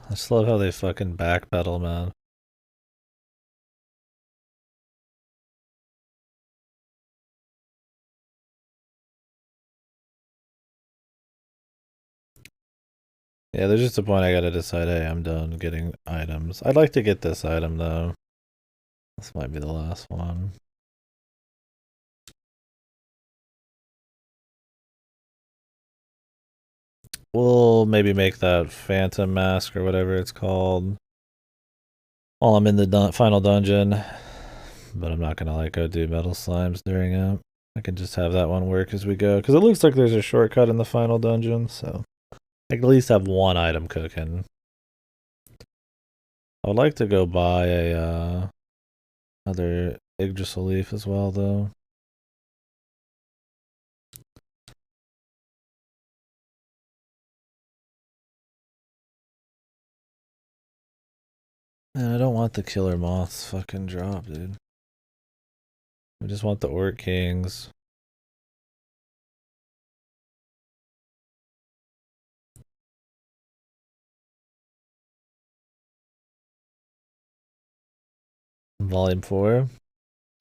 I just love how they fucking backpedal, man. Yeah, there's just a point I gotta decide, hey, I'm done getting items. I'd like to get this item, though. This might be the last one. We'll maybe make that Phantom Mask or whatever it's called while I'm in the final dungeon. But I'm not gonna like go do metal slimes during it. I can just have that one work as we go. Because it looks like there's a shortcut in the final dungeon, so I can at least have one item cooking. I would like to go buy a another Yggdrasil leaf as well, though. Man, I don't want the killer moths fucking drop, dude. I just want the Orc Kings. Volume 4.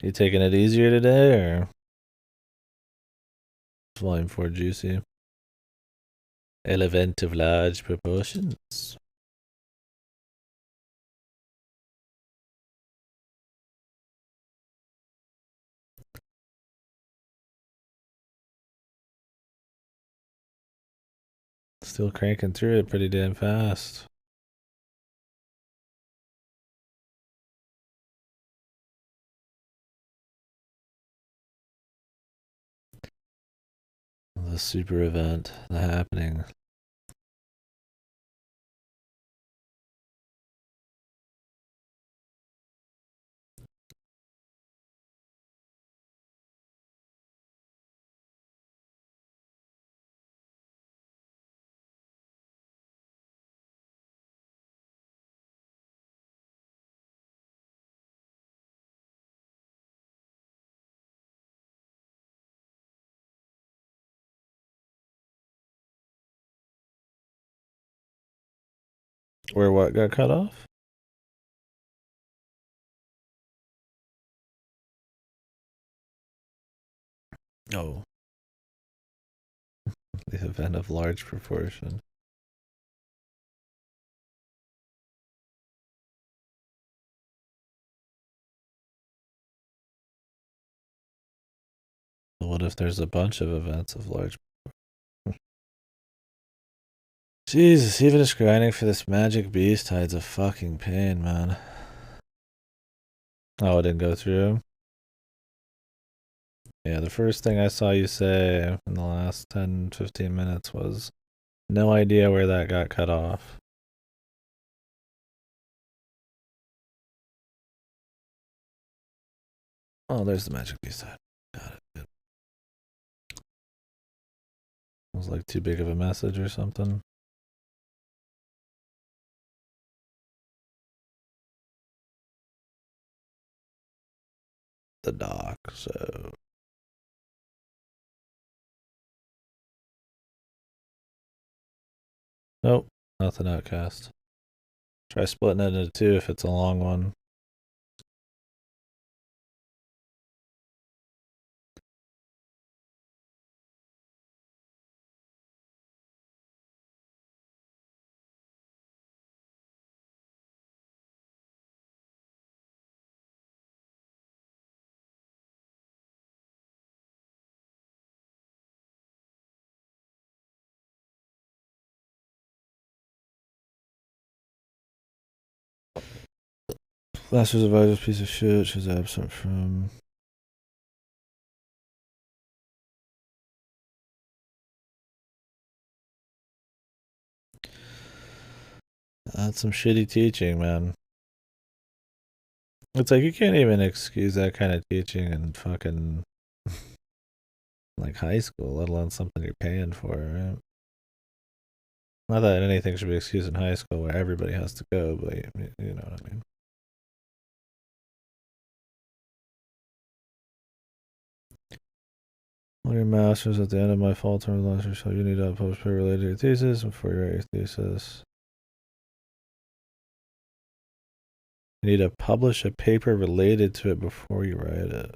You taking it easier today, or is Volume 4 juicy? An event of large proportions. Still cranking through it pretty damn fast. The super event, the happening. Where what got cut off? Oh, the event of large proportion. What if there's a bunch of events of large? Jesus, even just grinding for this magic beast hides a fucking pain, man. Oh, it didn't go through? Yeah, the first thing I saw you say in the last 10, 15 minutes was no idea where that got cut off. Oh, there's the magic beast hide. Got it. Good. It was like too big of a message or something. The dock, so. Nope, nothing outcast. Try splitting it into two if it's a long one. Master's advisor's piece of shit. She's absent from. That's some shitty teaching, man. It's like you can't even excuse that kind of teaching in fucking like high school, let alone something you're paying for, right? Not that anything should be excused in high school where everybody has to go, but you know what I mean. On your master's at the end of my fall term lecture, so you need to post paper related to your thesis before you write your thesis. You need to publish a paper related to it before you write it.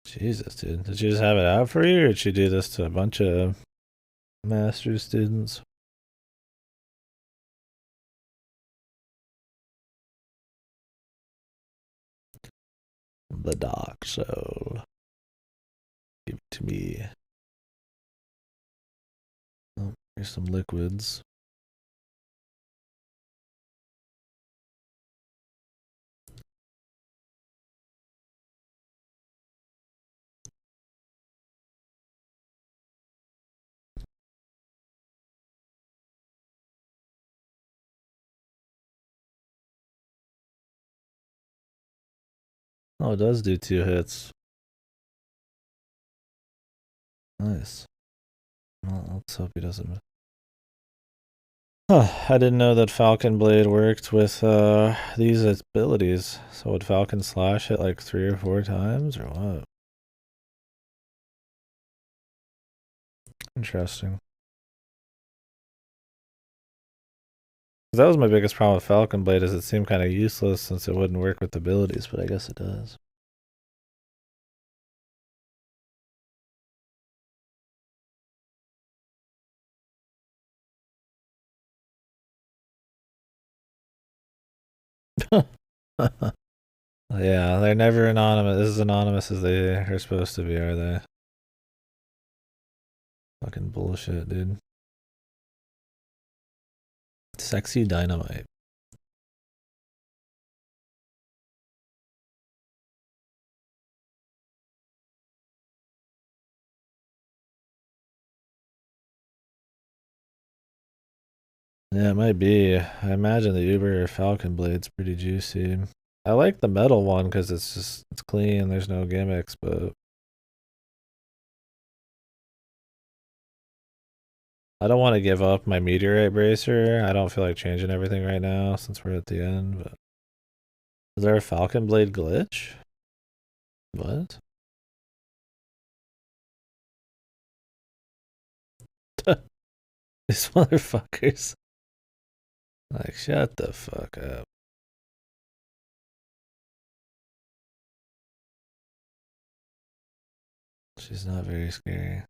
Jesus, dude. Did you just have it out for you, or did you do this to a bunch of master's students? The dark soul. Give it to me. Oh, here's some liquids. Oh, it does do 2 hits. Nice. Well, let's hope he doesn't. Huh, I didn't know that Falcon Blade worked with these abilities. So would Falcon Slash hit like 3 or 4 times, or what? Interesting. That was my biggest problem with Falcon Blade, is it seemed kind of useless since it wouldn't work with abilities, but I guess it does. Yeah, they're never anonymous. As anonymous as they are supposed to be, are they? Fucking bullshit, dude. Sexy dynamite. Yeah, it might be. I imagine the Uber Falcon Blade's pretty juicy. I like the metal one because it's clean. There's no gimmicks, but I don't want to give up my meteorite bracer. I don't feel like changing everything right now since we're at the end. But is there a Falcon Blade glitch? What? These motherfuckers. Like, shut the fuck up. She's not very scary.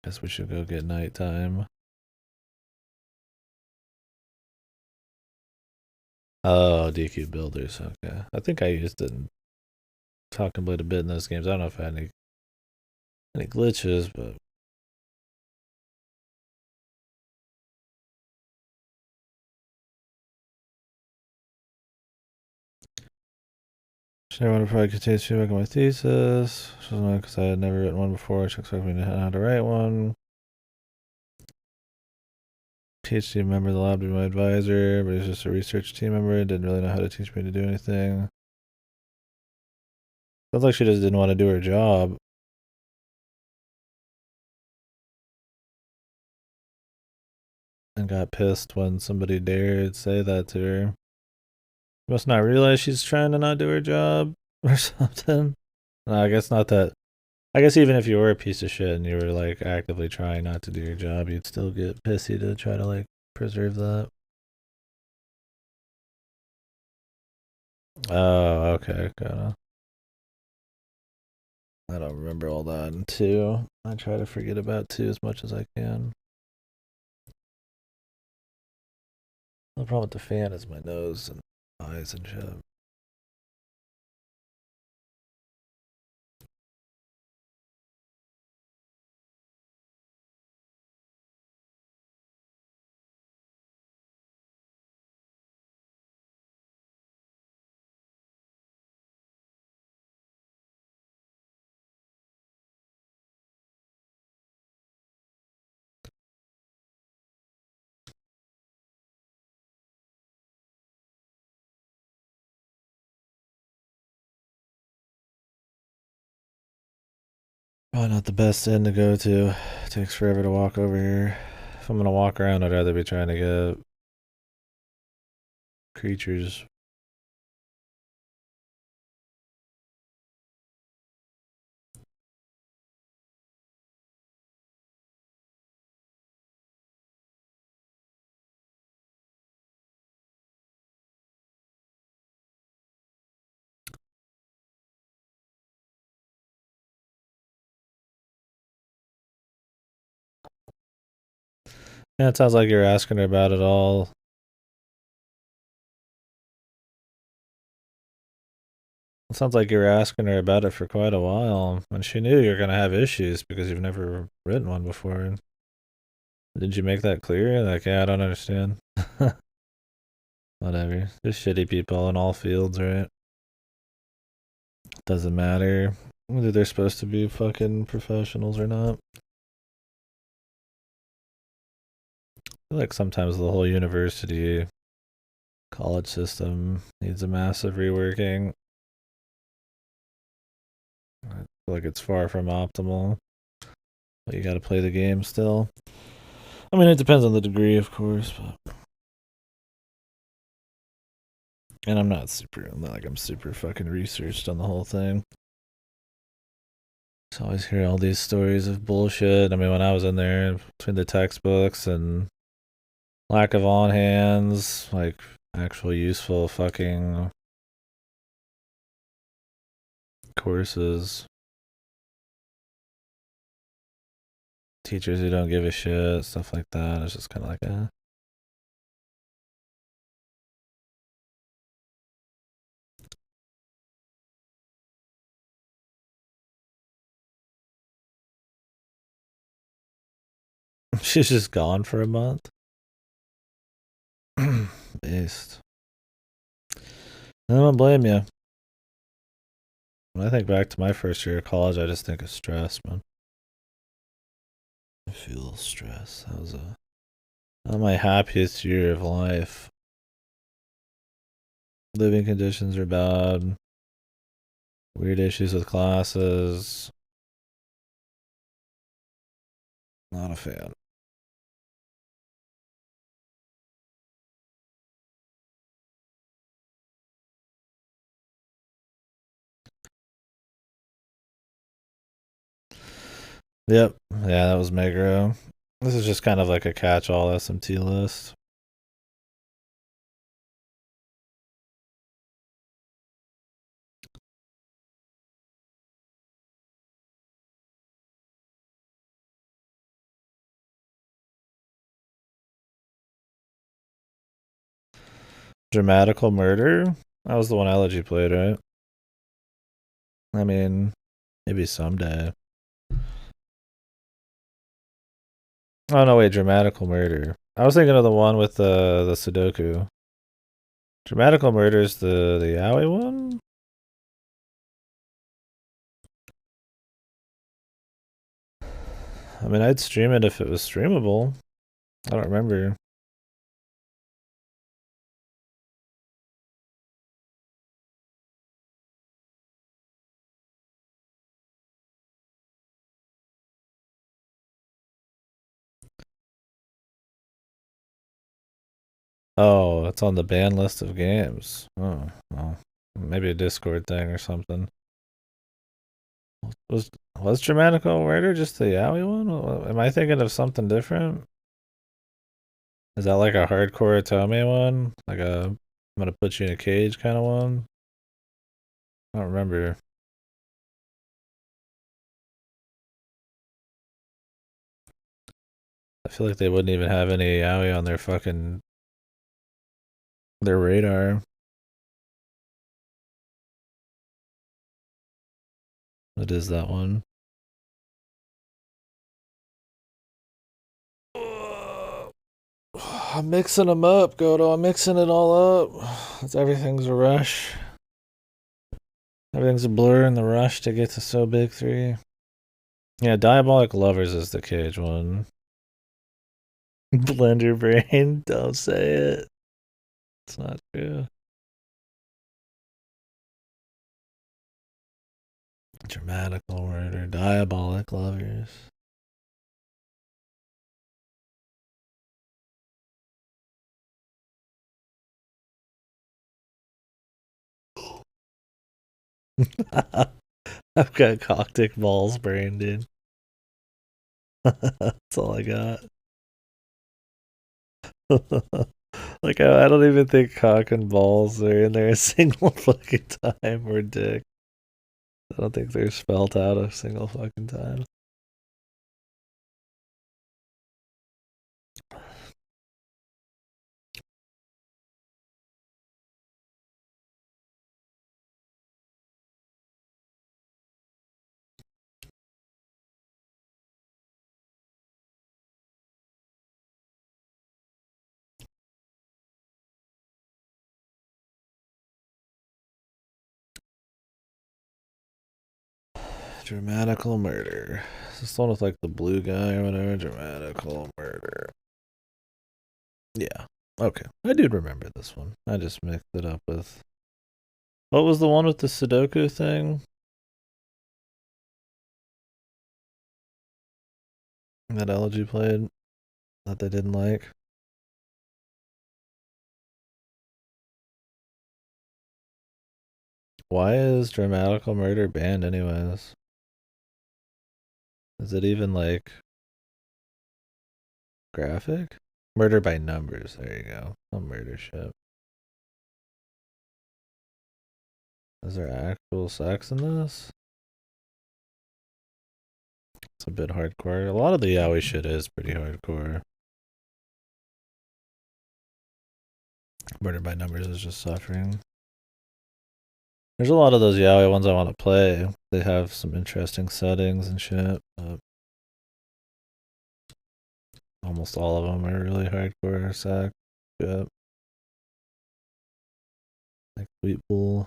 Guess we should go get nighttime. Oh, DQ builders. Okay. I think I used it in Falcon Blade a bit in those games. I don't know if I had any glitches, but should I want to probably continue feedback on my thesis? Because I had never written one before. She expected me to know how to write one. PhD member of the lab to be my advisor, but he's just a research team member. Didn't really know how to teach me to do anything. Sounds like she just didn't want to do her job. And got pissed when somebody dared say that to her. Must not realize she's trying to not do her job or something. No, I guess not that. I guess even if you were a piece of shit and you were like actively trying not to do your job, you'd still get pissy to try to like preserve that. Oh, okay, kinda. I don't remember all that in 2. I try to forget about 2 as much as I can. The problem with the fan is my nose and eyes and shit. Probably not the best inn to go to. It takes forever to walk over here. If I'm gonna walk around, I'd rather be trying to get creatures. Yeah, it sounds like you're asking her about it all. It sounds like you were asking her about it for quite a while, and she knew you're gonna have issues because you've never written one before. Did you make that clear? Like, yeah, I don't understand. Whatever. There's shitty people in all fields, right? Doesn't matter whether they're supposed to be fucking professionals or not. I feel like sometimes the whole university college system needs a massive reworking. I feel like it's far from optimal, but you gotta play the game still. I mean, it depends on the degree, of course, but. And I'm not like I'm super fucking researched on the whole thing. So I always hear all these stories of bullshit. I mean, when I was in there, between the textbooks and lack of on hands, like actual useful fucking courses, teachers who don't give a shit, stuff like that. It's just kind of like, She's just gone for a month. Based. I don't blame you. When I think back to my first year of college, I just think of stress, man. I feel stress. That was not my happiest year of life. Living conditions are bad. Weird issues with classes. Not a fan. Yep. Yeah, that was Megro. This is just kind of like a catch-all SMT list. Dramatical Murder? That was the one Elegy played, right? I mean, maybe someday. Oh no, wait, Dramatical Murder. I was thinking of the one with the Sudoku. Dramatical Murder is the Yaoi one? I mean, I'd stream it if it was streamable. I don't remember. Oh, it's on the ban list of games. Oh, well, maybe a Discord thing or something. Was Dramatical Murder just the Yaoi one? Am I thinking of something different? Is that like a hardcore Otome one? Like a I'm gonna put you in a cage kind of one? I don't remember. I feel like they wouldn't even have any Yaoi on their radar. What is that one? I'm mixing them up, Godo. I'm mixing it all up. Everything's a rush. Everything's a blur in the rush to get to So Big 3. Yeah, Diabolic Lovers is the cage one. Blender Brain, don't say it. It's not true. Dramatical Murder, Diabolic Lovers. I've got Coctic Balls brain, dude. That's all I got. Like, I don't even think cock and balls are in there a single fucking time, or dick. I don't think they're spelled out a single fucking time. Dramatical murder. Is this the one with like the blue guy or whatever? Dramatical murder. Yeah. Okay. I do remember this one. I just mixed it up with. What was the one with the Sudoku thing? That Elegy played that they didn't like. Why is dramatical murder banned anyways? Is it even like graphic? Murder by numbers, there you go. Some murder shit. Is there actual sex in this? It's a bit hardcore. A lot of the yaoi shit is pretty hardcore. Murder by numbers is just suffering. There's a lot of those yaoi ones I want to play. They have some interesting settings and shit, but almost all of them are really hardcore sex shit. Like Sweet Bull.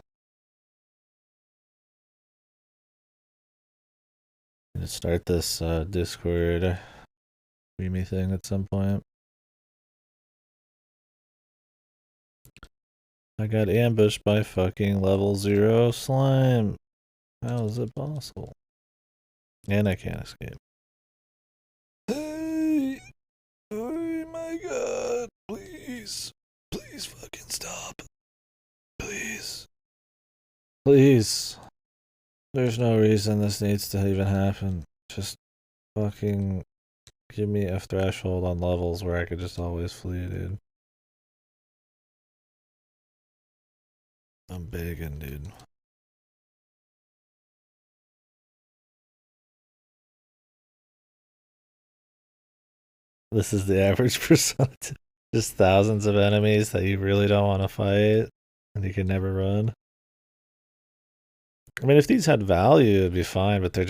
I'm gonna start this Discord streamy thing at some point. I got ambushed by fucking level 0 slime. How is it possible? And I can't escape. Hey! Oh my god! Please! Please fucking stop! Please! Please! There's no reason this needs to even happen. Just fucking give me a threshold on levels where I could just always flee, dude. I'm begging, dude. This is the average persona. Just thousands of enemies that you really don't want to fight and you can never run. I mean, if these had value, it'd be fine, but they're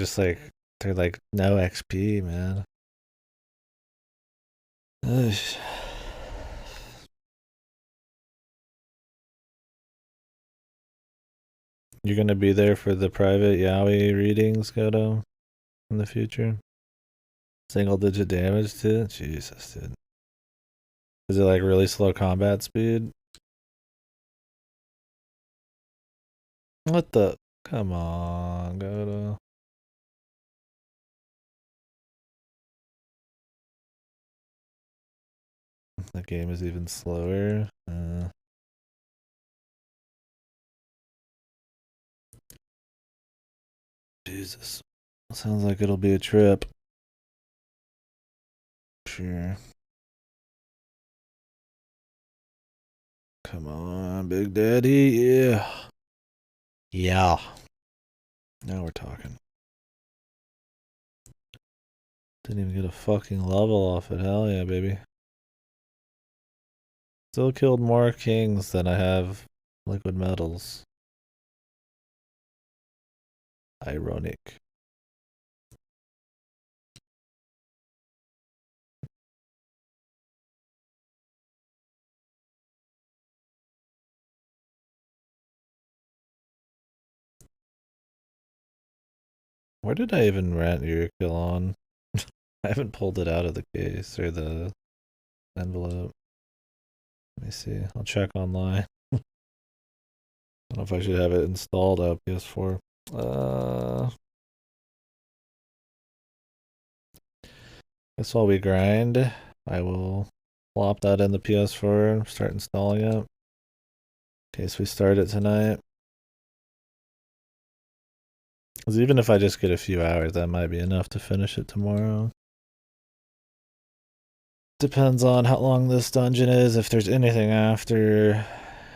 like no XP, man. Ugh. You're gonna be there for the private yaoi readings, Goto, in the future? Single digit damage to it? Jesus, dude. Is it like really slow combat speed? What the? Come on, Goto. The game is even slower. Jesus. Sounds like it'll be a trip. Sure. Come on, Big Daddy. Yeah. Yeah. Now we're talking. Didn't even get a fucking level off it. Hell yeah, baby. Still killed more kings than I have liquid metals. Ironic. Where did I even rent KDkill on? I haven't pulled it out of the case or the envelope. Let me see. I'll check online. I don't know if I should have it installed on PS4. Guess while we grind, I will plop that in the PS4 and start installing it. In case we start it tonight. Because even if I just get a few hours, that might be enough to finish it tomorrow. Depends on how long this dungeon is, if there's anything after,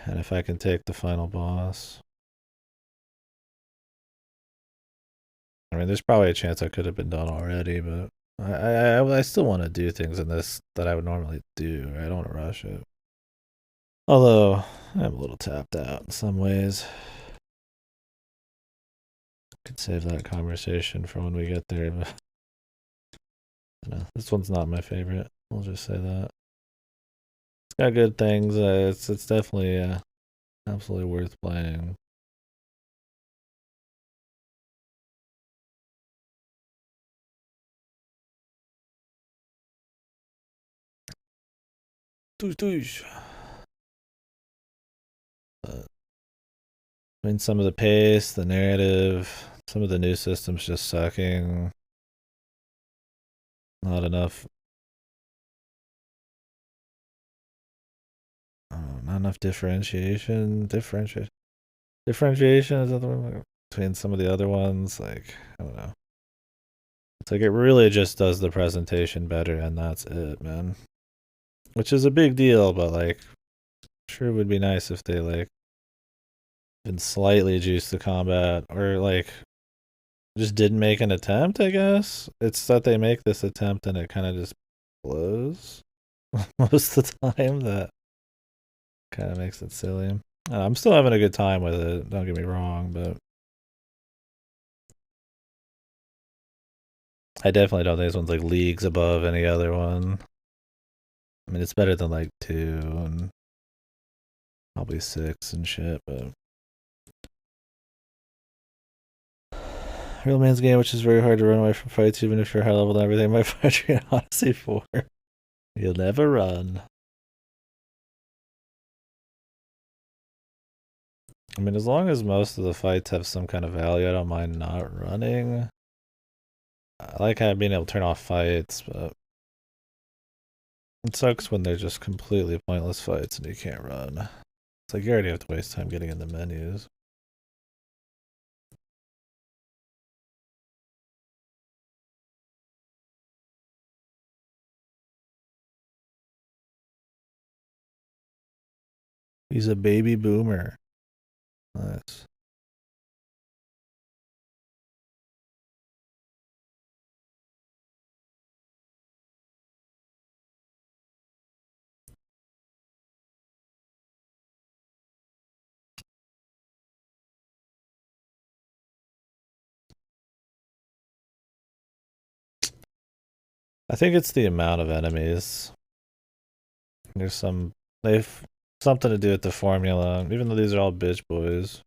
and if I can take the final boss. I mean, there's probably a chance I could have been done already, but I still want to do things in this that I would normally do. I don't want to rush it. Although, I'm a little tapped out in some ways. Could save that conversation for when we get there, but this one's not my favorite. I'll just say that. It's got good things. It's definitely absolutely worth playing. I mean, some of the pace, the narrative, some of the new systems just sucking. Not enough. Not enough differentiation. Differentiation is the one between some of the other ones. Like, I don't know. It's like it really just does the presentation better, and that's it, man. Which is a big deal, but like, sure would be nice if they like even slightly juice the combat, or like just didn't make an attempt. I guess it's that they make this attempt and it kind of just blows most of the time. That kind of makes it silly. I'm still having a good time with it. Don't get me wrong, but I definitely don't think this one's like leagues above any other one. I mean, it's better than like 2 and probably 6 and shit, but real man's game, which is very hard to run away from fights, even if you're high level and everything. My fight in Odyssey 4. You'll never run. I mean, as long as most of the fights have some kind of value, I don't mind not running. I like being able to turn off fights, but it sucks when they're just completely pointless fights and you can't run. It's like you already have to waste time getting in the menus. He's a baby boomer. Nice. I think it's the amount of enemies. There's they've something to do with the formula, even though these are all bitch boys.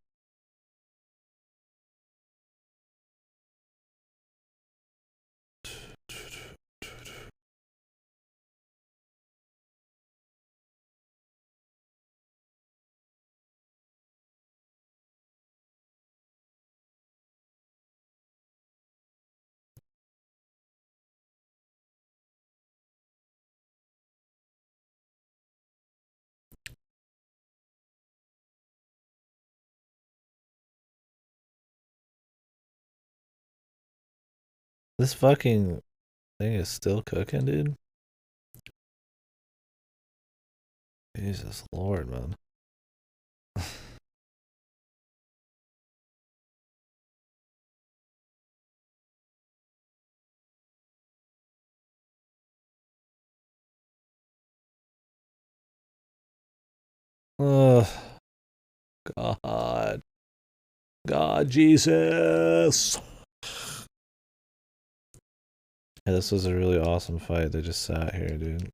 This fucking thing is still cooking, dude. Jesus Lord, man. Ugh. God. God, Jesus. Yeah, this was a really awesome fight. They just sat here, dude.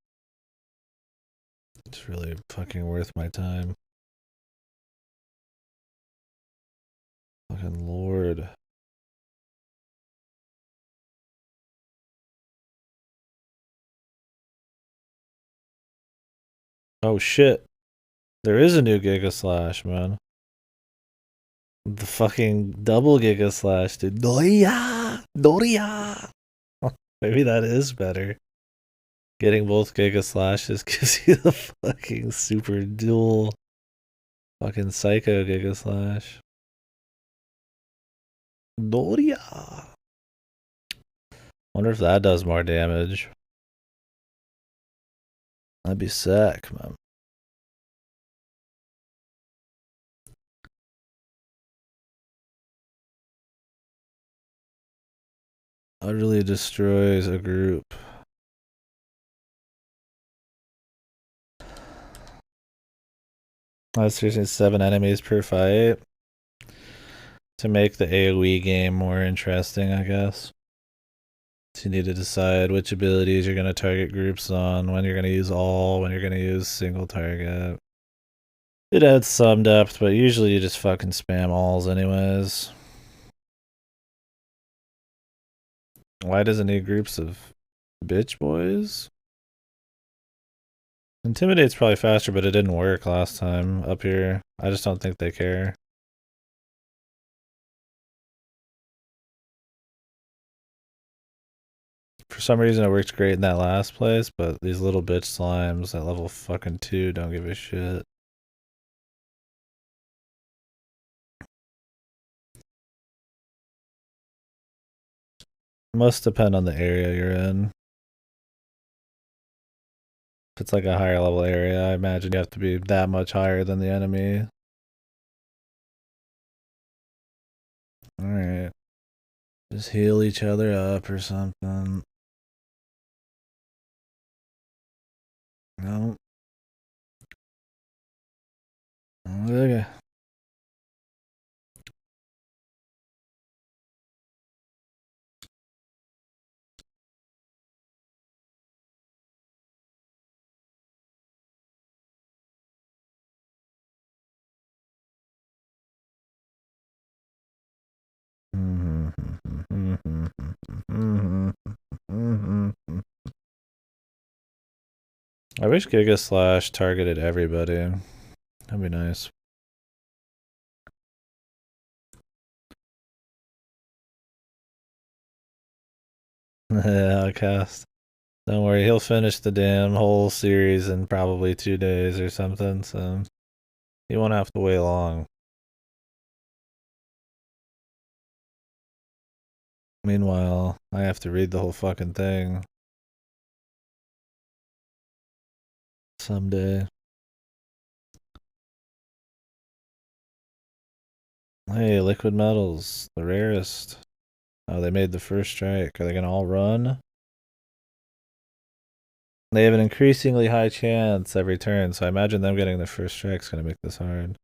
It's really fucking worth my time. Fucking Lord. Oh shit. There is a new Giga Slash, man. The fucking double Giga Slash, dude. Doria! Doria! Maybe that is better. Getting both Giga Slashes gives you the fucking super dual fucking psycho Giga Slash. Doria! Wonder if that does more damage. That'd be sick, man. Utterly destroys a group. That's seriously 7 enemies per fight. To make the AoE game more interesting, I guess. So you need to decide which abilities you're going to target groups on, when you're going to use all, when you're going to use single target. It adds some depth, but usually you just fucking spam alls anyways. Why does it need groups of bitch boys? Intimidate's probably faster, but it didn't work last time up here. I just don't think they care. For some reason it worked great in that last place, but these little bitch slimes at level fucking 2 don't give a shit. Must depend on the area you're in. If it's like a higher level area, I imagine you have to be that much higher than the enemy. Alright. Just heal each other up or something. No. Okay. I wish Giga Slash targeted everybody. That'd be nice. Yeah, cast. Don't worry, he'll finish the damn whole series in probably 2 days or something, so you won't have to wait long. Meanwhile, I have to read the whole fucking thing. Someday. Hey, liquid metals, the rarest. Oh, they made the first strike. Are they gonna all run? They have an increasingly high chance every turn, so I imagine them getting the first strike's gonna make this hard.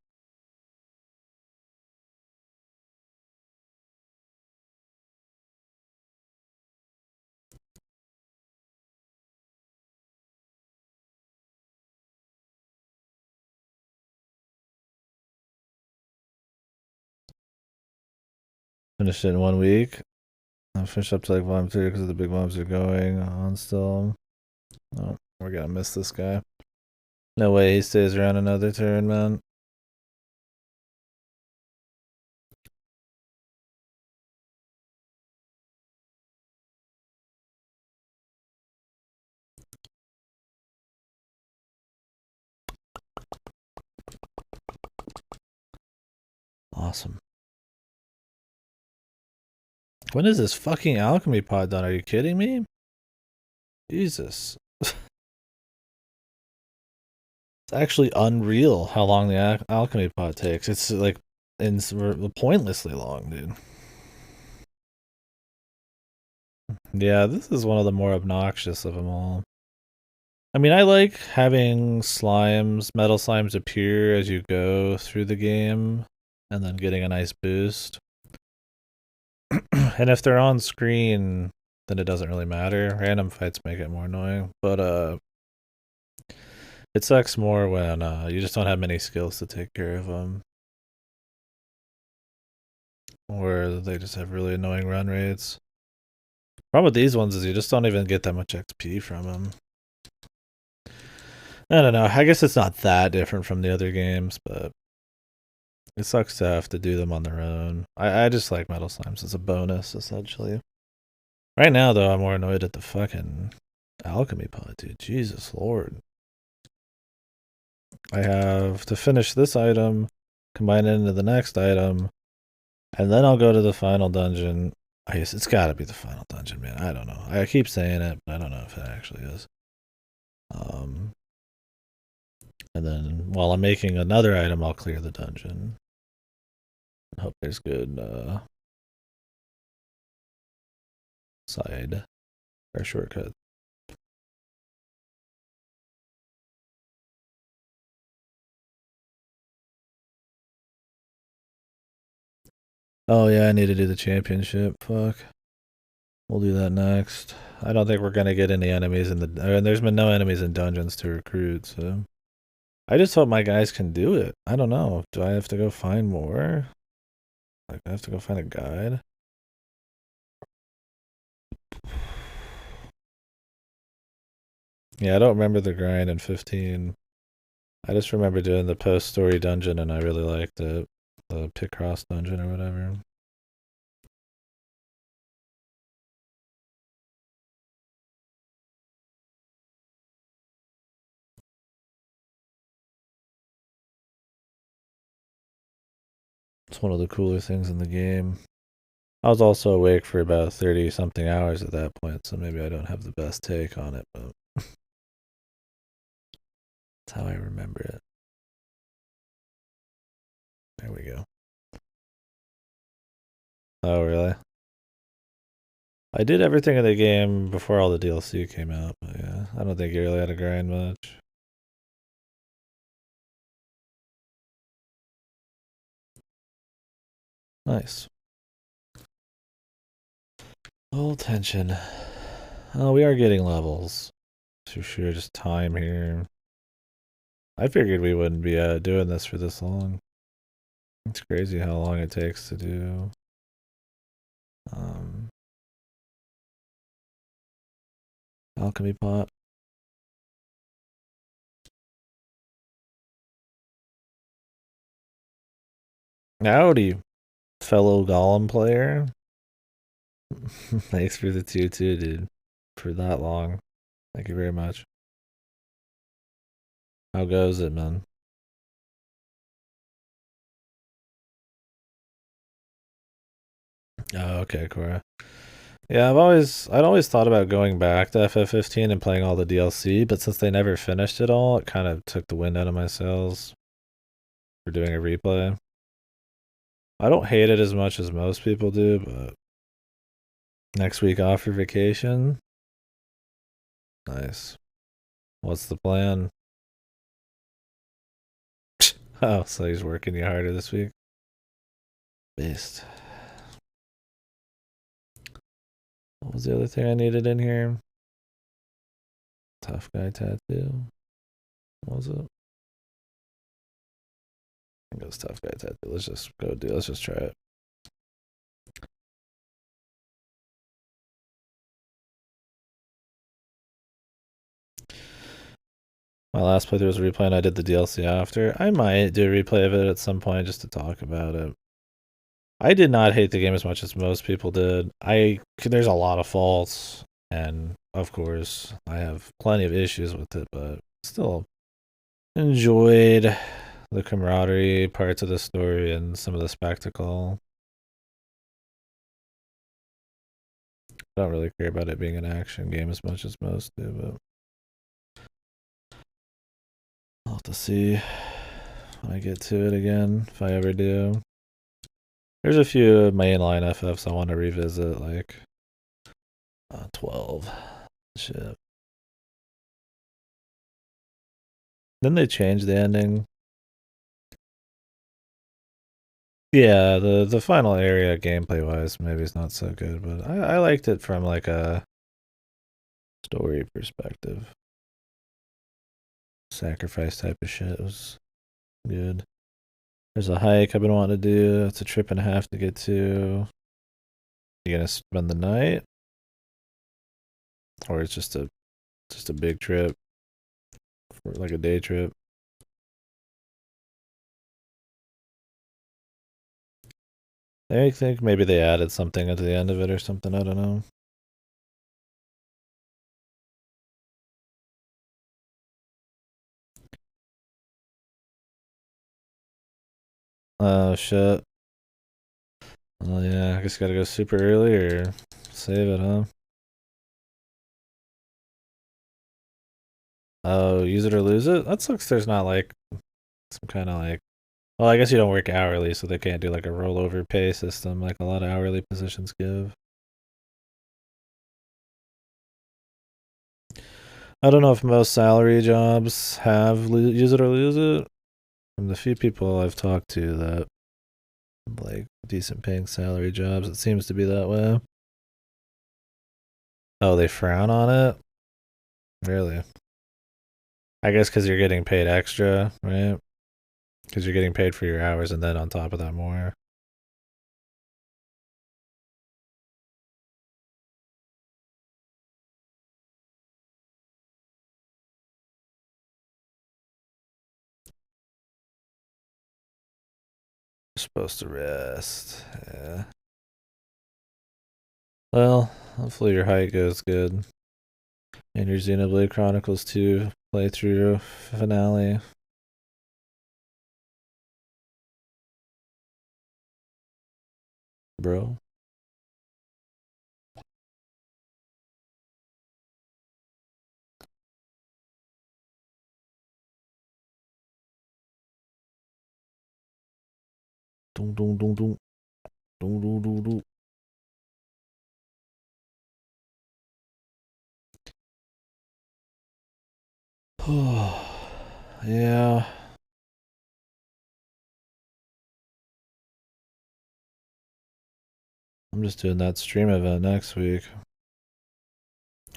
Finished it in 1 week. I'll finish up to like volume 3 because the big bombs are going on still. Oh, we're gonna miss this guy. No way he stays around another turn, man. Awesome. When is this fucking alchemy pod done? Are you kidding me? Jesus. It's actually unreal how long the alchemy pod takes. It's like pointlessly long, dude. Yeah, this is one of the more obnoxious of them all. I mean, I like having metal slimes appear as you go through the game and then getting a nice boost. And if they're on screen, then it doesn't really matter. Random fights make it more annoying, but it sucks more when you just don't have many skills to take care of them. Or they just have really annoying run rates. Problem with these ones is you just don't even get that much XP from them. I don't know. I guess it's not that different from the other games, but it sucks to have to do them on their own. I just like metal slimes as a bonus, essentially. Right now, though, I'm more annoyed at the fucking alchemy pod, dude. Jesus Lord. I have to finish this item, combine it into the next item, and then I'll go to the final dungeon. I guess it's gotta be the final dungeon, man. I don't know. I keep saying it, but I don't know if it actually is. And then while I'm making another item, I'll clear the dungeon. I hope there's good side or shortcut. Oh yeah, I need to do the championship. Fuck. We'll do that next. I don't think we're gonna get any enemies in the. There's been no enemies in dungeons to recruit, so. I just hope my guys can do it. I don't know. Do I have to go find more? Like, I have to go find a guide? Yeah, I don't remember the grind in 15. I just remember doing the post-story dungeon, and I really liked it. The Picross dungeon or whatever. It's one of the cooler things in the game. I was also awake for about 30-something hours at that point, so maybe I don't have the best take on it, but that's how I remember it. There we go. Oh, really? I did everything in the game before all the DLC came out, but yeah, I don't think you really had to grind much. Nice. Full tension. Oh, we are getting levels. For sure, just time here. I figured we wouldn't be doing this for this long. It's crazy how long it takes to do. Um, Alchemy pot. Howdy, fellow Golem player. Thanks for the 2-2, dude. For that long. Thank you very much. How goes it, man? Oh, okay, Cora. Yeah, I'd always thought about going back to FF15 and playing all the DLC, but since they never finished it all, it kind of took the wind out of my sails for doing a replay. I don't hate it as much as most people do, but next week off for vacation. Nice. What's the plan? Oh, so he's working you harder this week. Beast. What was the other thing I needed in here? Tough guy tattoo. What was it? I think it was tough guy tattoo. Let's just go do. Let's just try it. My last playthrough was a replay, and I did the DLC after. I might do a replay of it at some point just to talk about it. I did not hate the game as much as most people did. There's a lot of faults, and of course, I have plenty of issues with it, but still enjoyed the camaraderie parts of the story and some of the spectacle. I don't really care about it being an action game as much as most do, but I'll have to see when I get to it again, if I ever do. There's a few mainline FFs I want to revisit, like 12. Shit. Then they changed the ending. Yeah, the final area gameplay wise maybe it's not so good, but I liked it from like a story perspective. Sacrifice type of shit was good. There's a hike I've been wanting to do. It's a trip and a half to get to. You gonna spend the night? Or it's just a big trip? For like a day trip? I think maybe they added something at the end of it or something, I don't know. Oh shit. Oh yeah, I guess gotta go super early or save it, huh? Oh, use it or lose it? That sucks there's not like some kind of like, well, I guess you don't work hourly, so they can't do like a rollover pay system like a lot of hourly positions give. I don't know if most salary jobs have use it or lose it. From the few people I've talked to that like decent paying salary jobs, it seems to be that way. Oh, they frown on it? Really? I guess because you're getting paid extra, right? Because you're getting paid for your hours and then on top of that more. supposed to rest. Yeah. Well, hopefully your height goes good. And your Xenoblade Chronicles 2 playthrough finale. Bro. Dum dum dum dum. Dum dum dum dum. Yeah. I'm just doing that stream event next week.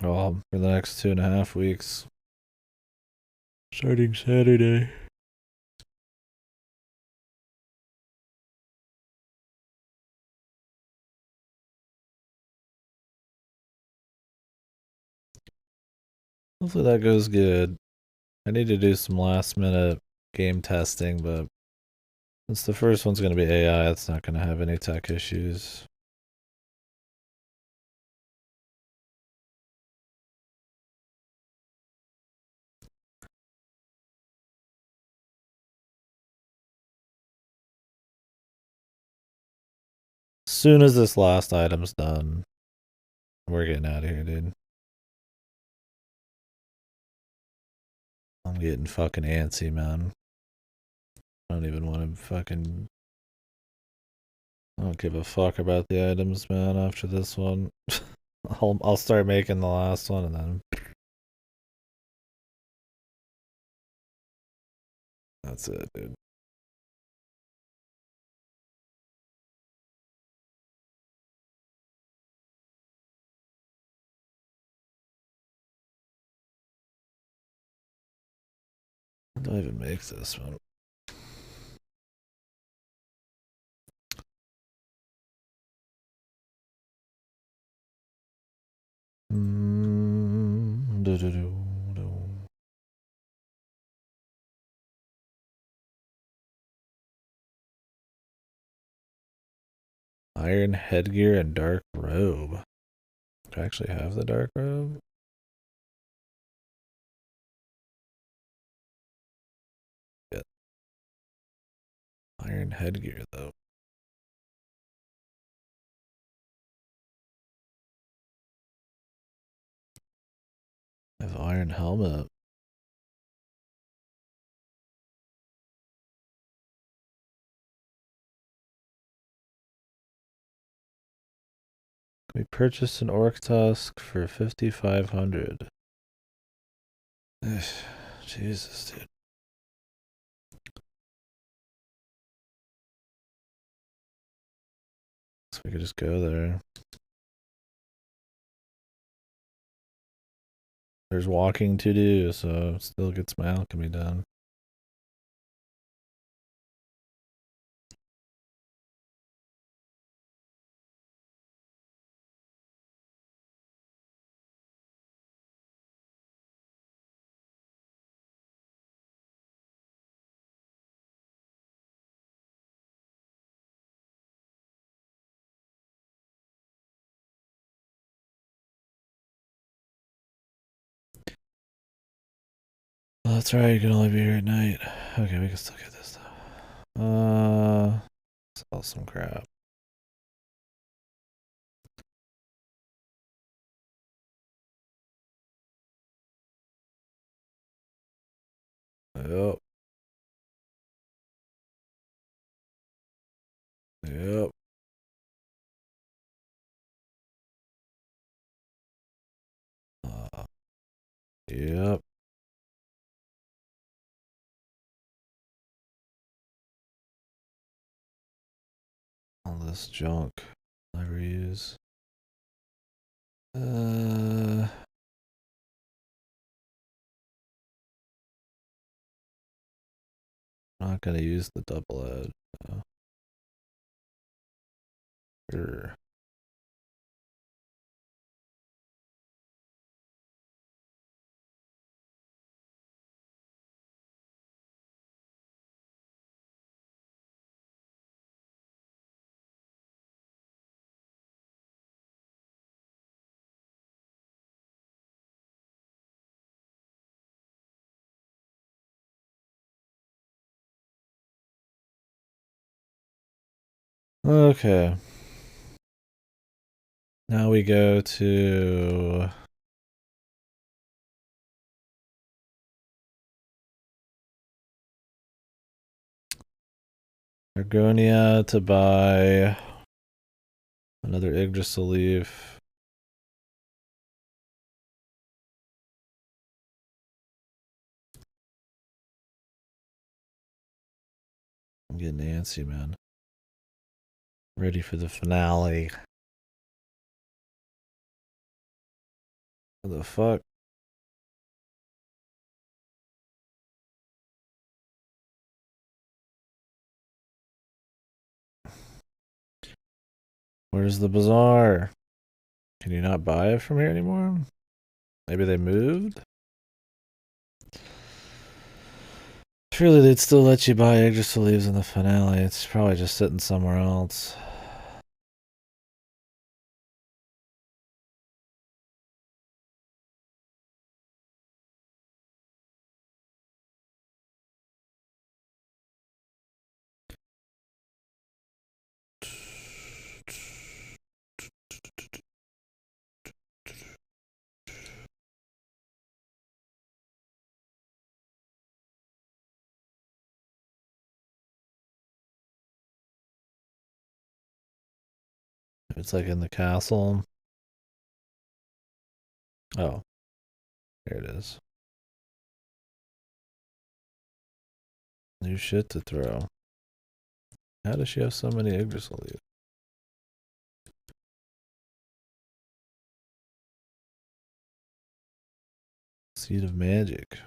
Well, for the next 2.5 weeks. Starting Saturday. Hopefully that goes good. I need to do some last minute game testing, but since the first one's going to be AI, it's not going to have any tech issues. As soon as this last item's done, we're getting out of here, dude. I'm getting fucking antsy, man. I don't even want to fucking... I don't give a fuck about the items, man, after this one. I'll start making the last one and then... That's it, dude. How do I even make this one? Iron headgear and dark robe. Do I actually have the dark robe? Yeah. Iron headgear, though. I have iron helmet. We purchased an orc tusk for 5,500. Jesus, dude. So we could just go there. There's walking to do, so it still gets my alchemy done. Well, that's right, you can only be here at night. Okay, we can still get this stuff. Sell some crap. Yep. Yep. Yep. All this junk I never use. Not gonna use the double edge. Sure. Okay. Now we go to Argonia to buy another Yggdrasil leaf. I'm getting antsy, man. Ready for the finale. What the fuck? Where's the bazaar? Can you not buy it from here anymore? Maybe they moved? Surely they'd still let you buy Yggdrasil leaves in the finale. It's probably just sitting somewhere else. It's like in the castle. Oh, here it is. New shit to throw. How does she have so many Yggdrasil leaves? Seed of magic.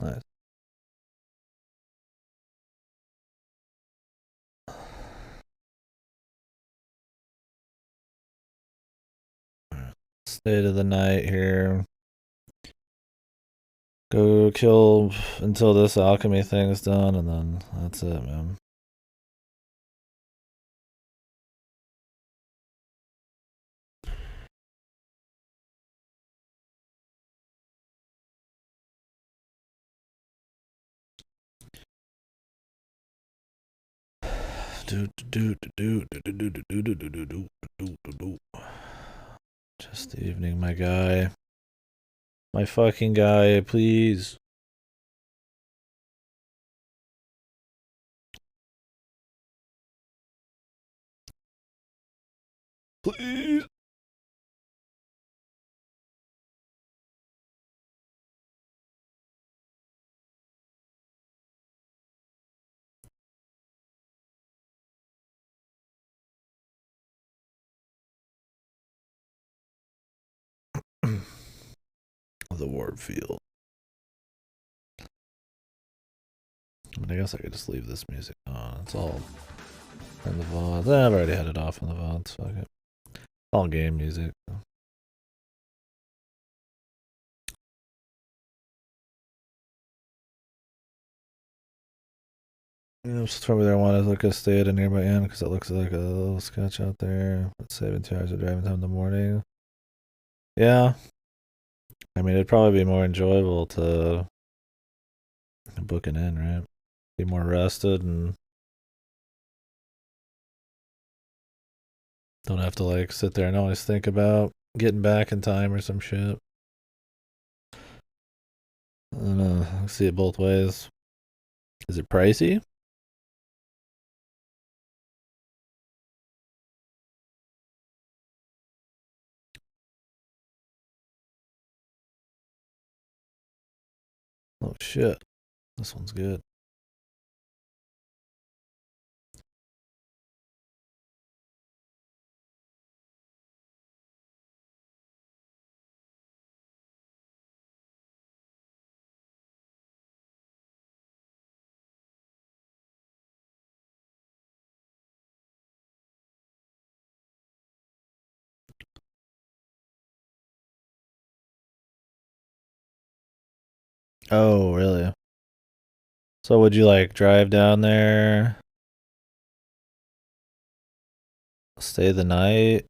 Nice. State of the night here. Go kill until this alchemy thing is done, and then that's it, man. Just the evening, my guy. My fucking guy, please. Please. The warp field. I mean, I guess I could just leave this music on. It's all in the VOD. I've already had it off in the VOD, so it's all game music. Yeah, just from there, I want to look at stay at a nearby inn because it looks like a little sketch out there. But saving 2 hours of driving time in the morning. Yeah, I mean, it'd probably be more enjoyable to book an inn, right? Be more rested and don't have to like sit there and always think about getting back in time or some shit. I don't know. I see it both ways. Is it pricey? Oh shit. This one's good. Oh, really? So would you like drive down there, stay the night,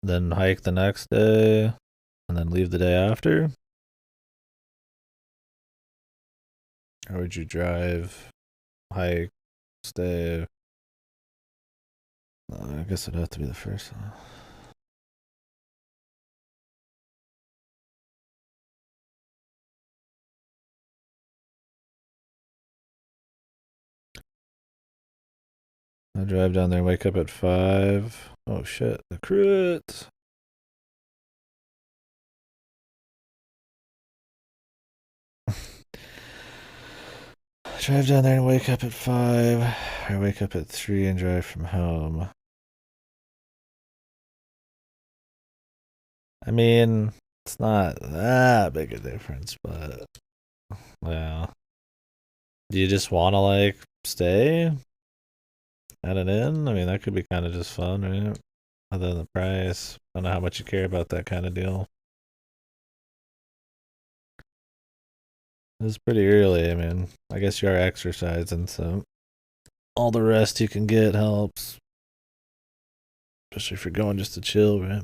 then hike the next day, and then leave the day after? Or would you drive, hike, stay? I guess it'd have to be the first one. I drive down there, wake up at 5. Oh shit, the crit. Drive down there and wake up at 5. Or wake up at 3 and drive from home. I mean, it's not that big a difference, but yeah. Do you just want to like stay at an inn? I mean, that could be kind of just fun, right? Other than the price. I don't know how much you care about that kind of deal. It's pretty early. I mean, I guess you are exercising, so all the rest you can get helps. Especially if you're going just to chill, right?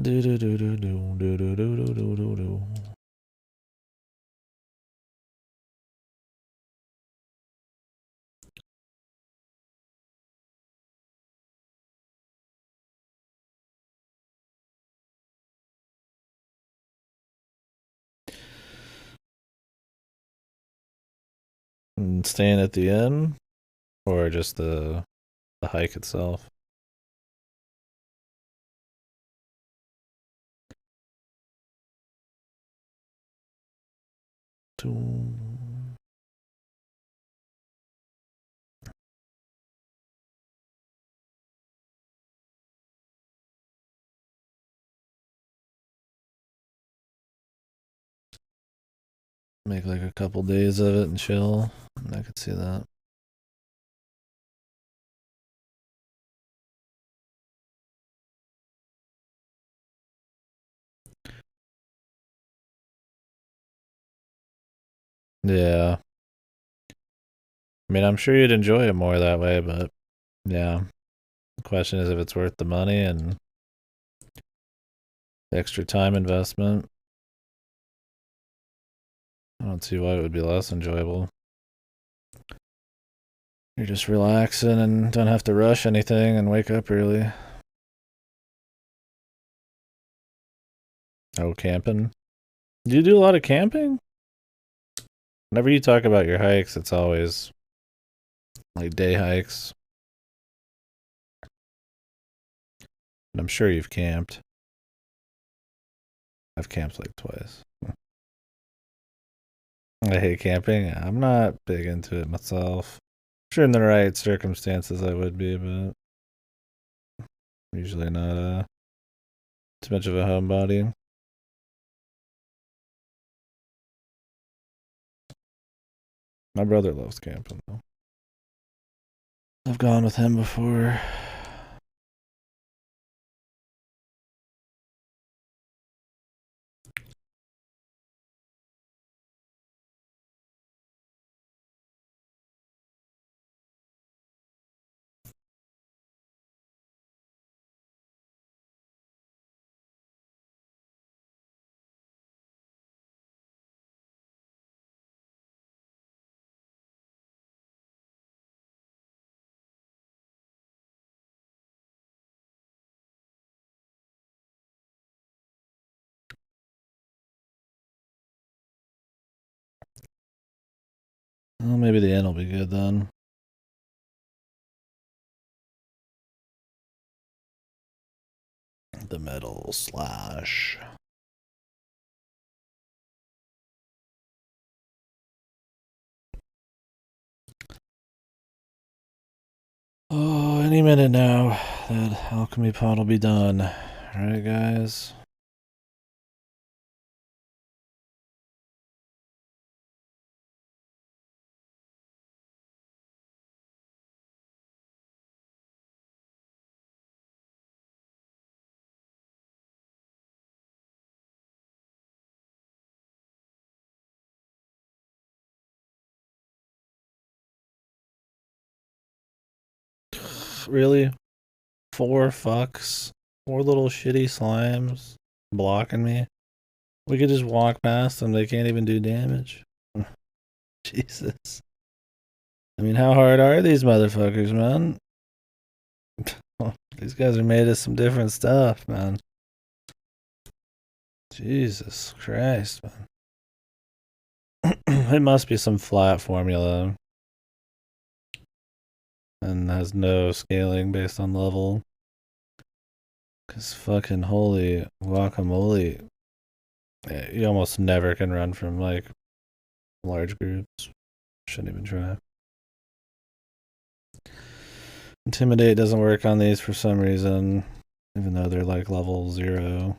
Do do do do do do do do do do do. And staying at the inn, or just the hike itself. Make like a couple days of it and chill. I could see that. Yeah. I mean, I'm sure you'd enjoy it more that way, but yeah. The question is if it's worth the money and the extra time investment. I don't see why it would be less enjoyable. You're just relaxing and don't have to rush anything and wake up early. Oh, camping? Do you do a lot of camping? Whenever you talk about your hikes, it's always like day hikes. And I'm sure you've camped. I've camped like twice. I hate camping. I'm not big into it myself. Sure, in the right circumstances, I would be, but usually not too much of a homebody. My brother loves camping, though. I've gone with him before. Well, maybe the end will be good then. The metal slash. Oh, any minute now, that alchemy pot will be done. Alright, guys? Really? Four fucks? Four little shitty slimes blocking me? We could just walk past them. They can't even do damage. Jesus. I mean, how hard are these motherfuckers, man? These guys are made of some different stuff, man. Jesus Christ, man. It must be some flat formula and has no scaling based on level. Cause fucking holy guacamole. Yeah, you almost never can run from like large groups. Shouldn't even try. Intimidate doesn't work on these for some reason, even though they're like level 0.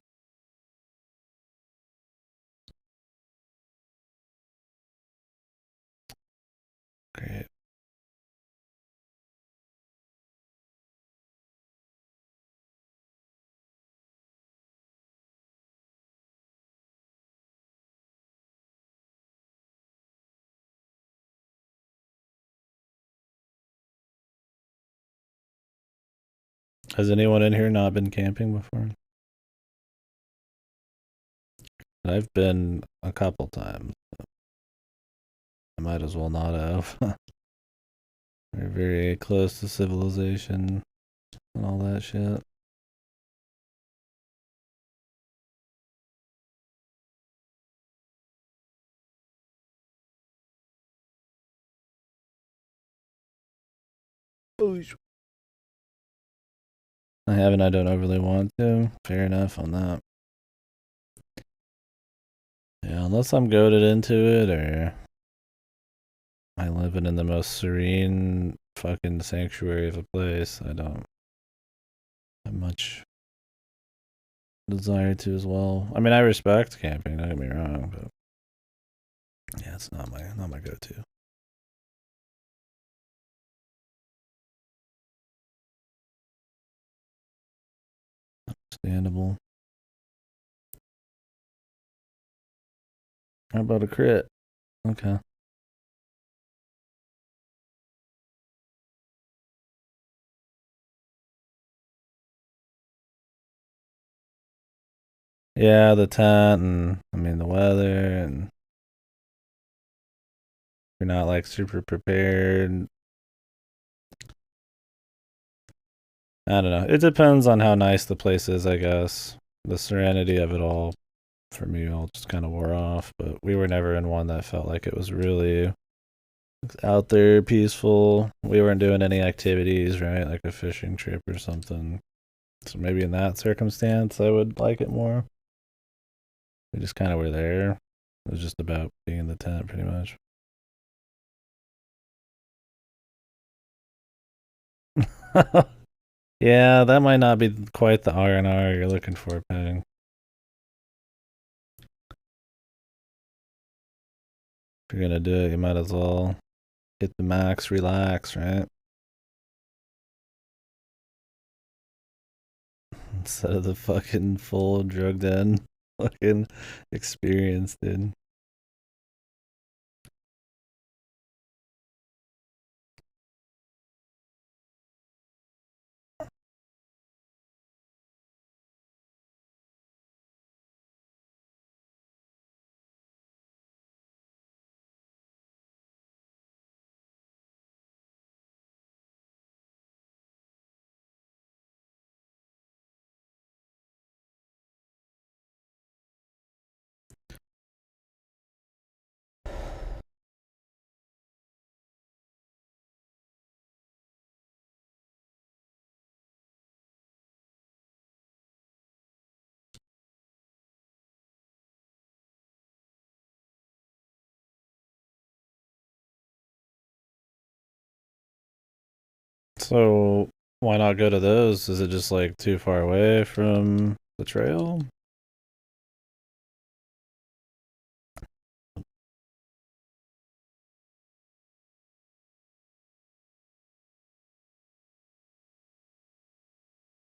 Great. Has anyone in here not been camping before? I've been a couple times. I might as well not have. We're very close to civilization and all that shit. I haven't, I don't overly want to. Fair enough on that. Yeah, unless I'm goaded into it or I'm living in the most serene fucking sanctuary of a place, I don't have much desire to as well. I mean, I respect camping, don't get me wrong, but yeah, it's not my go-to. Understandable. How about a crit? Okay. Yeah, the tent and I mean the weather, and you're not like super prepared. I don't know. It depends on how nice the place is, I guess. The serenity of it all for me all just kind of wore off, but we were never in one that felt like it was really out there peaceful. We weren't doing any activities, right? Like a fishing trip or something. So maybe in that circumstance I would like it more. We just kind of were there. It was just about being in the tent pretty much. Yeah, that might not be quite the R&R you're looking for, Peng. If you're gonna do it, you might as well hit the max, relax, right? Instead of the fucking full drugged in fucking experience, dude. So why not go to those? Is it just like too far away from the trail?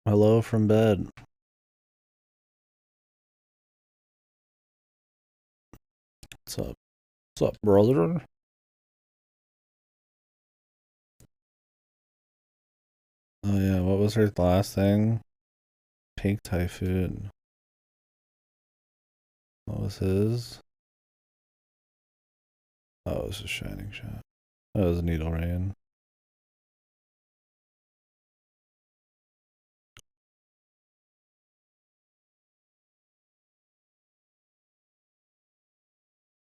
Hello from bed. What's up? What's up, brother? Oh yeah, what was her last thing? Pink Typhoon. What was his? Oh, it was a Shining Shot. That was Needle Rain.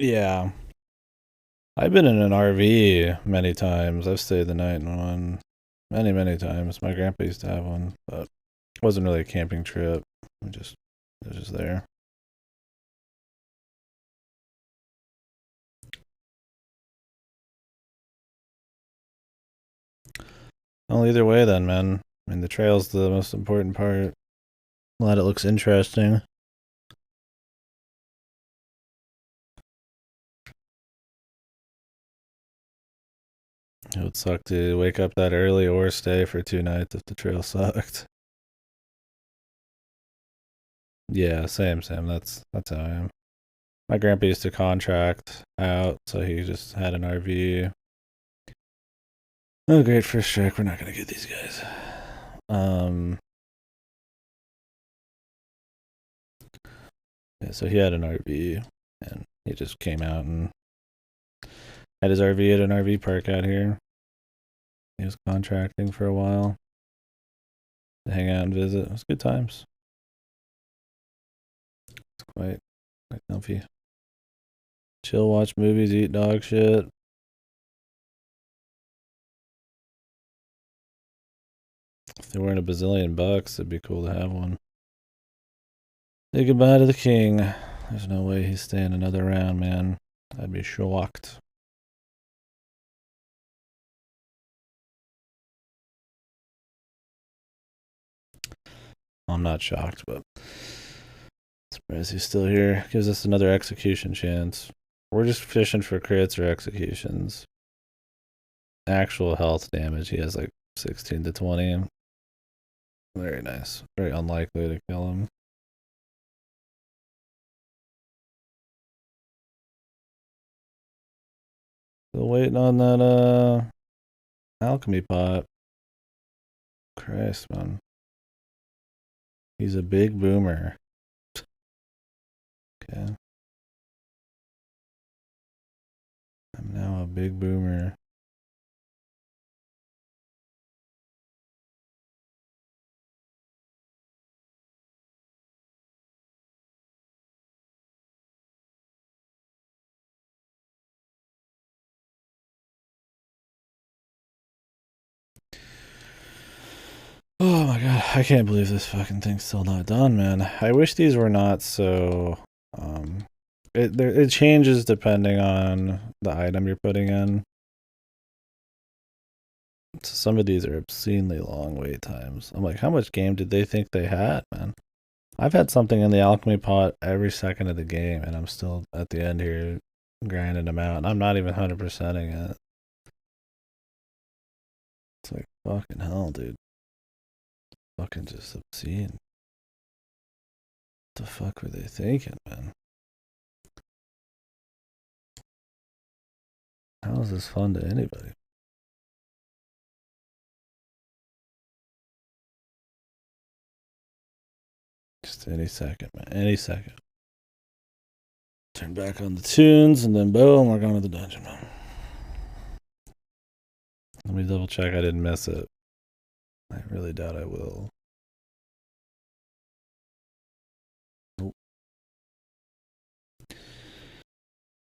Yeah. I've been in an RV many times. I've stayed the night in one many, many times. My grandpa used to have one, but it wasn't really a camping trip. It was just there. Well, either way, then, man. I mean, the trail's the most important part. Glad it looks interesting. It would suck to wake up that early or stay for 2 nights if the trail sucked. Yeah, same. That's how I am. My grandpa used to contract out, so he just had an RV. Oh, great first strike. We're not gonna get these guys. Yeah, so he had an RV, and he just came out and had his RV at an RV park out here. He was contracting for a while to hang out and visit. It was good times. It's quite comfy. Chill, watch movies, eat dog shit. If they weren't a bazillion bucks, it'd be cool to have one. Say goodbye to the king. There's no way he's staying another round, man. I'd be shocked. I'm not shocked, but surprised he's still here. Gives us another execution chance. We're just fishing for crits or executions. Actual health damage, he has like 16 to 20. Very nice. Very unlikely to kill him. Still waiting on that alchemy pot. Christ, man. He's a big boomer. Okay. I'm now a big boomer. Oh my god, I can't believe this fucking thing's still not done, man. I wish these were not so it changes depending on the item you're putting in. So some of these are obscenely long wait times. I'm like, how much game did they think they had, man? I've had something in the alchemy pot every second of the game, and I'm still at the end here grinding them out. And I'm not even 100%ing it. It's like, fucking hell, dude. Fucking just obscene. What the fuck were they thinking, man? How is this fun to anybody? Just any second, man. Any second. Turn back on the tunes, and then boom, we're going to the dungeon, man. Let me double check I didn't miss it. I really doubt I will. Nope.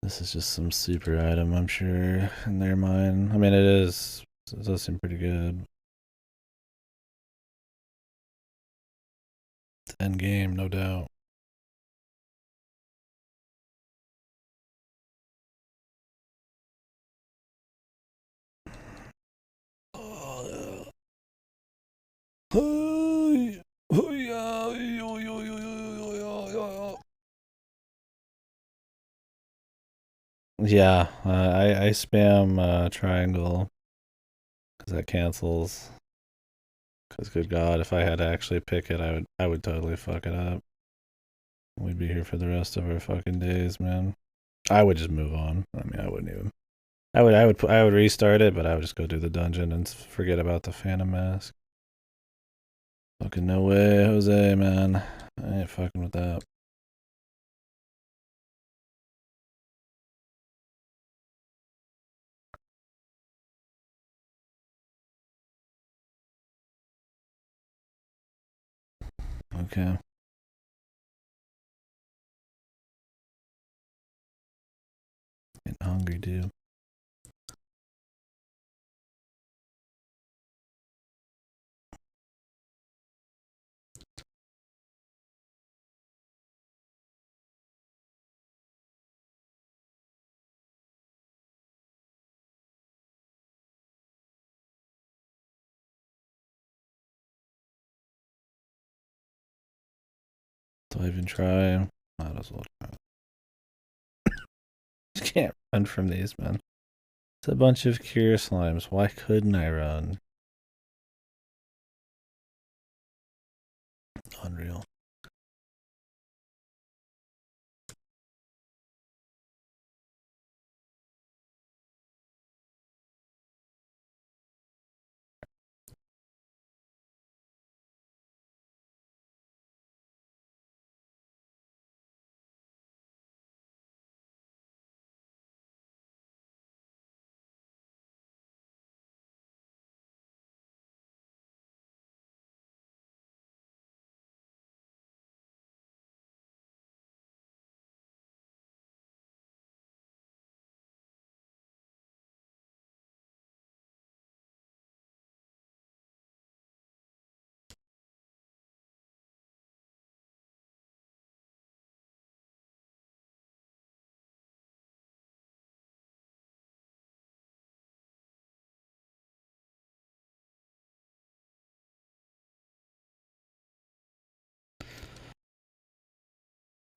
This is just some super item, I'm sure, in their mind. I mean, it is. It does seem pretty good. It's end game, no doubt. Yeah, I spam triangle because that cancels. Because good God, if I had to actually pick it, I would totally fuck it up. We'd be here for the rest of our fucking days, man. I would just move on. I mean, I wouldn't even. I would restart it, but I would just go do the dungeon and forget about the Phantom Mask. Fucking no way, Jose, man. I ain't fucking with that. Okay. Getting hungry, dude. Do I even try? Might as well try. Just can't run from these, man. It's a bunch of cure slimes. Why couldn't I run? Unreal.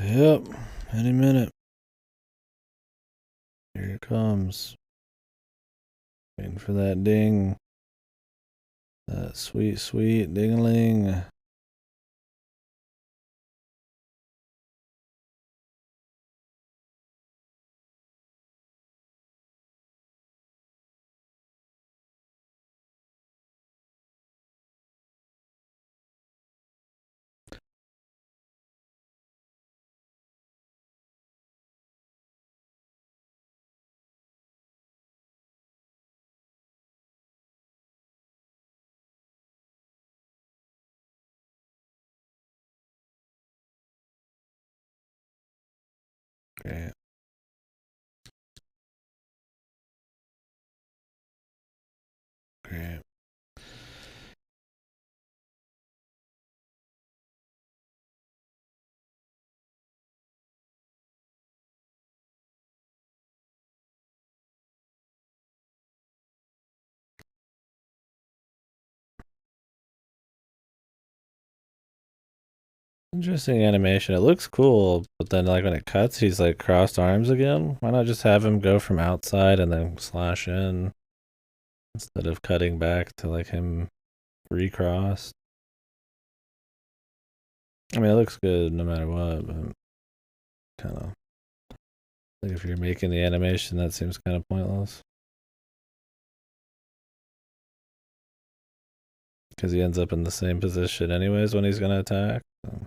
Yep, any minute. Here it comes. Waiting for that ding. That sweet, sweet ding-a-ling. Great. Great. Interesting animation. It looks cool, but then like when it cuts, he's like crossed arms again. Why not just have him go from outside and then slash in instead of cutting back to like him recrossed? I mean, it looks good no matter what, but kind of like if you're making the animation, that seems kind of pointless because he ends up in the same position anyways when he's gonna attack. So.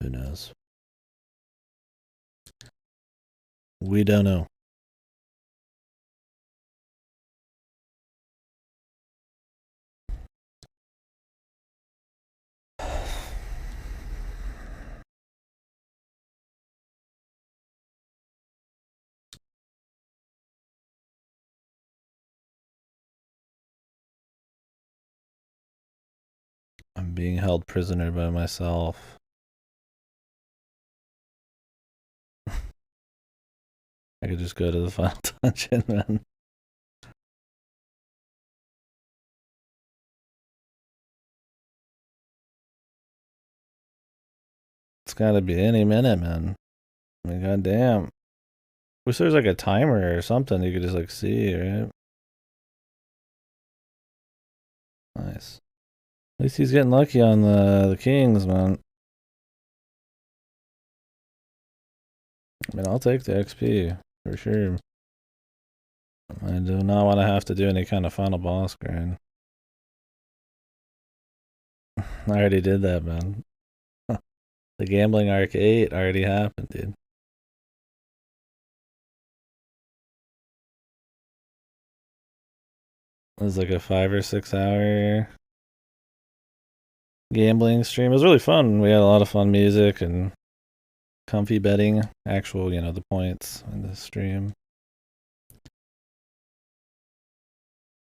Who knows? We don't know. I'm being held prisoner by myself. I could just go to the final dungeon, man. It's gotta be any minute, man. I mean, goddamn. Wish there was like a timer or something you could just like see, right? Nice. At least he's getting lucky on the kings, man. I mean, I'll take the XP for sure. I do not want to have to do any kind of final boss grind. I already did that, man. The gambling arcade already happened, dude. It was like a 5 or 6 hour gambling stream. It was really fun. We had a lot of fun music and comfy betting. Actual, the points in the stream.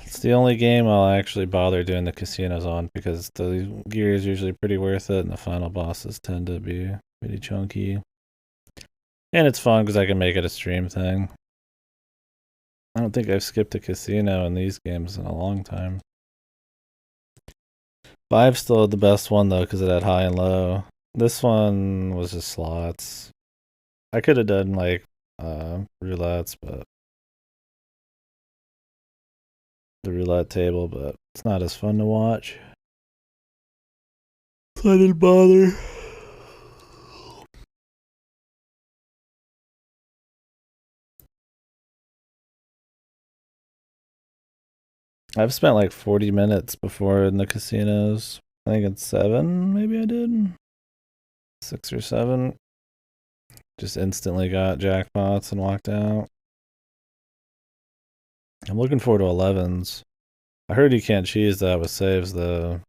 It's the only game I'll actually bother doing the casinos on because the gear is usually pretty worth it and the final bosses tend to be pretty chunky. And it's fun because I can make it a stream thing. I don't think I've skipped a casino in these games in a long time. 5 still the best one though because it had high and low. This one was just slots. I could have done like roulettes, but the roulette table, but it's not as fun to watch. So I didn't bother. I've spent like 40 minutes before in the casinos. I think it's 7, maybe I did. 6 or 7. Just instantly got jackpots and walked out. I'm looking forward to 11s. I heard you can't cheese that with saves though.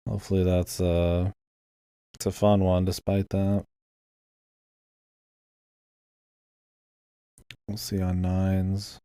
Hopefully that's it's a fun one despite that. We'll see on 9s.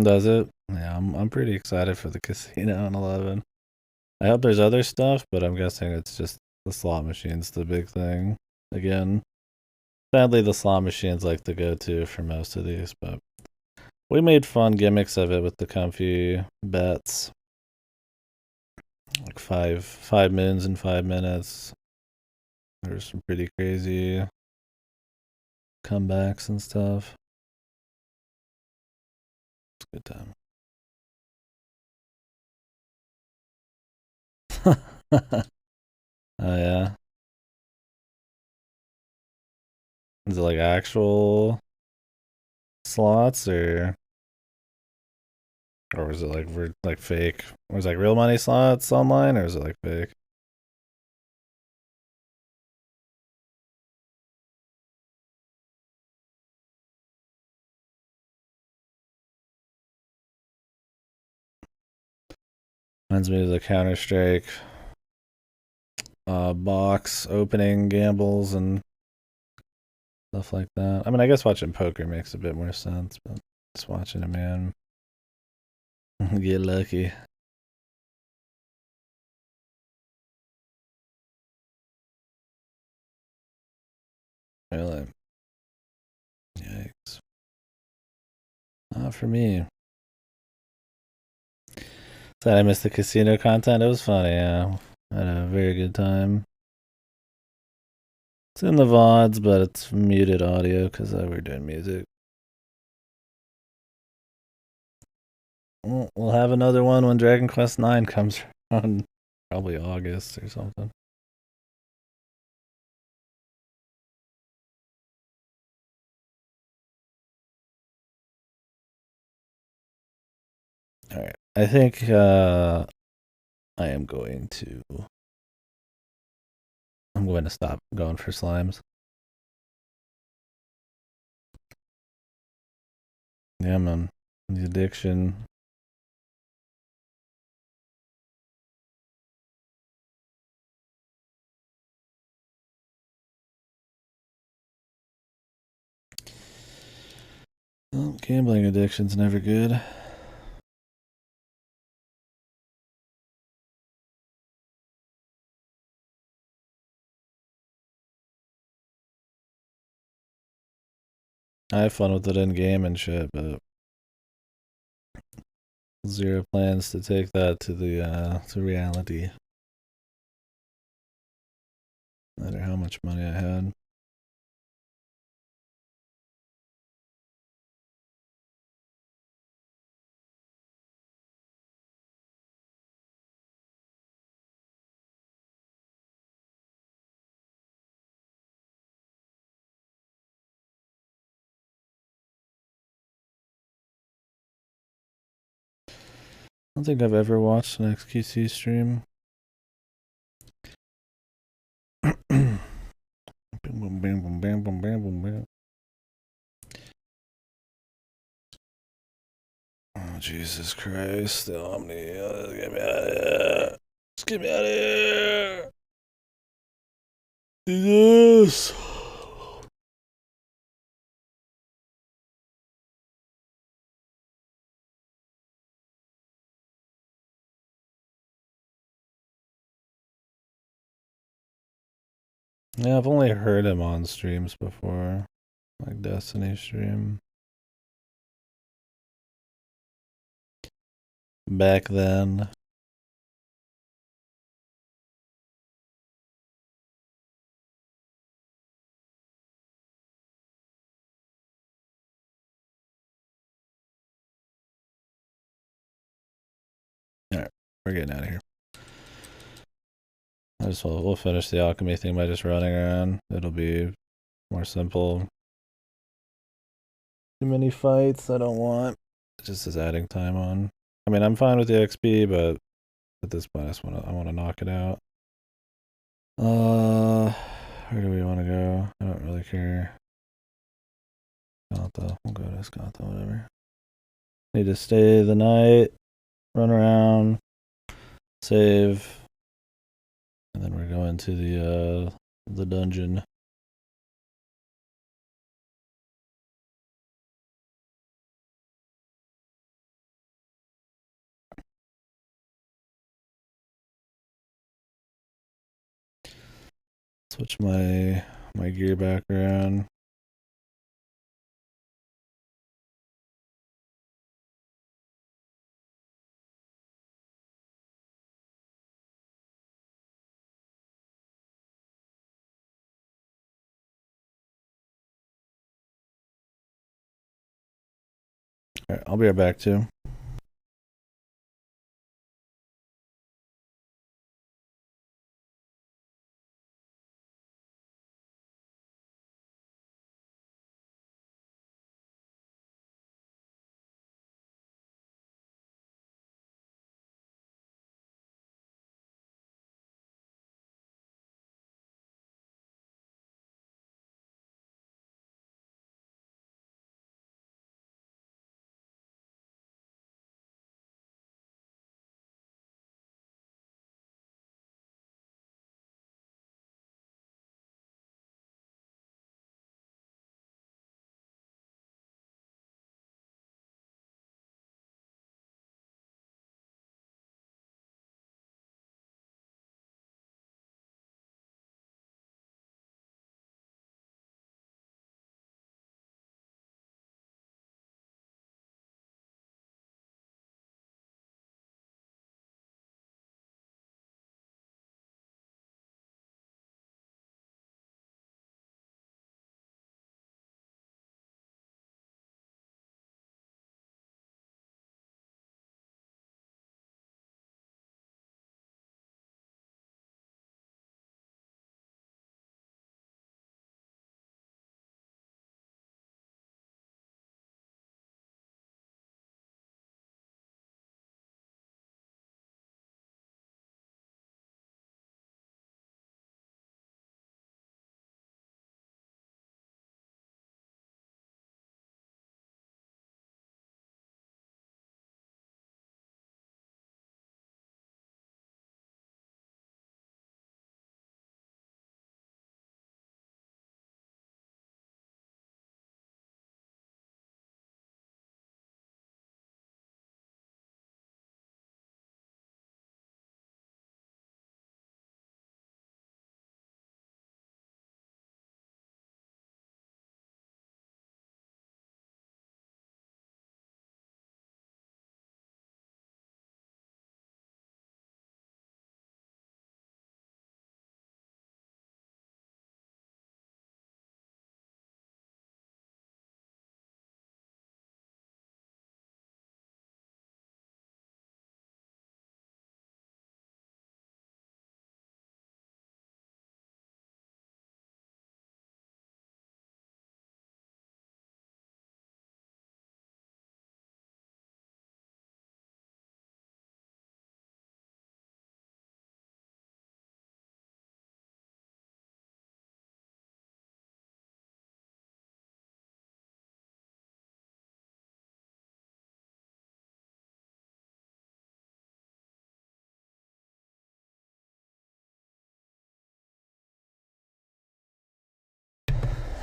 Does it? Yeah, I'm pretty excited for the casino on 11. I hope there's other stuff, but I'm guessing it's just the slot machine's the big thing. Again, sadly, the slot machine's like the go-to for most of these, but we made fun gimmicks of it with the comfy bets, like five moons in 5 minutes. There's some pretty crazy comebacks and stuff. It's a good time. Oh yeah, is it like actual slots or was it like fake? Was it like real money slots online, or is it like fake? Reminds me of the Counter Strike box opening gambles and stuff like that. I mean, I guess watching poker makes a bit more sense, but just watching a man get lucky. Really? Yikes. Not for me. Sad I missed the casino content. It was funny, yeah. I had a very good time. It's in the VODs, but it's muted audio because we're doing music. We'll have another one when Dragon Quest IX comes on, probably August or something. All right. I think I am going to. I'm going to stop going for slimes. Yeah, man. The addiction. Well, gambling addiction's never good. I have fun with it in game and shit, but zero plans to take that to the to reality. No matter how much money I had. I don't think I've ever watched an XQC stream. Oh, Jesus Christ. The Omni. Get me out of here. Just get me out of here. Jesus. Yeah, I've only heard him on streams before. Like Destiny stream. Back then. Alright, we're getting out of here. We'll finish the alchemy thing by just running around. It'll be more simple. Too many fights I don't want. It just is adding time on. I mean, I'm fine with the XP, but at this point I want to knock it out. Where do we want to go? I don't really care. Scotha. We'll go to Scotha, whatever. Need to stay the night, run around, save, and then we're going to the dungeon. Switch my gear back around. Alright, I'll be right back too.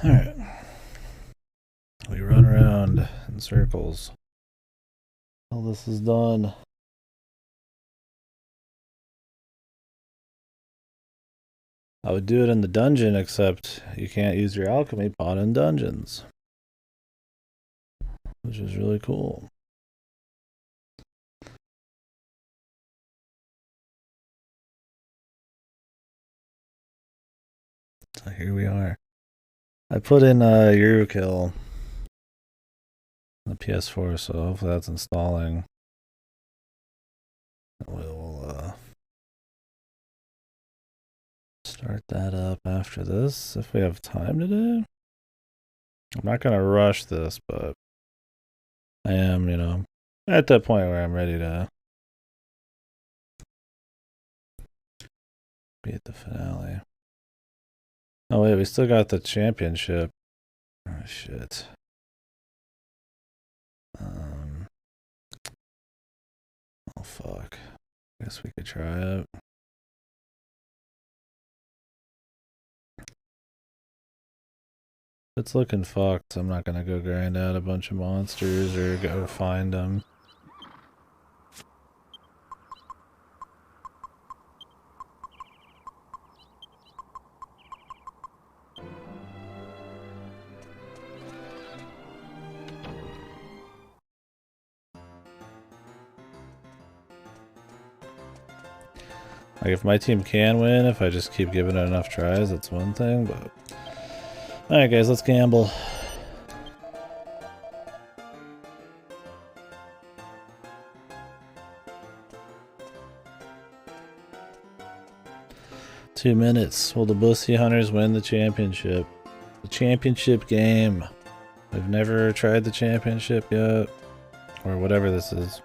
Alright. We run around in circles until this is done. I would do it in the dungeon, except you can't use your alchemy pot in dungeons, which is really cool. So here we are. I put in KDkill on the PS4, so hopefully that's installing. We'll start that up after this if we have time today. I'm not gonna rush this, but I am, at that point where I'm ready to be at the finale. Oh wait, we still got the championship. Oh shit. Oh fuck. Guess we could try it. It's looking fucked. I'm not gonna go grind out a bunch of monsters or go find them. Like, if my team can win, if I just keep giving it enough tries, that's one thing, but... Alright guys, let's gamble. Two minutes. Will the Bussy Hunters win the championship? The championship game. We've never tried the championship yet. Or whatever this is.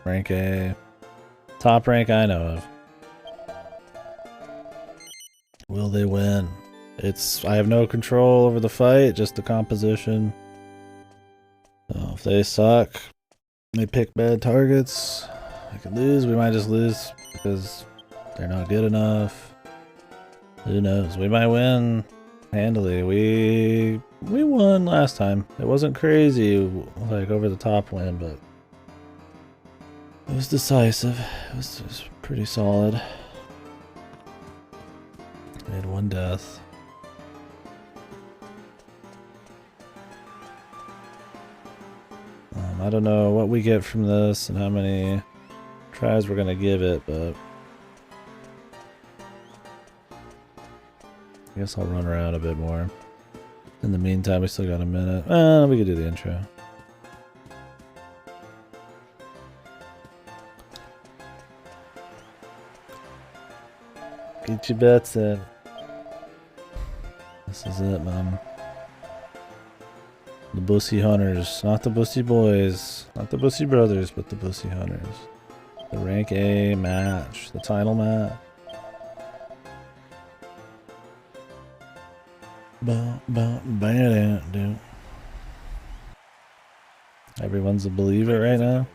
Rank A. Top rank I know of. Will they win? I have no control over the fight, just the composition. So if they suck, they pick bad targets, I could lose. We might just lose because they're not good enough. Who knows? We might win handily. We won last time. It wasn't crazy, like over the top win, but it was decisive. It was pretty solid. We had one death. I don't know what we get from this and how many tries we're gonna give it, but I guess I'll run around a bit more. In the meantime, we still got a minute. We could do the intro. Get your bets in. This is it, man. The Bussy Hunters, not the Bussy Boys, not the Bussy Brothers, but the Bussy Hunters. The rank A match, the title match. Everyone's a believer right now.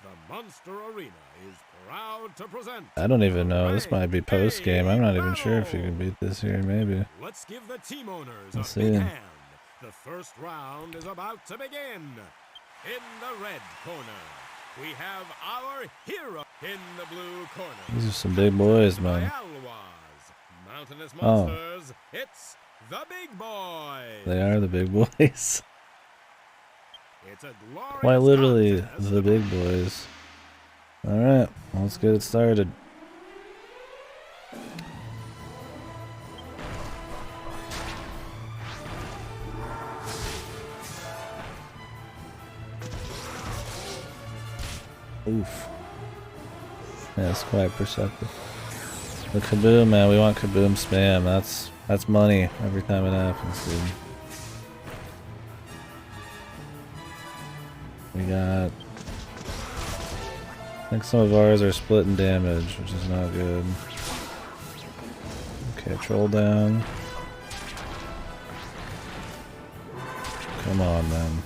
The Monster Arena is proud to present. I don't even know. This might be post game. I'm not even sure if you can beat this here. Maybe. Let's give the team owners Let's a big see. hand. The first round is about to begin. In the red corner, we have our hero. In the blue corner, These are some big boys, man. Mountainous monsters. It's the big boys. They are the big boys. It's a glorious Quite literally contest. the big boys. Alright, let's get it started. Oof. Yeah, it's quite perceptive. The kaboom, man, we want kaboom spam. That's money every time it happens, dude. We got... I think some of ours are splitting damage, which is not good. Okay, troll down. Come on, man.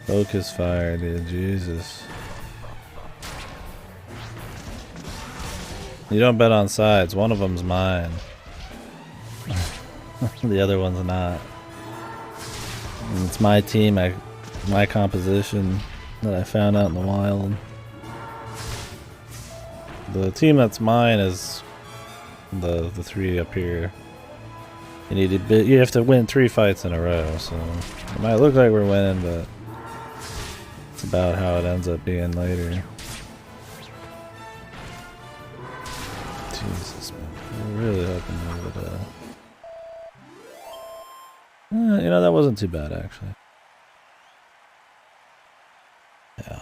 Focus fire, dude. Jesus. You don't bet on sides. One of them's mine. The other one's not. And it's my team, my composition that I found out in the wild. The team that's mine is the three up here. You have to win 3 fights in a row, so it might look like we're winning, but it's about how it ends up being later. Jesus, man. I'm really hoping they would, you know, that wasn't too bad, actually. Yeah.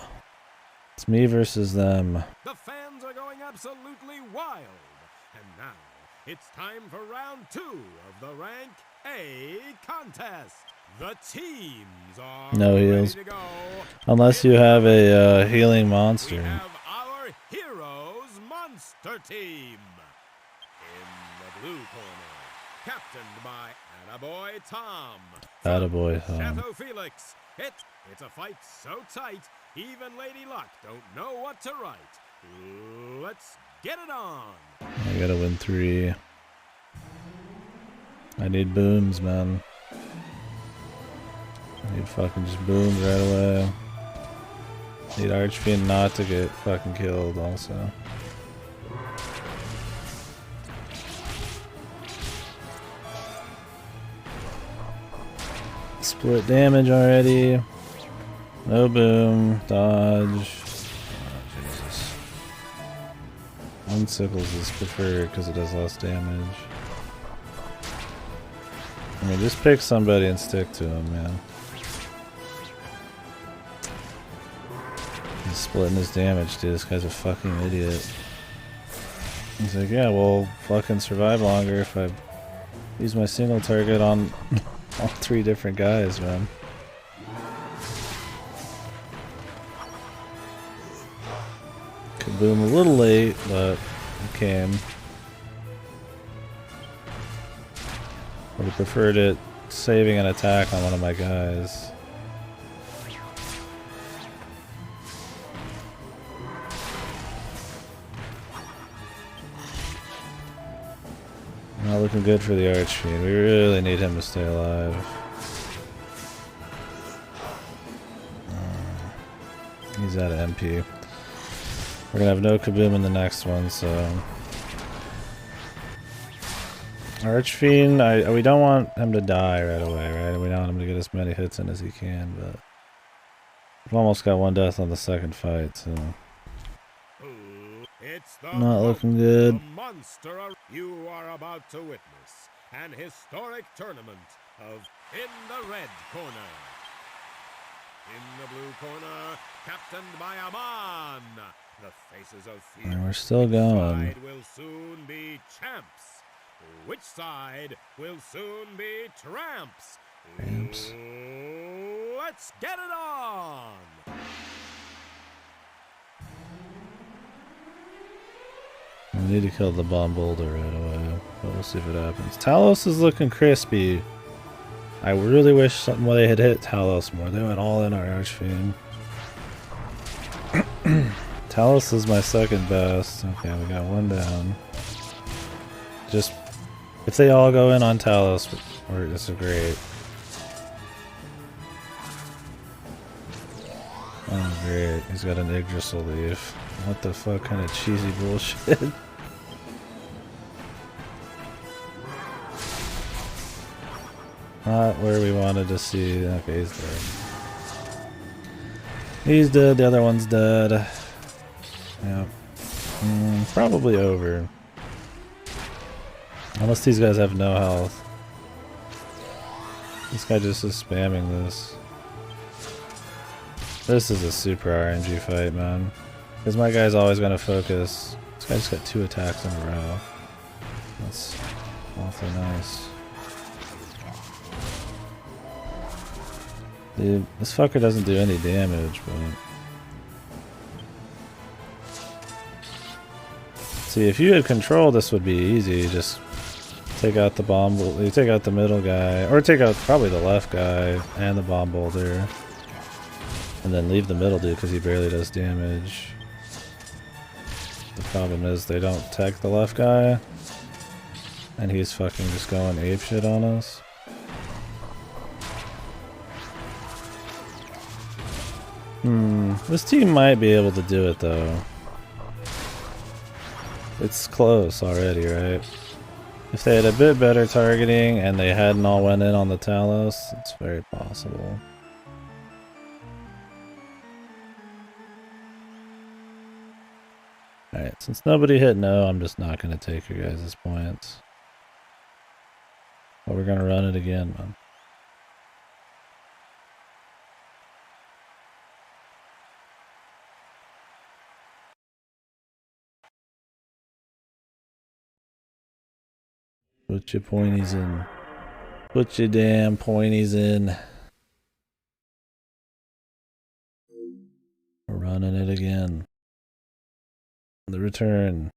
It's me versus them. The fans are going absolutely wild. And now, it's time for round 2 of the Rank A contest. The teams are no ready heals. to go. Unless you have a healing We monster. have our Heroes Monster Team. In the blue corner, captained by Attaboy Tom. Attaboy Tom. Chateau Felix. It's a fight so tight, even Lady Luck don't know what to write. Let's get it on. I gotta win 3. I need booms, man. I need fucking just booms right away. Need Archfiend not to get fucking killed also. Split damage already. No boom. Dodge. Oh, Jesus. One sickles is preferred because it does less damage. I mean, just pick somebody and stick to him, man. He's splitting his damage, dude. This guy's a fucking idiot. He's like, yeah, we'll fucking survive longer if I use my single target on all 3 different guys, man. Kaboom a little late, but it came. Would have preferred it saving an attack on one of my guys. Not looking good for the Archfiend. We really need him to stay alive. He's out of MP. We're gonna have no Kaboom in the next one, so... Archfiend, we don't want him to die right away, right? We want him to get as many hits in as he can, but... We've almost got 1 death on the second fight, so... It's the Not looking good. The monster you are about to witness an historic tournament of In the Red Corner. In the blue corner, captained by Aman. The faces of fear. And we're still going. Which side will soon be champs? Which side will soon be tramps? Tramps. Let's get it on! We need to kill the bomb boulder right away, but we'll see if it happens. Talos is looking crispy. I really wish somebody had hit Talos more. They went all in our Archfiend. Talos is my second best. Okay, we got 1 down. Just, if they all go in on Talos, this is great. Oh great, he's got an Yggdrasil leaf. What the fuck kind of cheesy bullshit? Not where we wanted to see. Okay, he's dead. He's dead, the other one's dead. Yep. Probably over. Unless these guys have no health. This guy just is spamming this. This is a super RNG fight, man. Because my guy's always going to focus. This guy just got 2 attacks in a row. That's awfully nice. Dude, this fucker doesn't do any damage, but... See, if you had control, this would be easy. You just take out the bomb, you take out the middle guy, or take out probably the left guy and the bomb boulder. And then leave the middle dude because he barely does damage. The problem is they don't tech the left guy. And he's fucking just going apeshit on us. This team might be able to do it though. It's close already, right? If they had a bit better targeting and they hadn't all went in on the Talos, it's very possible. Alright, since nobody hit no, I'm just not going to take your guys' points. But we're going to run it again, man. Put your pointies in. Put your damn pointies in. We're running it again. The return.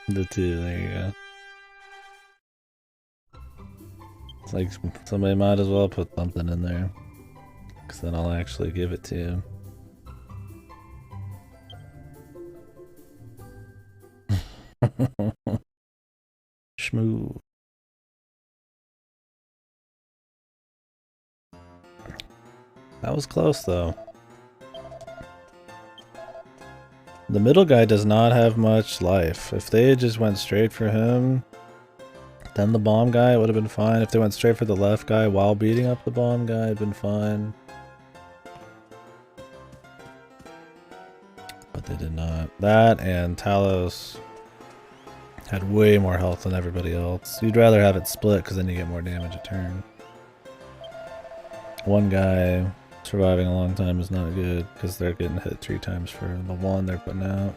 The two, there you go. It's like somebody might as well put something in there. Because then I'll actually give it to you. Schmoo. That was close though. The middle guy does not have much life. If they had just went straight for him, then the bomb guy would have been fine. If they went straight for the left guy while beating up the bomb guy, it'd been fine. But they did not. That and Talos had way more health than everybody else. You'd rather have it split because then you get more damage a turn. One guy surviving a long time is not good because they're getting hit 3 times for the one they're putting out.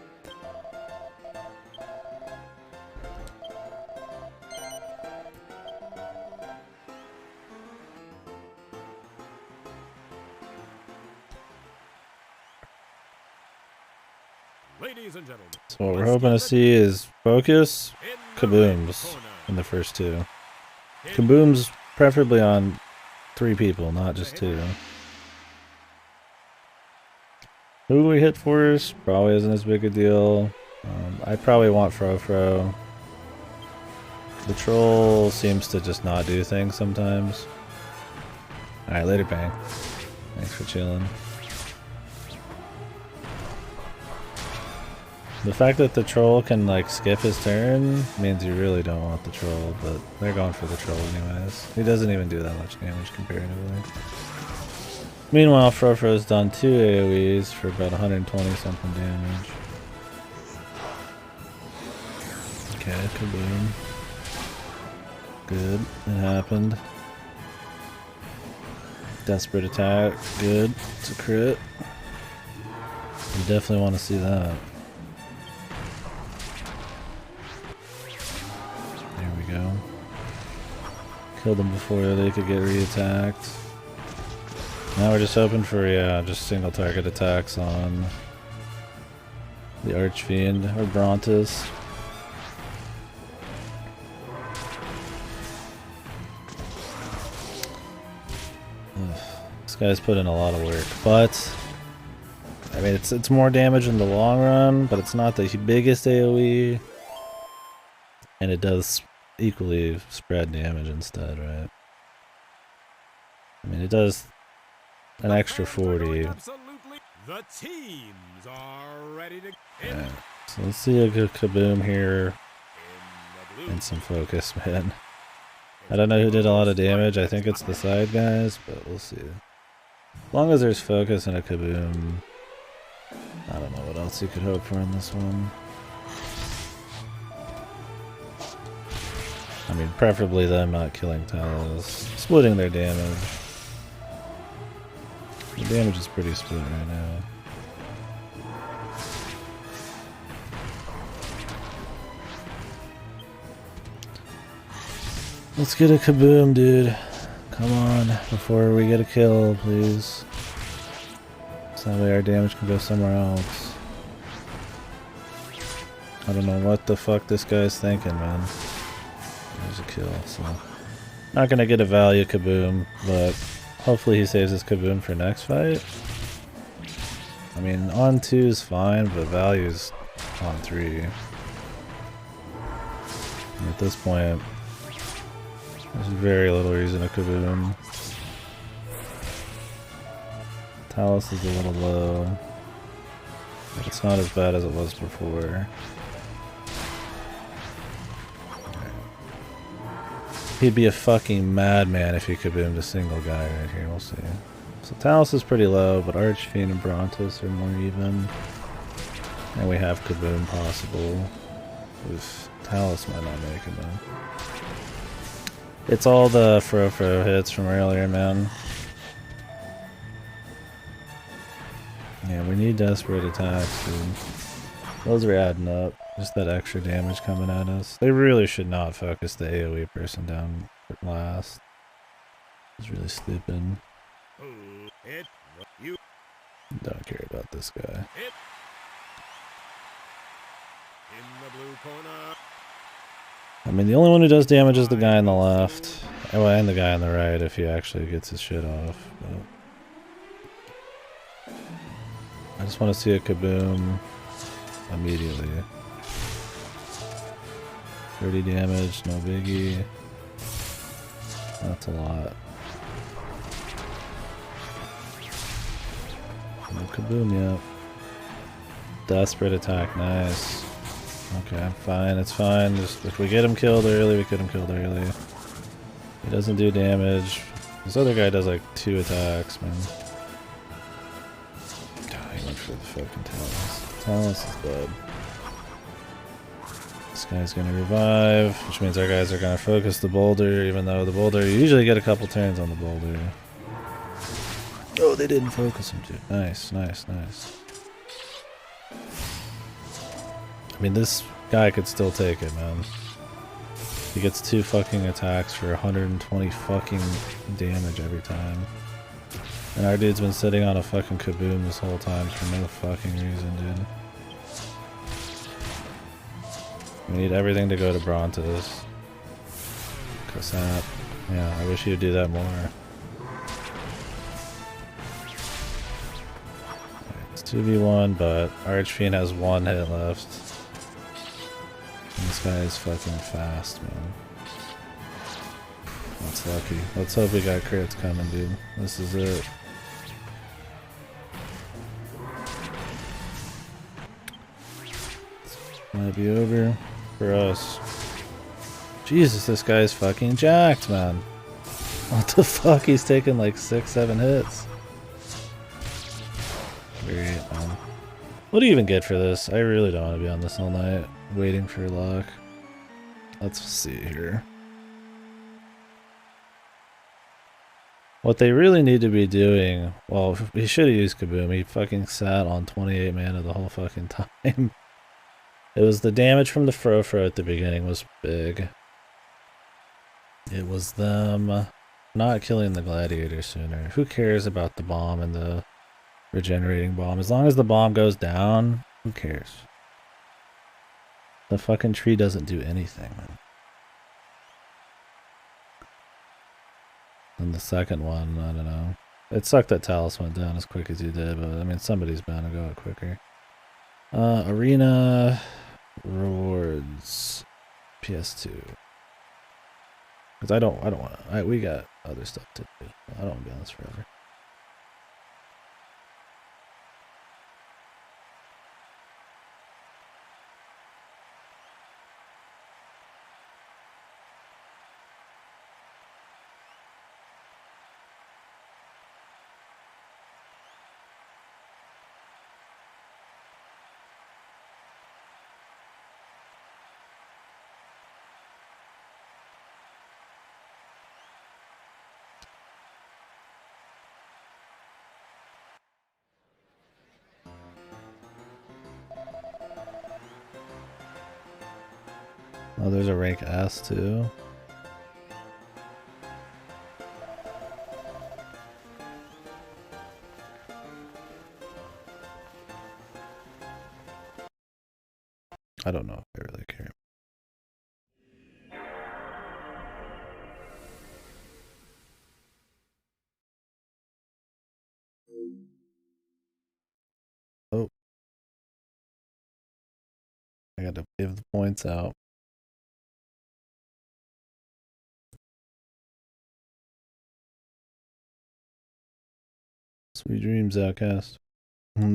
Ladies and gentlemen, So what we're hoping to see is focus, kabooms in the first 2. Kabooms preferably on 3 people, not just 2. Who we hit first probably isn't as big a deal. I probably want Fro. The troll seems to just not do things sometimes. Alright, later, Bang. Thanks for chilling. The fact that the troll can like skip his turn means you really don't want the troll, but they're going for the troll anyways. He doesn't even do that much damage comparatively. Meanwhile, Fro's done 2 AoEs for about 120 something damage. Okay, kaboom. Good, it happened. Desperate attack, good. It's a crit. You definitely want to see that. There we go. Killed them before they could get re-attacked. Now we're just hoping for, yeah, just single target attacks on the Archfiend or Brontus. This guy's put in a lot of work, but I mean it's more damage in the long run, but it's not the biggest AoE, and it does equally spread damage instead, right? I mean it does an extra 40. The teams are ready to Yeah. So let's see a good kaboom here and some focus, man. I don't know who did a lot of damage. I think it's the side guys, but we'll see. As long as there's focus and a kaboom, I don't know what else you could hope for in this one. I mean, preferably them not killing Talos, splitting their damage. The damage is pretty split right now. Let's get a kaboom, dude. Come on, before we get a kill, please. So that way our damage can go somewhere else. I don't know what the fuck this guy's thinking, man. There's a kill, so... Not gonna get a value kaboom, but hopefully he saves his kaboom for next fight. I mean, on 2 is fine, but value's on 3. And at this point, there's very little reason to kaboom. Talus is a little low, but it's not as bad as it was before. He'd be a fucking madman if he kaboomed a single guy right here, we'll see. So Talus is pretty low, but Archfiend and Brontos are more even. And we have kaboom possible. Oof, Talus might not make it, man. It's all the fro hits from earlier, man. Yeah, we need desperate attacks, dude. Those are adding up. Just that extra damage coming at us. They really should not focus the AoE person down last. It's really stupid. Don't care about this guy. In the blue corner. I mean, the only one who does damage is the guy on the left. Oh, and the guy on the right if he actually gets his shit off. But I just want to see a kaboom immediately. 30 damage, no biggie. That's a lot. No kaboom yet. Desperate attack, nice. Okay, fine, it's fine. Just if we get him killed early, we get him killed early. He doesn't do damage. This other guy does like 2 attacks, man. God, he went for the fucking Talus. Talus is dead. This guy's gonna revive, which means our guys are gonna focus the boulder, even though the boulder, you usually get a couple turns on the boulder. Oh, they didn't focus him, dude. Nice, nice, nice. I mean, this guy could still take it, man. He gets 2 fucking attacks for 120 fucking damage every time. And our dude's been sitting on a fucking kaboom this whole time for no fucking reason, dude. We need everything to go to Brontos. Cause that, yeah, I wish he would do that more. It's 2v1, but Archfiend has 1 hit left. And this guy is fucking fast, man. That's lucky. Let's hope we got crits coming, dude. This is it. Might be over for us. Jesus, this guy's fucking jacked, man. What the fuck? He's taking like 6-7 hits. Great, man. What do you even get for this? I really don't want to be on this all night, waiting for luck. Let's see here. What they really need to be doing, well, he should have used Kaboom. He fucking sat on 28 mana the whole fucking time. It was the damage from the Fro at the beginning was big. It was them not killing the gladiator sooner. Who cares about the bomb and the regenerating bomb? As long as the bomb goes down, who cares? The fucking tree doesn't do anything, man. And the second one, I don't know. It sucked that Talus went down as quick as he did, but I mean, somebody's bound to go out quicker. Arena rewards PS2. Because I don't want to. We got other stuff to do. I don't want to be on this forever. Oh, there's a rank S too. I don't know if I really care. Oh. I got to give the points out. Sweet dreams, Outcast.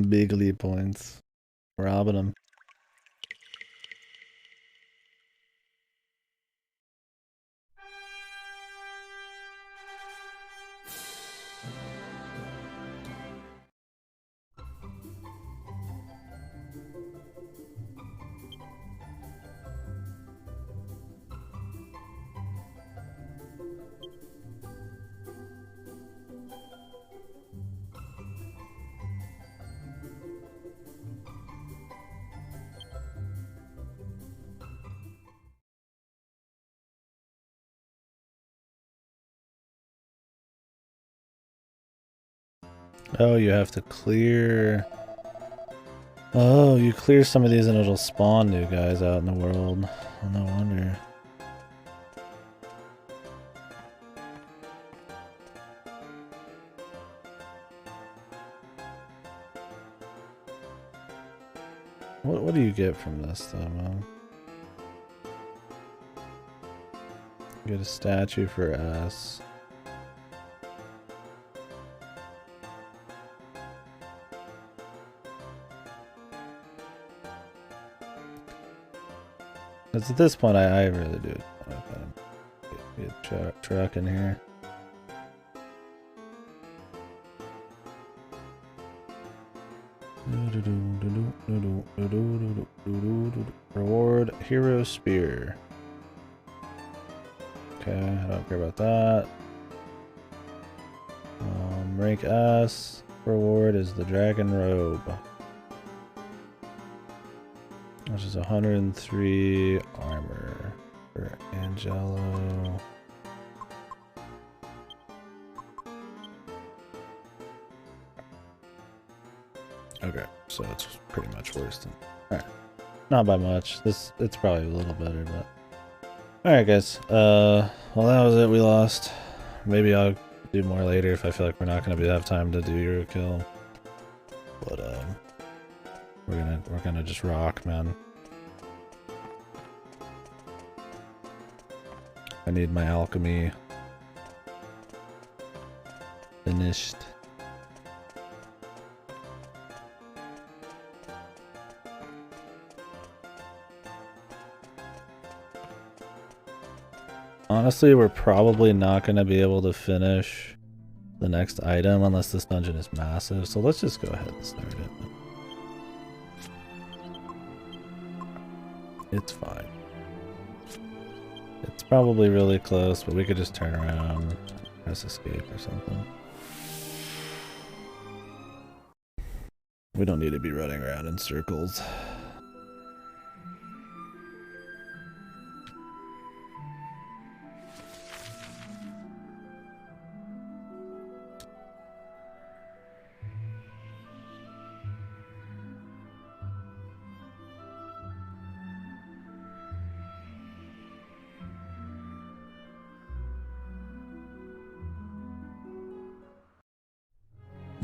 Big lead points. Robbing them. Oh, you have to clear... Oh, you clear some of these and it'll spawn new guys out in the world. Oh, no wonder. What do you get from this, though, man? You get a statue for S. Because at this point, I really do want to get a truck in here. Reward Hero Spear. Okay, I don't care about that. Rank S. Reward is the Dragon Robe, which is 103 armor for Angelo. Okay, so it's pretty much worse than... Alright. Not by much. It's probably a little better, but... Alright, guys. Well, that was it. We lost. Maybe I'll do more later if I feel like we're not going to have time to do Euro kill. But, we're gonna just rock, man. I need my alchemy finished. Honestly, we're probably not going to be able to finish the next item unless this dungeon is massive, so let's just go ahead and start it. It's fine. It's probably really close, but we could just turn around, press escape or something. We don't need to be running around in circles.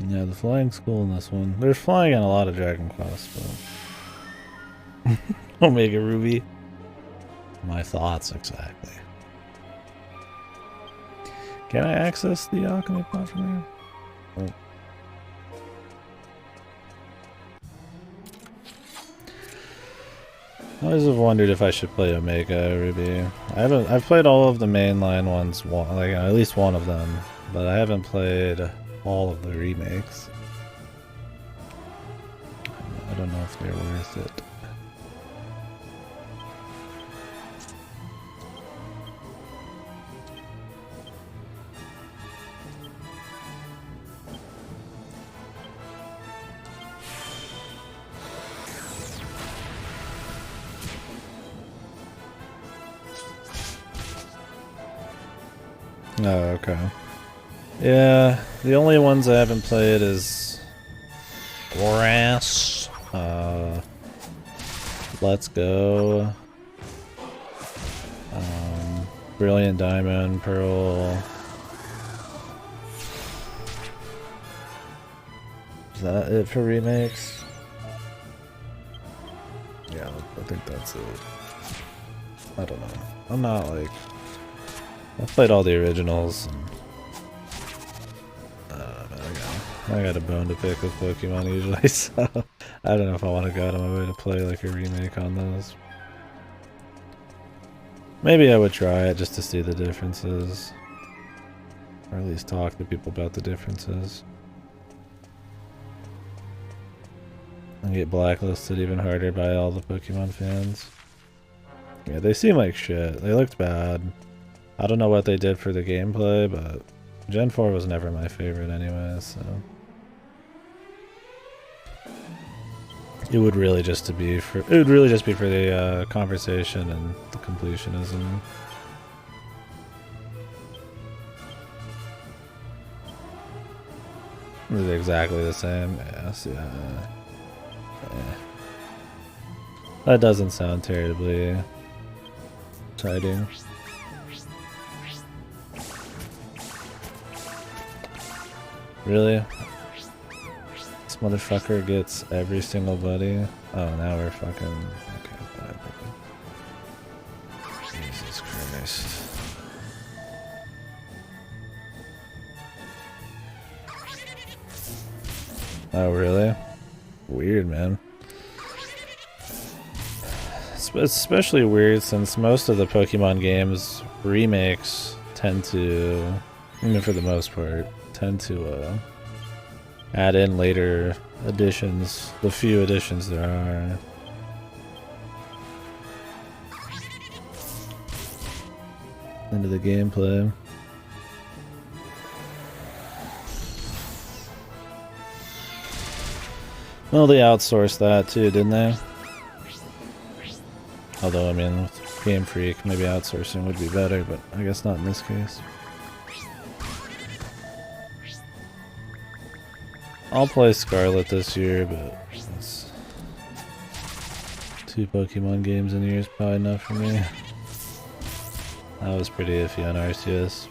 Yeah, the flying's cool in this one. There's flying in a lot of Dragon Quest, but... Omega Ruby. My thoughts, exactly. Can I access the alchemy pot from here? I always have wondered if I should play Omega Ruby. I've played all of the mainline ones, like at least one of them, but I haven't played all of the remakes. I don't know if they're worth it. Oh, okay. Yeah, the only ones I haven't played is Brass, Let's Go. Brilliant Diamond, Pearl. Is that it for remakes? Yeah, I think that's it. I don't know. I'm not like... I've played all the originals. And, I got a bone to pick with Pokemon usually, so I don't know if I want to go out of my way to play like a remake on those. Maybe I would try it just to see the differences. Or at least talk to people about the differences. And get blacklisted even harder by all the Pokemon fans. Yeah, they seem like shit. They looked bad. I don't know what they did for the gameplay, but Gen 4 was never my favorite anyway, so... It would really just be for the conversation and the completionism. They're exactly the same. Yes, yeah. That doesn't sound terribly exciting. Really? This motherfucker gets every single buddy. Oh, now we're fucking... Okay, whatever. Jesus Christ. Oh, really? Weird, man. It's especially weird since most of the Pokemon games remakes tend to, even for the most part, tend to add in later additions, the few additions there are. Into the gameplay. Well, they outsourced that too, didn't they? Although, I mean, with Game Freak, maybe outsourcing would be better, but I guess not in this case. I'll play Scarlet this year, but that's 2 Pokemon games in a year is probably enough for me. I was pretty iffy on Arceus.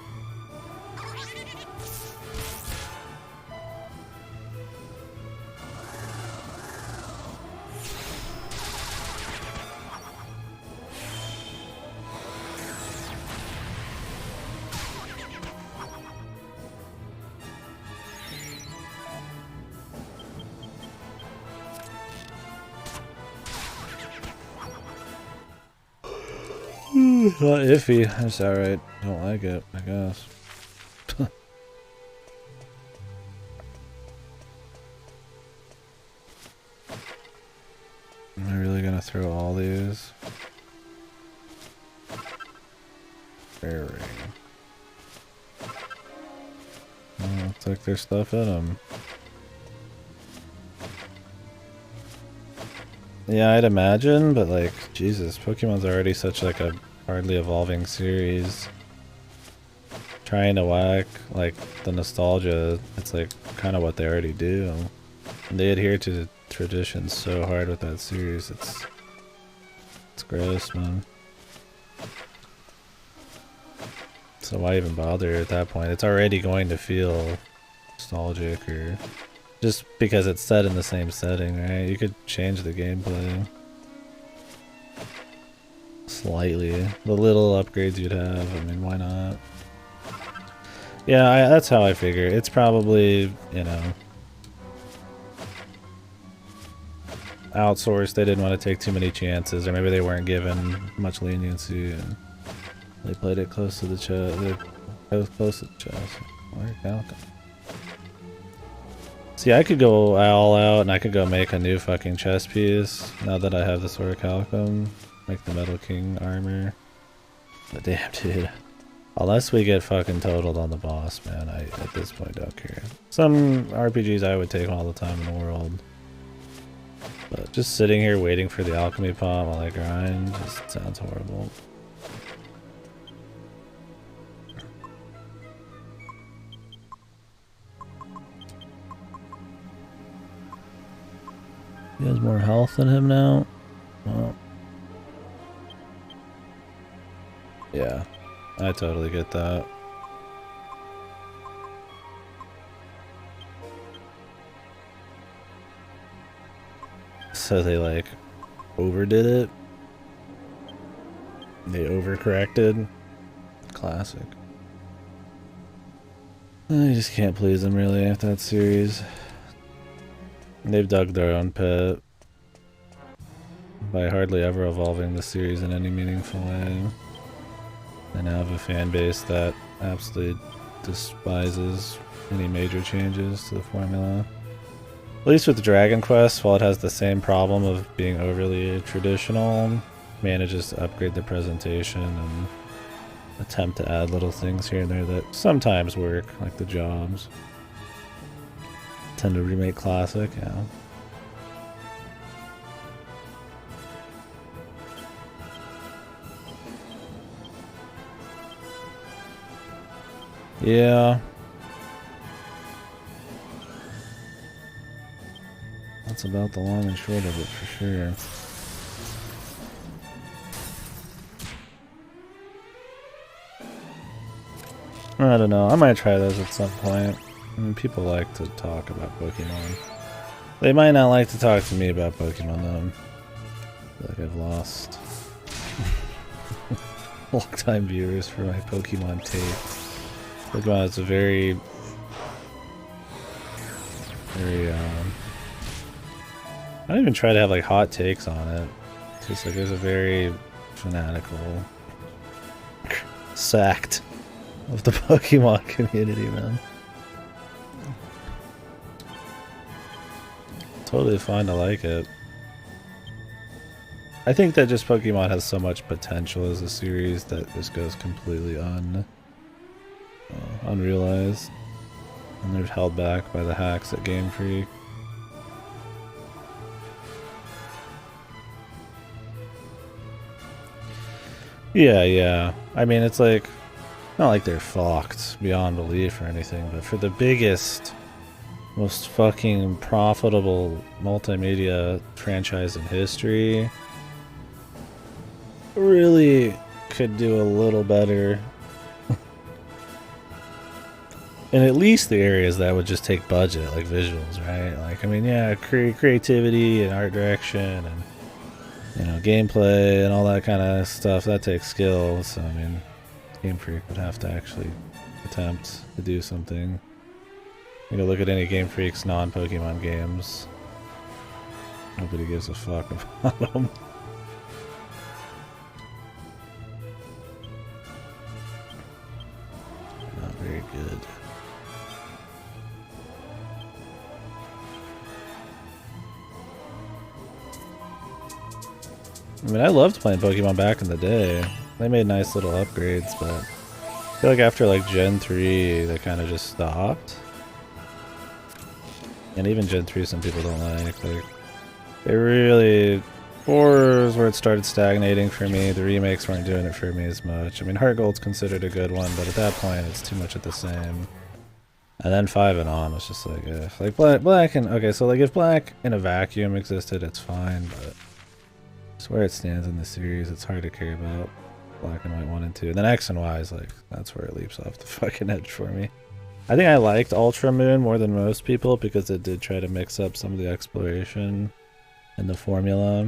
Not iffy, that's alright. Don't like it, I guess. Am I really gonna throw all these? Very. Oh, looks like there's stuff in them. Yeah, I'd imagine, but like, Jesus, Pokemon's already such like a hardly evolving series. Trying to whack like the nostalgia, it's like kind of what they already do. And they adhere to the traditions so hard with that series. It's gross, man. So why even bother at that point? It's already going to feel nostalgic, or just because it's set in the same setting, right? You could change the gameplay slightly. The little upgrades you'd have, I mean, why not? Yeah, that's how I figure. It's probably, you know, outsourced. They didn't want to take too many chances, or maybe they weren't given much leniency, and they played it close to the chest. They're close to the chest. See, I could go all out, and I could go make a new fucking chest piece now that I have the Orichalcum. Make the Metal King armor. But damn, dude. Unless we get fucking totaled on the boss, man, I at this point don't care. Some RPGs I would take all the time in the world. But just sitting here waiting for the alchemy pot while I grind just sounds horrible. He has more health than him now. Well, yeah, I totally get that. So they like overdid it. They overcorrected. Classic. You just can't please them really with that series. They've dug their own pit by hardly ever evolving the series in any meaningful way. They now have a fan base that absolutely despises any major changes to the formula. At least with Dragon Quest, while it has the same problem of being overly traditional, manages to upgrade the presentation and attempt to add little things here and there that sometimes work, like the jobs. Tend to remake classic, yeah. Yeah. That's about the long and short of it for sure. I don't know, I might try those at some point. I mean, people like to talk about Pokemon. They might not like to talk to me about Pokemon though. I feel like I've lost long-time viewers for my Pokemon take. Pokemon is a very I don't even try to have like hot takes on it. It's just like there's a very fanatical sect of the Pokemon community, man. Totally fine to like it. I think that just Pokemon has so much potential as a series that this goes completely unrealized. And they're held back by the hacks at Game Freak. Yeah. I mean, it's like, not like they're fucked beyond belief or anything, but for the biggest, most fucking profitable multimedia franchise in history, really could do a little better. In at least the areas that would just take budget, like visuals, right? Like, I mean, yeah, creativity and art direction and, you know, gameplay and all that kind of stuff, that takes skill. So, I mean, Game Freak would have to actually attempt to do something. You know, look at any Game Freak's non-Pokemon games. Nobody gives a fuck about them. Not very good. I mean, I loved playing Pokemon back in the day. They made nice little upgrades, but I feel like after like Gen 3, they kind of just stopped. And even Gen 3, some people don't like. Like, they really... 4 is where it started stagnating for me. The remakes weren't doing it for me as much. I mean, Heart Gold's considered a good one, but at that point, it's too much of the same. And then 5 and on was just like, like Black and... Okay, so like if Black in a vacuum existed, it's fine, but... It's where it stands in the series, it's hard to care about Black and White 1 and 2. And then X and Y is like, that's where it leaps off the fucking edge for me. I think I liked Ultra Moon more than most people because it did try to mix up some of the exploration and the formula.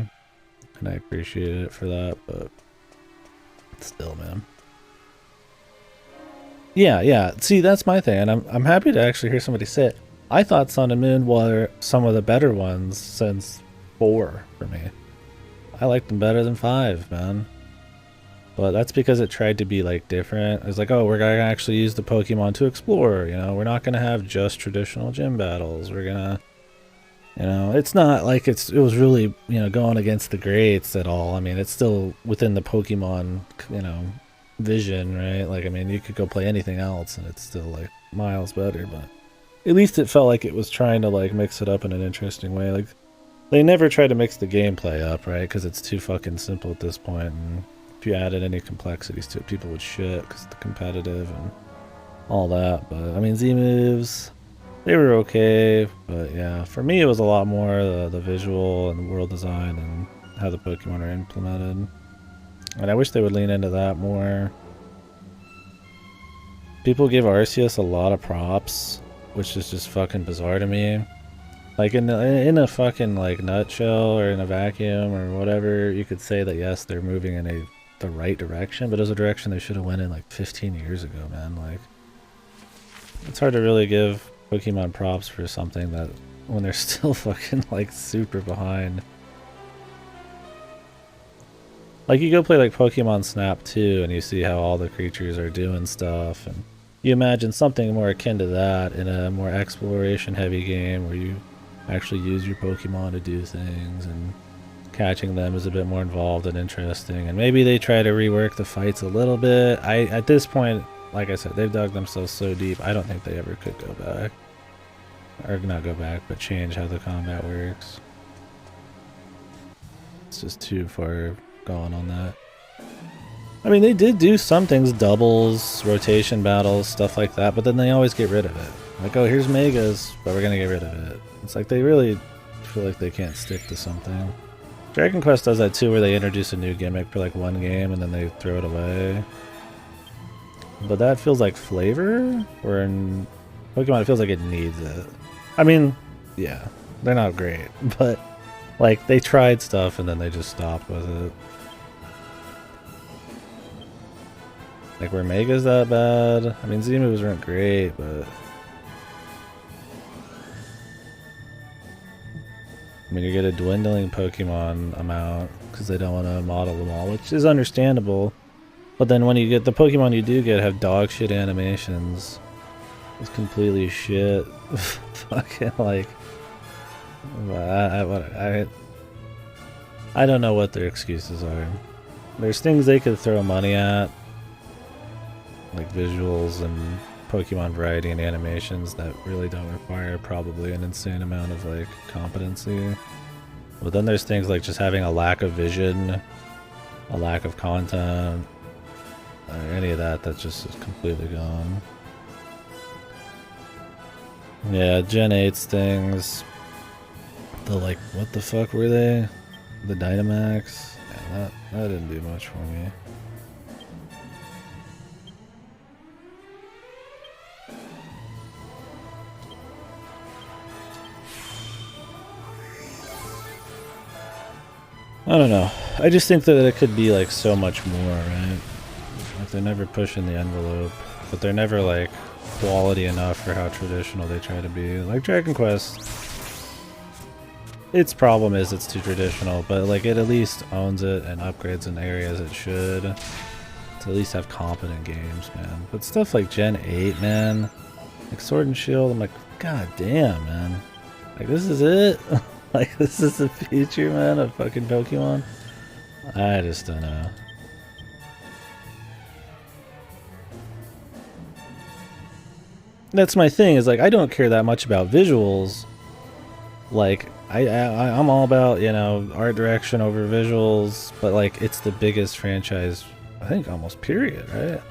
And I appreciated it for that, but still, man. Yeah. See, that's my thing, and I'm happy to actually hear somebody say it. I thought Sun and Moon were some of the better ones since 4 for me. I liked them better than 5, man. But that's because it tried to be like different. It was like, oh, we're gonna actually use the Pokemon to explore, you know, we're not gonna have just traditional gym battles. We're gonna, you know, it's not like it was really, you know, going against the greats at all. I mean, it's still within the Pokemon, you know, vision, right? Like, I mean, you could go play anything else and it's still like miles better, but at least it felt like it was trying to like mix it up in an interesting way. Like, they never try to mix the gameplay up, right? Because it's too fucking simple at this point, and if you added any complexities to it, people would shit because it's competitive and all that. But I mean, Z moves, they were okay, but yeah, for me it was a lot more the visual and the world design and how the Pokemon are implemented. And I wish they would lean into that more. People give Arceus a lot of props, which is just fucking bizarre to me. Like in a fucking like nutshell or in a vacuum or whatever, you could say that yes, they're moving in the right direction, but it was a direction they should have went in like 15 years ago, man. Like, it's hard to really give Pokemon props for something that when they're still fucking like super behind. Like you go play like Pokemon Snap 2 and you see how all the creatures are doing stuff, and you imagine something more akin to that in a more exploration heavy game where you actually use your Pokemon to do things, and catching them is a bit more involved and interesting, and maybe they try to rework the fights a little bit. At this point, like I said, they've dug themselves so deep, I don't think they ever could go back. Or not go back, but change how the combat works. It's just too far gone on that. I mean, they did do some things, doubles, rotation battles, stuff like that, but then they always get rid of it. Like, oh, here's Megas, but we're gonna get rid of it. It's like they really feel like they can't stick to something. Dragon Quest does that too, where they introduce a new gimmick for like one game and then they throw it away. But that feels like flavor, where in Pokemon it feels like it needs it. I mean, yeah, they're not great, but like they tried stuff and then they just stopped with it. Like, were Megas that bad? I mean, Z moves weren't great, but I mean, you get a dwindling Pokemon amount because they don't want to model them all, which is understandable. But then when you get the Pokemon you do get have dog shit animations. It's completely shit. Fucking like, I don't know what their excuses are. There's things they could throw money at, like visuals and Pokemon variety and animations that really don't require probably an insane amount of like competency. But then there's things like just having a lack of vision, a lack of content, or any of that that's just completely gone. Yeah, Gen 8's things. The like, what the fuck were they? The Dynamax? Yeah, that didn't do much for me. I don't know. I just think that it could be like so much more, right? Like they're never pushing the envelope, but they're never like quality enough for how traditional they try to be. Like Dragon Quest, its problem is it's too traditional, but like it at least owns it and upgrades in areas it should to at least have competent games, man. But stuff like Gen 8, man, like Sword and Shield, I'm like, god damn, man. Like, this is it? Like, this is the future, man, of fucking Pokemon? I just don't know. That's my thing, is like, I don't care that much about visuals. Like, I'm all about, you know, art direction over visuals, but like, it's the biggest franchise, I think, almost period, right?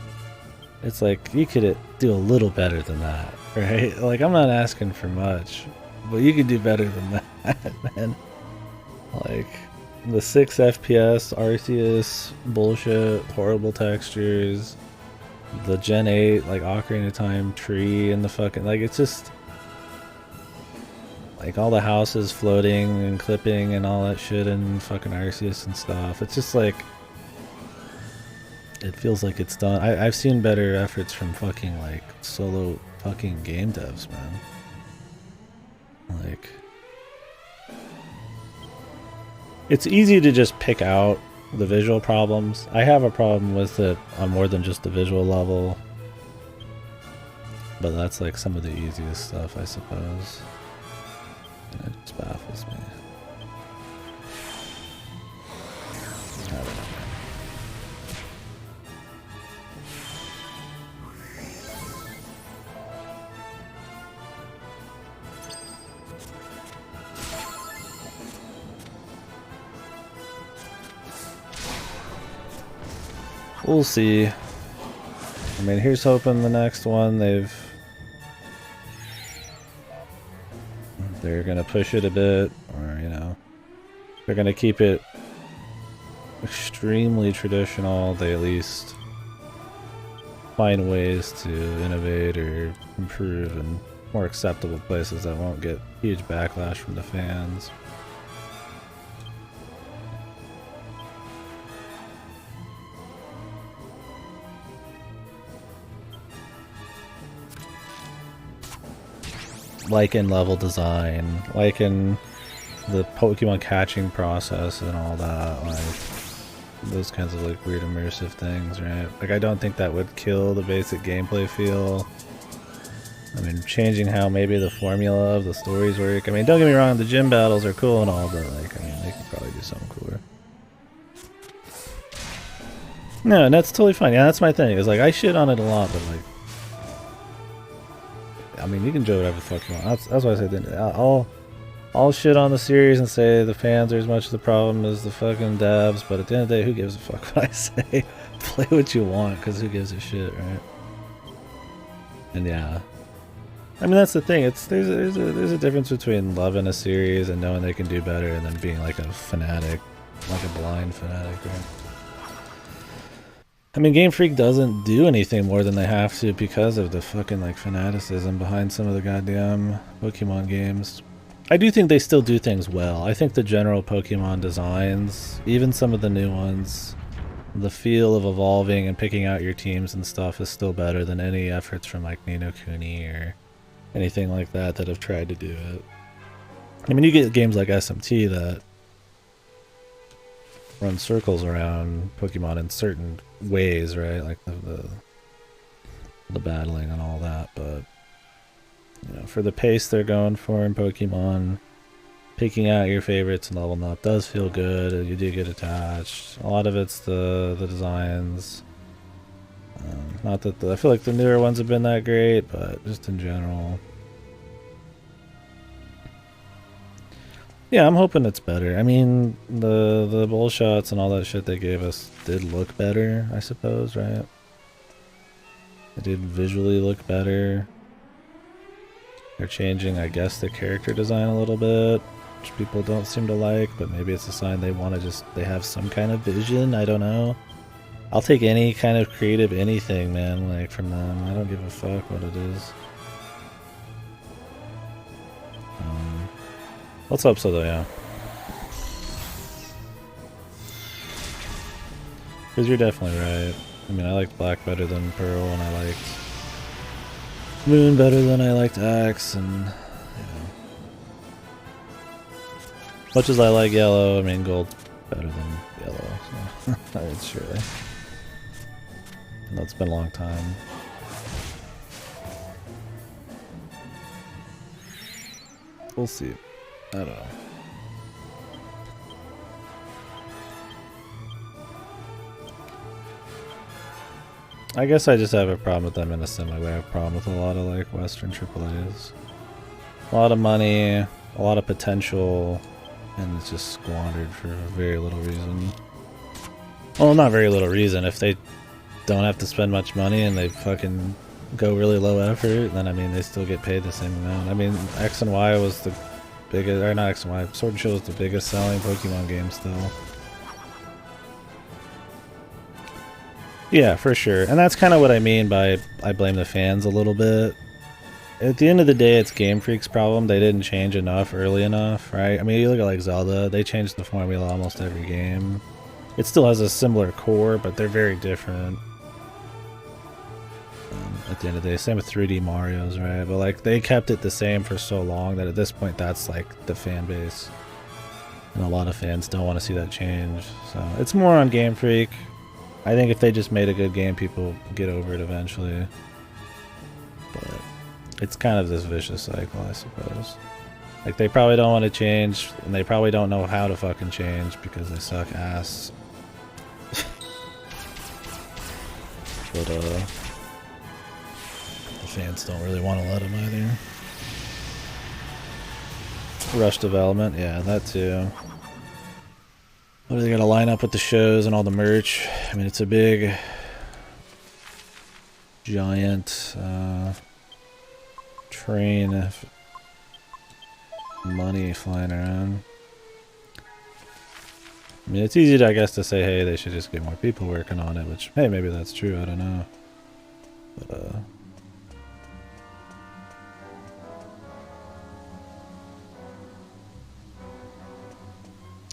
It's like, you could do a little better than that, right? Like, I'm not asking for much, but you could do better than that, man. Like, the 6 FPS Arceus bullshit, horrible textures, the Gen 8, like, Ocarina of Time tree, and the fucking, like, it's just, like, all the houses floating and clipping and all that shit and fucking Arceus and stuff. It's just like, it feels like it's done. I've seen better efforts from fucking, like, solo fucking game devs, man. Like, it's easy to just pick out the visual problems. I have a problem with it on more than just the visual level, but that's like some of the easiest stuff, I suppose. And it just baffles me. I don't know. We'll see. I mean, here's hoping the next one they're gonna push it a bit, or, you know, they're gonna keep it extremely traditional, they at least find ways to innovate or improve in more acceptable places that won't get huge backlash from the fans. Like in level design, like in the Pokemon catching process and all that, like those kinds of like weird immersive things, right? Like I don't think that would kill the basic gameplay feel. I mean, changing how maybe the formula of the stories work. I mean, don't get me wrong, the gym battles are cool and all, but like, I mean, they could probably do something cooler. No, and that's totally fine. Yeah, that's my thing. Is like I shit on it a lot, but like, I mean, you can do whatever the fuck you want. That's why I said I'll shit on the series and say the fans are as much the problem as the fucking devs, but at the end of the day, who gives a fuck what I say? Play what you want, because who gives a shit, right? And yeah. I mean, that's the thing. There's a difference between loving a series and knowing they can do better and then being like a fanatic, like a blind fanatic, right? I mean, Game Freak doesn't do anything more than they have to because of the fucking like fanaticism behind some of the goddamn Pokemon games. I do think they still do things well. I think the general Pokemon designs, even some of the new ones, the feel of evolving and picking out your teams and stuff is still better than any efforts from like Ni no Kuni or anything like that have tried to do it. I mean, you get games like SMT that run circles around Pokemon in certain ways, right? Like the battling and all that, but you know, for the pace they're going for in Pokemon, picking out your favorites and leveling up does feel good. You do get attached. A lot of it's the designs. Not that I feel like the newer ones have been that great, but just in general. Yeah, I'm hoping it's better. I mean, the bull shots and all that shit they gave us did look better, I suppose, right? It did visually look better. They're changing, I guess, the character design a little bit, which people don't seem to like, but maybe it's a sign they want to they have some kind of vision, I don't know. I'll take any kind of creative anything, man, like, from them. I don't give a fuck what it is. Let's hope so, though, yeah. Because you're definitely right. I mean, I liked Black better than Pearl, and I liked Moon better than I liked X, and, you know. Much as I like Yellow, I mean, Gold better than Yellow, so. It's surely. I know it's been a long time. We'll see. I don't know. I guess I just have a problem with them in a similar way I have a problem with a lot of like Western AAAs. A lot of money, a lot of potential, and it's just squandered for very little reason. Well, not very little reason. If they don't have to spend much money and they fucking go really low effort, then I mean they still get paid the same amount. I mean, X and Y was the biggest, or not X and Y, Sword and Shield was the biggest selling Pokemon game still. Yeah, for sure. And that's kind of what I mean by I blame the fans a little bit. At the end of the day, it's Game Freak's problem. They didn't change enough early enough, right? I mean, you look at like Zelda, they changed the formula almost every game. It still has a similar core, but they're very different. At the end of the day, same with 3D Mario's, right? But like they kept it the same for so long that at this point that's like the fan base. And a lot of fans don't want to see that change. So it's more on Game Freak. I think if they just made a good game, people get over it eventually. But it's kind of this vicious cycle, I suppose. Like they probably don't want to change, and they probably don't know how to fucking change because they suck ass. But the fans don't really want to let them either. Rush development, yeah, that too. What are they gonna line up with the shows and all the merch? I mean, it's a big, giant train of money flying around. I mean, it's easy, I guess, to say, hey, they should just get more people working on it, which, hey, maybe that's true, I don't know. But,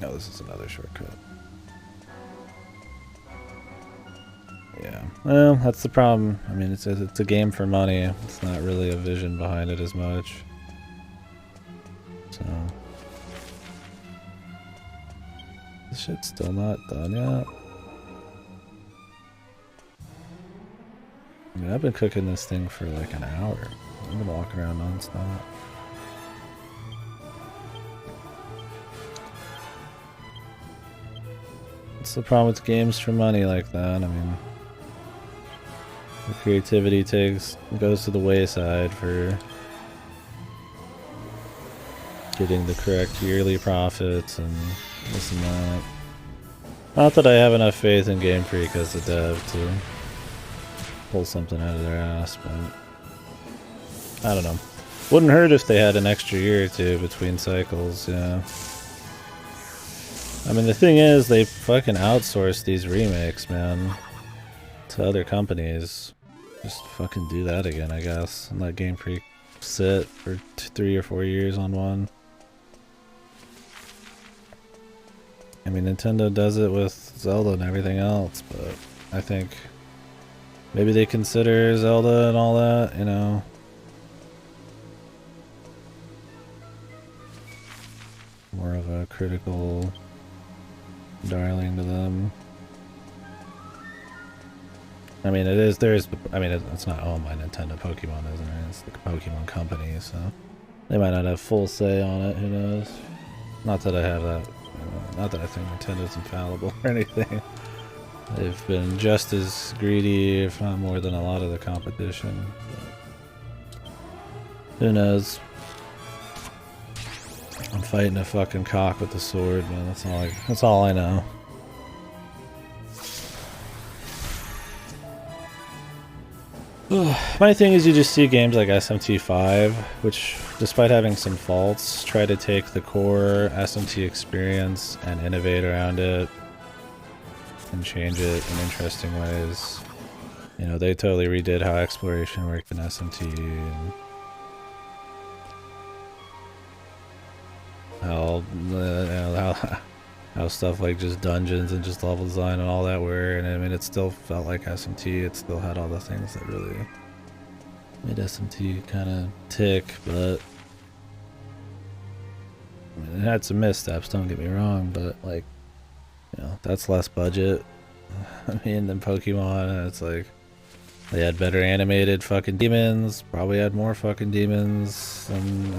oh, this is another shortcut. Yeah, well, that's the problem. I mean, it's a game for money. It's not really a vision behind it as much. So... This shit's still not done yet. I mean, I've been cooking this thing for like an hour. I've been walking around non-stop. What's the problem with games for money like that? I mean, the creativity goes to the wayside for getting the correct yearly profits and this and that. Not that I have enough faith in Game Freak as a dev to pull something out of their ass, but I don't know. Wouldn't hurt if they had an extra year or two between cycles, yeah. I mean, the thing is, they fucking outsource these remakes, man, to other companies. Just fucking do that again, I guess, and let Game Freak sit for 3 or 4 years on one. I mean, Nintendo does it with Zelda and everything else, but I think maybe they consider Zelda and all that, you know. More of a critical darling to them. I mean, it's not owned by Nintendo. Pokemon isn't it? It's the Pokemon company, so they might not have full say on it, who knows. Not that I have that, not that I think Nintendo's infallible or anything. They've been just as greedy, if not more than a lot of the competition. But who knows? I'm fighting a fucking cock with a sword, man. That's all I know. My thing is, you just see games like SMT5, which, despite having some faults, try to take the core SMT experience and innovate around it and change it in interesting ways. You know, they totally redid how exploration worked in SMT and how stuff like just dungeons and just level design and all that were, and I mean, it still felt like SMT. It still had all the things that really made SMT kind of tick, but I mean, it had some missteps, don't get me wrong, but like, you know, that's less budget, I mean, than Pokemon. It's like, they had better animated fucking demons, probably had more fucking demons than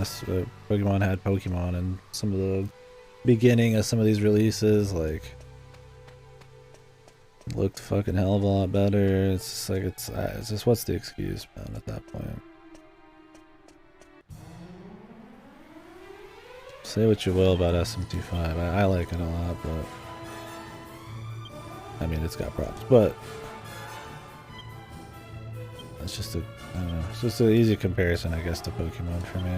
Pokemon had Pokemon, and some of the beginning of some of these releases, like, looked fucking hell of a lot better. It's just like, it's just, what's the excuse, man, at that point? Say what you will about SMT5, I like it a lot, but I mean, it's got problems, but it's just I don't know, it's just an easy comparison, I guess, to Pokemon for me.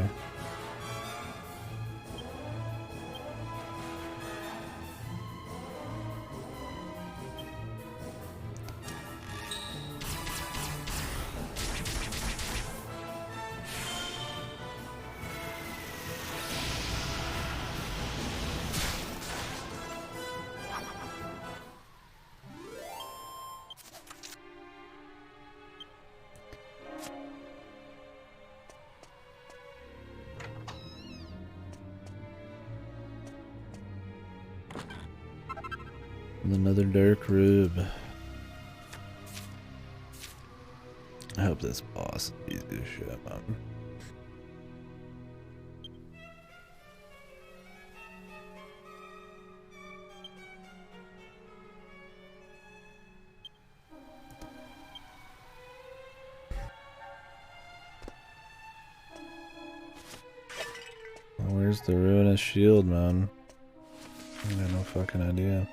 Another Dark Rube. I hope this boss is easy as shit, man. Where's the ruinous shield, man? I got no fucking idea.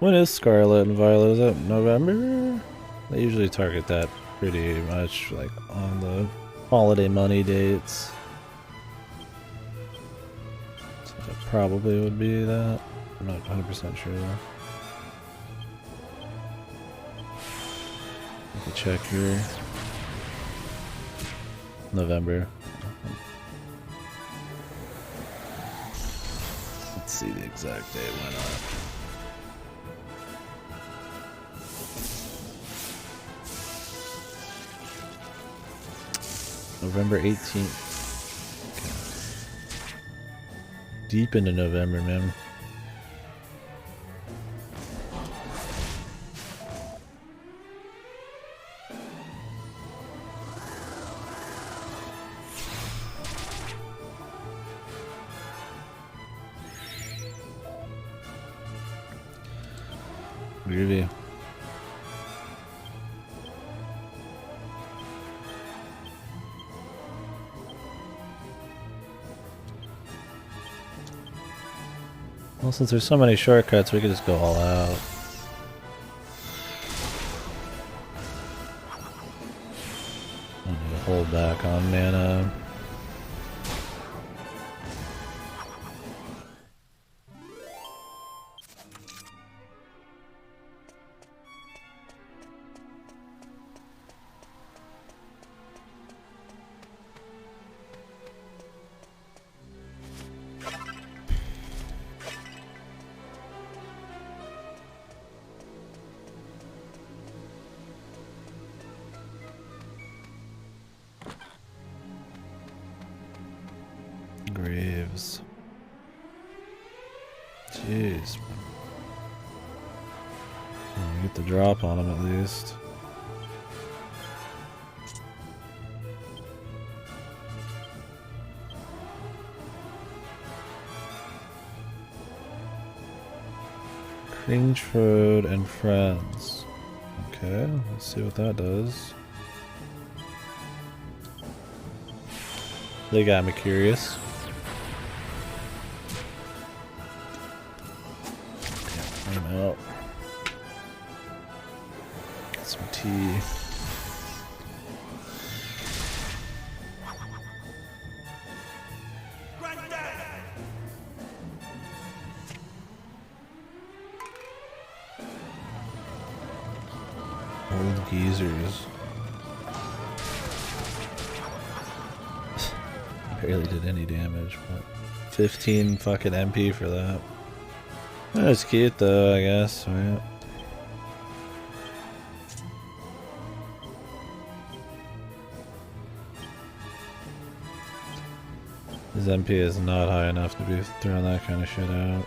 When is Scarlet and Violet? Is that November? They usually target that pretty much like on the holiday money dates. So it probably would be that. I'm not 100% sure though. I can check here. November. Let's see the exact date when November 18th. Okay. Deep into November, man. Groovy. Well, since there's so many shortcuts, we could just go all out. I don't need to hold back on mana. Graves. Jeez. Get the drop on him at least. Cringefood and Friends. Okay, let's see what that does. They got me curious. I'm out. Get some tea. Old geezers. Barely did any damage, but 15 fucking MP for that. That's cute though, I guess, right? His MP is not high enough to be throwing that kind of shit out.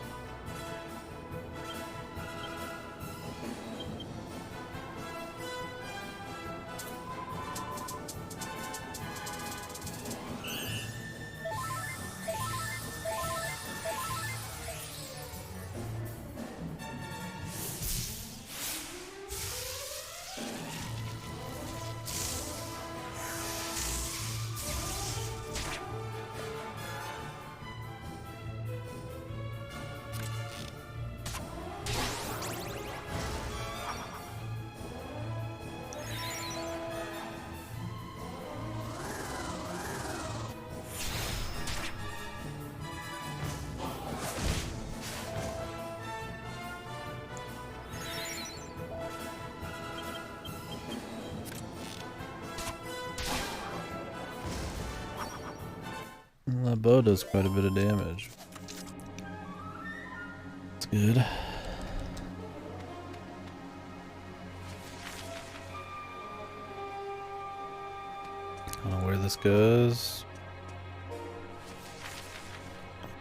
That bow does quite a bit of damage. That's good. I don't know where this goes.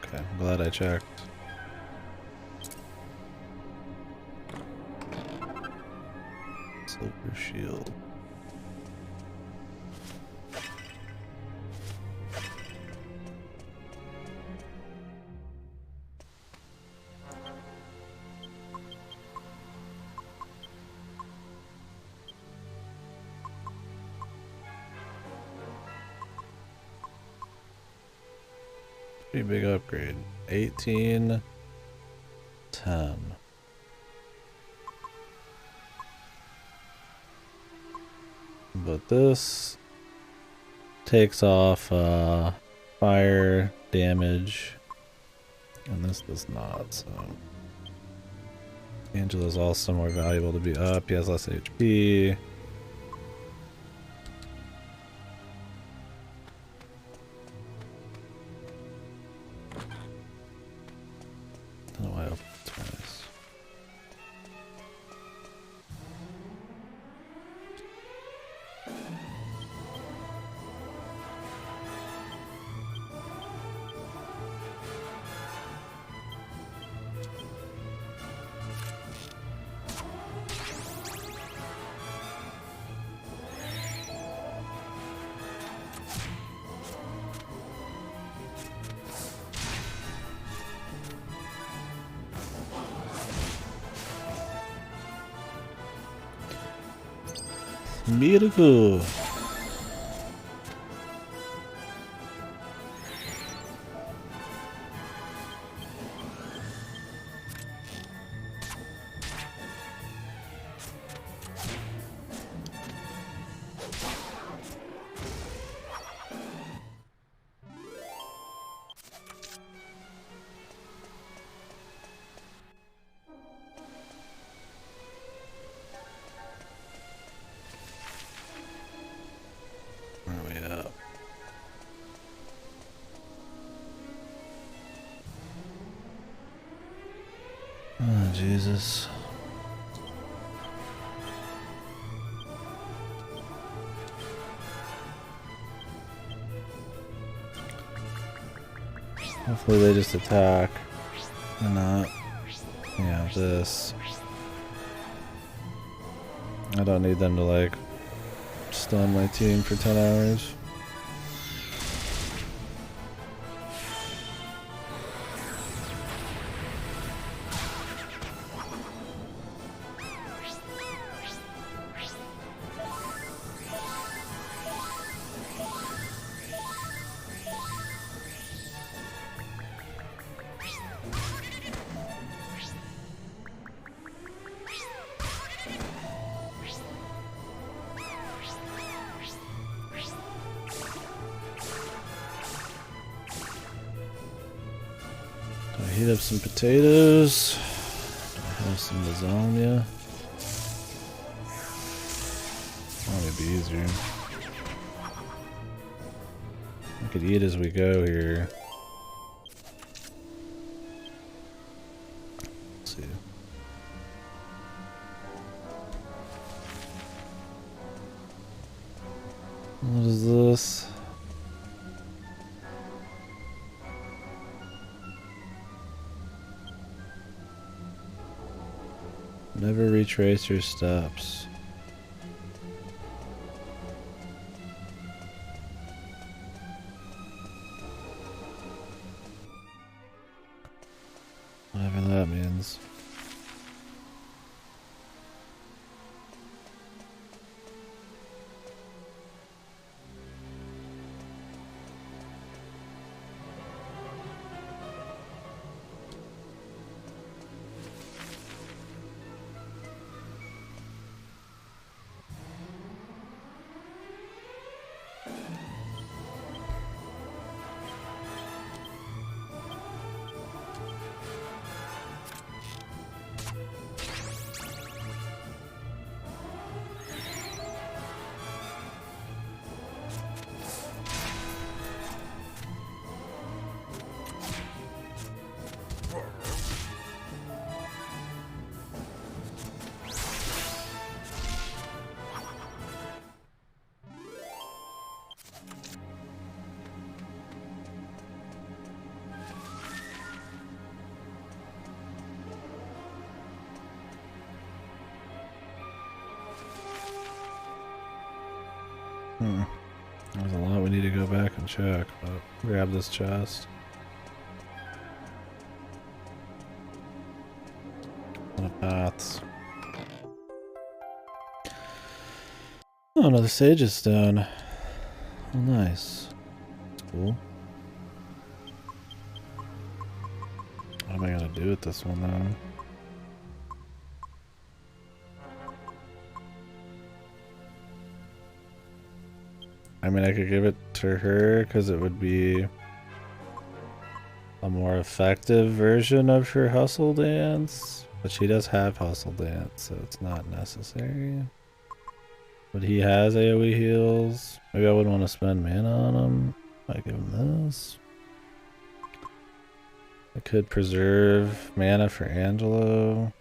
Okay, I'm glad I checked. Silver shield. Pretty big upgrade. 18, 10. But this takes off fire damage, and this does not, so Angela's also more valuable to be up. He has less HP. Don't know why I opened it twice. Miracle. Where are we at? Oh, Jesus. Hopefully they just attack. Or not. Yeah, this. I don't need them to, like, stun my team for 10 hours. Heat up some potatoes. Have some lasagna. That'd be easier. We could eat as we go here. Let's see. What is this? Never retrace your steps. Whatever that means. There's a lot we need to go back and check, but grab this chest. A lot of paths. Oh, another Sage's Stone. Oh, nice. That's cool. What am I gonna do with this one now? I mean, I could give it to her because it would be a more effective version of her hustle dance. But she does have hustle dance, so it's not necessary. But he has AoE heals. Maybe I wouldn't want to spend mana on him. I give him this. I could preserve mana for Angelo.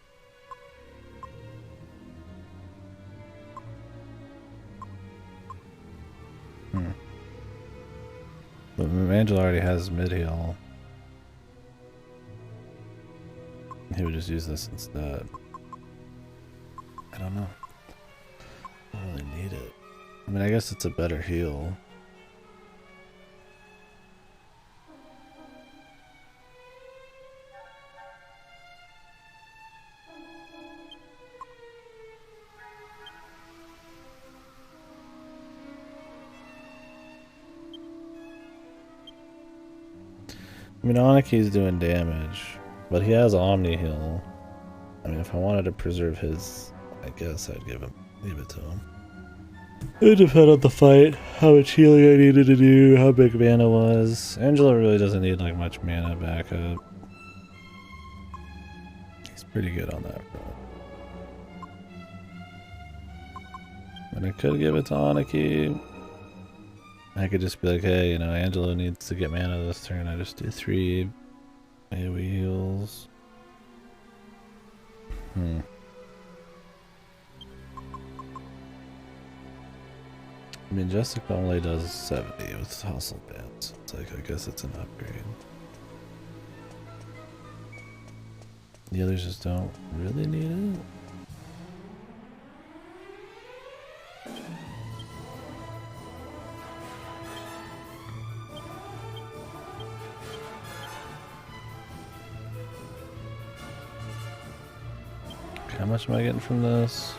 But Angelo already has mid-heal. He would just use this instead. I don't know. I don't really need it. I mean, I guess it's a better heal. I mean, Oniki's doing damage, but he has Omni Heal. I mean, if I wanted to preserve his, I guess I'd leave it to him. It would depend on the fight, how much healing I needed to do, how big mana was. Angelo really doesn't need like much mana backup. He's pretty good on that front. And I could give it to Aniki. I could just be like, hey, you know, Angelo needs to get mana this turn. I just do 3 AoE heals. I mean, Jessica only does 70 with hustle dance. It's like, I guess it's an upgrade. The others just don't really need it. How much am I getting from this?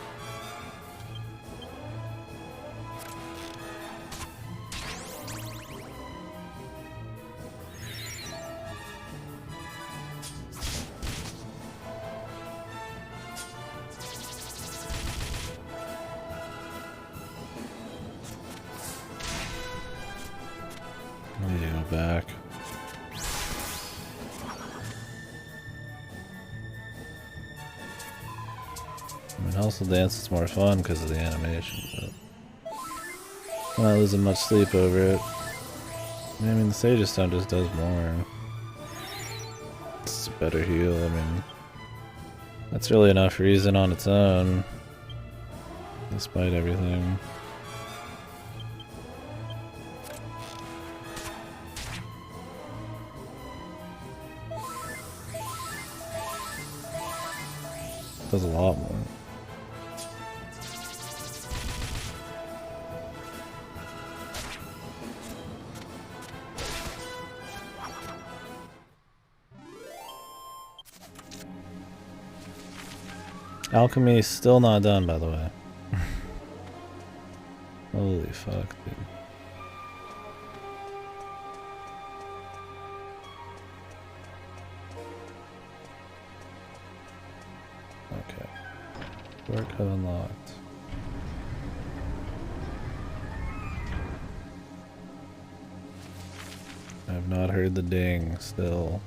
I need to go back. I mean, hustle dance is more fun because of the animation, but I'm not losing much sleep over it. I mean, the Sage Stone just does more. It's a better heal. I mean, that's really enough reason on its own, despite everything. Does a lot more. Alchemy is still not done, by the way. Holy fuck, dude. Okay. Shortcut unlocked. I have not heard the ding still.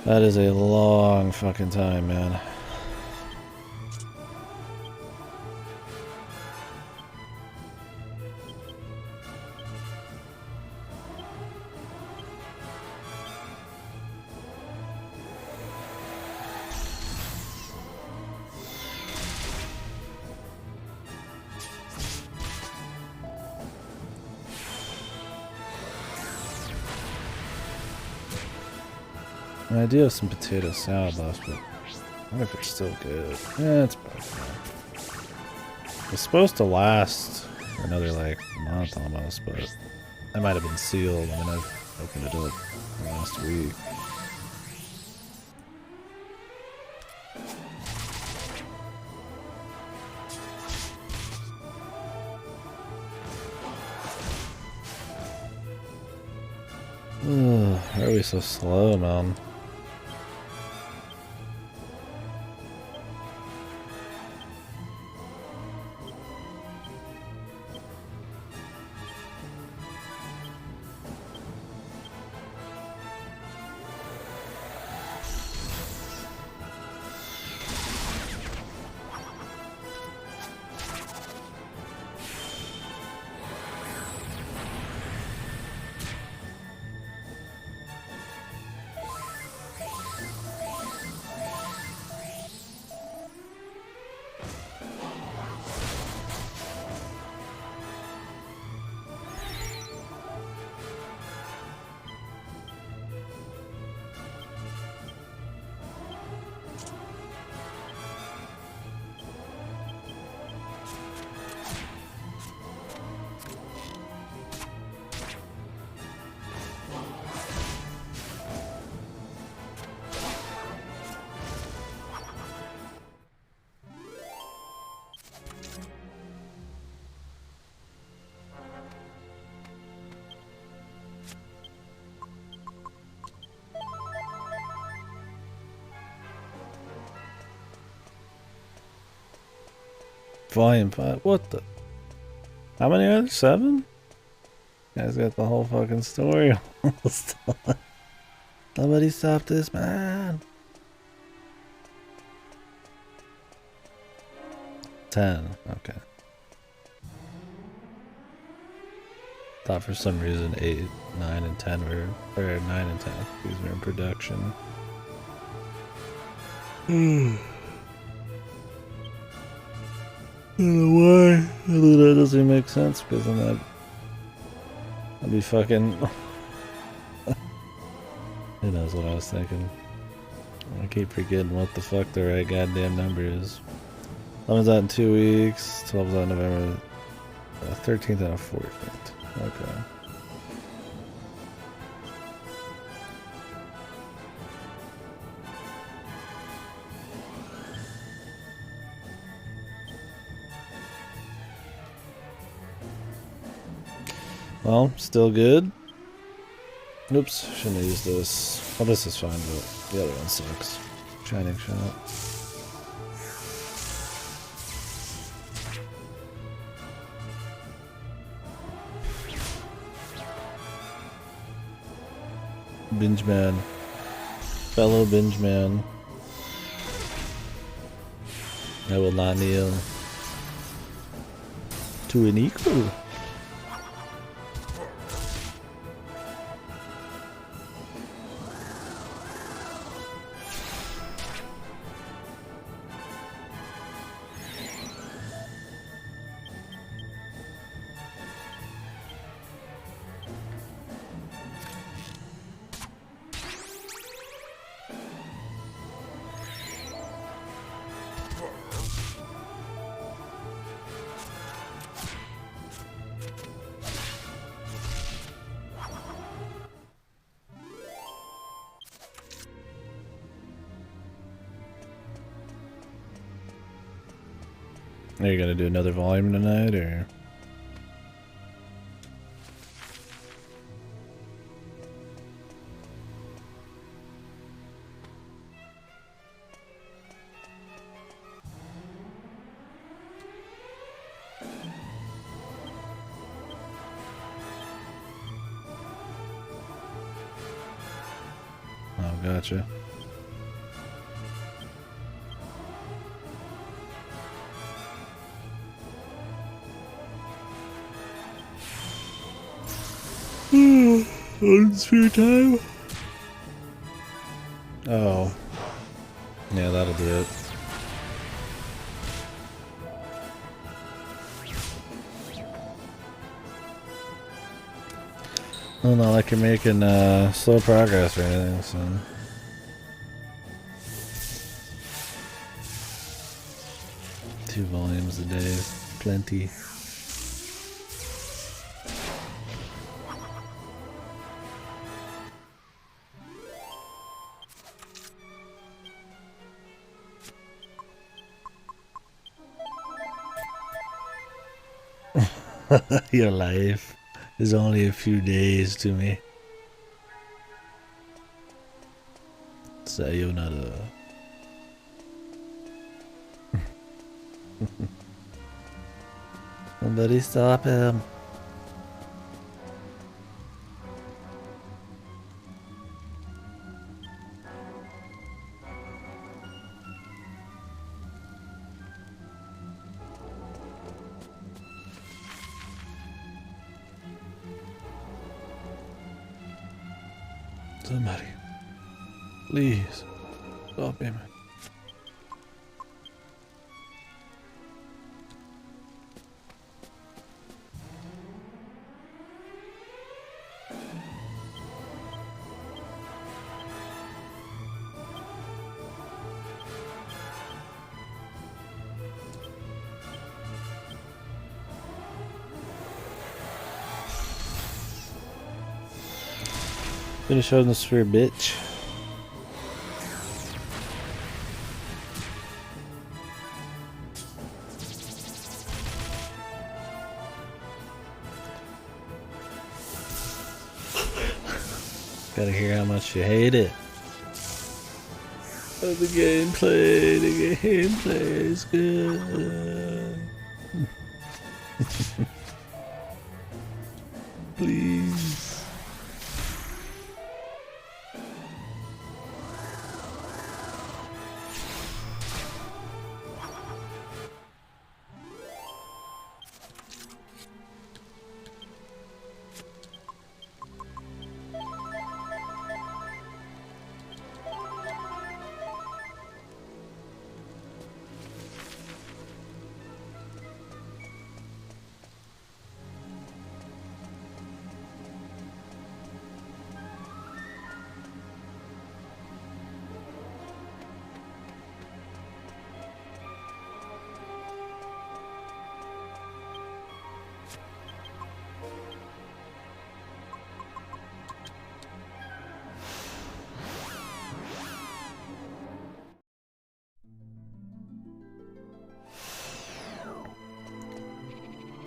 That is a long fucking time, man. I do have some potato salad left, but I wonder if it's still good. Yeah, it's probably fine. It's supposed to last another like month almost, but that might have been sealed. I mean, I've opened it up last week. Ugh, why are we so slow, man? Volume 5. What the? How many are there? 7? Guys got the whole fucking story almost done. Somebody stop this, man. 10. Okay. Thought for some reason 8, 9, and 10 were, or 9 and 10. These were in production. I don't know why. That doesn't make sense because then that'd be fucking. Who knows what I was thinking? I keep forgetting what the fuck the right goddamn number is. 11's out in 2 weeks. 12's out in November. 13th and a 14th. Okay. Well, still good. Oops, shouldn't have used this. Well, this is fine, but the other one sucks. Shining shot. Binge man. Fellow binge man. I will not kneel to an equal. Are you gonna do another volume tonight, or? Oh, gotcha. On spare time? Oh. Yeah, that'll do it. Well, not like you're making slow progress or anything, so. Two volumes a day is plenty. Your life is only a few days to me. Sayonara. Somebody stop him. Somebody, please stop him. Finish on the sphere, bitch. Gotta hear how much you hate it. Oh, the gameplay is good. Please.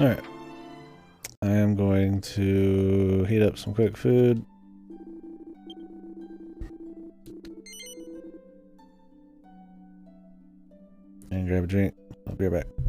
Alright. I am going to heat up some quick food. And grab a drink. I'll be right back.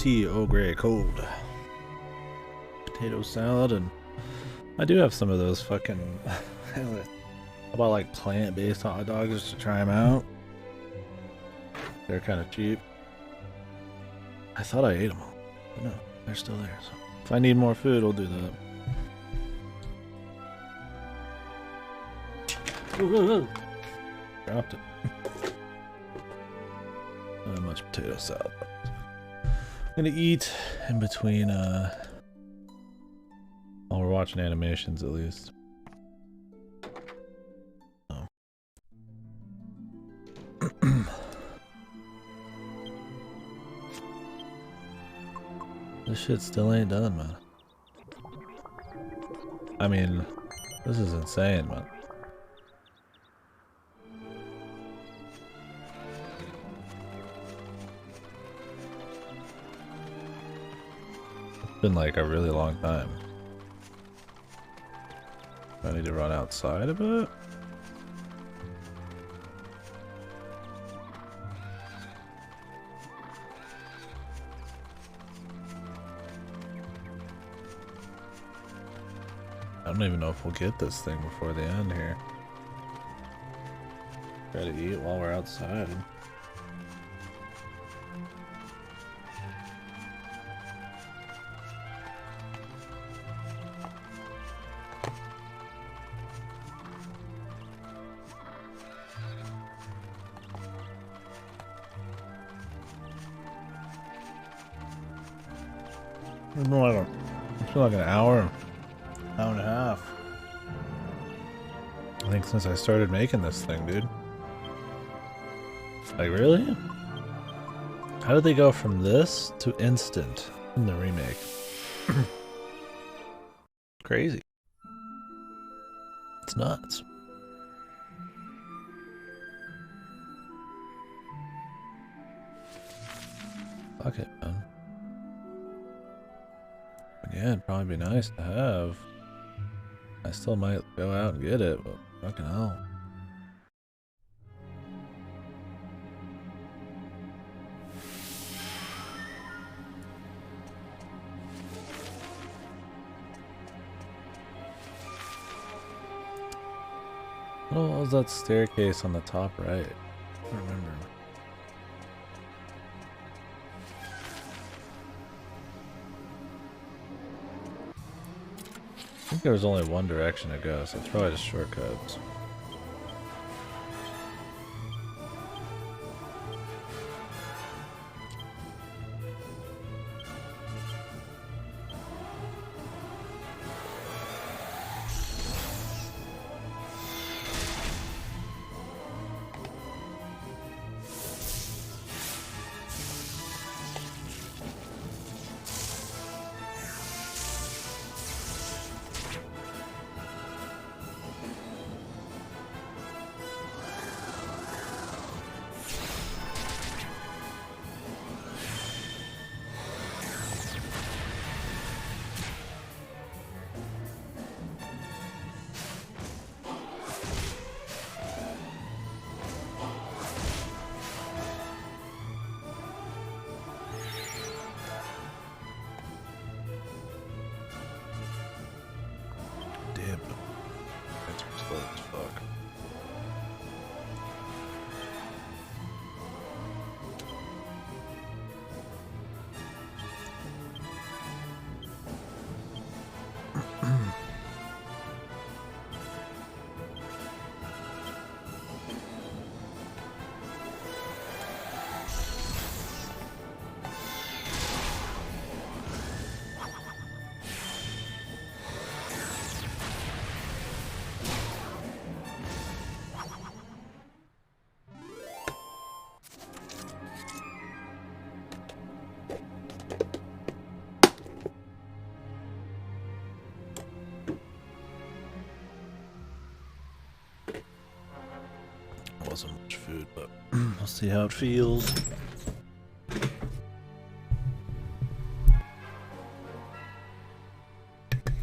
tea, Earl Grey, cold. Potato salad, and I do have some of those fucking. I bought like plant-based hot dogs just to try them out. They're kind of cheap. I thought I ate them all, but no, they're still there. So if I need more food, I'll do that. Dropped it. Not much potato salad. I'm gonna eat in between. While we're watching animations, at least. Oh. This shit still ain't done, man. I mean, this is insane, man. It's been like a really long time. I need to run outside a bit. I don't even know if we'll get this thing before the end here. Try to eat while we're outside. It's been like an hour and a half. I think since I started making this thing, dude. Like, really? How did they go from this to instant in the remake? Crazy. It's nuts. Fuck it, man. Yeah, it'd probably be nice to have. I still might go out and get it, but fucking hell. What was that staircase on the top right? I don't remember. I think there was only one direction to go, so it's probably just shortcuts. Wasn't much food, but we'll see how it feels.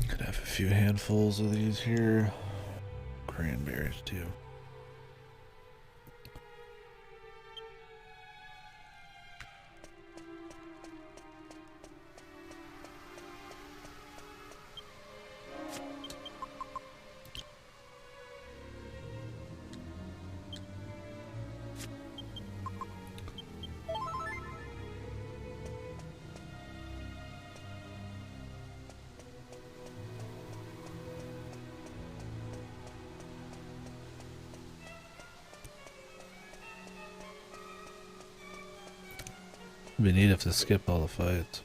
Could have a few handfuls of these here. Cranberries too. It'd be neat if to skip all the fights.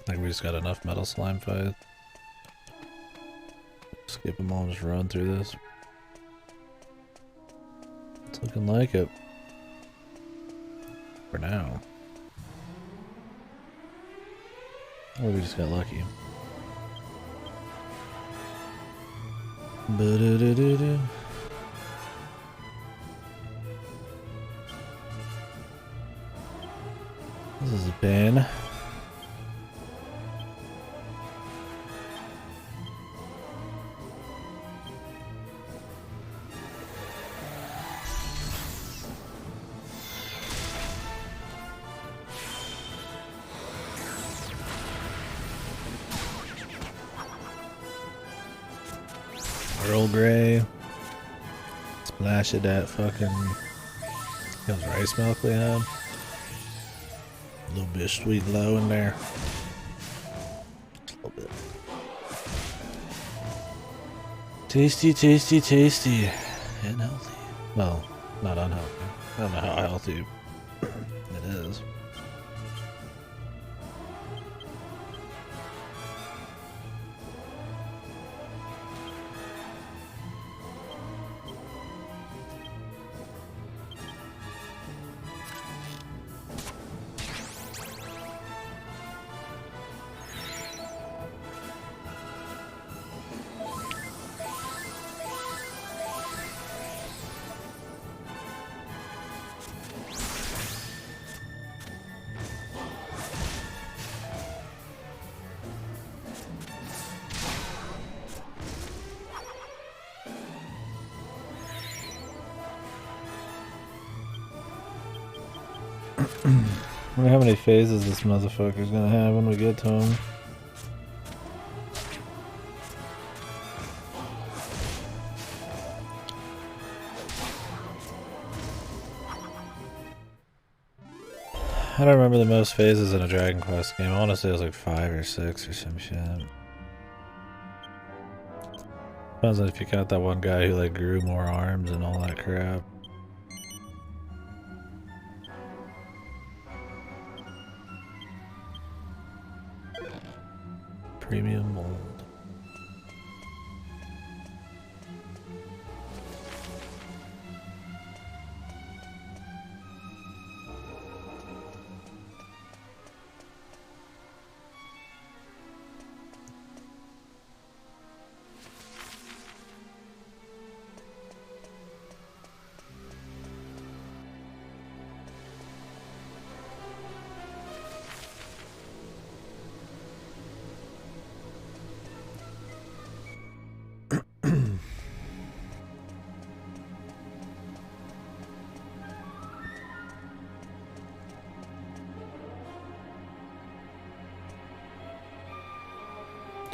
Like we just got enough metal slime fights. Skip them all and just run through this. It's looking like it. For now. Or we just got lucky. Ba-da-da-da-da. This is a pain. Earl Grey. Splash of that fucking rice milk we had. A little bit of sweet low in there. Just a little bit. Tasty, tasty, tasty. And healthy. Well, not unhealthy. I don't know how healthy it is. I wonder how many phases this motherfucker's gonna have when we get to him. I don't remember the most phases in a Dragon Quest game. I want to say it was like 5 or 6 or some shit. Depends on if you count that one guy who like grew more arms and all that crap. Premium mold.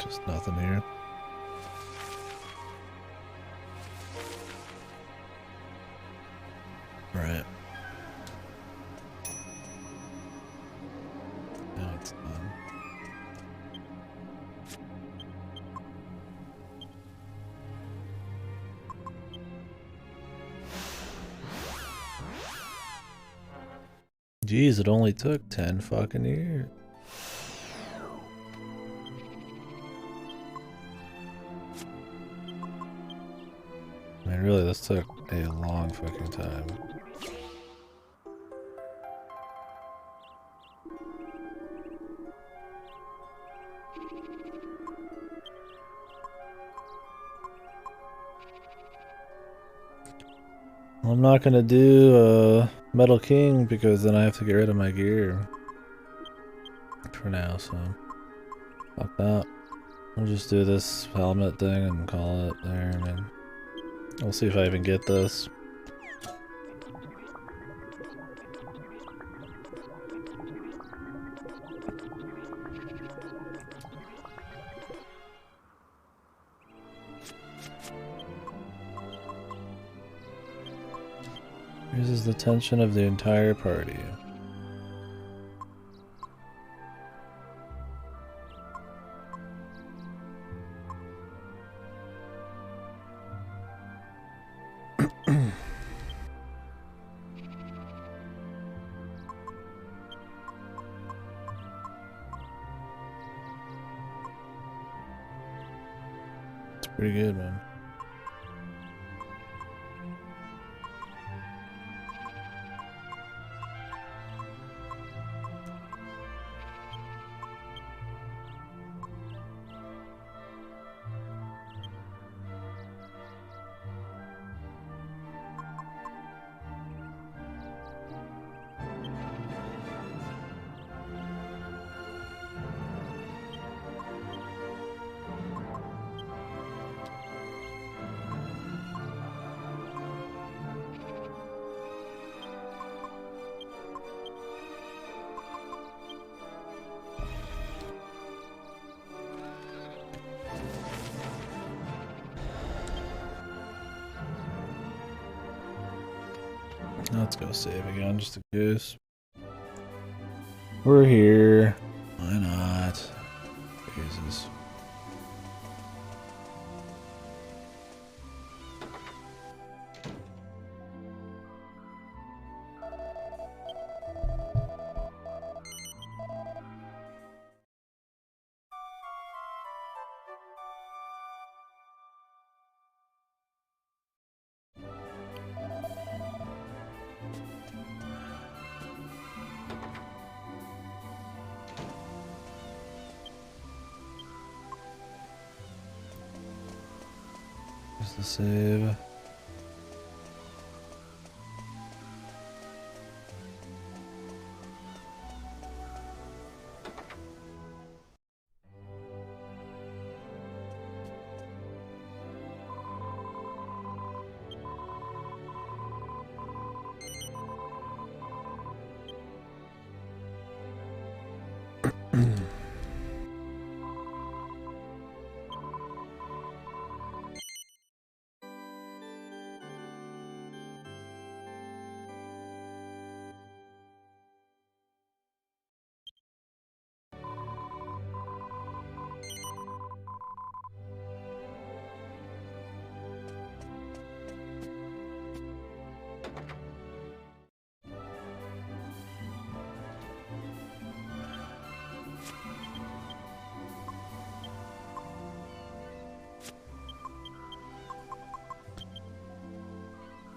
Just nothing here. Right. Now it's done. Jeez, it only took 10 fucking years. I mean, really, this took a long fucking time. I'm not gonna do Metal King because then I have to get rid of my gear for now, so fuck that. We'll just do this helmet thing and call it there. I mean, we'll see if I even get this. Raises the tension of the entire party. pretty good, man. Let's go save again, just a goose. We're here. Why not? Jesus. Here's the save.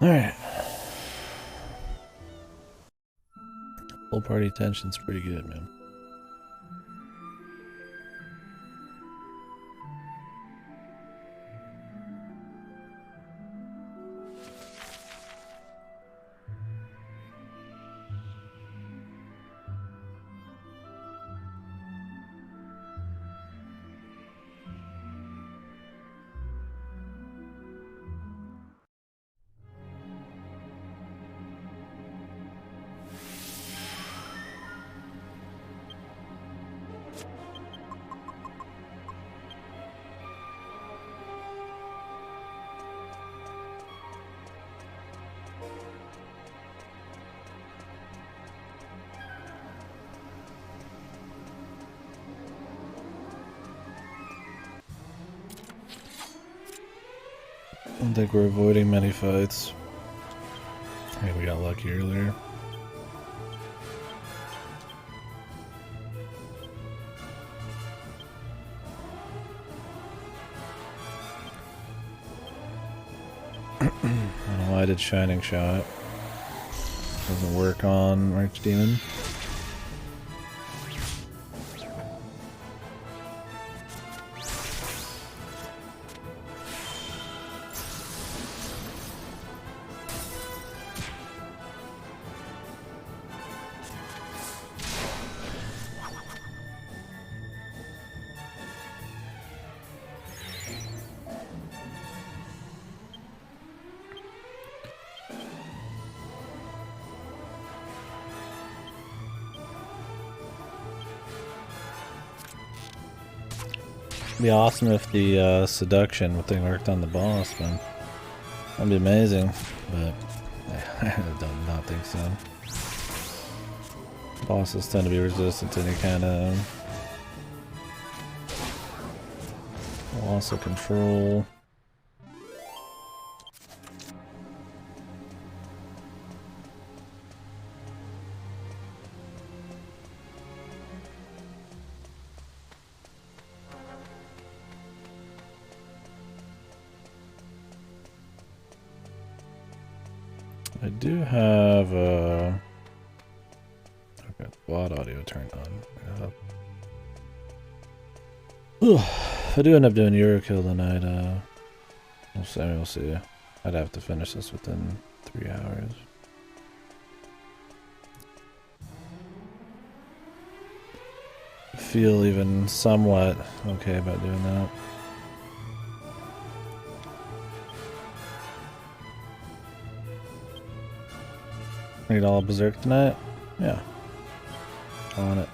Alright. Full party tension's pretty good, man. I don't think we're avoiding many fights. I think we got lucky earlier. I don't know why I did Shining Shot. Doesn't work on Archdemon. It'd be awesome if the seduction thing worked on the boss, man. That'd be amazing, but I do not think so. Bosses tend to be resistant to any kind of loss of control. I do have okay, quad audio turned on. If I do end up doing Eurokill tonight, we'll see. I'd have to finish this within 3 hours. I feel even somewhat okay about doing that. Read all Berserk tonight? Yeah. On it.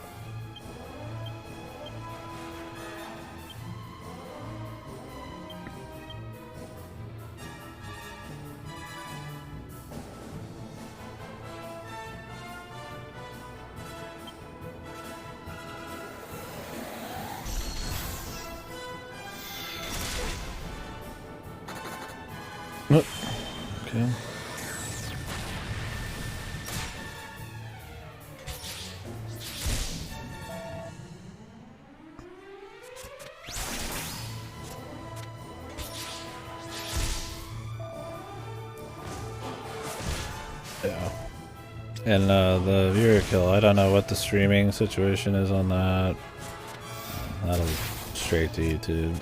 Okay. Yeah. And the viewer kill, I don't know what the streaming situation is on that. That'll straight to YouTube.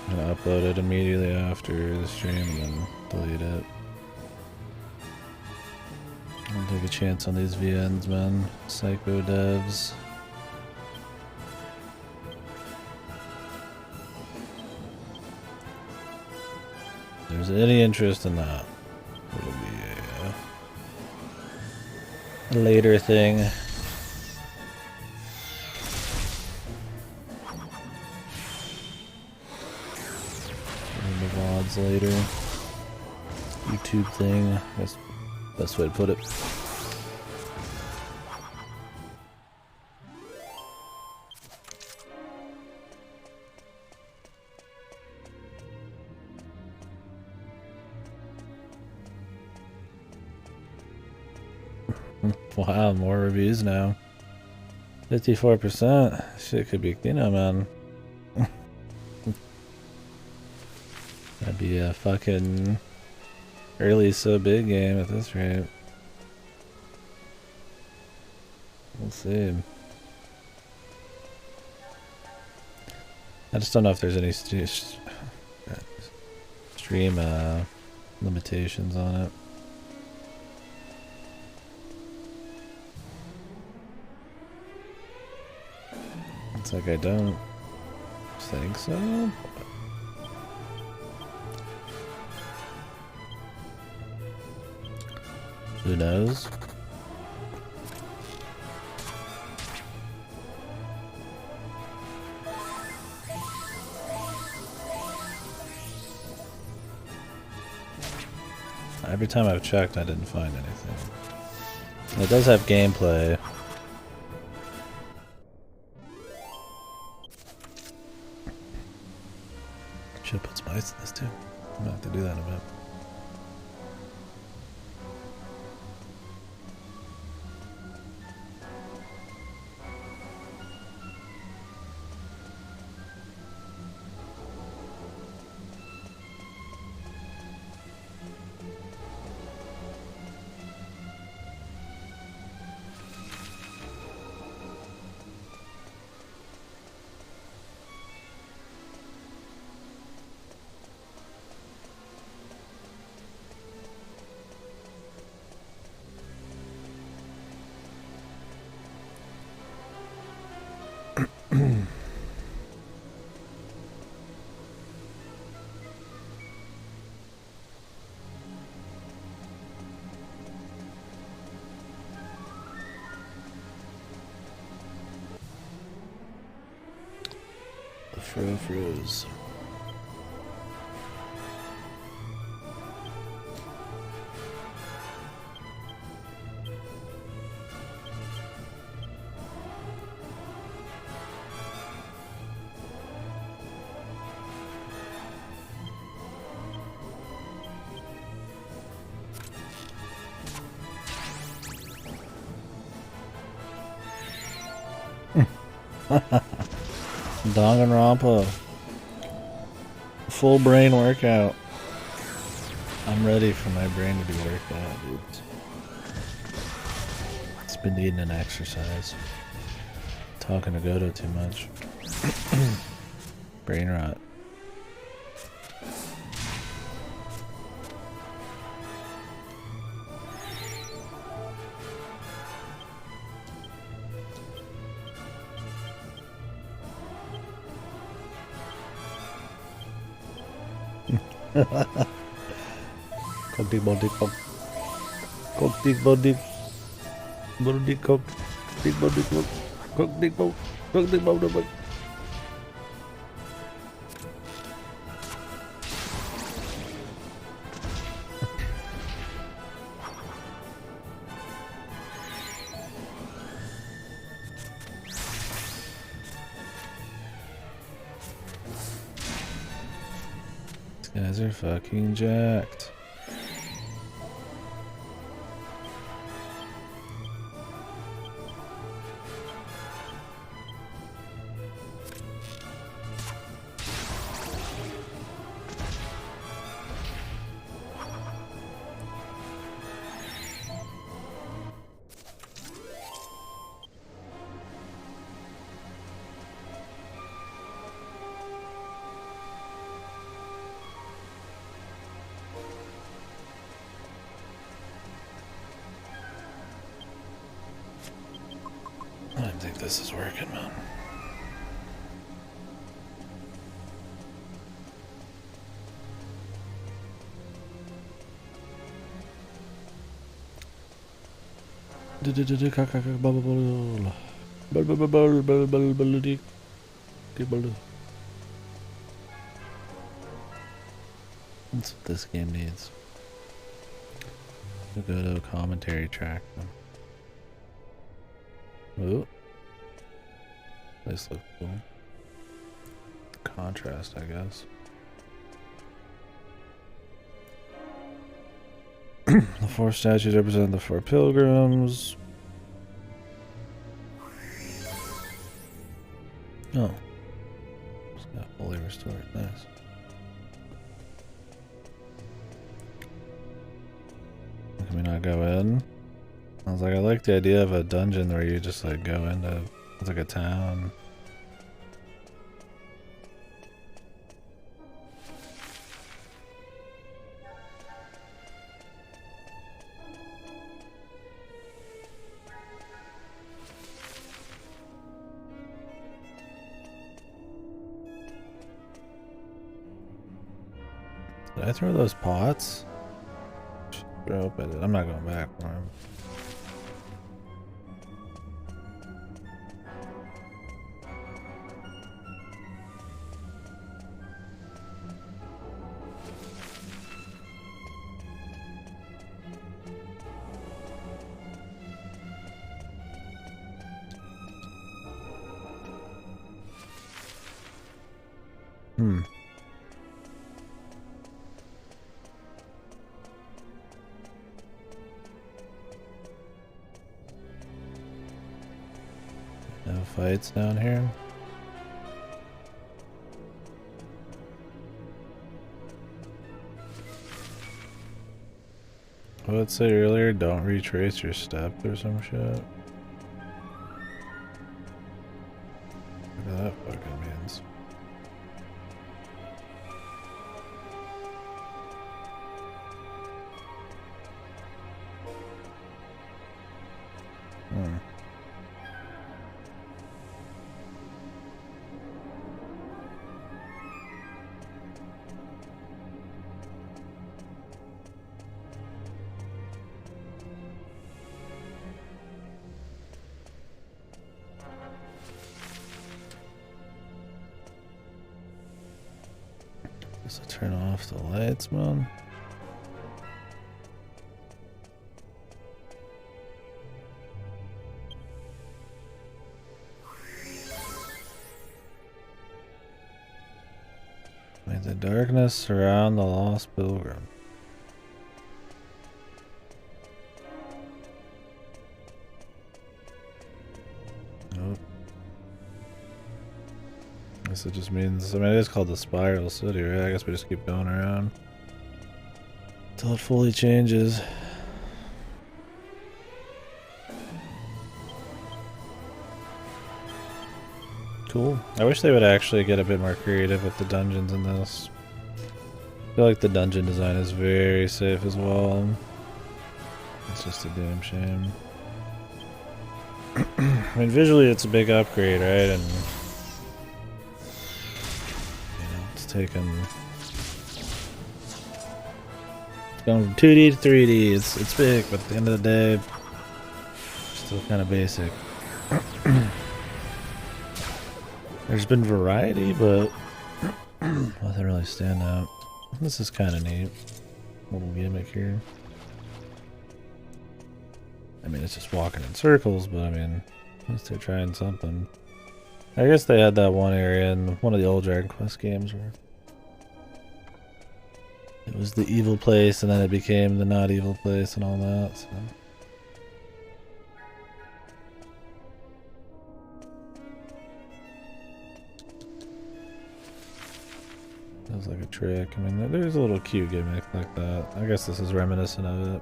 I'm gonna upload it immediately after the stream and then delete it. I'll take a chance on these VNs, man. Psycho devs. If there's any interest in that, it'll be a later thing. The VODs later. YouTube thing. That's the best way to put it. Wow, more reviews now. 54%. Shit could be, man. That'd be a fucking early so big game at this rate. We'll see. I just don't know if there's any stream limitations on it. It's like I don't think so. Who knows? Every time I've checked, I didn't find anything. It does have gameplay. Should put some ice in this too. I'm gonna have to do that in a bit. Froze. Danganronpa. Full brain workout. I'm ready for my brain to be worked out, dude. It's been needing an exercise. Talking to Godo too much. Brain rot. Cock dick body cock. Cock dick body. Body cock. Dick body cock. Cock dick body. Cock dick body. These guys are fucking jacked. I don't think this is working, man. That's what this game needs. We'll go to a commentary track. Ooh. This looks cool. Contrast, I guess. The four statues represent the four pilgrims. Oh. It's got fully restored. Nice. Can we not go in? I was like, I like the idea of a dungeon where you just like go into, it's like a town. Did I throw those pots? Throw up at it. I'm not going back for him. No fights down here. What did it say earlier? Don't retrace your steps or some shit. What that fucking means. Just to turn off the lights, man. May the darkness surround the lost pilgrim. Nope. I guess it just means, I mean, it is called the Spiral City, right? I guess we just keep going around. Till it fully changes. Cool. I wish they would actually get a bit more creative with the dungeons in this. I feel like the dungeon design is very safe as well. It's just a damn shame. I mean, visually it's a big upgrade, right? And it's taken... It's going from 2D to 3D. It's big, but at the end of the day, still kind of basic. There's been variety, but nothing really stand out. This is kind of neat. Little gimmick here. I mean, it's just walking in circles, but I mean, at least they're trying something. I guess they had that one area in one of the old Dragon Quest games where it was the evil place and then it became the not evil place and all that, so. That was like a trick. I mean, there's a little cute gimmick like that. I guess this is reminiscent of it.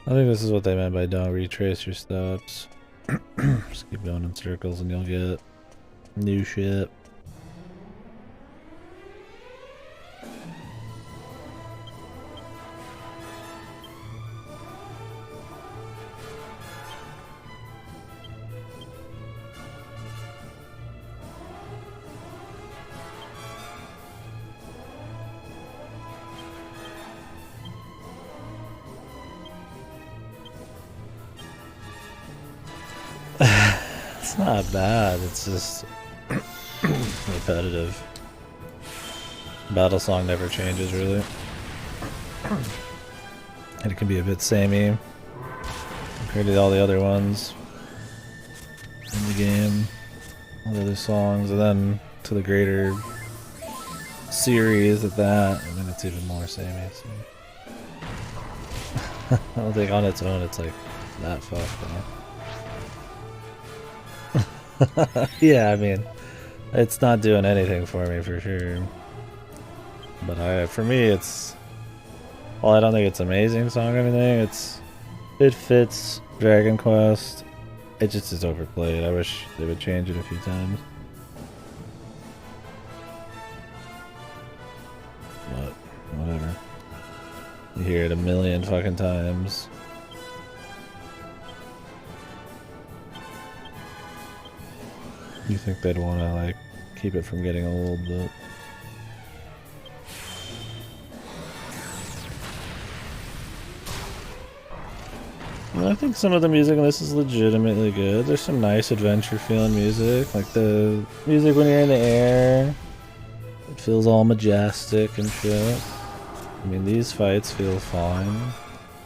I think this is what they meant by don't retrace your steps. Just keep going in circles and you'll get new shit. It's not bad, it's just repetitive. Battle song never changes, really. And it can be a bit samey compared to all the other ones in the game. All the other songs, and then to the greater series at that, I mean, it's even more samey. So. I don't think on its own it's like that fucked, though. Yeah, I mean, it's not doing anything for me for sure. But for me, it's... Well, I don't think it's an amazing song or anything. It fits Dragon Quest. It just is overplayed. I wish they would change it a few times. But, whatever. You hear it a million fucking times. You think they'd want to, like, keep it from getting old, but... I think some of the music in this is legitimately good. There's some nice adventure feeling music, like the music when you're in the air. It feels all majestic and shit. I mean, these fights feel fine.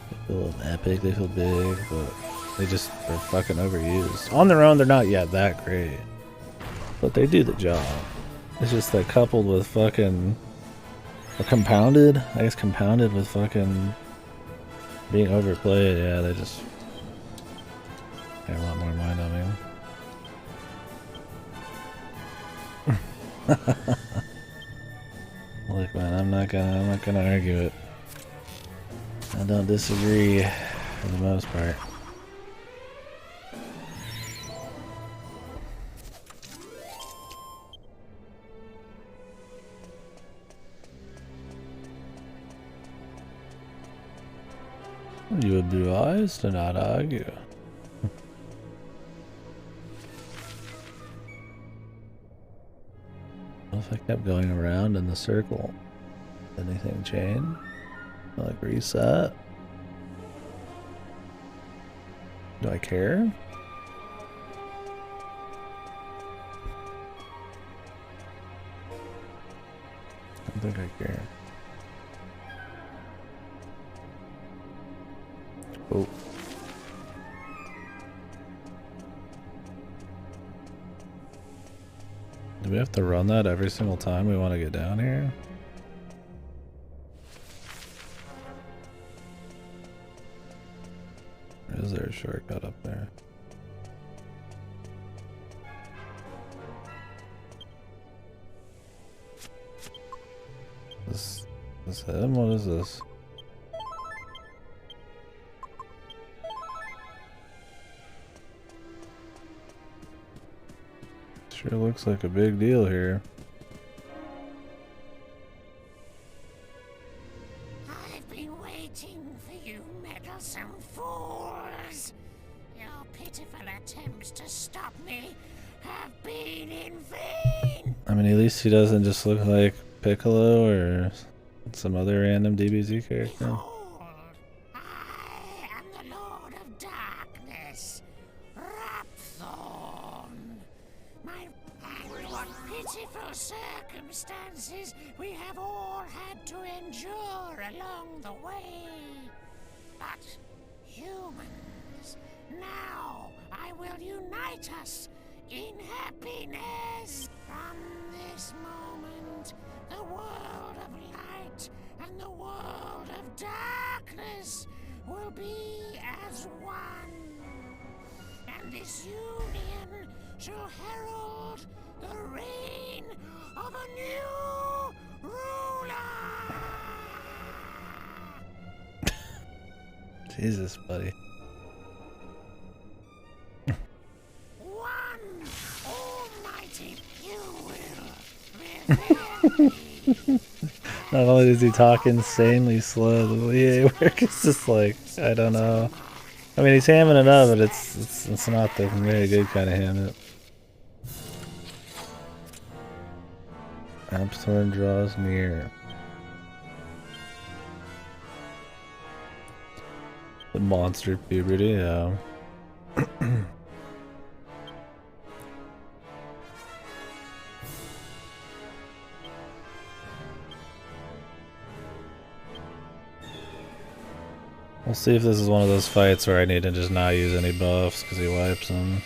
They feel epic, they feel big, but they just are fucking overused. On their own, they're not yet that great. But they do the job. It's just that coupled with fucking... Or compounded? I guess compounded with fucking... being overplayed, yeah, they just... Got a lot more mind on me. Look, man, I'm not gonna argue it. I don't disagree for the most part. You would be wise to not argue. What if I kept going around in the circle? Anything change? Like reset? Do I care? I don't think I care. Oh. we have to run that every single time we want to get down here? Or is there a shortcut up there? This him? What is this? Sure looks like a big deal here. I've been waiting for you meddlesome fools. Your pitiful attempts to stop me have been in vain. I mean, at least he doesn't just look like Piccolo or some other random DBZ character. Behold, I am the Lord of Darkness, Rapthorn. And what pitiful circumstances we have all had to endure along the way. But humans, now I will unite us in happiness. From this moment, the world of light and the world of darkness will be as one. And this union shall herald the reign of a new ruler. Jesus, buddy. One almighty, you will revere me. Not only does he talk insanely slow, the way work is just like, I don't know. I mean, he's hamming it up, but it's not the very good kind of ham it. Abstorm draws near. The monster puberty, yeah. We'll see if this is one of those fights where I need to just not use any buffs because he wipes them.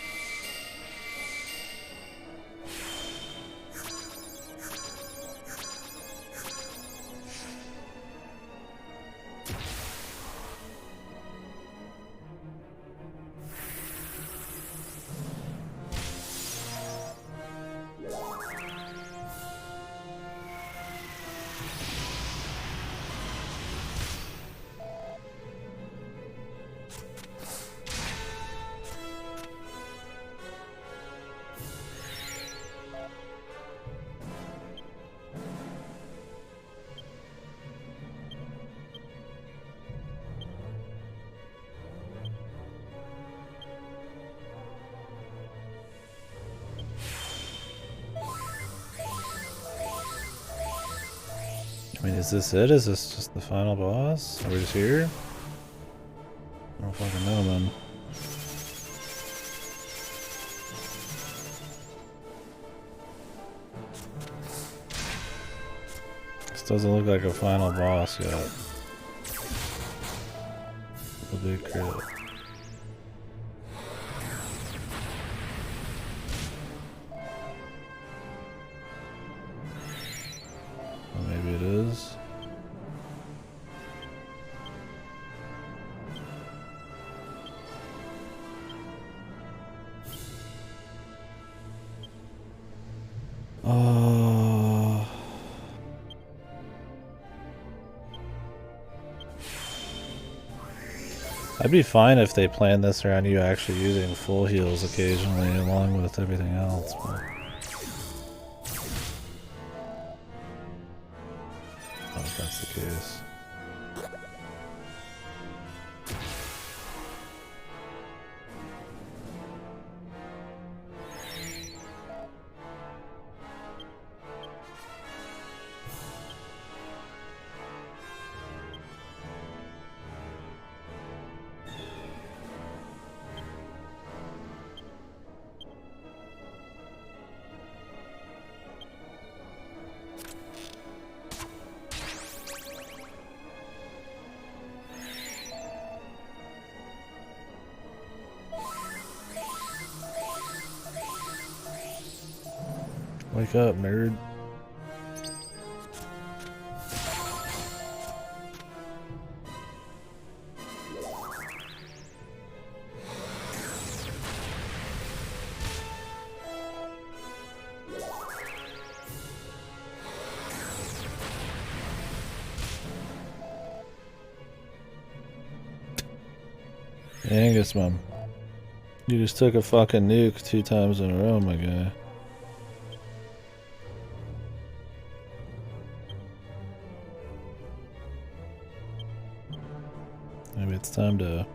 I mean, is this it? Is this just the final boss? Are we just here? I don't fucking know, man. This doesn't look like a final boss yet. The big crit. Maybe it is. I'd be fine if they planned this around you actually using full heals occasionally along with everything else, but I don't know if that's the case. Wake up, nerd. Angus, mom. You just took a fucking nuke 2 times in a row, my guy. Maybe it's time to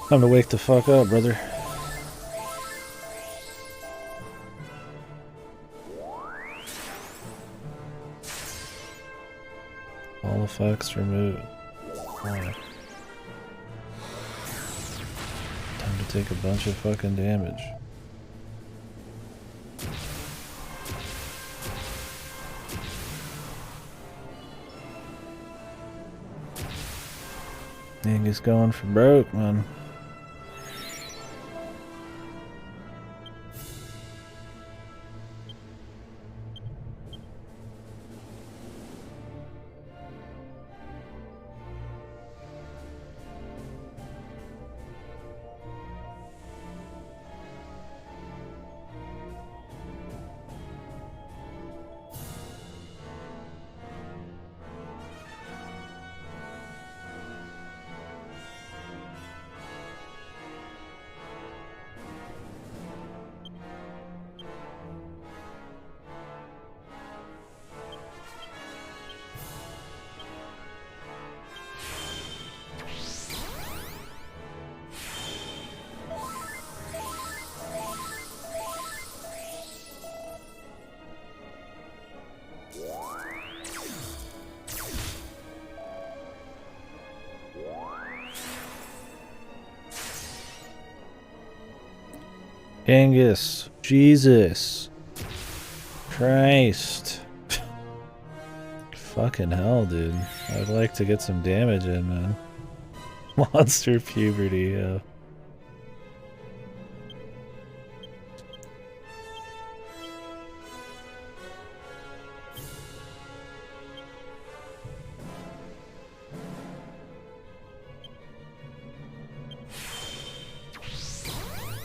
wake the fuck up, brother. All effects removed. Oh. Time to take a bunch of fucking damage. Angus going for broke, man. Angus, Jesus Christ. Fucking hell, dude. I'd like to get some damage in, man. Monster puberty, yeah.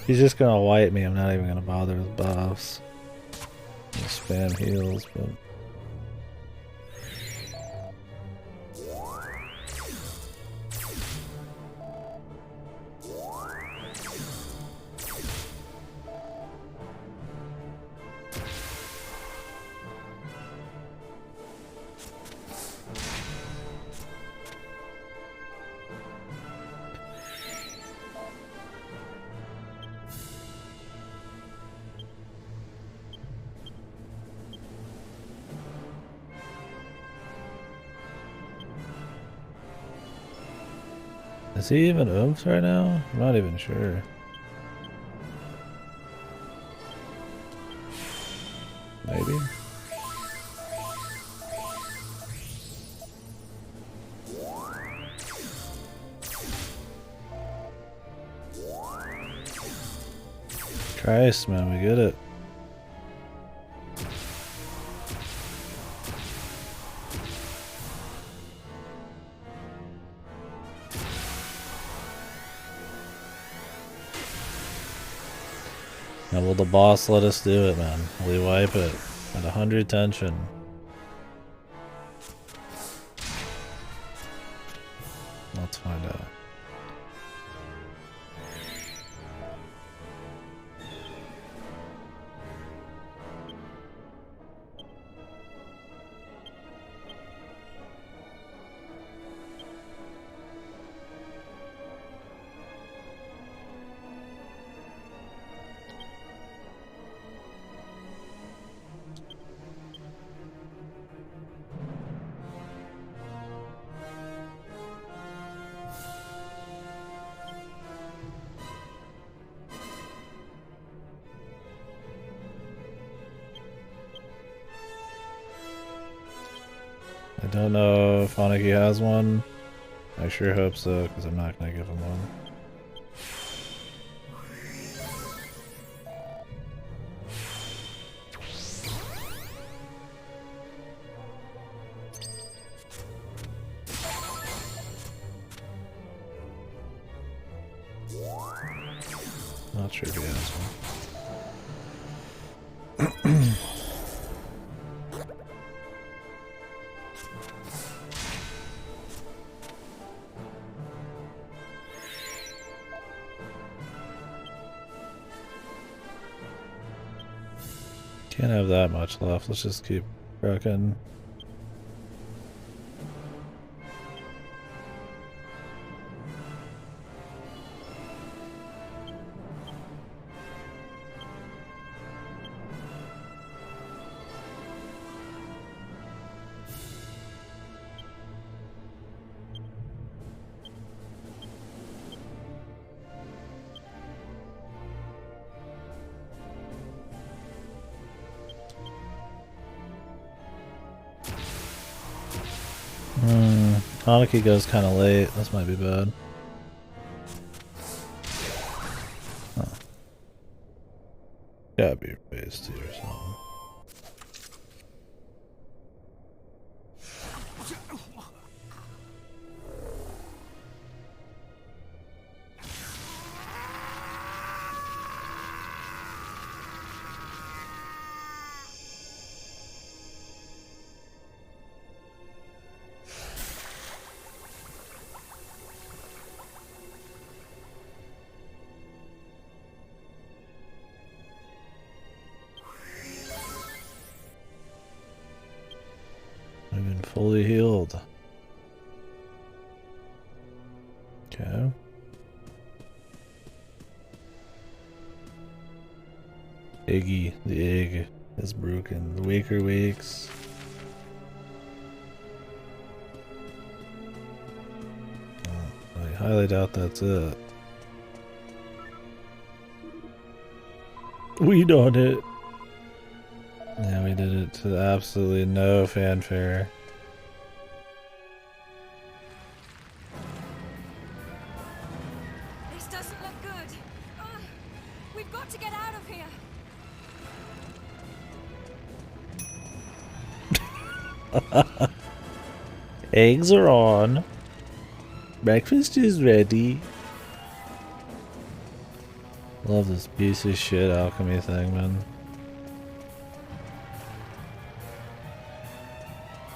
He's just gonna wipe me. I'm not even gonna bother with buffs. I'll spam heals, but is he even oomph right now? I'm not even sure. Maybe? Christ, man, we get it. Now will the boss let us do it, man? Will he wipe it at 100 tension? Let's find out. I don't know if Haneki has one. I sure hope so, because I'm not going to give him one. not sure if he has one. Can't have that much left. Let's just keep trucking. Hanaki goes kind of late. This might be bad. Huh. Gotta be PS2 or something. I've been fully healed. Okay. Iggy, the egg is broken. The weaker wakes. Oh, I highly doubt that's it. We done it. Yeah, we did it to absolutely no fanfare. This doesn't look good. We've got to get out of here. Eggs are on. Breakfast is ready. Love this piece of shit alchemy thing, man.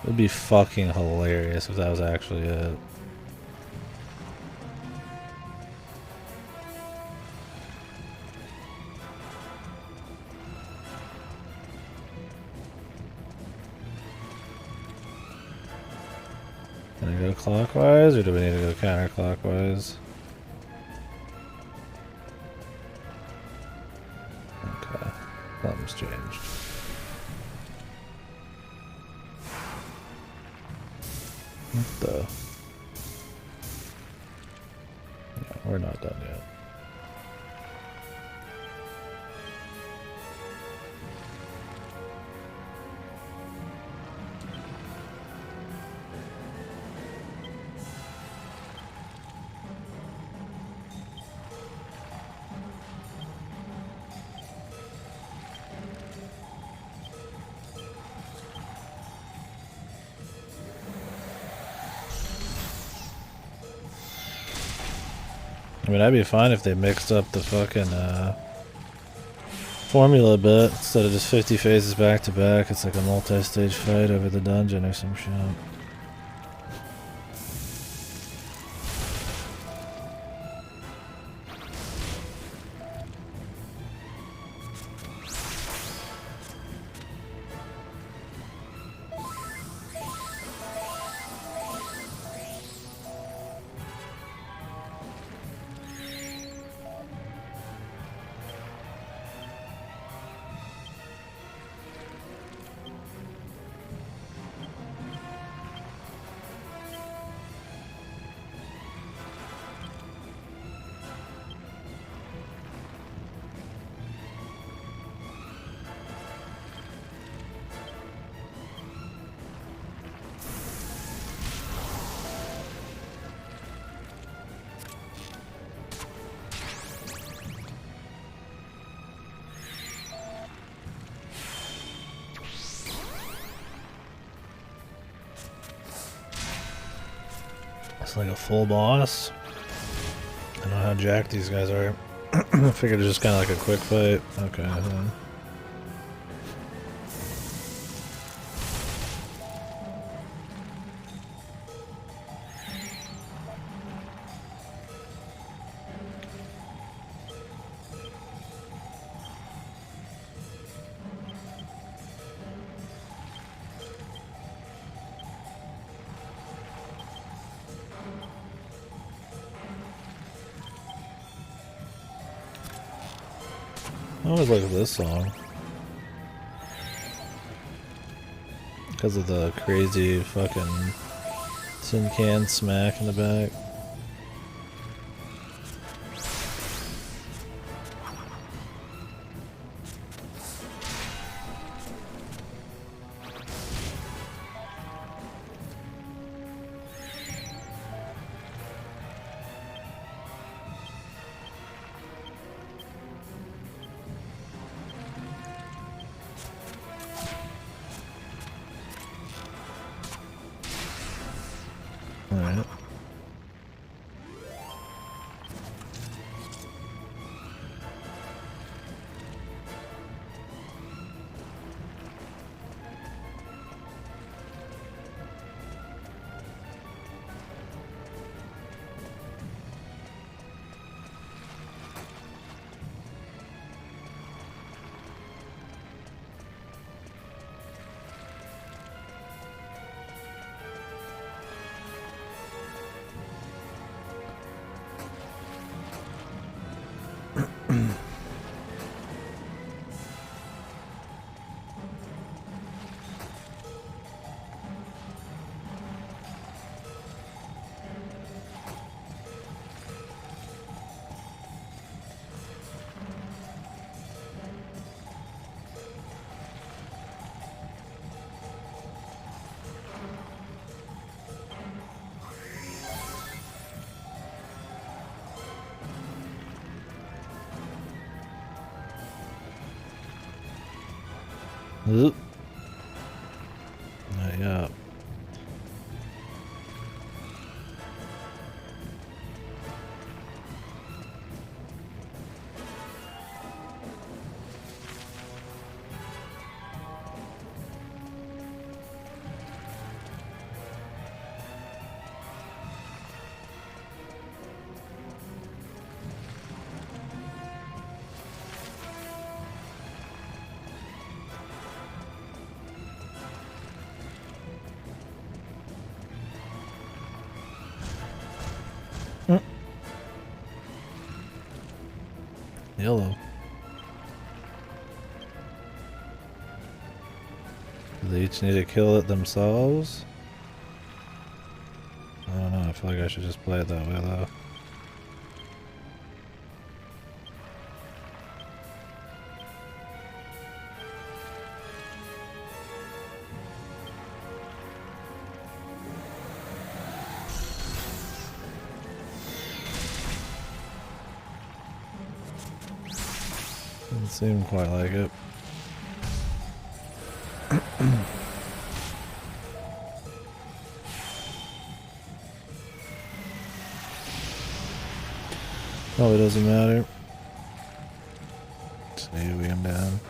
It would be fucking hilarious if that was actually it. Can I go clockwise or do we need to go counterclockwise? Okay, something's changed. What the? Yeah, we're not done yet. I mean, I'd be fine if they mixed up the fucking formula a bit. Instead of just 50 phases back to back, it's like a multi-stage fight over the dungeon or some shit. It's like a full boss. I don't know how jacked these guys are. I figured it's just kind of like a quick fight. Okay, then. I always like this song because of the crazy fucking tin can smack in the back. Alright. Oop. Not yet. Yellow. Do they each need to kill it themselves? I don't know, I feel like I should just play it that way though. Doesn't seem quite like it. Probably doesn't matter. Just AoE him down.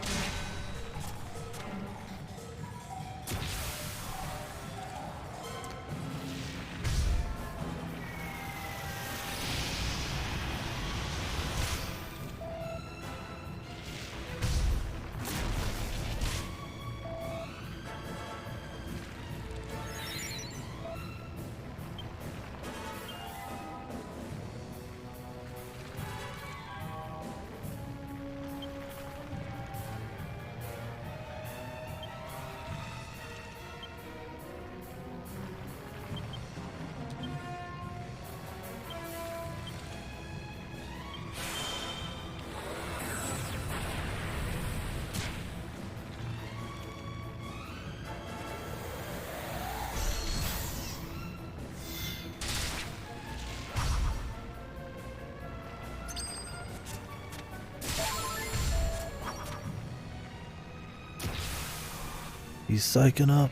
He's psyching up.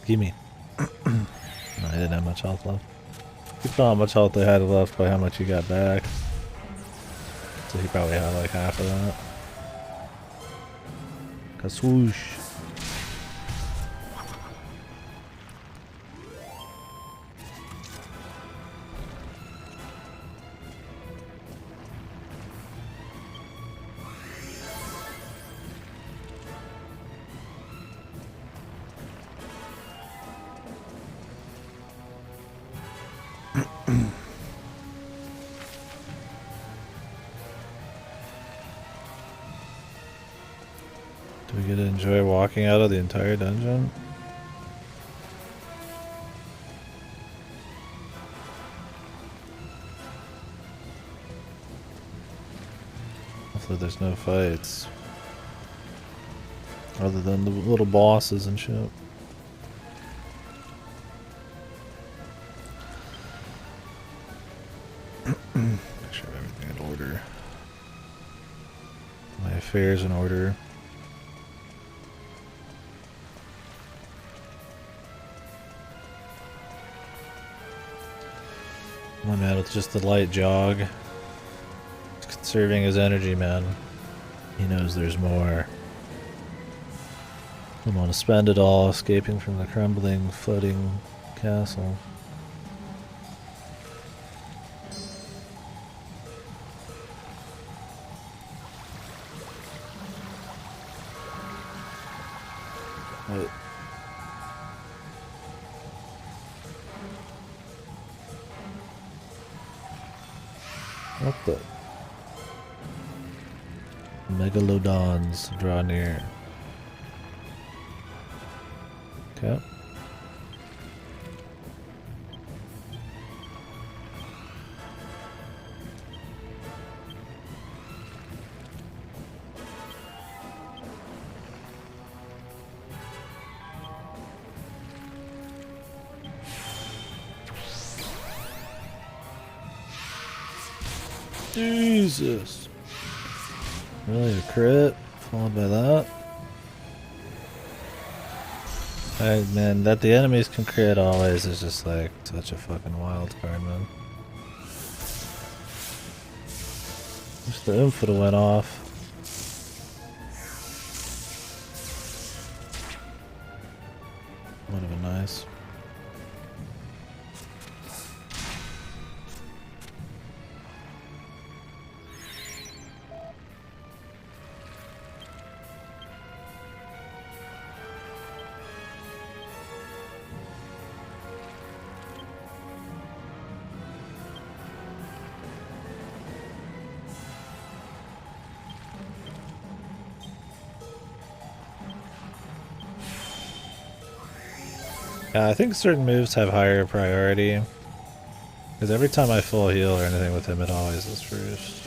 Gimme. No, I didn't have much health left. You saw how much health they had left by how much you got back. So he probably had like half of that. Kaswoosh. Do we get to enjoy walking out of the entire dungeon? Hopefully there's no fights. Other than the little bosses and shit. Make sure everything in order. My affairs in order. My man with just the light jog. He's conserving his energy, man. He knows there's more. I don't want to spend it all escaping from the crumbling, floating castle. Wait. What the? Megalodons draw near. Okay. Jesus. Really a crit, followed by that. Alright, man, that the enemies can crit always is just like such a fucking wild card, man. Wish the oomph would have went off. Would have been nice. I think certain moves have higher priority. Because every time I full heal or anything with him, it always is first.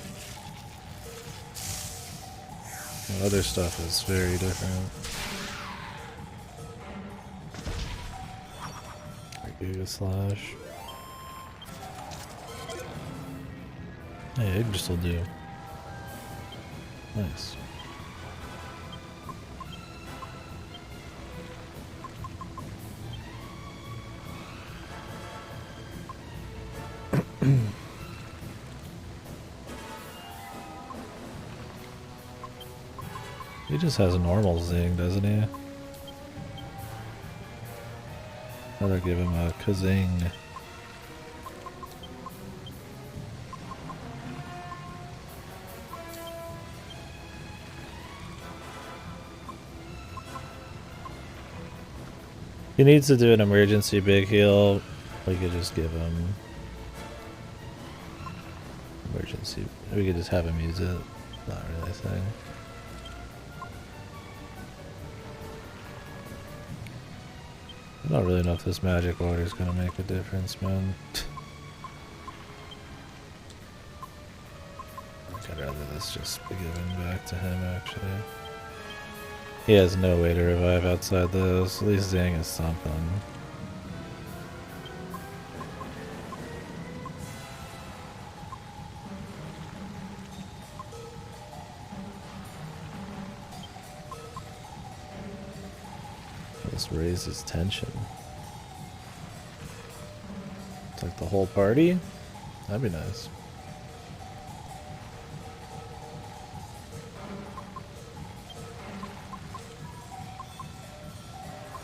And other stuff is very different. Like Giga Slash. Hey, Ignis will do. Nice. He just has a normal zing, doesn't he? I'd give him a kazing. He needs to do an emergency big heal. We could just give him emergency. We could just have him use it. Not really a thing. I don't really know if this magic order is gonna make a difference, man. I'd rather this just be given back to him, actually. He has no way to revive outside this. At least Zing is something. This raises tension. It's like the whole party? That'd be nice.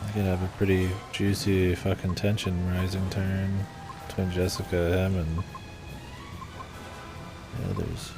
I could have a pretty juicy fucking tension rising turn between Jessica, him, and the others.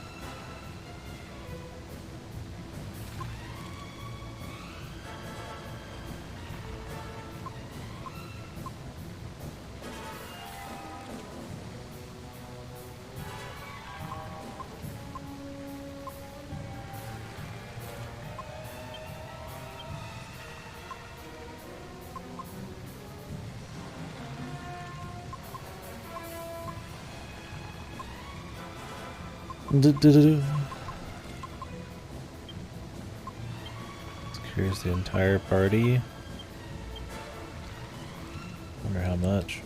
Clears the entire party. Wonder how much.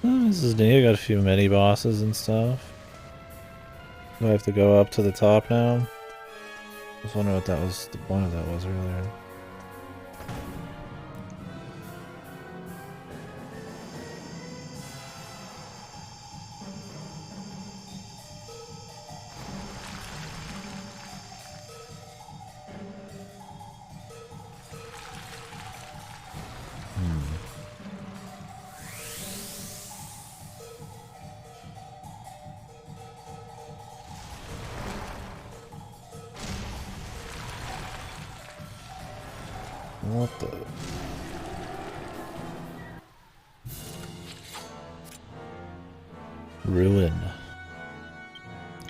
Oh, this is neat. I got a few mini bosses and stuff. Do I have to go up to the top now? I was wondering what that was, the point of that was earlier. What the? Ruin.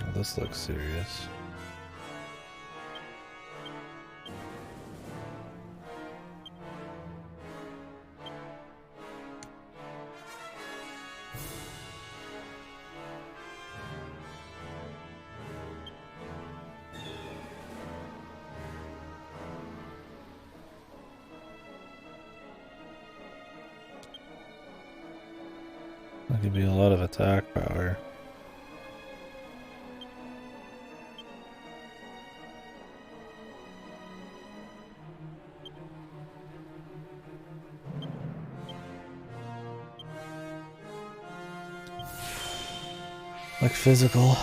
Oh, this looks serious. That could be a lot of attack power. Like physical.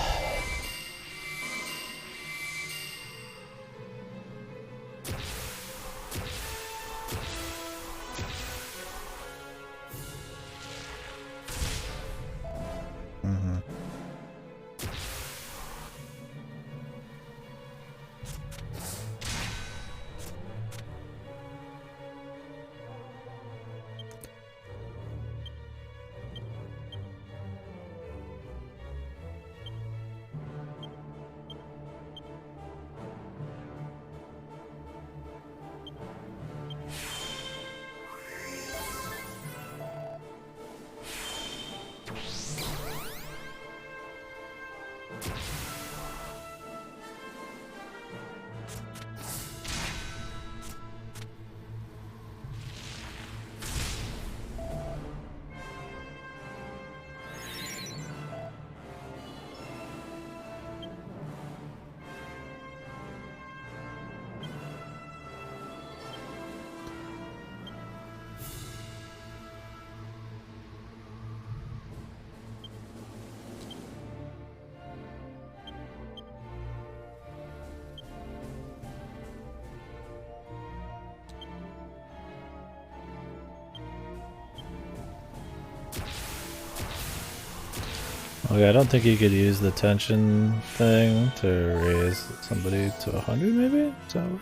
Okay, I don't think you could use the tension thing to raise somebody to 100 maybe? So,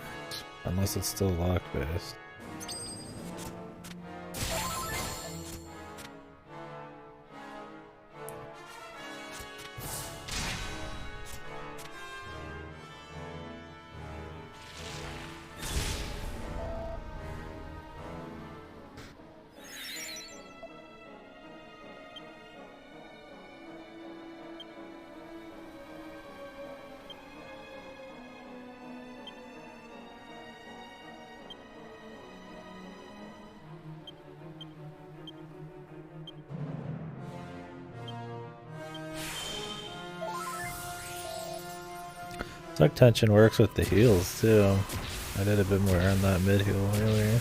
unless it's still lock based. It's like tension works with the heals too. I did a bit more on that mid heal earlier.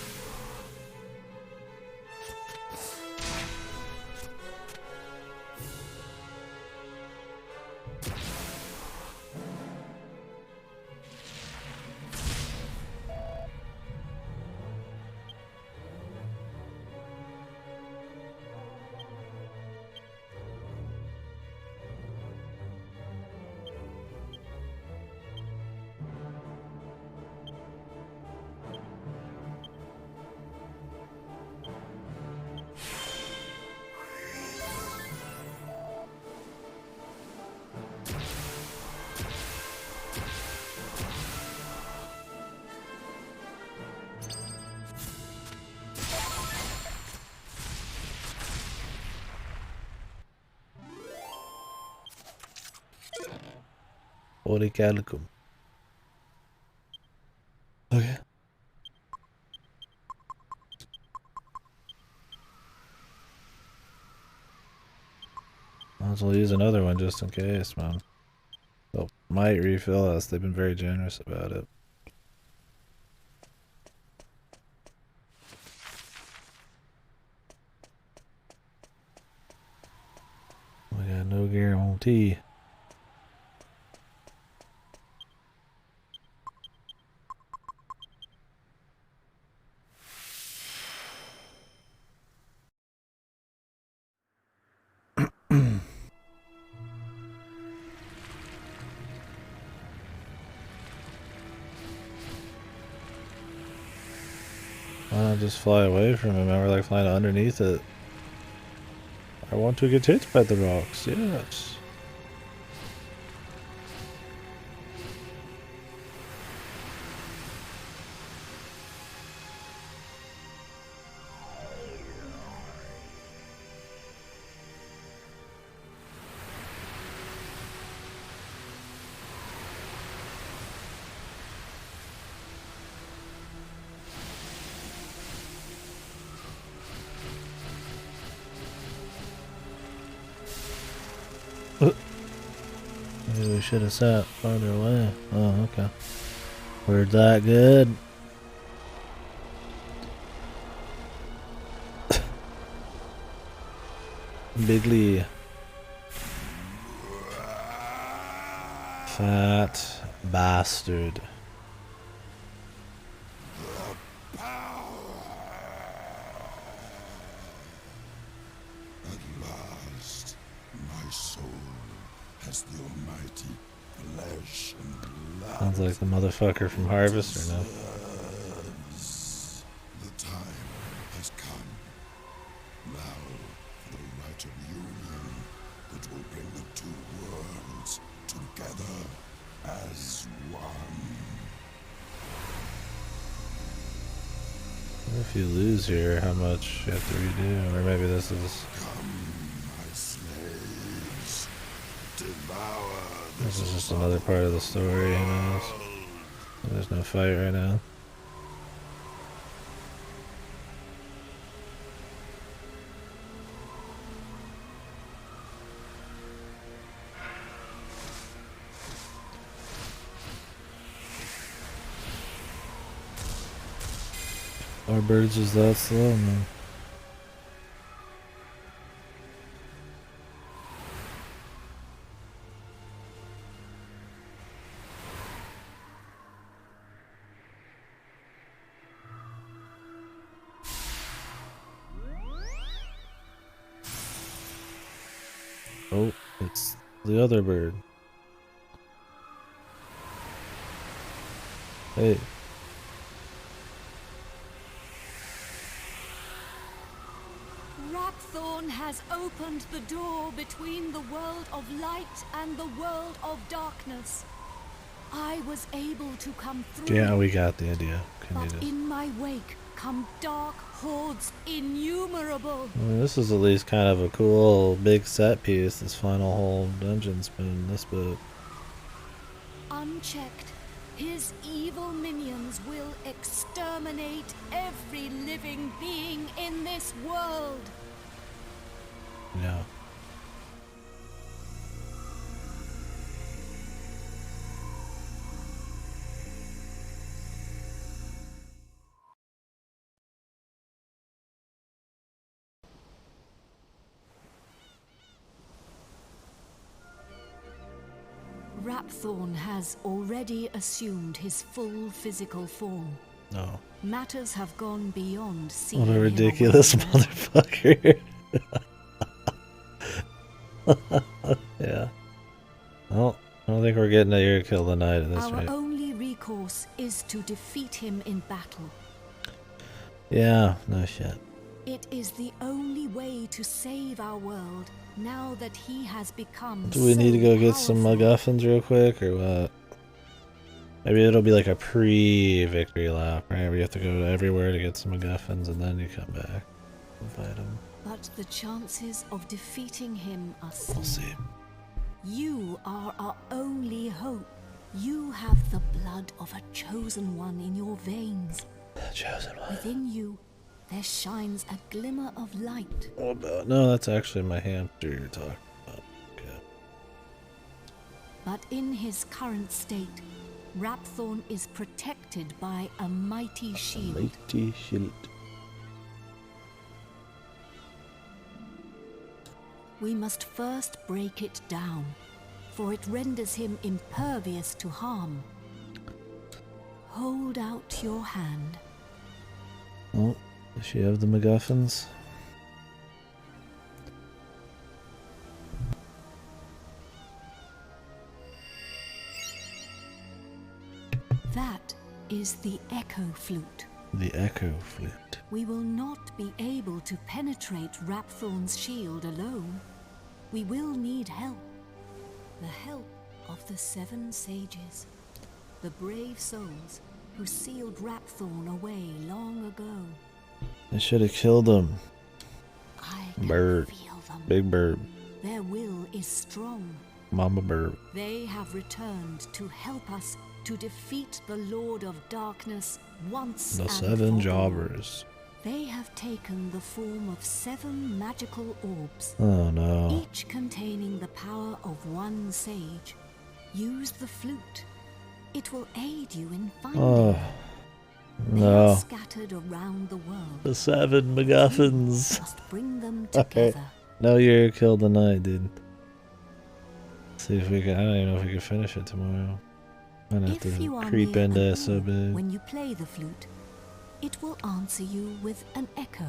KDkill. Okay. Might as well use another one just in case, man. They'll might refill us. They've been very generous about it. We got no guarantee. Why not just fly away from him? Or like flying underneath it. I want to get hit by the rocks, yes. Maybe we should have sat farther away. Oh, okay. We're that good. Bigly. Fat bastard. At last, my soul has the almighty flesh and blood. Sounds like the motherfucker from Harvest, or no? The time has come. Now, for the right of union that will bring the two worlds together as one. What if you lose here, how much you have to redo? Or maybe this is... My slaves, devour This is just another part of the story, who knows? There's no fight right now. Our birds is that slow, man. Oh, it's the other bird. Hey. Rapthorn has opened the door between the world of light and the world of darkness. I was able to come through. Yeah, we got the idea. But in my wake come dark hordes innumerable. I mean, this is at least kind of a cool big set piece, this final whole dungeon's been this bit. Unchecked, his evil minions will exterminate every living being in this world. Yeah. Rapthorn has already assumed his full physical form. No. Matters have gone beyond seeing What a him ridiculous away now. motherfucker. Yeah. Well, I don't think we're getting a ear kill tonight at this Our rate. only recourse is to defeat him in battle. Yeah, no shit. It is the only way to save our world now that he has become Do we need to go get some powerful. MacGuffins real quick, or what? Maybe it'll be like a pre-victory lap, right? We have to go everywhere to get some MacGuffins, and then you come back and fight him. But the chances of defeating him are slim. We'll see. You are our only hope. You have the blood of a chosen one in your veins. The chosen one. Within you, there shines a glimmer of light. What about? No, that's actually my hamster you're talking about. Okay. But in his current state, Rapthorn is protected by a mighty shield. Mighty shield. We must first break it down, for it renders him impervious to harm. Hold out your hand. Oh, does she have the MacGuffins? That is the Echo Flute. The Echo Flute. We will not be able to penetrate Rapthorn's shield alone. We will need help. The help of the 7 sages. The brave souls who sealed Rapthorn away long ago. I should have killed him. I can Bird. feel them. Big bird. Their will is strong. Mama bird. They have returned to help us to defeat the Lord of Darkness once The and 7 for all. jobbers. They have taken the form of 7 magical orbs, Oh no. each containing the power of 1 sage. Use the flute. It will aid you in finding Oh. them. They No. are scattered around the world. The 7 You MacGuffins. must bring them Okay. together. No, you're killed tonight, dude. See if we can. I don't even know if we can finish it tomorrow. I'm gonna have If to you are creep near into a SOB. door when you play the flute, it will answer you with an echo,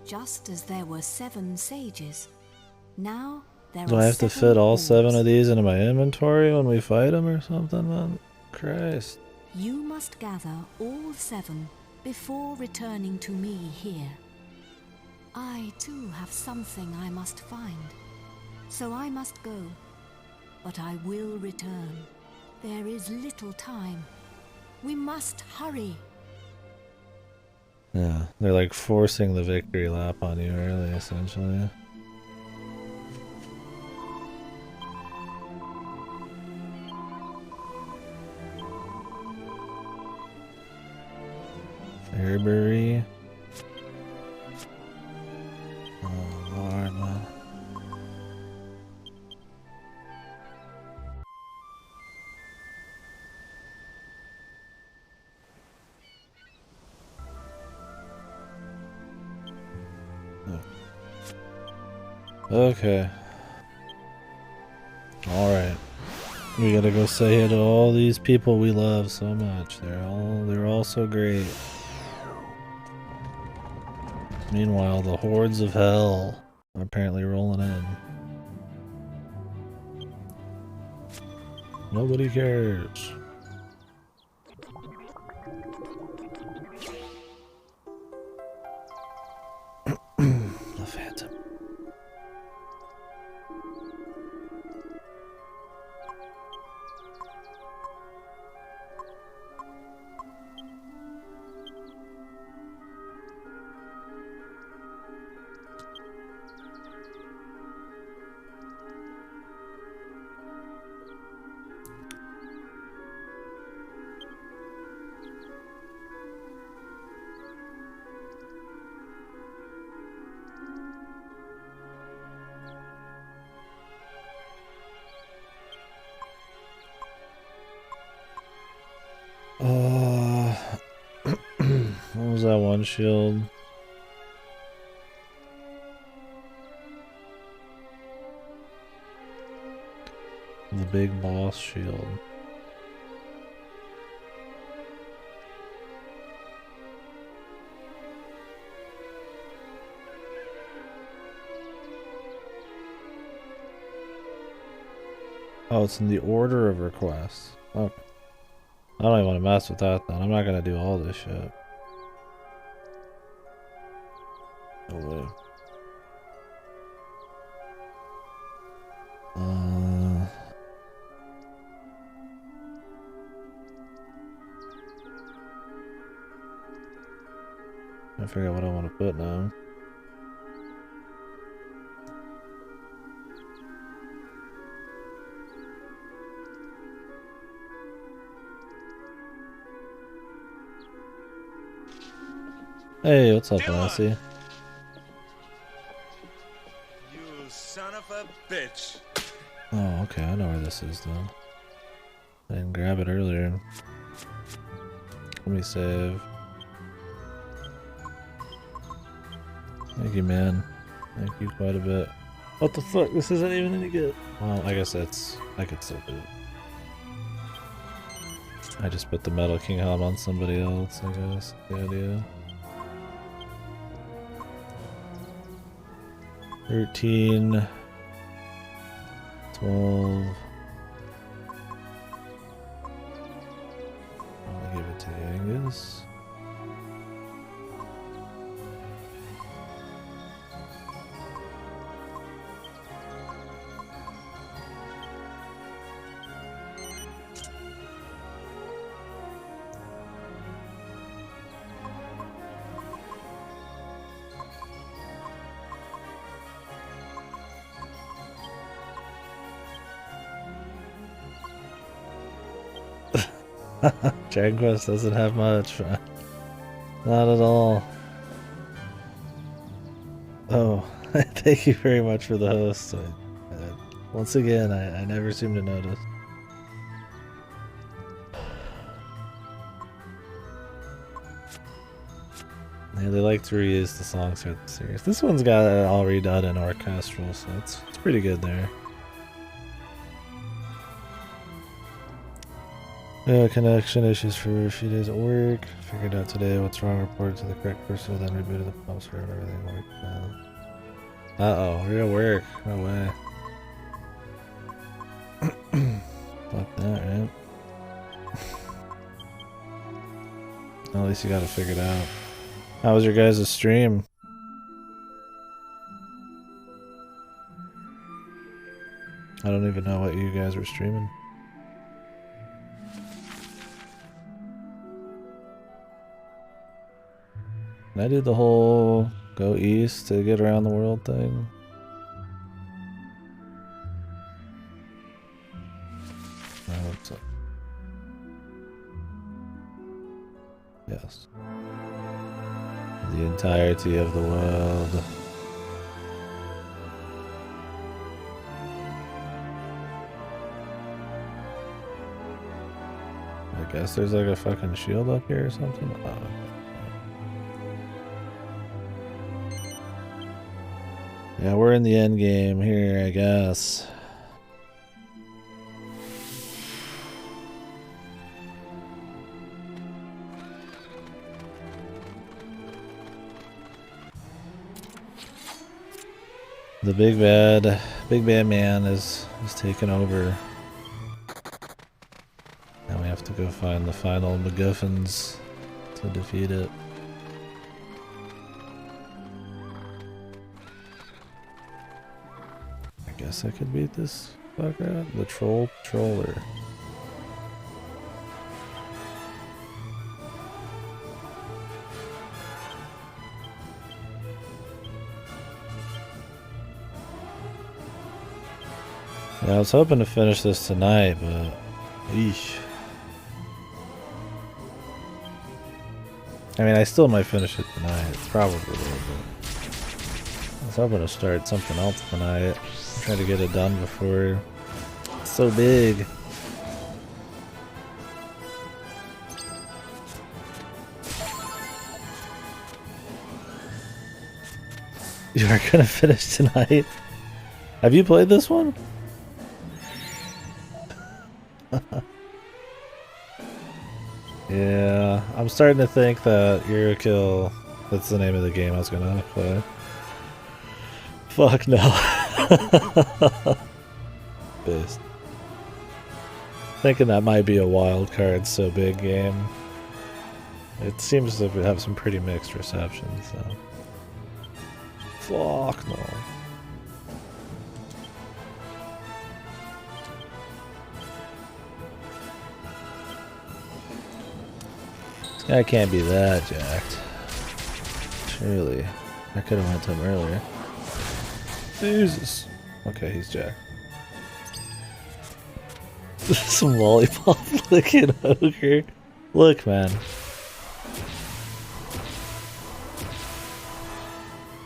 just as there were 7 sages. Now there Do are I have to 7 fit all 7 orbs. of these into my inventory when we fight them or something, man? Christ. You must gather all 7 before returning to me here. I too have something I must find, so I must go. But I will return. There is little time. We must hurry. Yeah, they're like forcing the victory lap on you early, essentially. Fairbury. Oh Lord, man. Okay. Alright. We gotta go say hi to all these people we love so much. They're all so great. Meanwhile, the hordes of hell are apparently rolling in. Nobody cares. The Phantom. What was that one shield? The big boss shield. Oh, it's in the order of requests. Okay. I don't even want to mess with that then. I'm not gonna do all this shit. No way. I figure out what I want to put now. Hey, what's up, Lassie? You son of a bitch. Oh, okay, I know where this is then. I didn't grab it earlier. Let me save. Thank you, man. Thank you quite a bit. What the fuck? This isn't even any good. Well, I guess I could still do it. I just put the Metal King helm on somebody else, I guess. The idea. 13. 12. I'm gonna give it to Angus. Dragon Quest doesn't have much. Not at all. Oh, thank you very much for the host. Once again, I never seem to notice. Yeah, they like to reuse the songs throughout the series. This one's got it all redone in orchestral, so it's pretty good there. Connection issues for a few days at work. Figured out today what's wrong, reported to the correct person, then rebooted the software and everything worked now. Uh-oh, we're at work. No way. Fuck that, right? At least you got it figured out. How was your guys' stream? I don't even know what you guys were streaming. Can I do the whole go east to get around the world thing? I hope so. Yes. The entirety of the world. I guess there's like a fucking shield up here or something. Oh. Yeah, we're in the end game here, I guess. The big bad man is taking over. Now we have to go find the final MacGuffins to defeat it. I guess I could beat this fucker, the troller. Yeah, I was hoping to finish this tonight, but eesh. I mean, I still might finish it tonight. Probably will, but I was hoping to start something else tonight. Try to get it done before it's so big. You are gonna finish tonight? Have you played this one? Yeah, I'm starting to think that KDkill, that's the name of the game I was gonna play. Fuck no. Pissed. Thinking that might be a wild card, so big game. It seems to have some pretty mixed reception, so. Fuck no. This guy can't be that jacked. Surely. I could have went to him earlier. Jesus. Okay, he's jacked. Some lollipop licking ogre. Look, man.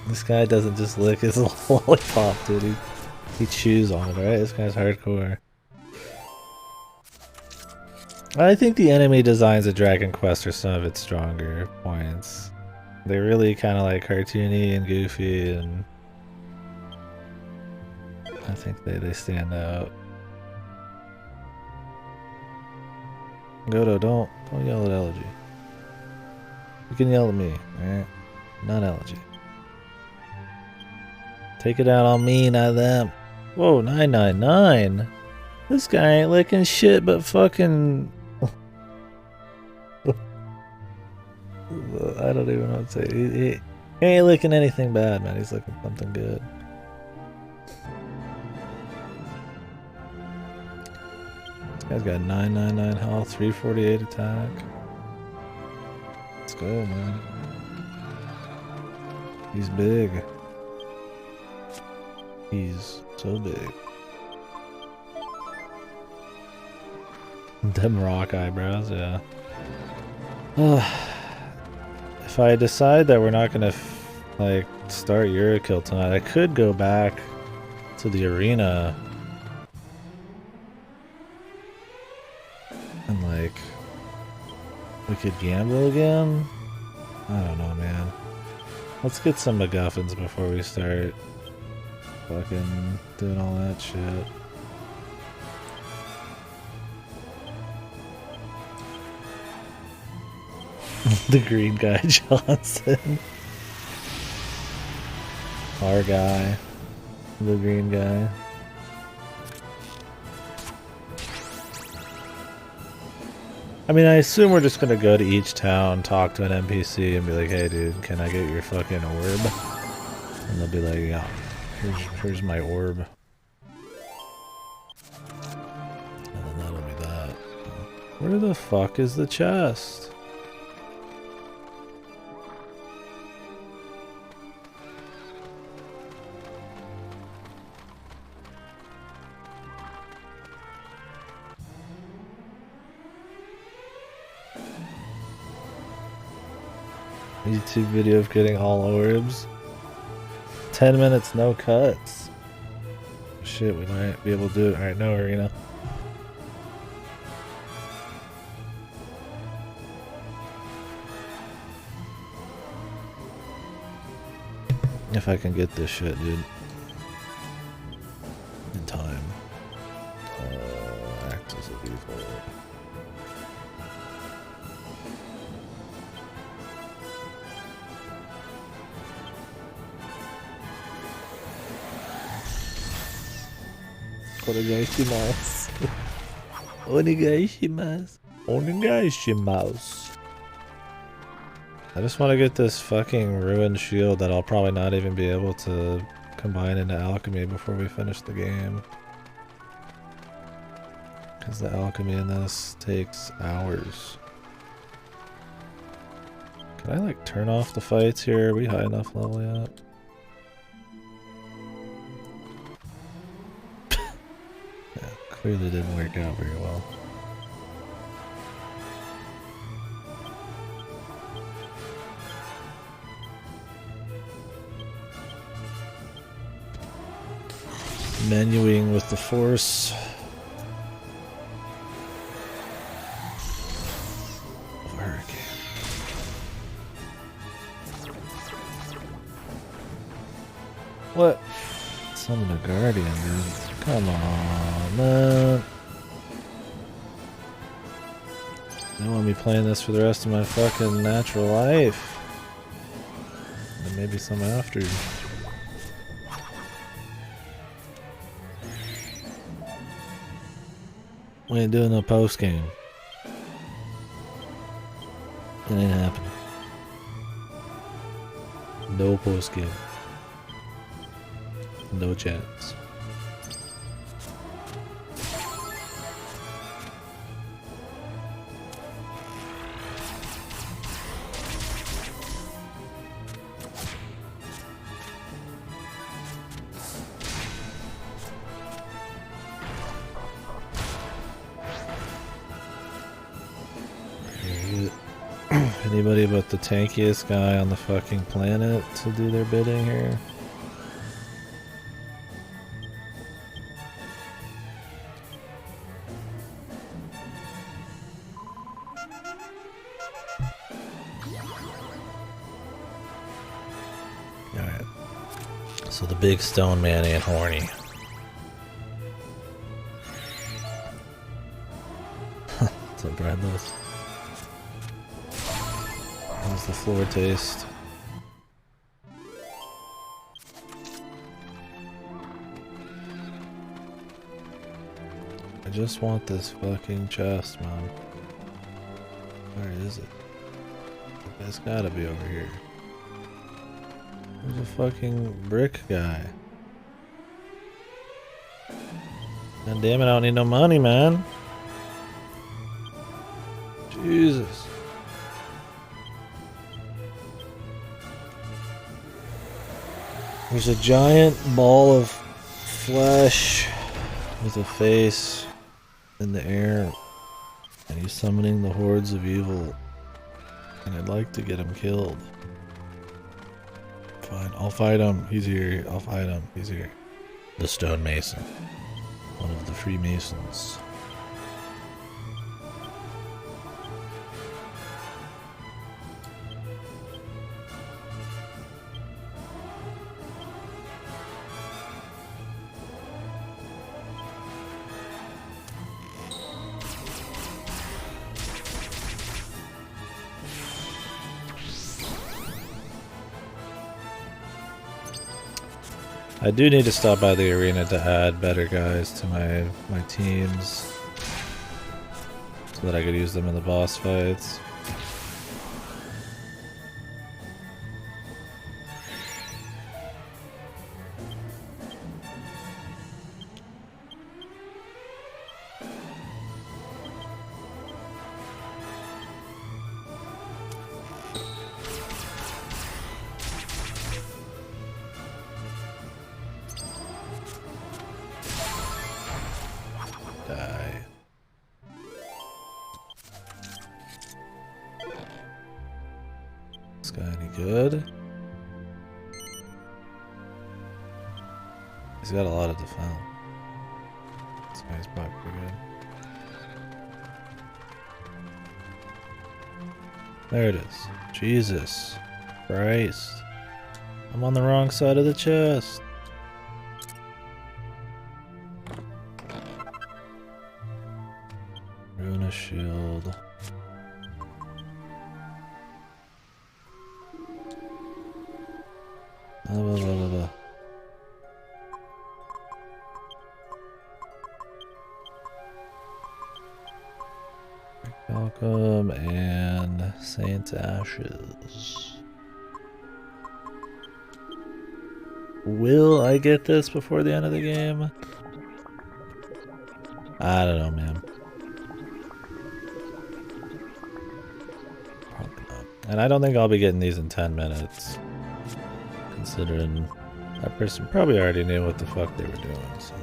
This guy doesn't just lick his lollipop, dude. He chews on it, right? This guy's hardcore. I think the enemy designs of Dragon Quest are some of its stronger points. They're really kind of like cartoony and goofy, and I think they stand out. Godo, don't yell at Elegy. You can yell at me, alright? Not Elegy. Take it out on me, not them. Whoa, 999? This guy ain't licking shit but fucking... I don't even know what to say. He ain't licking anything bad, man. He's licking something good. This guy's got 999 health, 348 attack. Let's go, man. He's big. He's so big. Them rock eyebrows, yeah. If I decide that we're not gonna like start KDkill tonight, I could go back to the arena and like we could gamble again. I don't know, man. Let's get some MacGuffins before we start fucking doing all that shit. The green guy Johnson. Our guy. The green guy. I mean, I assume we're just gonna go to each town, talk to an NPC, and be like, hey dude, can I get your fucking orb? And they'll be like, yeah, here's my orb. And then that'll be that. Where the fuck is the chest? YouTube video of getting all orbs. 10 minutes, no cuts. Shit, we might be able to do it. Alright, no arena. If I can get this shit, dude. In time. Act as a default. Onegaishimasu. Onegaishimasu. Onegaishimasu. I just want to get this fucking ruined shield that I'll probably not even be able to combine into alchemy before we finish the game. Because the alchemy in this takes hours. Can I like turn off the fights here? Are we high enough level yet? Clearly didn't work out very well. Menuing with the force. Hurricane. What? Summon a guardian, dude. Come on, man. I want me playing this for the rest of my fucking natural life. And maybe some after. We ain't doing no post game. It ain't happening. No post game. No chance. Anybody but the tankiest guy on the fucking planet to do their bidding here? Alright. So the big stone man ain't horny. What's up, breadless? How's the floor taste? I just want this fucking chest, man. Where is it? It's gotta be over here. There's a fucking brick guy. God damn it, I don't need no money, man. Jesus. There's a giant ball of flesh with a face in the air, and he's summoning the hordes of evil, and I'd like to get him killed. Fine, I'll fight him. He's here. I'll fight him. He's here. The Stone Mason. One of the Freemasons. I do need to stop by the arena to add better guys to my teams so that I could use them in the boss fights. Die. This guy any good? He's got a lot of defense. This guy's probably pretty good. There it is. Jesus Christ. I'm on the wrong side of the chest. Ruin a shield. Blah, blah, blah, blah, blah. Welcome and Saint Ashes. Will I get this before the end of the game? I don't know, man. Probably not. And I don't think I'll be getting these in 10 minutes. Considering that person probably already knew what the fuck they were doing, so.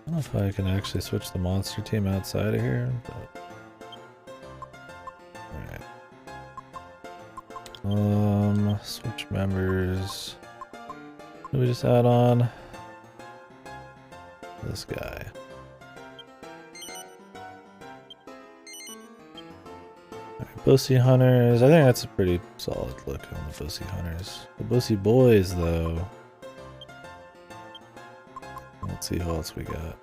I don't know if I can actually switch the monster team outside of here, but... Alright. Switch members. What do we just add on? This guy. Alright, Bussy Hunters. I think that's a pretty solid look on the Bussy Hunters. The Bussy Boys, though. Let's see who else we got.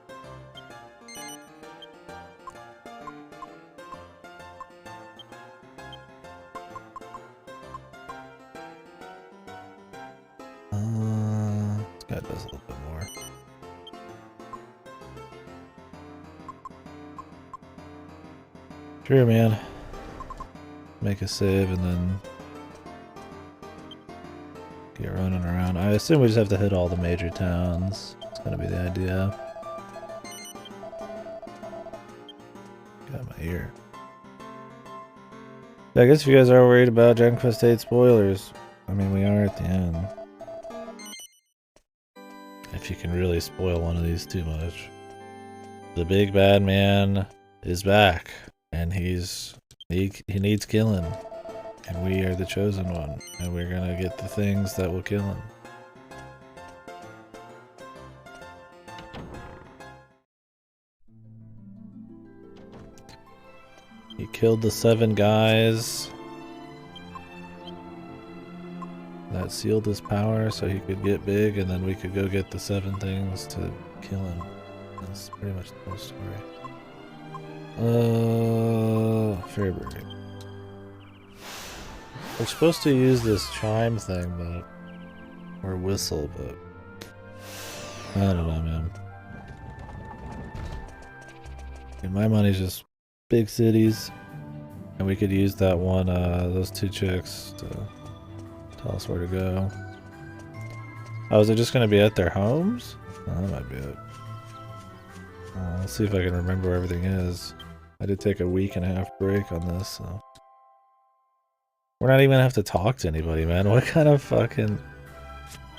This guy does a little bit more. Sure, man. Make a save and then get running around. I assume we just have to hit all the major towns. It's gonna be the idea. Got my ear. I guess if you guys are worried about Dragon Quest VIII spoilers, I mean, we are at the end. If you can really spoil one of these too much. The big bad man is back, and he needs killing. And we are the chosen one, and we're gonna get the things that will kill him. He killed the 7 guys that sealed his power so he could get big, and then we could go get the 7 things to kill him. That's pretty much the whole story. Fairbury. We're supposed to use this chime thing, but... or whistle, but... I don't know, man. And my money's just big cities. And we could use that one, those 2 chicks to tell us where to go. Oh, is it just gonna be at their homes? Oh, that might be it. Let's see if I can remember where everything is. I did take a 1.5-week break on this, so... We're not even gonna have to talk to anybody, man. What kind of fucking...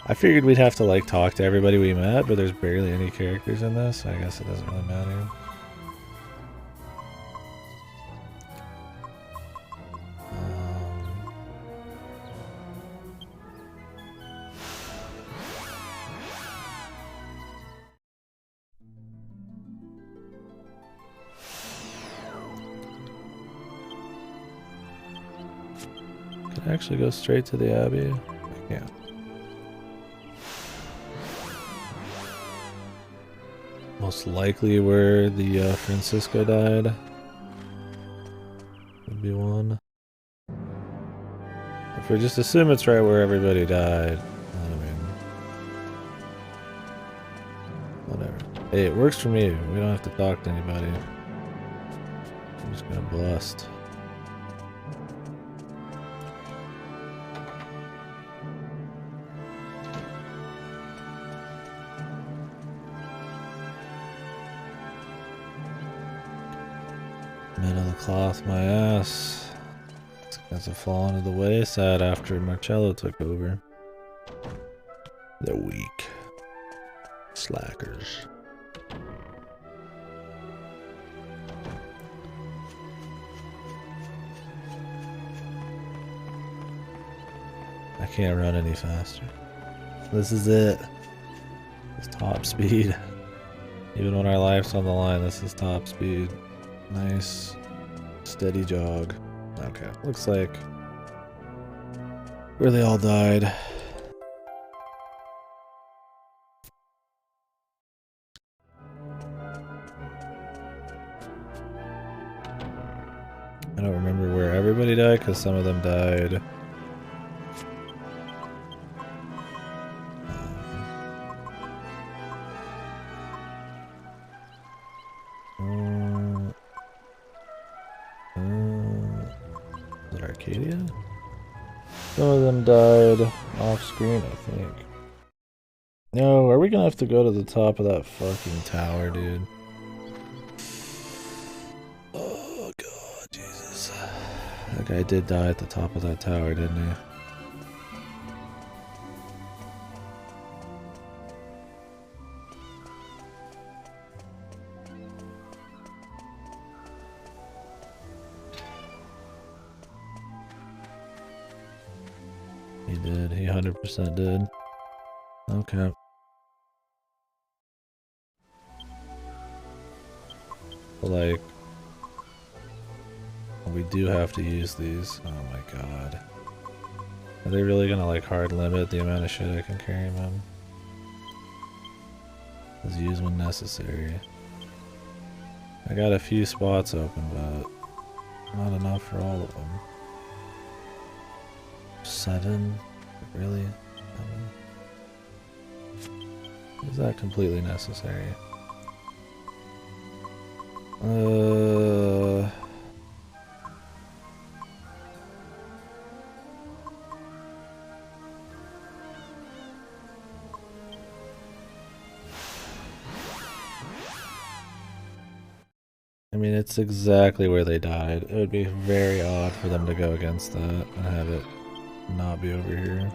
I figured we'd have to, like, talk to everybody we met, but there's barely any characters in this, so I guess it doesn't really matter. Can I actually go straight to the Abbey? I can't. Most likely where the Francisco died would be one. If we just assume it's right where everybody died, I mean, whatever. Hey, it works for me. We don't have to talk to anybody. I'm just gonna bust. Men of the cloth, my ass. That's a fall into the wayside after Marcello took over. They're weak. Slackers. I can't run any faster. This is it. It's top speed. Even when our life's on the line, this is top speed. Nice, steady jog. Okay, looks like where they all died. I don't remember where everybody died because some of them died. Is it Arcadia? Some of them died off screen, I think. No, are we gonna have to go to the top of that fucking tower, dude? Oh god, Jesus. That guy did die at the top of that tower, didn't he? He did. He 100% did. Okay. Like, We do have to use these. Oh my god. Are they really gonna like hard limit the amount of shit I can carry, man? Let's use when necessary. I got a few spots open, but not enough for all of them. 7? Really? 7? Is that completely necessary? I mean, it's exactly where they died. It would be very odd for them to go against that and have it not be over here.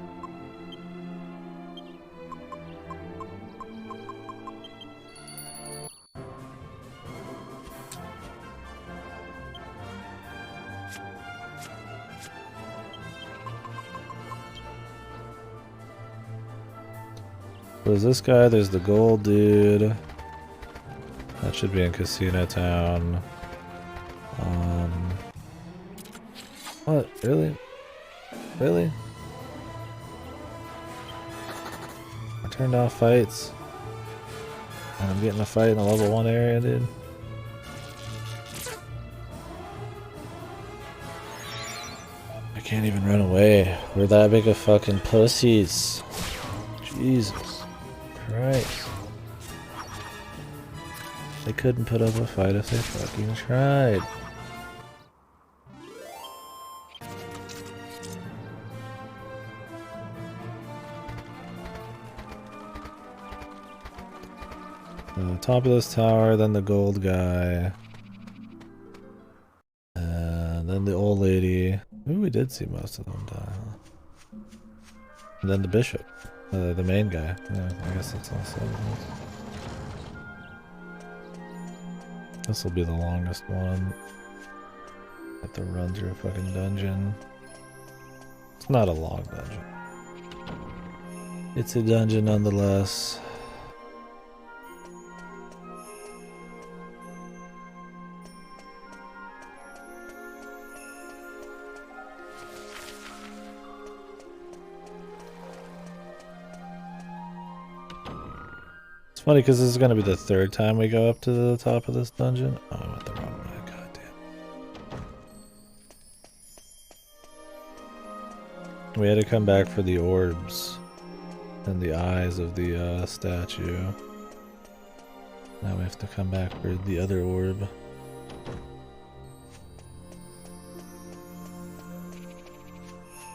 There's this guy, there's the gold dude. That should be in Casino Town. What? Really? Really? I turned off fights. And I'm getting a fight in the level 1 area, dude. I can't even run away. We're that big of fucking pussies. Jesus Christ. They couldn't put up a fight if they fucking tried. Top of this tower, then the gold guy. And then the old lady. Ooh, we did see most of them die, huh? And then the bishop. The main guy. Yeah, I guess that's all 7. This will be the longest one. Have to run through a fucking dungeon. It's not a long dungeon. It's a dungeon nonetheless. It's funny because this is going to be the 3rd time we go up to the top of this dungeon. Oh, I went the wrong way. Goddamn. We had to come back for the orbs and the eyes of the statue. Now we have to come back for the other orb. Do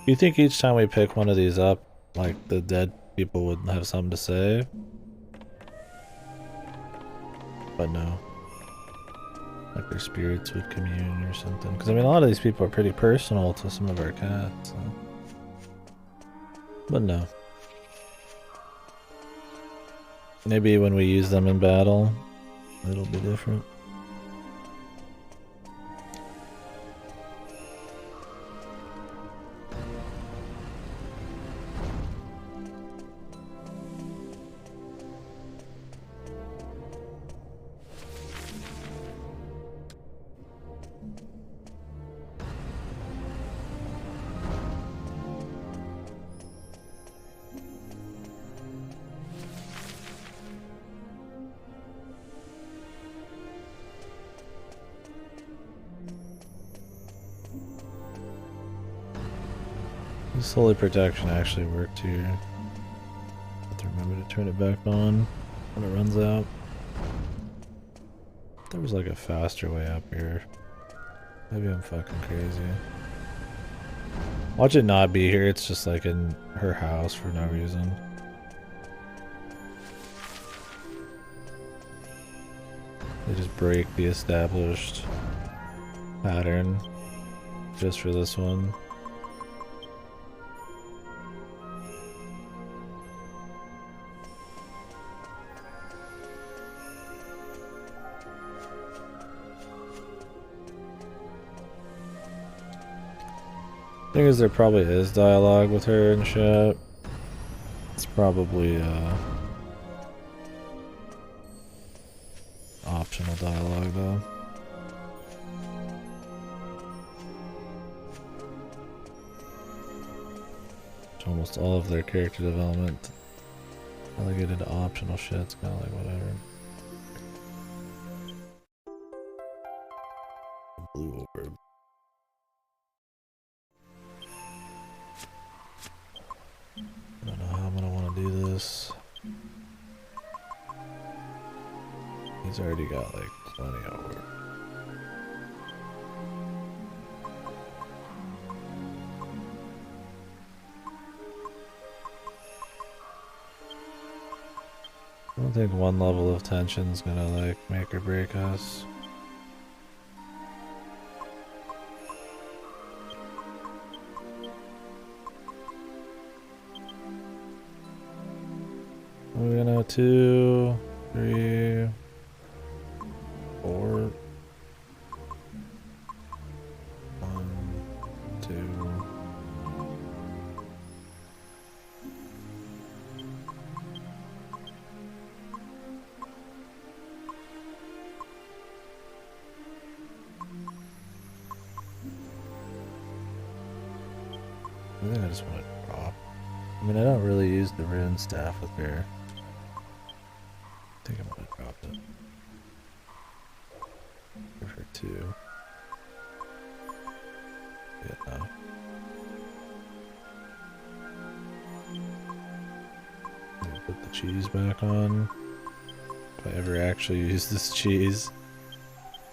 you think each time we pick one of these up, like the dead people would have something to say? But no. Like their spirits would commune or something. Because I mean, a lot of these people are pretty personal to some of our cats. So. But no. Maybe when we use them in battle, it'll be different. This holy protection actually worked here. Have to remember to turn it back on when it runs out. There was like a faster way up here. Maybe I'm fucking crazy. Watch it not be here, it's just like in her house for no reason. They just break the established pattern just for this one. Thing is, there probably is dialogue with her and shit. It's probably optional dialogue though. almost all of their character development relegated to optional shit. It's kind of like whatever. Blue orb. I don't know how I'm gonna want to do this. He's already got like plenty of orb. I don't think one level of tension is gonna like make or break us. We're gonna 2, 3, 4. 1, 2. I think I just want to drop. I mean, I don't really use the rune staff with her. I think I'm gonna drop it. Give her 2. Yeah, no. Put the cheese back on. If I ever actually use this cheese.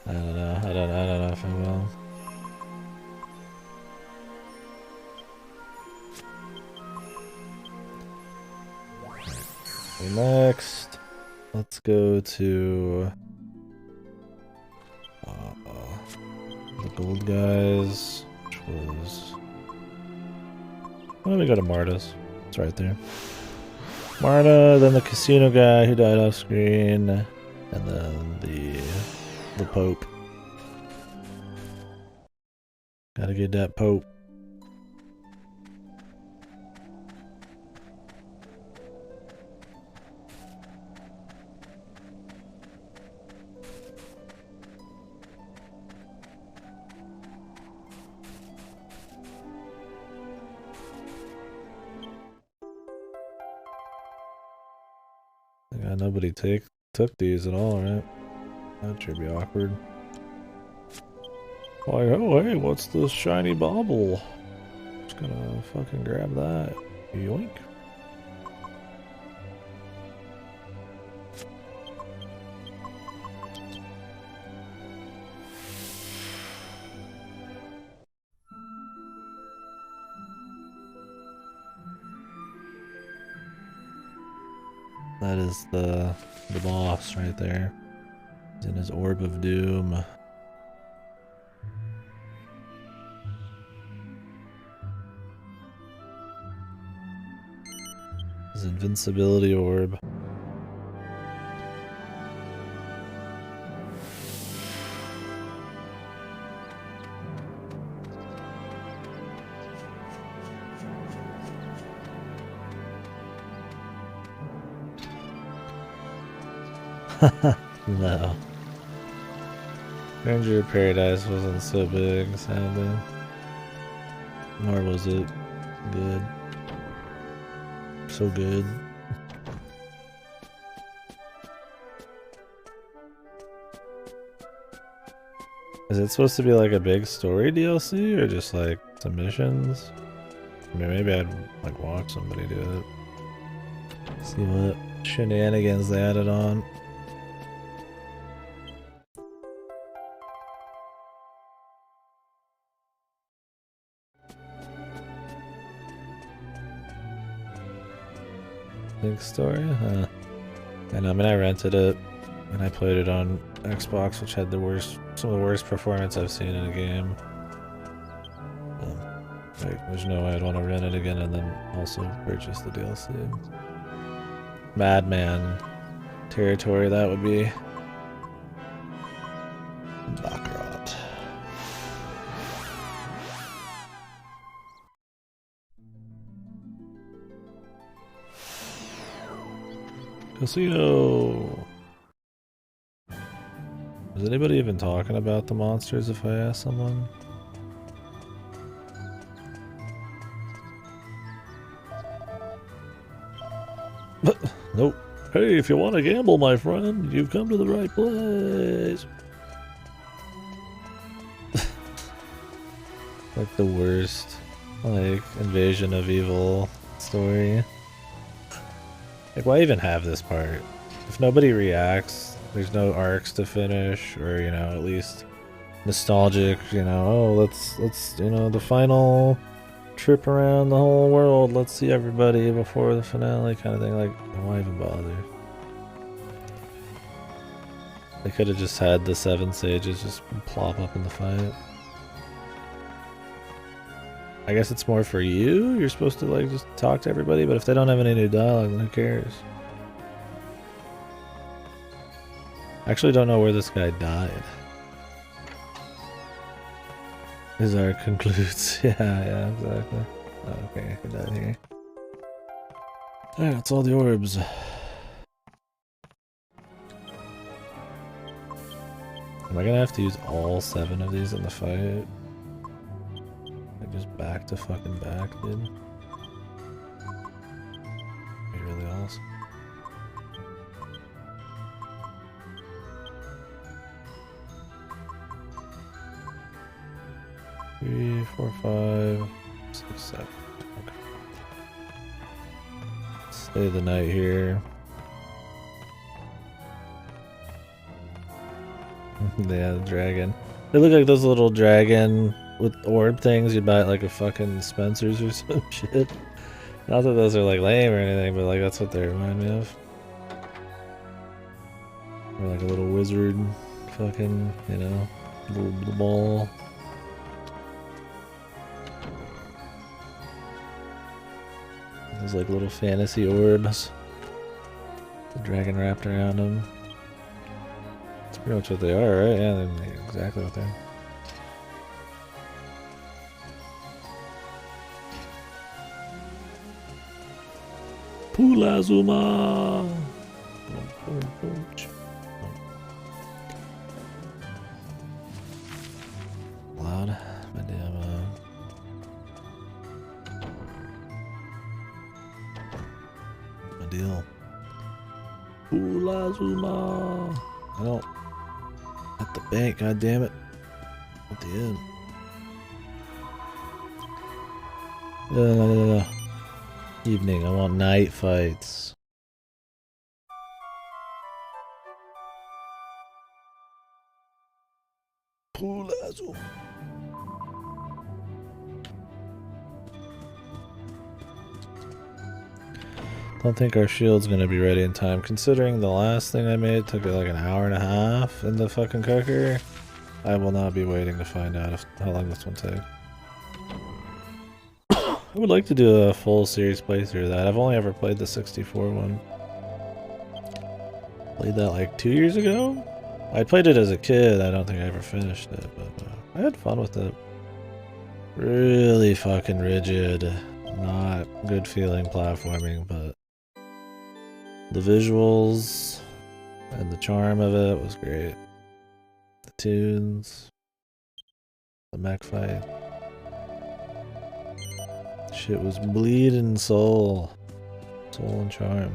I don't know. I don't know if I will. Next, let's go to the gold guys, which was... Why don't we go to Marta's? It's right there. Marta, then the casino guy who died off screen, and then the Pope. Gotta get that Pope. Yeah, nobody took these at all, right? That should be awkward. Like, oh hey, what's this shiny bauble? Just gonna fucking grab that. Yoink. That is the boss right there. He's in his orb of doom. His invincibility orb. No. Ranger of Paradise wasn't so big, sadly. Nor was it good. So good. Is it supposed to be like a big story DLC or just like some missions? I mean, maybe I'd like watch somebody do it. See what shenanigans they added on. Big story? Huh. And I mean, I rented it and I played it on Xbox, which had some of the worst performance I've seen in a game. Like, there's no way I'd want to rent it again and then also purchase the DLC. Madman territory, that would be. Baccarat. Casino! Is anybody even talking about the monsters if I ask someone? Hey, if you want to gamble, my friend, you've come to the right place. Like the worst, like, invasion of evil story. Like, why even have this part? If nobody reacts, there's no arcs to finish, or, you know, at least nostalgic, you know, oh, let's, you know, the final trip around the whole world, let's see everybody before the finale kind of thing. Like, why even bother? They could have just had the 7 sages just plop up in the fight. I guess it's more for you? You're supposed to, like, just talk to everybody, but if they don't have any new dialogue, then who cares? I actually don't know where this guy died. His arc concludes. Yeah, exactly. Oh, okay, he died here. Alright, that's all the orbs. Am I gonna have to use all 7 of these in the fight? Like, just back to fucking back, dude? Be really awesome. Three, 4, 5, 6, 7. Okay. Stay the night here. Yeah, the dragon. They look like those little dragon with orb things you'd buy at like a fucking Spencer's or some shit. Not that those are like lame or anything, but like that's what they remind me of. Or like a little wizard fucking, you know, little ball. Those like little fantasy orbs. The dragon wrapped around them. That's pretty much what they are, right? Yeah, they're exactly what they are. Pulazuma! Loud. My damn, my deal. Pulazuma! I don't. At the bank, god damn it. At the end. No. Evening, I want night fights. Pulazo. Don't think our shield's gonna be ready in time. Considering the last thing I made took like an hour and a half in the fucking cooker, I will not be waiting to find out how long this one takes. I would like to do a full series playthrough of that. I've only ever played the 64 one. Played that like 2 years ago? I played it as a kid. I don't think I ever finished it, but I had fun with it. Really fucking rigid. Not good feeling platforming, but the visuals and the charm of it was great. The tunes, the mech fight. Shit was bleeding soul. Soul and charm.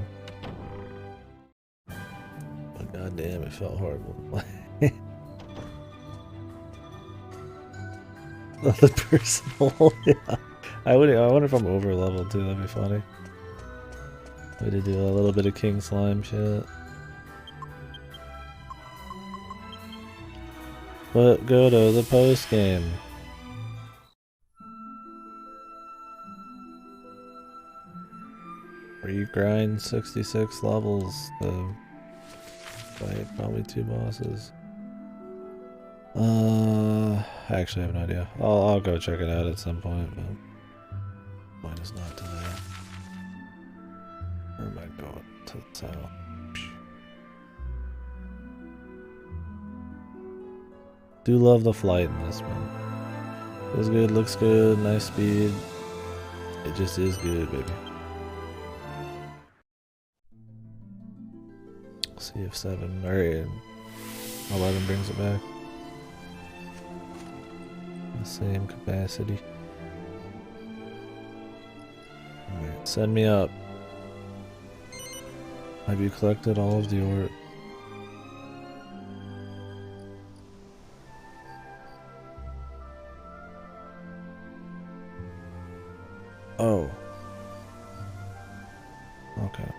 But goddamn, it felt horrible. The personal, yeah. I wonder if I'm over leveled too, that'd be funny. Way to do a little bit of King Slime shit. But go to the post game. Where you grind 66 levels to fight probably 2 bosses. I actually have no idea. I'll go check it out at some point, but mine is not today. Where am I going? To the title. Do love the flight in this one. Feels good, looks good, nice speed. It just is good, baby. See if 7 or 11 brings it back. The same capacity. Alright, send me up. Have you collected all of the ore? Oh. Okay.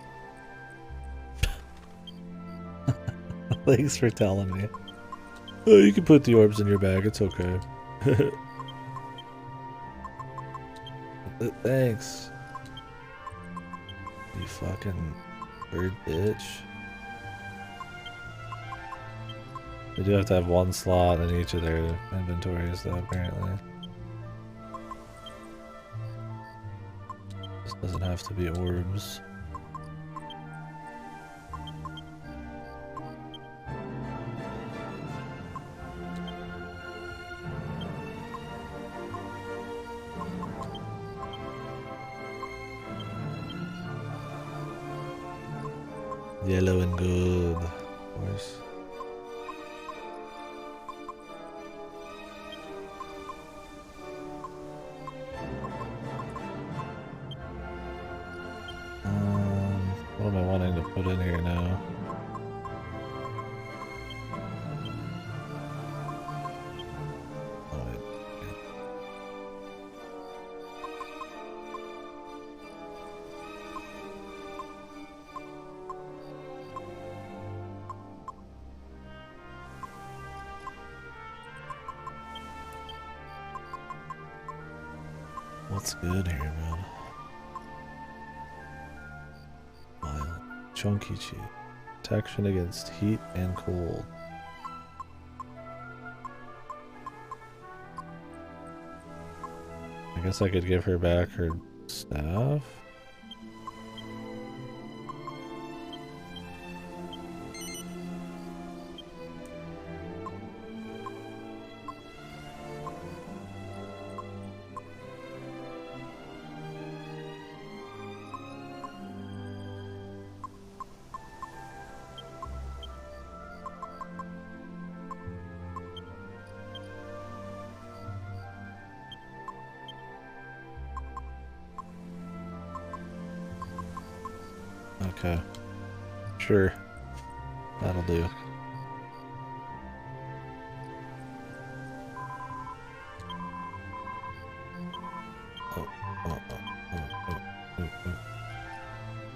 Thanks for telling me. Oh, you can put the orbs in your bag, it's okay. Thanks. You fucking bird bitch. They do have to have one slot in each of their inventories though, apparently. This doesn't have to be orbs. Yellow and gold, of course. What am I wanting to put in here now? Oh, wait. What's good here, man? Mild. Chunky cheese. Protection against heat and cold. I guess I could give her back her staff. Okay. Sure. That'll do.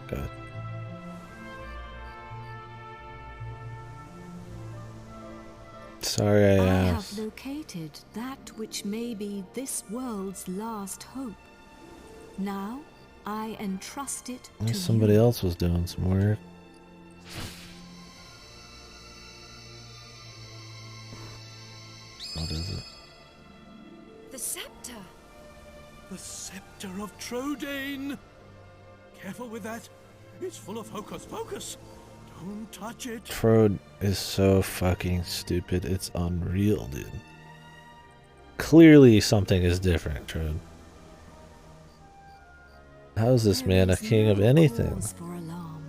Good. Sorry I asked. have located that which may be this world's last hope. Now I entrust it to Somebody you. else was doing some work. What is it? The scepter. The scepter of Trodain! Careful with that. It's full of hocus pocus. Don't touch it. Trode is so fucking stupid. It's unreal, dude. Clearly something is different, Trode. How is this man a king of anything? Cause for alarm.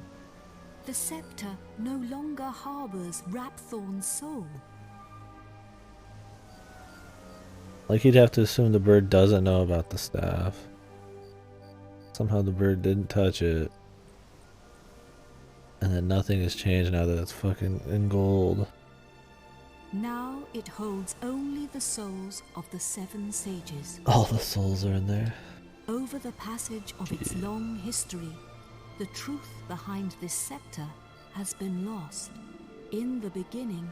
The scepter no longer harbors Rapthorn's soul. Like, he'd have to assume the bird doesn't know about the staff. Somehow the bird didn't touch it. And then nothing has changed now that it's fucking in gold. Now it holds only the souls of the 7 sages. All the souls are in there. Over the passage of its long history, the truth behind this scepter has been lost. In the beginning,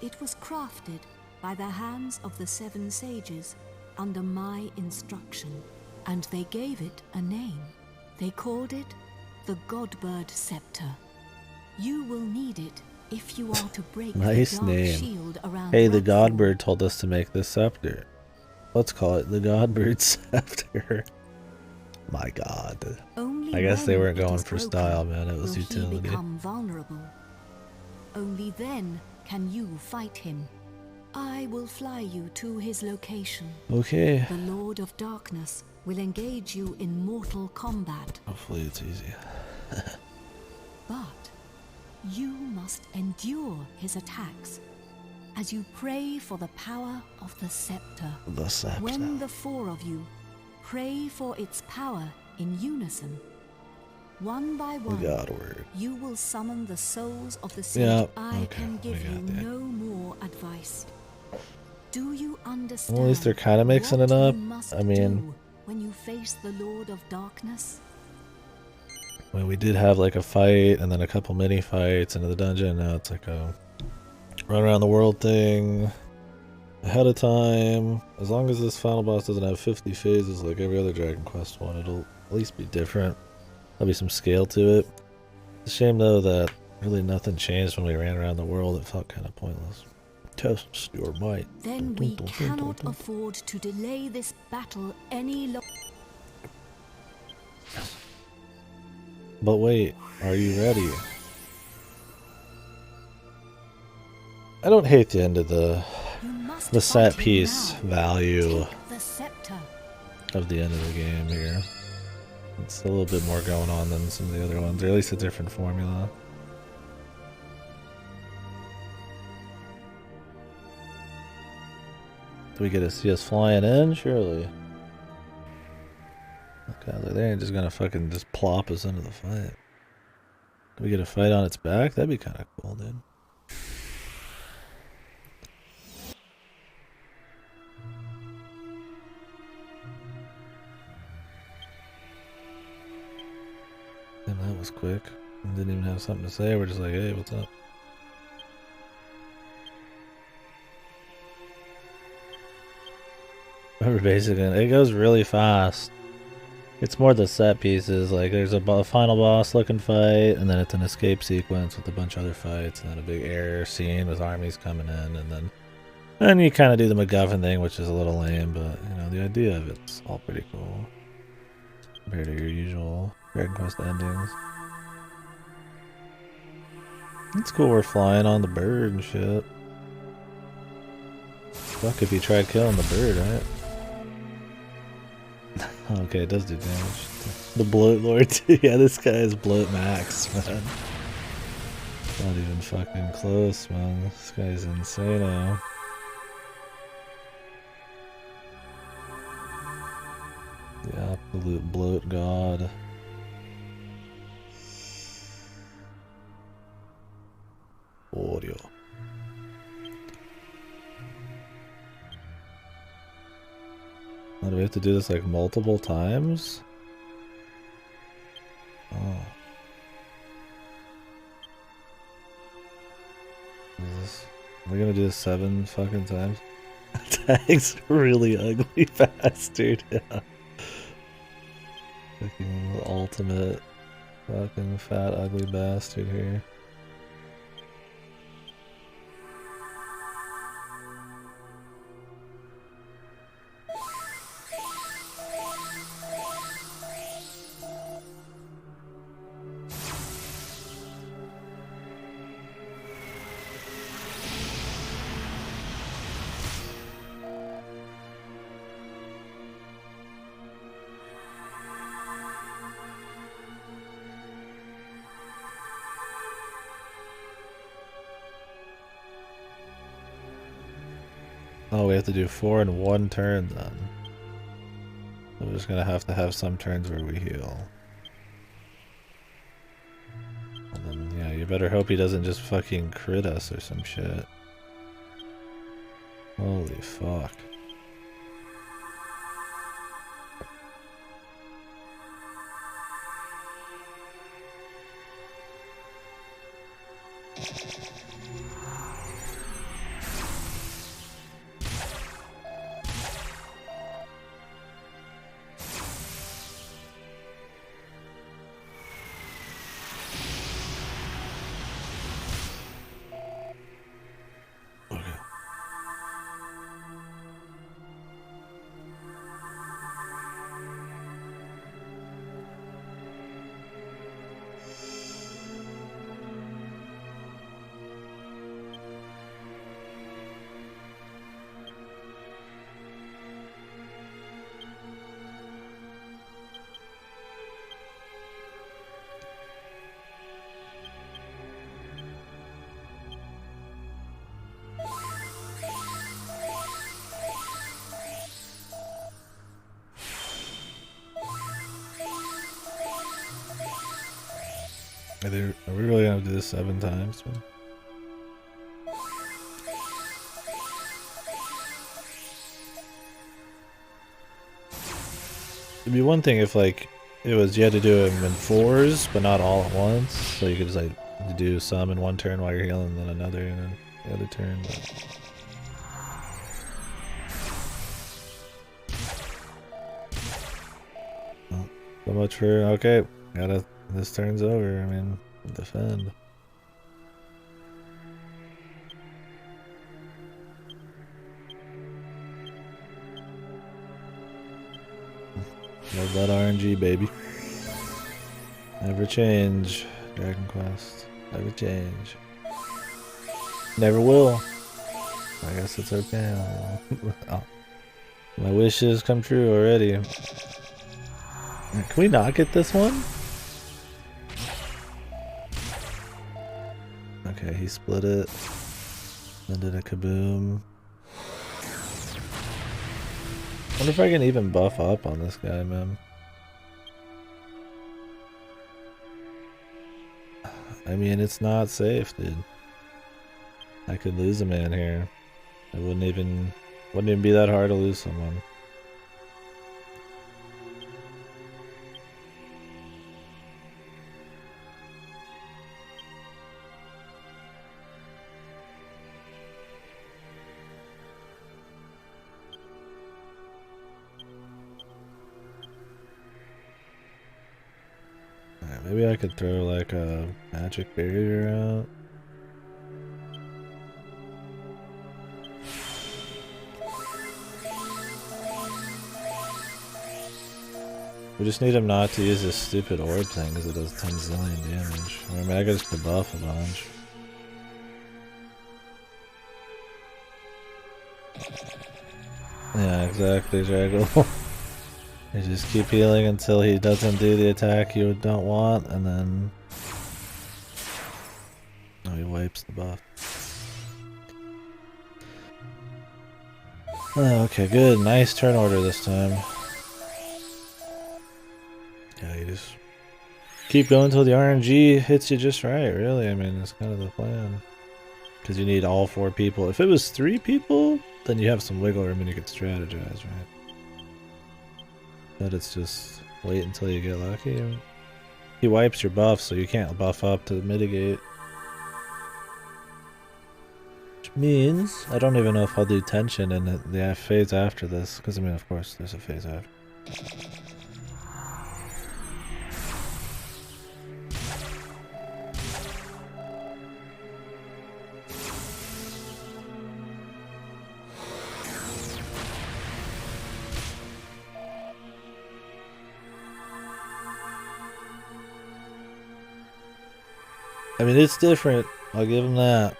it was crafted by the hands of the 7 sages under my instruction, and they gave it a name. They called it the Godbird Scepter. You will need it if you are to break Nice the dark name. shield around Hey, the Rapthorn. Godbird told us to make this scepter. Let's call it the Godbird Scepter. My god. Only I guess they when weren't it going is for broken style, man. It was will utility. He become vulnerable. Only then can you fight him. I will fly you to his location. Okay. The Lord of Darkness will engage you in mortal combat, Hopefully it's easy. but you must endure his attacks as you pray for the power of the scepter. The scepter. When the 4 of you pray for its power in unison, One by We one, got word. you will summon the souls of the sage. Yeah, I okay, can give we you got that. no more advice. Do you understand? Well, at least they're kind of mixing what it up. you must I mean, do when you face the Lord of Darkness? well, we did have like a fight and then a couple mini fights into the dungeon. Now it's like a run around the world thing ahead of time. As long as this final boss doesn't have 50 phases like every other Dragon Quest one, it'll at least be different. There'll be some scale to it. It's a shame though that really nothing changed when we ran around the world. It felt kind of pointless. Test your might. Then we cannot afford to delay this battle any longer. But wait, are you ready? I don't hate the end of the set piece value The scepter. of the end of the game here. It's a little bit more going on than some of the other ones, or at least a different formula. Do we get to see us flying in? Surely. Okay, they ain't just gonna fucking just plop us into the fight. Do we get a fight on its back? That'd be kind of cool, dude. Damn, that was quick. Didn't even have something to say. We're just like, hey, what's up? Basically, it goes really fast. It's more the set pieces. Like, there's a final boss looking fight, and then it's an escape sequence with a bunch of other fights, and then a big air scene with armies coming in, and then you kind of do the MacGuffin thing, which is a little lame, but you know the idea of it's all pretty cool compared to your usual Dragon Quest endings. It's cool we're flying on the bird and shit. Fuck if you tried killing the bird, right? Okay, it does do damage. The bloat lord too. Yeah, this guy is bloat max, man. Not even fucking close, man. This guy's insane now. The absolute bloat god. Audio. Now, do we have to do this like multiple times? Oh. Are we gonna do this 7 fucking times? Tag's really ugly bastard. Yeah. Fucking ultimate fucking fat ugly bastard here. Oh, we have to do 4 in 1 turn then. So we're just gonna have to have some turns where we heal. And then, yeah, you better hope he doesn't just fucking crit us or some shit. Holy fuck. Are we really gonna do this 7 times? Man? It'd be one thing if like it was you had to do them in 4s, but not all at once. So you could just like do some in one turn while you're healing, and then another in the other turn. But... Well, so much for okay. This turn's over. I mean, defend. Love that RNG, baby. Never change. Dragon Quest. Never change. Never will. I guess it's okay. Oh. My wishes come true already. Can we not get this one? Okay, he split it. Then did a kaboom. Wonder if I can even buff up on this guy, man. I mean, it's not safe, dude. I could lose a man here. It wouldn't even be that hard to lose someone. Maybe I could throw like a magic barrier out. We just need him not to use this stupid orb thing because it does 10 zillion damage. I mean, I could just buff a bunch. Yeah, exactly, Draggle. You just keep healing until he doesn't do the attack you don't want, and then... Oh, he wipes the buff. Oh, okay, good. Nice turn order this time. Yeah, you just keep going until the RNG hits you just right, really. I mean, that's kind of the plan. Because you need all 4 people. If it was 3 people, then you have some wiggle room and you could strategize, right? But it's just wait until you get lucky. He wipes your buff, so you can't buff up to mitigate. Which means I don't even know if I'll do tension in the phase after this, because I mean, of course, there's a phase after. I mean, it's different. I'll give him that.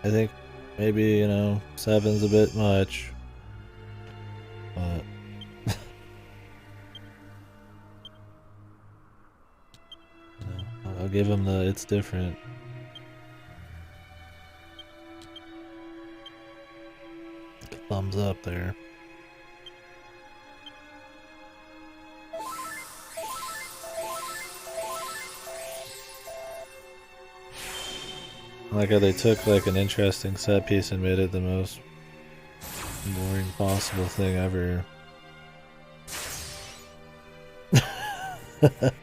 I think maybe, you know, 7's a bit much. But... I'll give him the it's different. Thumbs up there. I like how they took like an interesting set piece and made it the most boring possible thing ever.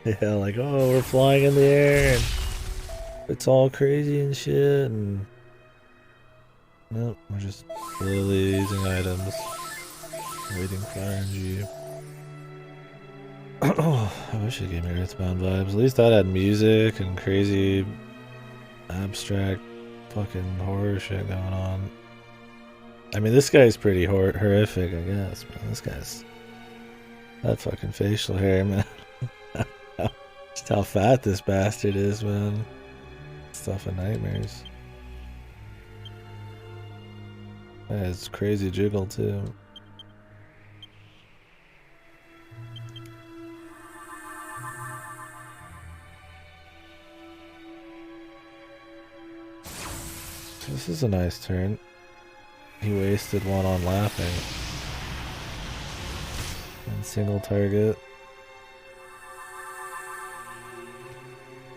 Yeah, like, oh, we're flying in the air and it's all crazy and shit, and nope, we're just slowly using items, waiting for RNG. Oh, I wish it gave me Earthbound vibes. At least that had music and crazy abstract fucking horror shit going on. I mean, this guy's pretty horrific, I guess, man. This guy's... that fucking facial hair, man. Just how fat this bastard is, man. Stuff of nightmares. That has crazy jiggle, too. This is a nice turn. He wasted one on laughing. And single target.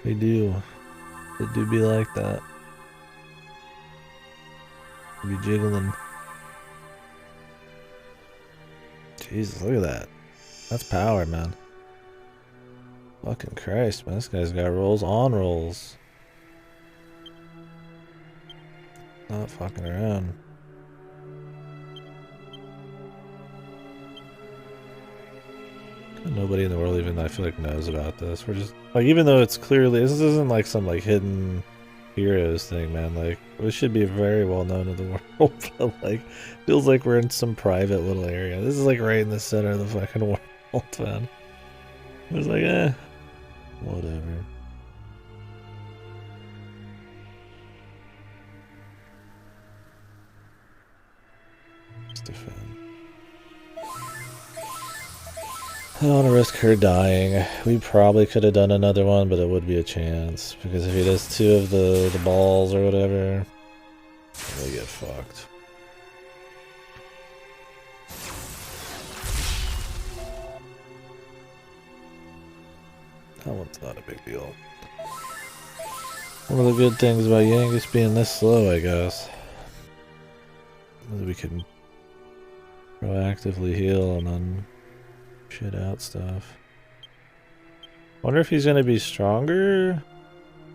They do. They do be like that. Be jiggling. Jesus, look at that. That's power, man. Fucking Christ, man. This guy's got rolls on rolls. Not fucking around. Nobody in the world even, I feel like, knows about this. We're just, like, even though it's clearly, this isn't like some, like, hidden heroes thing, man. Like, this should be very well known in the world, but, like, feels like we're in some private little area. This is, like, right in the center of the fucking world, man. It was like, whatever. Just defend. I don't want to risk her dying. We probably could have done another one, but it would be a chance. Because if he does 2 of the balls or whatever, we get fucked. That one's not a big deal. One of the good things about Yangus being this slow, I guess, is we can proactively heal and then shit out stuff. Wonder if he's gonna be stronger?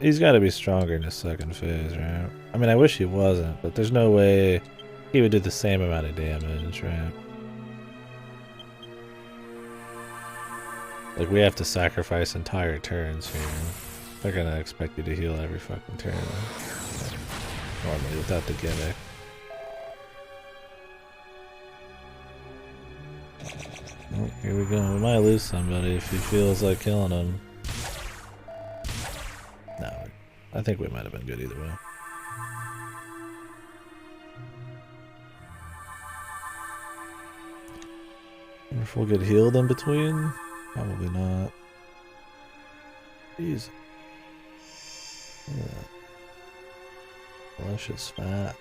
He's gotta be stronger in his second phase, right? I mean, I wish he wasn't, but there's no way he would do the same amount of damage, right? Like, we have to sacrifice entire turns here. They're gonna expect you to heal every fucking turn. Normally, without the gimmick. Oh, here we go. We might lose somebody if he feels like killing him. No, I think we might have been good either way. Wonder if we'll get healed in between? Probably not. Jeez. Yeah. Luscious fat.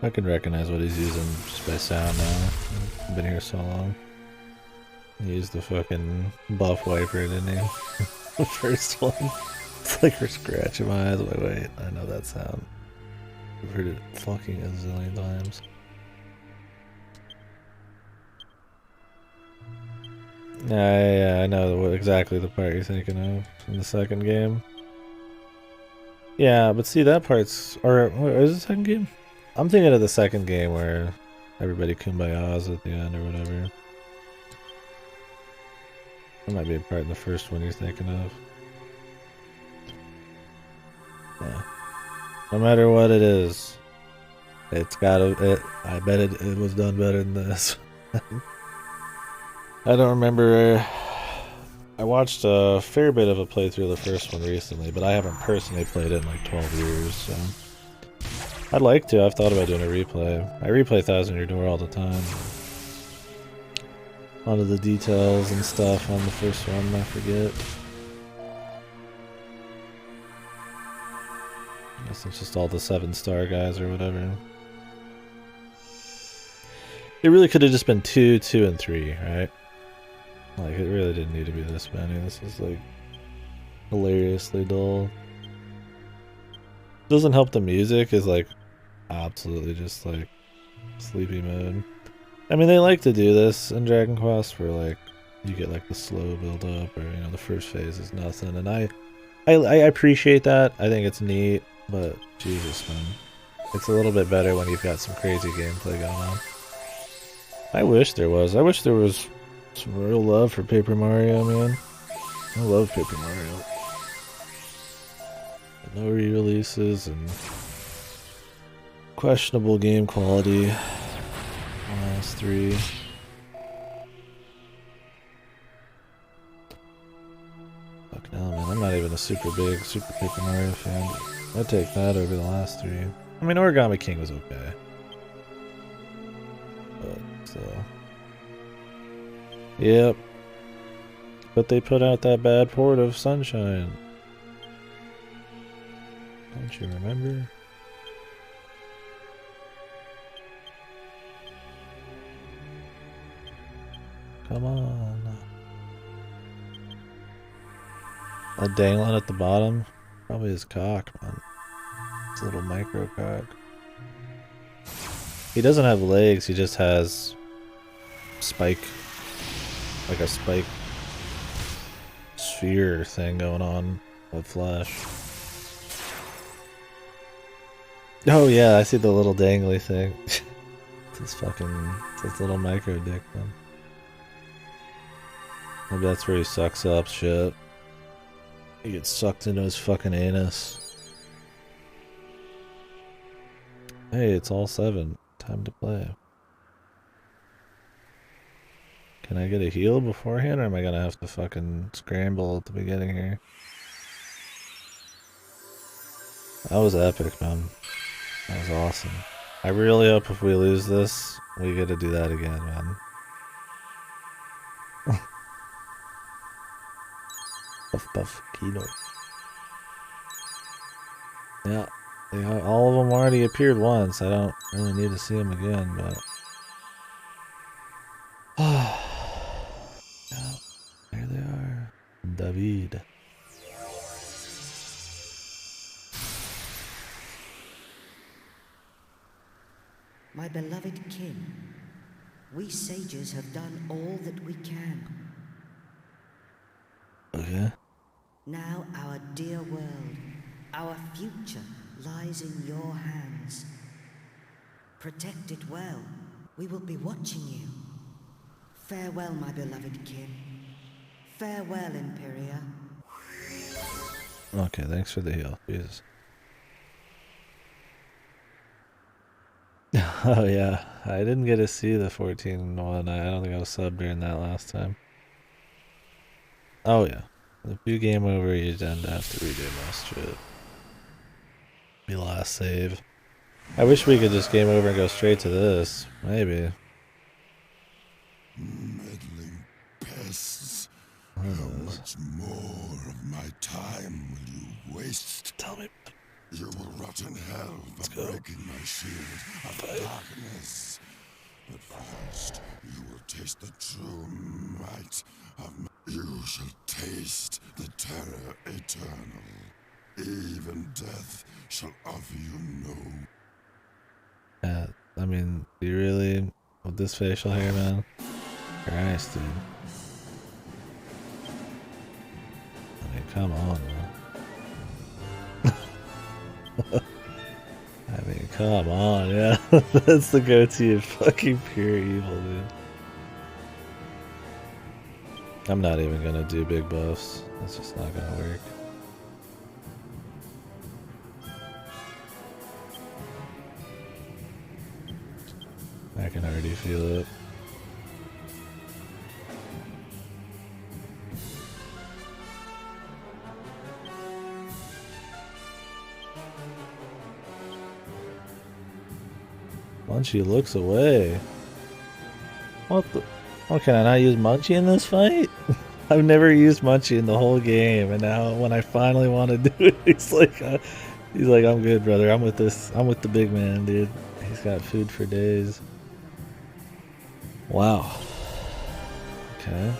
I can recognize what he's using just by sound now. I've been here so long. He used the fucking buff wiper, didn't he? The first one. It's like we're scratching my eyes. Wait, I know that sound. I've heard it fucking a zillion times. Yeah, I know exactly the part you're thinking of in the second game. Yeah, but see, that part's... Or is it the second game? I'm thinking of the second game where everybody kumbayas at the end or whatever. That might be a part in the first one you're thinking of. Yeah. No matter what it is, it's gotta... I bet it was done better than this. I don't remember... I watched a fair bit of a playthrough of the first one recently, but I haven't personally played it in like 12 years, so... I'd like to. I've thought about doing a replay. I replay Thousand Year Door all the time. A lot of the details and stuff on the first one, I forget. I guess it's just all the 7-star guys or whatever. It really could have just been 2, 2, and 3, right? Like, it really didn't need to be this many. This is, like, hilariously dull. Doesn't help the music is, like, absolutely just, like, sleepy mode. I mean, they like to do this in Dragon Quest where, like, you get, like, the slow build-up or, you know, the first phase is nothing. And I appreciate that. I think it's neat, but Jesus, man. It's a little bit better when you've got some crazy gameplay going on. I wish there was some real love for Paper Mario, man. I love Paper Mario. But no re-releases and questionable game quality. Last 3. not even a super big Super Paper Mario fan. I'd take that over the last three. I mean, Origami King was okay. But still. Yep. But they put out that bad port of Sunshine. Don't you remember? Come on. That dangling at the bottom? Probably his cock, man. His little micro cock. He doesn't have legs, he just has spike. Like a spike sphere thing going on with flesh. Oh yeah, I see the little dangly thing. It's this little micro dick man. Maybe that's where he sucks up shit. He gets sucked into his fucking anus. Hey, it's all 7. Time to play. Can I get a heal beforehand, or am I gonna have to fucking scramble at the beginning here? That was epic, man. That was awesome. I really hope if we lose this, we get to do that again, man. Puff puff kino. Yeah, all of them already appeared once. I don't really need to see them again, but yeah, there they are. David. My beloved kin, we sages have done all that we can. Okay. Now our dear world, our future lies in your hands. Protect it well. We will be watching you. Farewell, my beloved kin. Farewell, Imperia. Okay, thanks for the heal. Jesus. Oh yeah, I didn't get to see the 14 one. I don't think I was subbed during that last time. Oh yeah. If you game over, you tend to have to redo most shit. Be last save. I wish we could just game over and go straight to this. Maybe. Meddling pests. How much more of my time will you waste? Tell me. You will rot in hell for breaking my shield of darkness. But first, you will taste the true might of my... You shall taste the terror eternal. Even death shall offer you no... I mean, do you really... With this facial hair, man? Christ, dude. I mean, come on, man. I mean, come on, yeah. That's the goatee of fucking pure evil, dude. I'm not even gonna do big buffs. That's just not gonna work. I can already feel it. Munchie looks away. What the? Oh, can I not use Munchie in this fight? I've never used Munchie in the whole game, and now when I finally want to do it, he's like, I'm good, brother. I'm with this. I'm with the big man, dude. He's got food for days. Wow. Okay.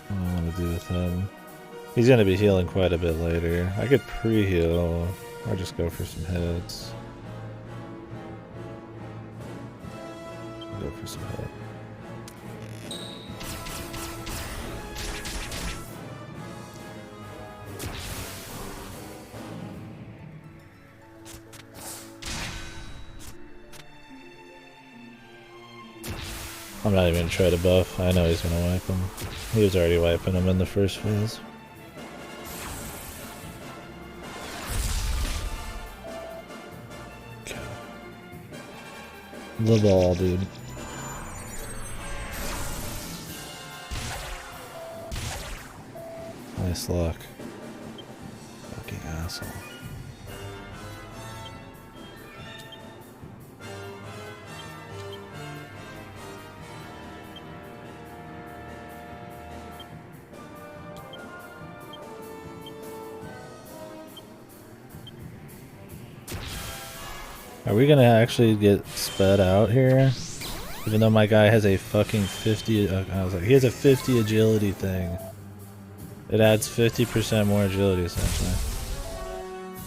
What do I want to do with him? He's going to be healing quite a bit later. I could pre-heal, or just go for some hits. Go for some hits. I'm not even gonna try to buff. I know he's gonna wipe him. He was already wiping him in the first phase. Okay. The ball, dude. Nice luck. Fucking asshole. Are we gonna actually get sped out here? Even though my guy has a fucking 50, I was like, he has a 50 agility thing. It adds 50% more agility essentially.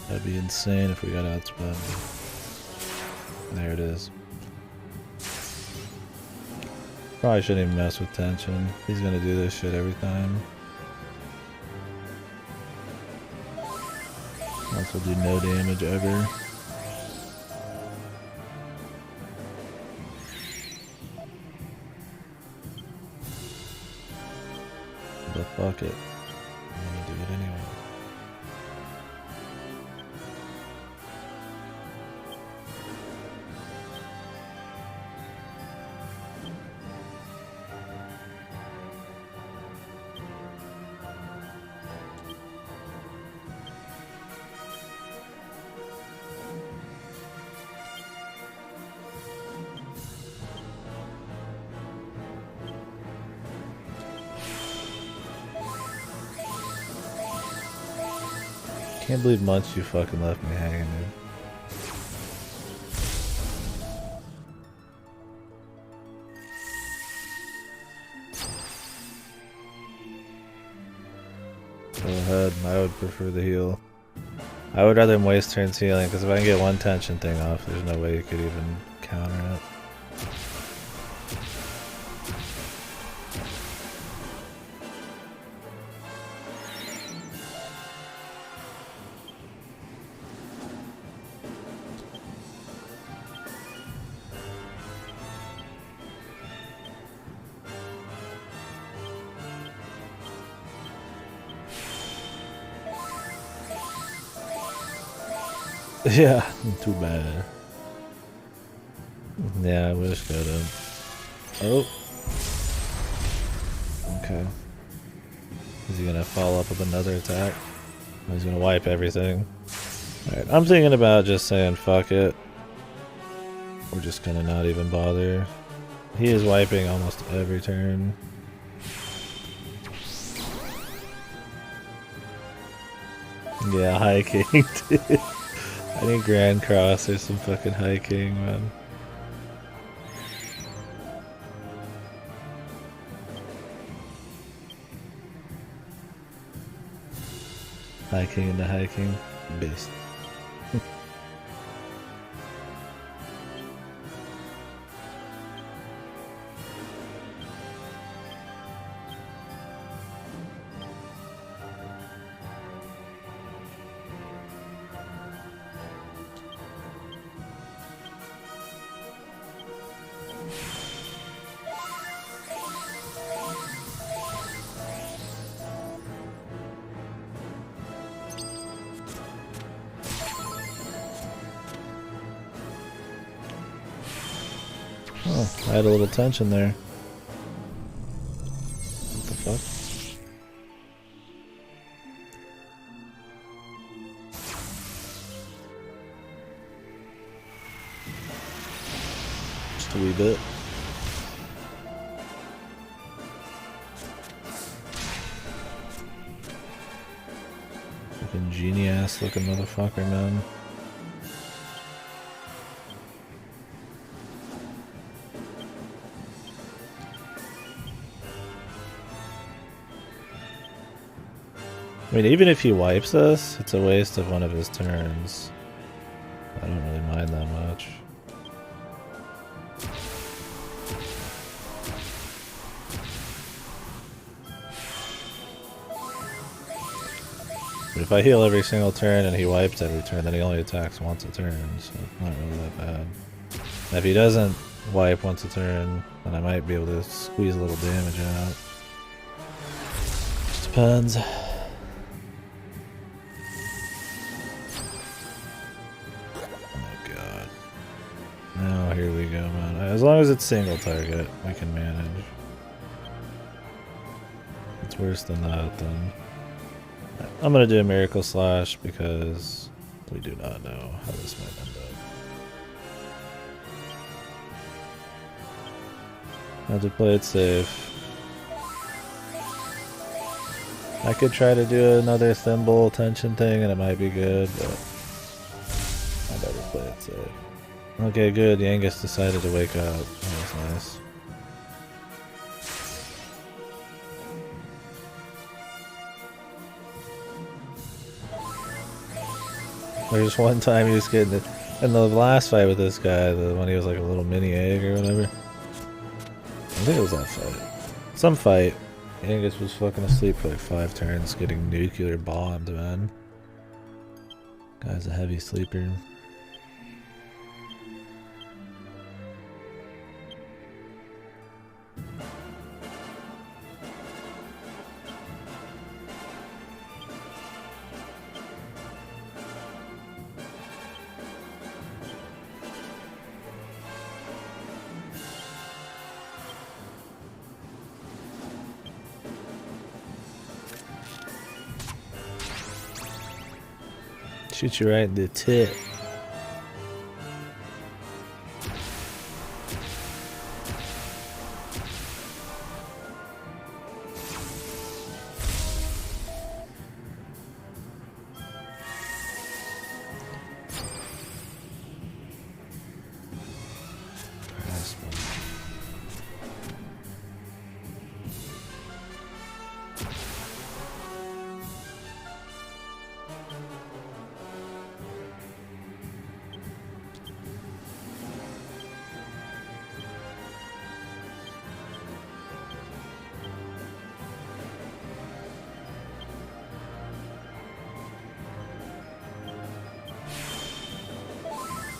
That'd be insane if we got outsped. There it is. Probably shouldn't even mess with tension. He's gonna do this shit every time. Also do no damage ever. But fuck it. I'm gonna do it anyway. Can't believe months you fucking left me hanging, dude. Go ahead, I would prefer the heal. I would rather him waste turns healing, because if I can get one tension thing off, there's no way you could even counter it. Yeah, too bad. Yeah, I wish got him. Oh. Okay. Is he gonna follow up with another attack? Or he's gonna wipe everything. Alright, I'm thinking about just saying fuck it. We're just gonna not even bother. He is wiping almost every turn. Yeah, hiking, dude. I need Grand Cross or some fucking hiking, man. Hiking into hiking. Beast. Oh, I had a little tension there. What the fuck? Just a wee bit. Fucking genie ass looking motherfucker, man. I mean, even if he wipes us, it's a waste of one of his turns. I don't really mind that much. But if I heal every single turn and he wipes every turn, then he only attacks once a turn, so it's not really that bad. And if he doesn't wipe once a turn, and I might be able to squeeze a little damage out. Just depends. Oh, here we go, man. As long as it's single target, we can manage. If it's worse than that, then I'm gonna do a Miracle Slash because we do not know how this might end up. I have to play it safe. I could try to do another Thimble tension thing and it might be good, but I'd better play it safe. Okay, good. Yangus decided to wake up. That was nice. There's one time he was getting it in the last fight with this guy, the one he was like a little mini egg or whatever. I think it was that fight. Some fight. Yangus was fucking asleep for like 5 turns, getting nuclear bombed, man. Guy's a heavy sleeper. Shoot you right in the tit.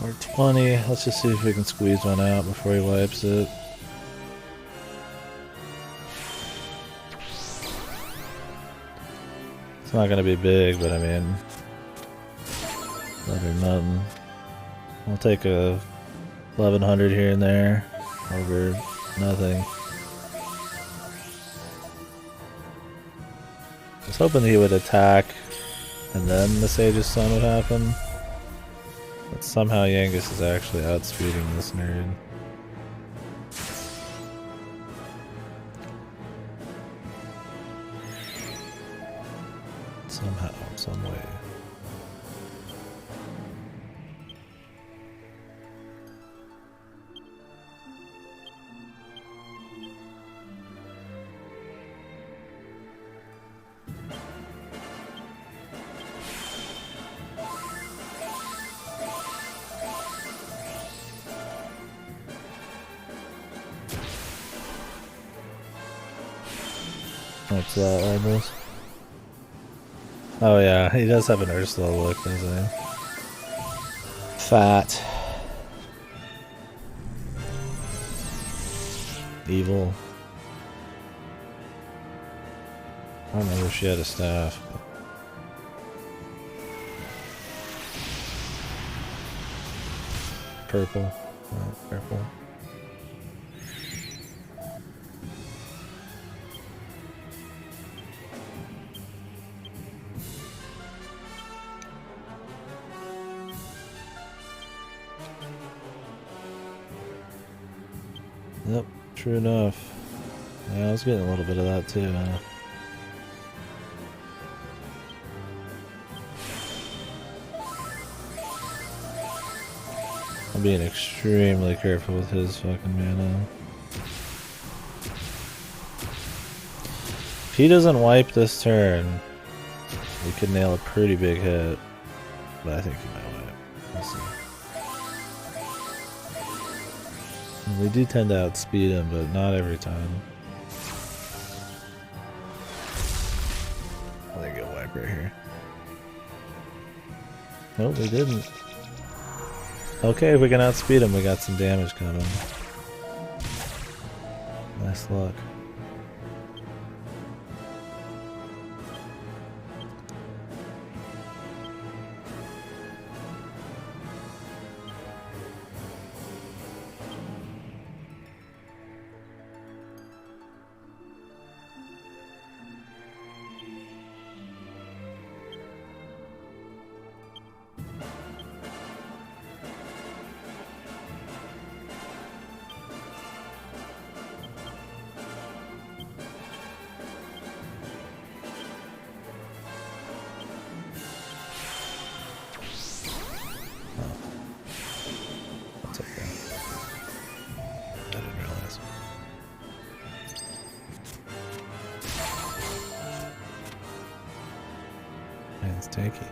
We're 20. Let's just see if we can squeeze one out before he wipes it. It's not gonna be big, but I mean, better than nothing. We'll take a 1100 here and there over nothing. I was hoping he would attack and then the Sage's Son would happen. But somehow Yangus is actually outspeeding this nerd. Somehow, some way. What's that, almost? Oh yeah, he does have an Ursula look, doesn't he? Fat. Evil. I don't know if she had a staff. But... Purple. Oh, purple. Yep, true enough. Yeah, I was getting a little bit of that too. I'm being extremely careful with his fucking mana. If he doesn't wipe this turn, we could nail a pretty big hit. But I think he might wipe. We'll see. We do tend to outspeed him, but not every time. I think he'll wipe right here. Nope, we didn't. Okay, if we can outspeed him, we got some damage coming. Nice look. Tanky.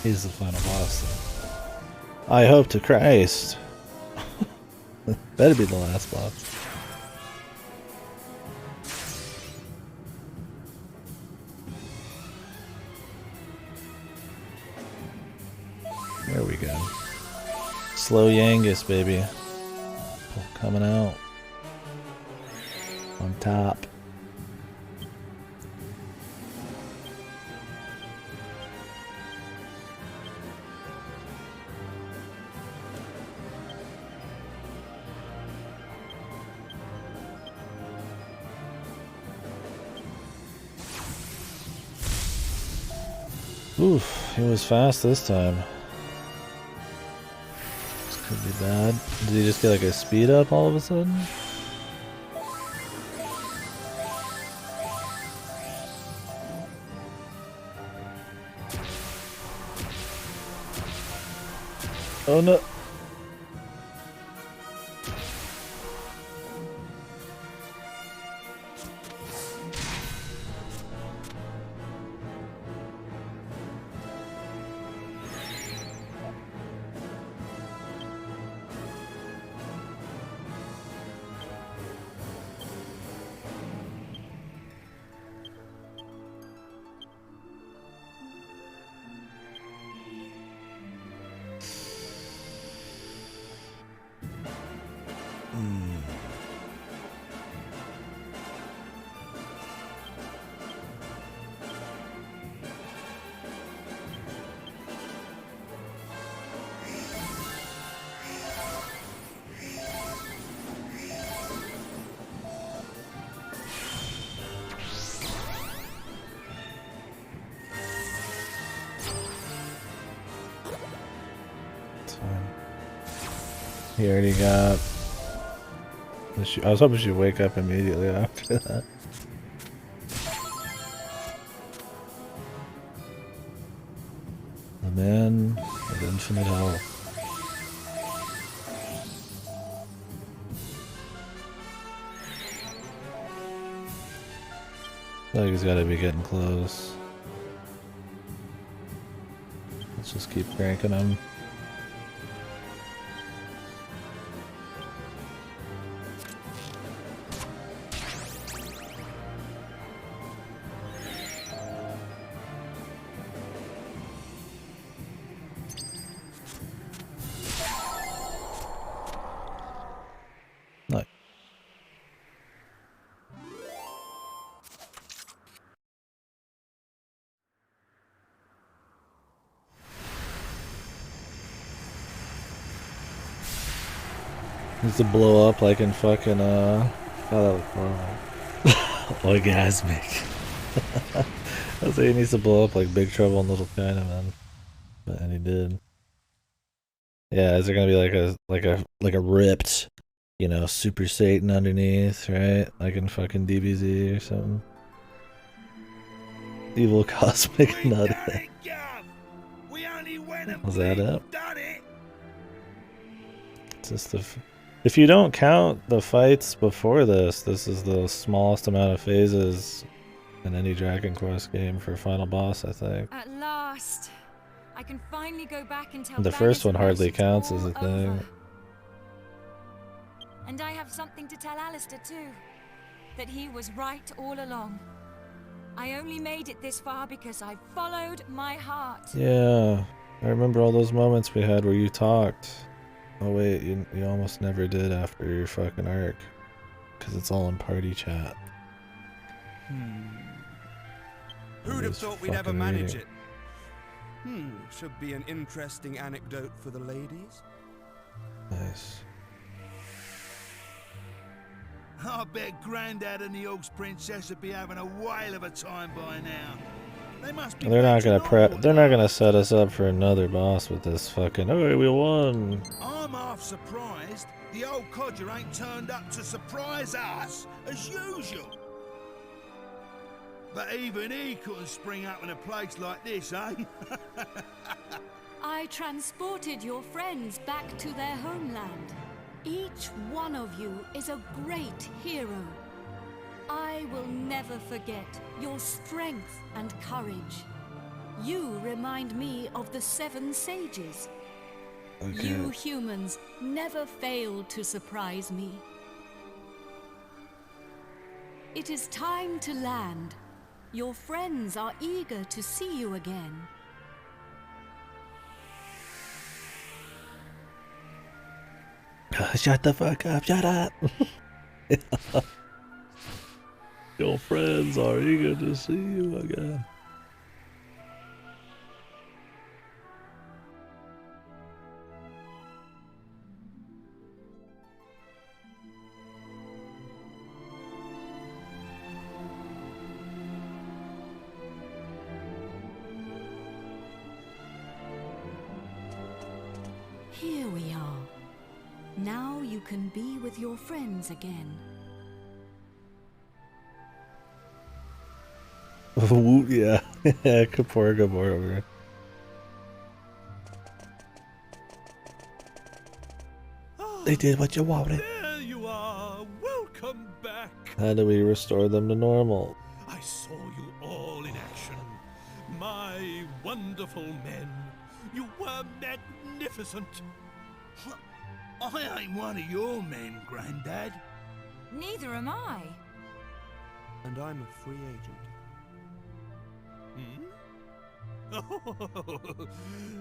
He's the final boss, though. I hope to Christ. Better be the last boss. There we go. Slow Yangus, baby. Coming out. On top. Oof, he was fast this time. This could be bad. Did he just get like a speed up all of a sudden? Oh no. He already got... I was hoping she'd wake up immediately after that. The man of infinite health. I feel like he's gotta be getting close. Let's just keep cranking him. Needs to blow up like in fucking, oh, that looked horrible. Orgasmic. I was saying he needs to blow up like Big Trouble in Little China, man. And he did. Yeah, is there gonna be like a ripped, you know, Super Satan underneath, right? Like in fucking DBZ or something. Evil Cosmic Nut. Was that it? It's just the... If you don't count the fights before this, this is the smallest amount of phases in any Dragon Quest game for final boss, I think. At last, I can finally go back and tell The first one hardly counts as a thing. Over. And I have something to tell Alistair too. That he was right all along. I only made it this far because I followed my heart. Yeah, I remember all those moments we had where you talked. Oh wait, you almost never did after your fucking arc. because it's all in party chat. Who'd have Just thought we'd ever fucking manage reading. it? Should be an interesting anecdote for the ladies. Nice. I bet Grandad and the Orcs Princess would be having a whale of a time by now. They must be. They're not gonna normal, They're not gonna set us up for another boss with this fucking. Oh, we won. I'm half surprised the old codger ain't turned up to surprise us as usual. But even he couldn't spring up in a place like this, eh? I transported your friends back to their homeland. Each one of you is a great hero. I will never forget your strength and courage. You remind me of the 7 sages. Okay. You humans never fail to surprise me. It is time to land. Your friends are eager to see you again. Shut the fuck up, shut up. Your friends are eager to see you again. Here we are. Now you can be with your friends again. Ooh, yeah. Kapora Gabor over here. They did what you wanted. There you are. Welcome back. How do we restore them to normal? I saw you all in action. My wonderful men. You were magnificent. I ain't one of your men, Grandad. Neither am I. And I'm a free agent. Oh,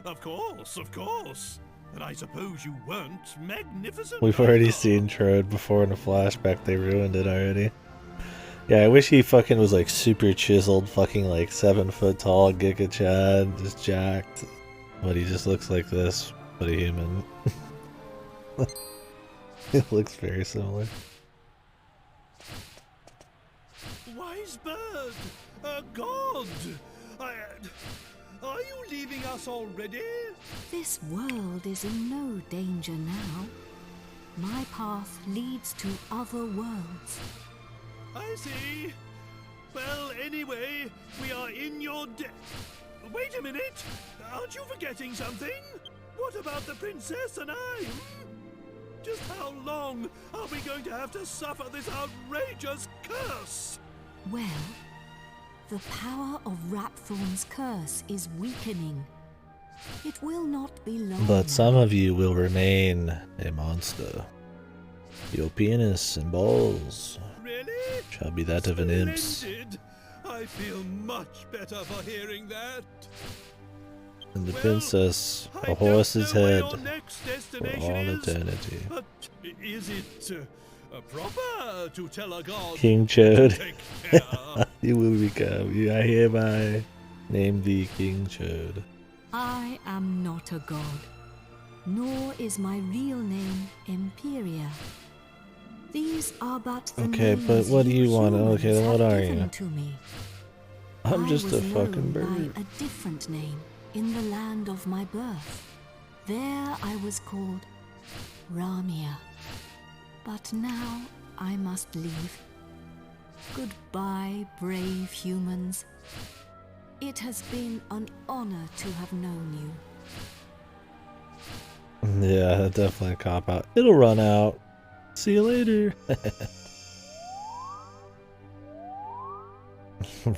of course. But I suppose you weren't magnificent. We've already seen Trode before in a flashback. They ruined it already. Yeah, I wish he fucking was like super chiseled, fucking like 7 foot tall, Giga Chad, just jacked. But he just looks like this, but a human. It looks very similar. Wise bird, a god. Are you leaving us already? This world is in no danger now. My path leads to other worlds. I see. Well, anyway, we are in your Wait a minute! Aren't you forgetting something? What about the princess and I? Just how long are we going to have to suffer this outrageous curse? Well, the power of Rapthorn's curse is weakening. It will not be long. But some of you will remain a monster. Your penis and balls Really? shall be that of an imp's. Splendid. I feel much better for hearing that. And the Well, princess, I a horse's don't know head where your next for destination all is, eternity. But is it proper to tell a god King to Chode, take care? you will become. I hereby name thee King Chode. I am not a god, nor is my real name Imperia. These are but the Okay, names but what do you want? humans Okay, then what have are given you? to me. I'm just I a was fucking known bird. by a different name in the land of my birth. There I was called Ramia. But now I must leave. Goodbye, brave humans. It has been an honor to have known you. Yeah, definitely a cop out. It'll run out. See you later.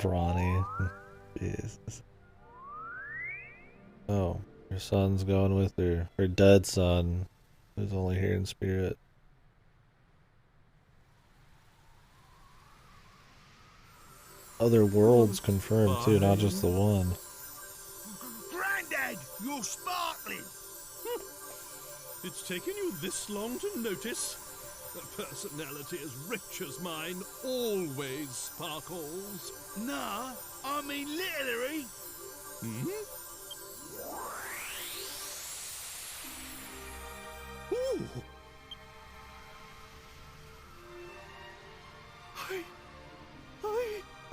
Ronnie. Jesus. Oh, her son's going with her. Her dead son, who's only here in spirit. Other worlds confirmed too, not just the one. Grandad, you're sparkling. It's taken you this long to notice. A personality as rich as mine always sparkles. Nah, I mean literally. Hmm? Ooh.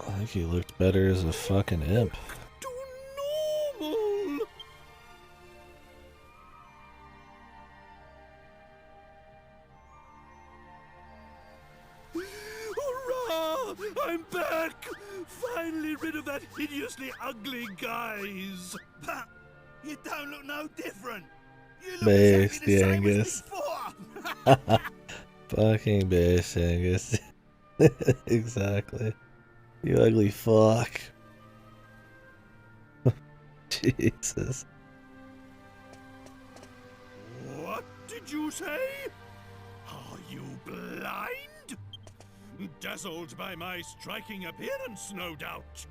I think he looked better as a fucking imp. To normal. Hurrah! I'm back! Finally rid of that hideously ugly guise. But you don't look no different. You look exactly the same as before. Fucking base Angus. Exactly. You ugly fuck. Jesus. What did you say? Are you blind? Dazzled by my striking appearance, no doubt.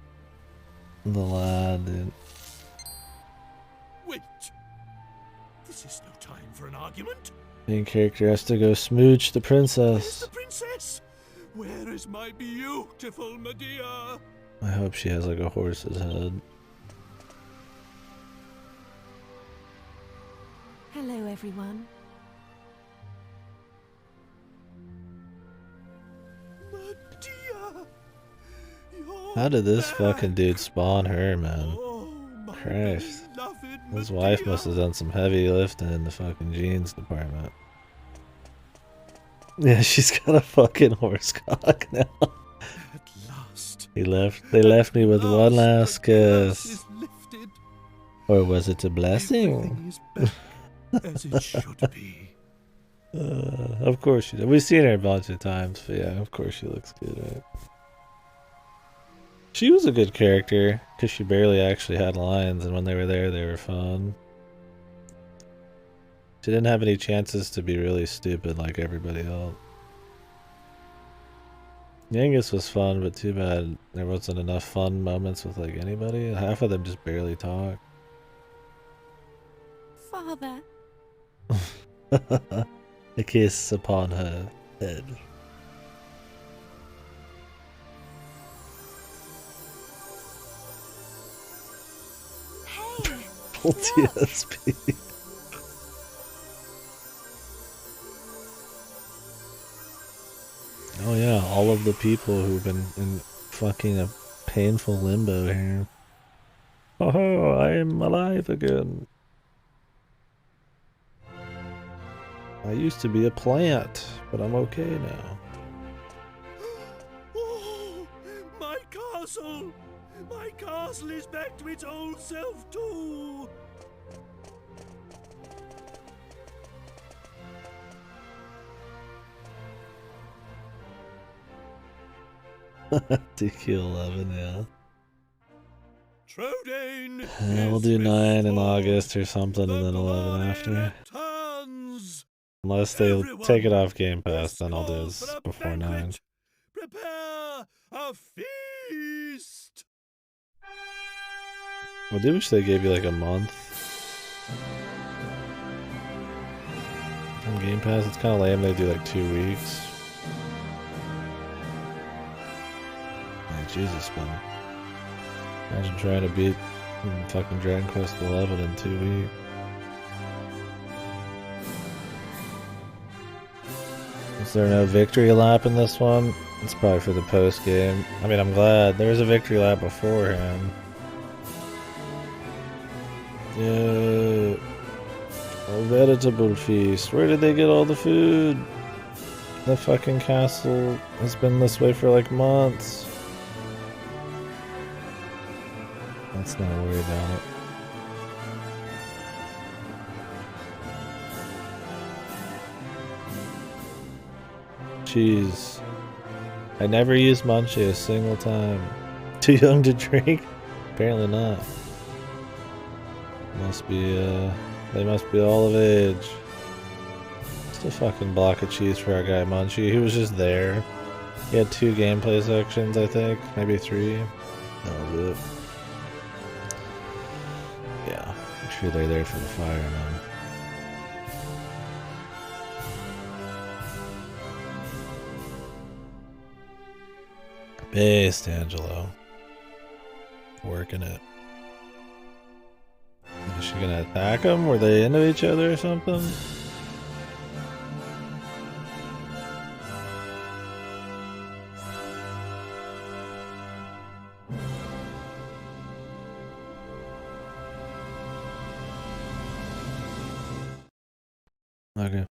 The lad, dude. Wait. This is no time for an argument. Main character has to go smooch the princess. Where's the princess? Where is my beautiful Medea? I hope she has like a horse's head. Hello, everyone. Medea! How did this fucking dude spawn her, man? Oh, Christ. beloved His Medea. wife must have done some heavy lifting in the fucking jeans department. Yeah, she's got a fucking horse cock now. At last. They left me with one last kiss. Or was it a blessing? As it should be. Of course she did. We've seen her a bunch of times, but yeah, of course she looks good, right? She was a good character, because she barely actually had lines, and when they were there, they were fun. She didn't have any chances to be really stupid like everybody else. Yangus was fun, but too bad there wasn't enough fun moments with like anybody. Half of them just barely talk. Father. A kiss upon her head. Hey! Full TSP. Oh yeah, all of the people who've been in fucking a painful limbo here. Oh, I'm alive again. I used to be a plant, but I'm okay now. Oh, my castle! My castle is back to its old self too! KDkill 11, yeah. Trodain! We'll do 9 in August or something, and then 11 after. Tons. Unless they take it off Game Pass, then I'll do this before 9. Prepare a feast! I do wish they gave you like a month. On Game Pass, it's kind of lame they do like 2 weeks. Like, Jesus, man. Imagine trying to beat fucking Dragon Quest 11 in 2 weeks. Is there no victory lap in this one? It's probably for the post game. I mean, I'm glad. There was a victory lap beforehand. Yeah. A vegetable feast. Where did they get all the food? The fucking castle has been this way for like months. Let's not worry about it. Jeez. I never used Munchie a single time. Too young to drink? Apparently not. Must be, they must be all of age. Just a fucking block of cheese for our guy Munchie. He was just there. He had 2 gameplay sections, I think. Maybe 3. That was it. Yeah, I'm sure they're there for the fire, man. Based, Angelo. Working it. Is she gonna attack him? Were they into each other or something? Okay.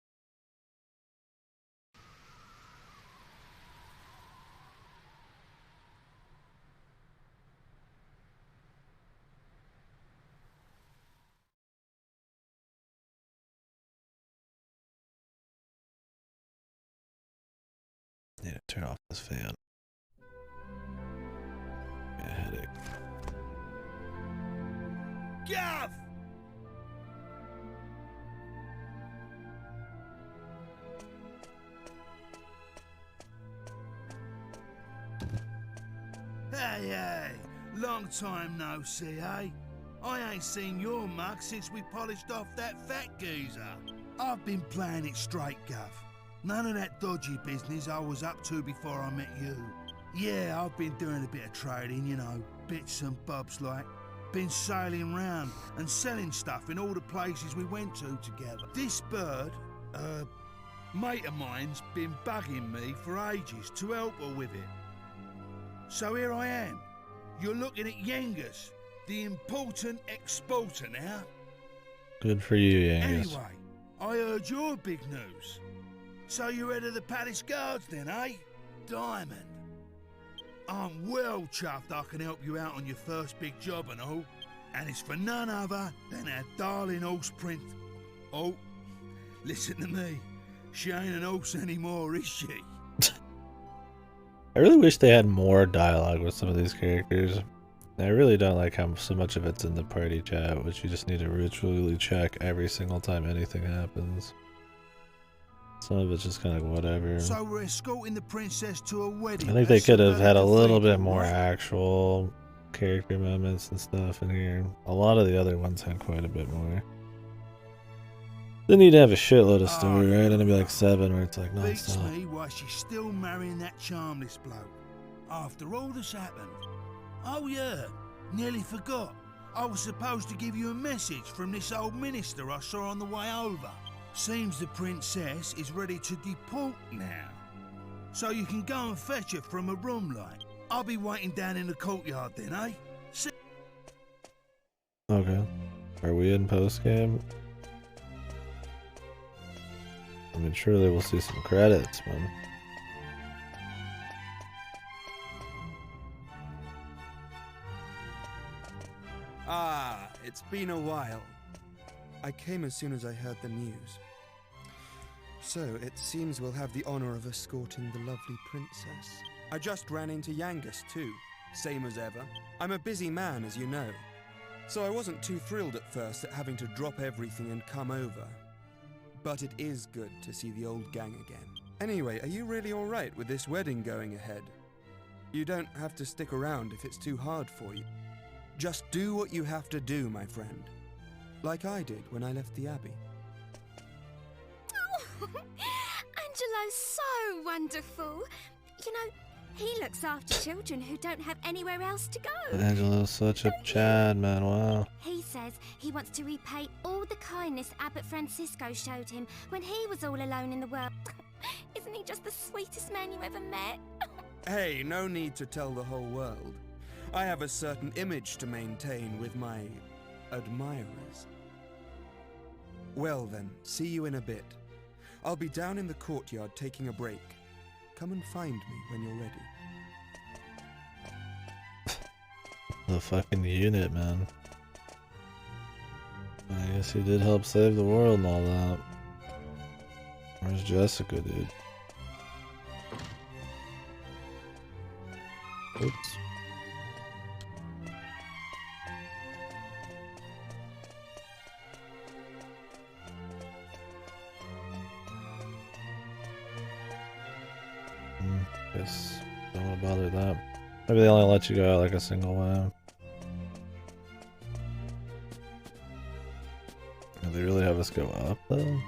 Need to turn off this fan. Got a headache. Gav! Hey, long time no see, eh? I ain't seen your mug since we polished off that fat geezer. I've been playing it straight, Gav. None of that dodgy business I was up to before I met you. Yeah, I've been doing a bit of trading, you know, bits and bobs like. Been sailing round and selling stuff in all the places we went to together. This bird, mate of mine's been bugging me for ages to help her with it. So here I am. You're looking at Yengus, the important exporter now. Good for you, Yangus. Anyway, I heard your big news. So you're head of the Palace Guards then, eh? Diamond. I'm well chuffed I can help you out on your first big job and all. And it's for none other than our darling horse Prince. Oh, listen to me. She ain't an horse anymore, is she? I really wish they had more dialogue with some of these characters. I really don't like how so much of it's in the party chat, which you just need to ritually check every single time anything happens. Some of it's just kind of whatever. So we're escorting the princess to a wedding. I think they could have had a little bit more actual character moments and stuff in here. A lot of the other ones had quite a bit more. They need to have a shitload of story, right? And it'd be like 7 where it's like Beats non-stop. me why she's still marrying that charmless bloke. After all this happened. Oh yeah, nearly forgot. I was supposed to give you a message from this old minister I saw on the way over. Seems the princess is ready to deport now. So you can go and fetch her from a room like. I'll be waiting down in the courtyard then, eh? Okay. Are we in post-game? I mean, surely we'll see some credits, man. Ah, it's been a while. I came as soon as I heard the news. So, it seems we'll have the honor of escorting the lovely princess. I just ran into Yangus too, same as ever. I'm a busy man, as you know. So I wasn't too thrilled at first at having to drop everything and come over. But it is good to see the old gang again. Anyway, are you really alright with this wedding going ahead? You don't have to stick around if it's too hard for you. Just do what you have to do, my friend. Like I did when I left the Abbey. Oh, Angelo's so wonderful. You know, he looks after children who don't have anywhere else to go. Angelo's such a Chad, man, wow. He says he wants to repay all the kindness Abbot Francisco showed him when he was all alone in the world. Isn't he just the sweetest man you ever met? Hey, no need to tell the whole world. I have a certain image to maintain with my admirers. Well then, see you in a bit. I'll be down in the courtyard taking a break. Come and find me when you're ready. The fucking unit, man. I guess he did help save the world and all that. Where's Jessica, dude? Oops. Guess don't want to bother that. Maybe they only let you go out like a single way. Do they really have us go up though?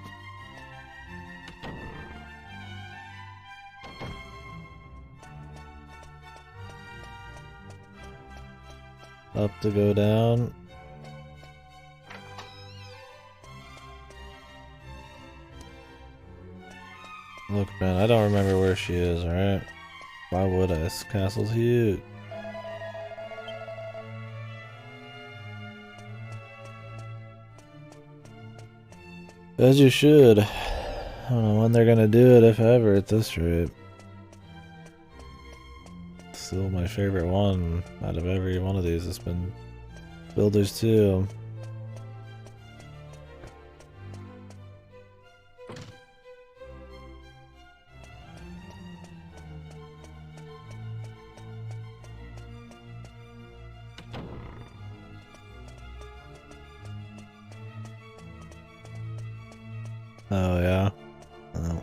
up to go down. Look, man, I don't remember where she is, alright? Why would I? This castle's huge. As you should. I don't know when they're gonna do it, if ever, at this rate. Still my favorite one out of every one of these has been Builders 2. Oh yeah. Oh.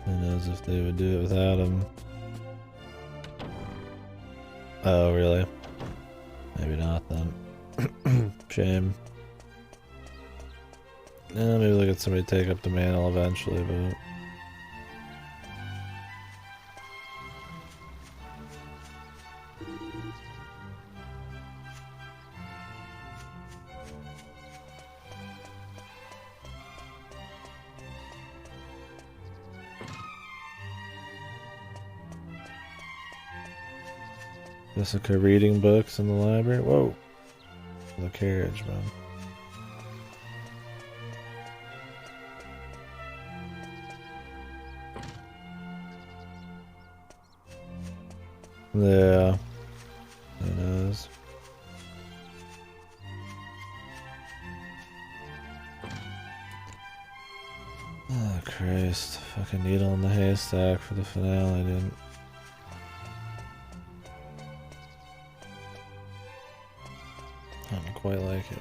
Who knows if they would do it without him. Oh really? Maybe not then. Shame. Yeah, maybe look at somebody take up the mantle eventually, but Jessica reading books in the library. Whoa! The carriage, man. Yeah. It is. Oh Christ. Fucking needle in the haystack for the finale, dude. I don't quite like it.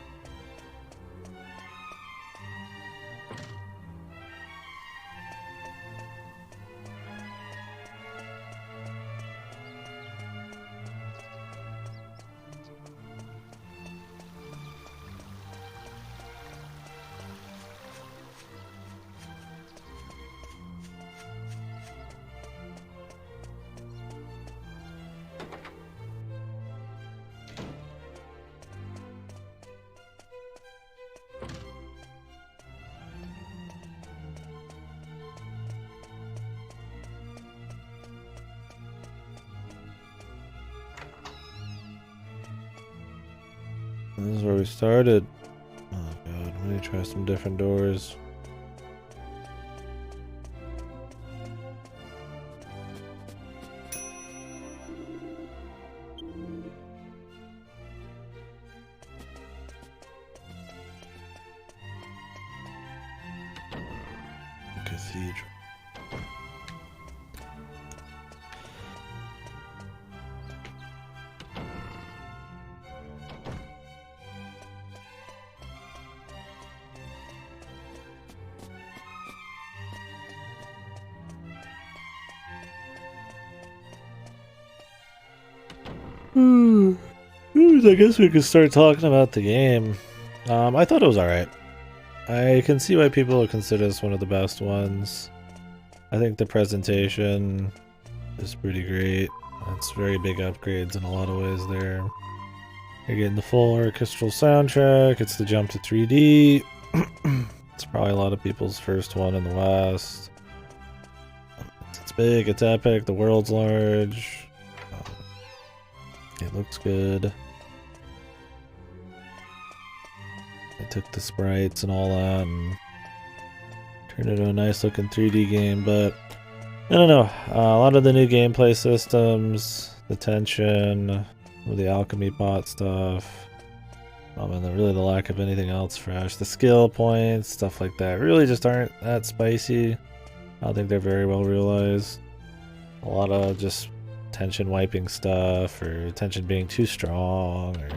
This is where we started. Oh god, we need to try some different doors. Cathedral. I guess we could start talking about the game. I thought it was alright. I can see why people would consider this one of the best ones. I think the presentation is pretty great. It's very big upgrades in a lot of ways there. You're getting the full orchestral soundtrack. It's the jump to 3D. It's probably a lot of people's first one in the West. It's big, it's epic, the world's large. It looks good. They took the sprites and all that and turned it into a nice looking 3D game, but I don't know. A lot of the new gameplay systems, the tension, with the alchemy pot stuff, and really the lack of anything else fresh. The skill points, stuff like that, really just aren't that spicy. I don't think they're very well realized. A lot of just tension wiping stuff, or tension being too strong, or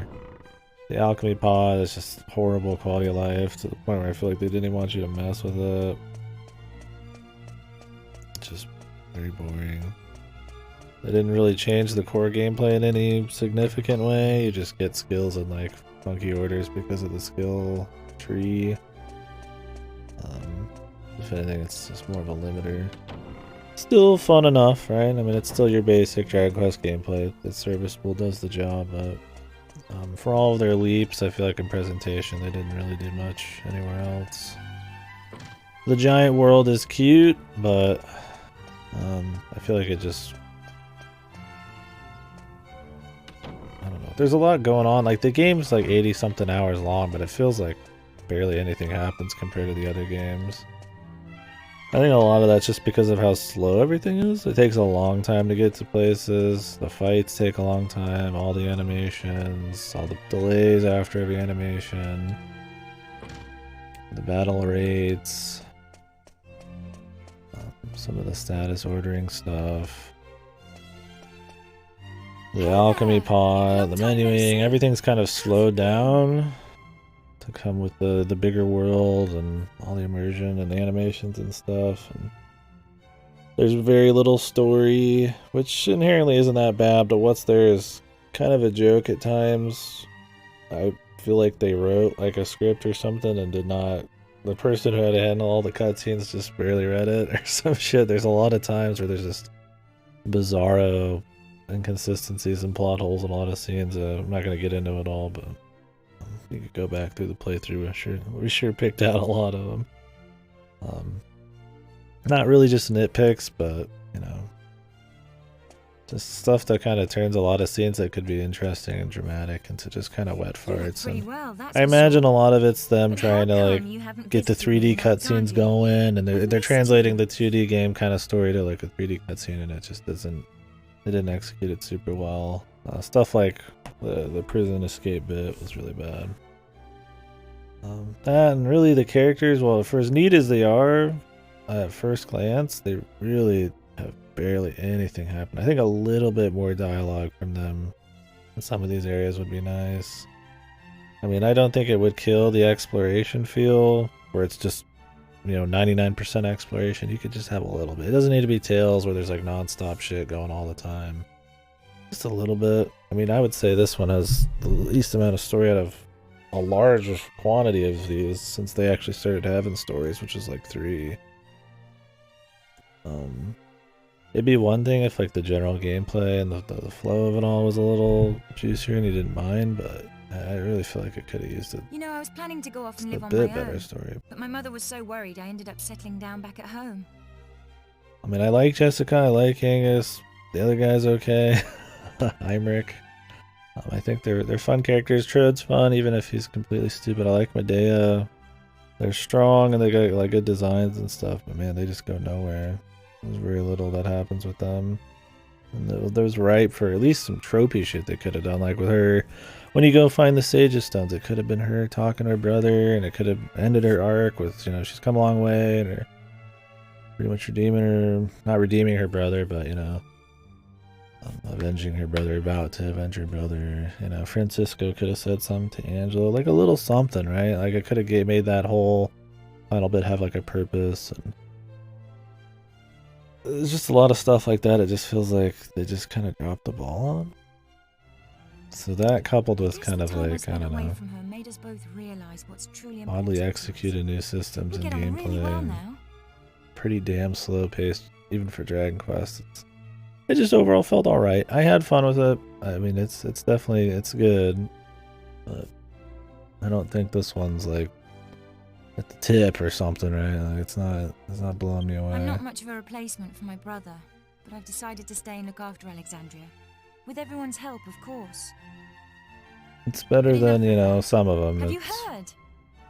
the alchemy pod is just horrible quality of life to the point where I feel like they didn't even want you to mess with it. It's just very boring. They didn't really change the core gameplay in any significant way. You just get skills in like funky orders because of the skill tree. If anything, it's just more of a limiter. Still fun enough, right? I mean, it's still your basic Dragon Quest gameplay. It's serviceable, does the job, but for all of their leaps, I feel like in presentation they didn't really do much anywhere else. The giant world is cute, but I feel like it just... I don't know. There's a lot going on. Like, the game's like 80-something hours long, but it feels like barely anything happens compared to the other games. I think a lot of that's just because of how slow everything is. It takes a long time to get to places. The fights take a long time. All the animations, all the delays after every animation. The battle rates. Some of the status ordering stuff. The alchemy pot, the menuing, everything's kind of slowed down to come with the bigger world and all the immersion and the animations and stuff. And there's very little story, which inherently isn't that bad, but what's there is kind of a joke at times. I feel like they wrote like a script or something and did not... The person who had to handle all the cutscenes just barely read it or some shit. There's a lot of times where there's just bizarro inconsistencies and plot holes in a lot of scenes. I'm not going to get into it all, but you could go back through the playthrough. We sure picked out a lot of them. Not really just nitpicks, but, you know, just stuff that kind of turns a lot of scenes that could be interesting and dramatic into just kind of wet farts. And I imagine a lot of it's them trying to like get the 3D cutscenes going, and they're translating the 2D game kind of story to like a 3D cutscene, and it just doesn't. They didn't execute it super well. Stuff like the prison escape bit was really bad. And really the characters, well, for as neat as they are, at first glance, they really have barely anything happen. I think a little bit more dialogue from them in some of these areas would be nice. I mean, I don't think it would kill the exploration feel, where it's just, you know, 99% exploration. You could just have a little bit. It doesn't need to be Tales where there's like non-stop shit going all the time. Just a little bit. I mean, I would say this one has the least amount of story out of a large quantity of these since they actually started having stories, which is like 3. It'd be one thing if like the general gameplay and the flow of it all was a little juicier and you didn't mind, but I really feel like it could have used it. You know, I was planning to go off and live on a bit my better own, story. but my mother was so worried I ended up settling down back at home. I mean, I like Jessica, I like Angus, the other guy's okay. Heinrich. I think they're fun characters. Trod's fun, even if he's completely stupid. I like Medea. They're strong and they got like good designs and stuff, but man, they just go nowhere. There's very little that happens with them. And there's ripe for at least some tropey shit they could have done, like with her. When you go find the Sage's Stones, it could have been her talking to her brother, and it could have ended her arc with, you know, she's come a long way, and her pretty much redeeming her, not redeeming her brother, but, you know, avenging her brother, about to avenge her brother. You know, Francisco could have said something to Angelo, like a little something, right? Like it could have made that whole final bit have like a purpose. And there's just a lot of stuff like that. It just feels like they just kind of dropped the ball on. So that coupled with kind of like, I don't know, oddly executed new systems and gameplay, and pretty damn slow paced, even for Dragon Quest. It just overall felt alright. I had fun with it. I mean, it's definitely, it's good, but I don't think this one's like at the tip or something, right? Like it's not blowing me away. I'm not much of a replacement for my brother, but I've decided to stay and look after Alexandria. With everyone's help, of course. It's better than, you know, some of them. Have you heard?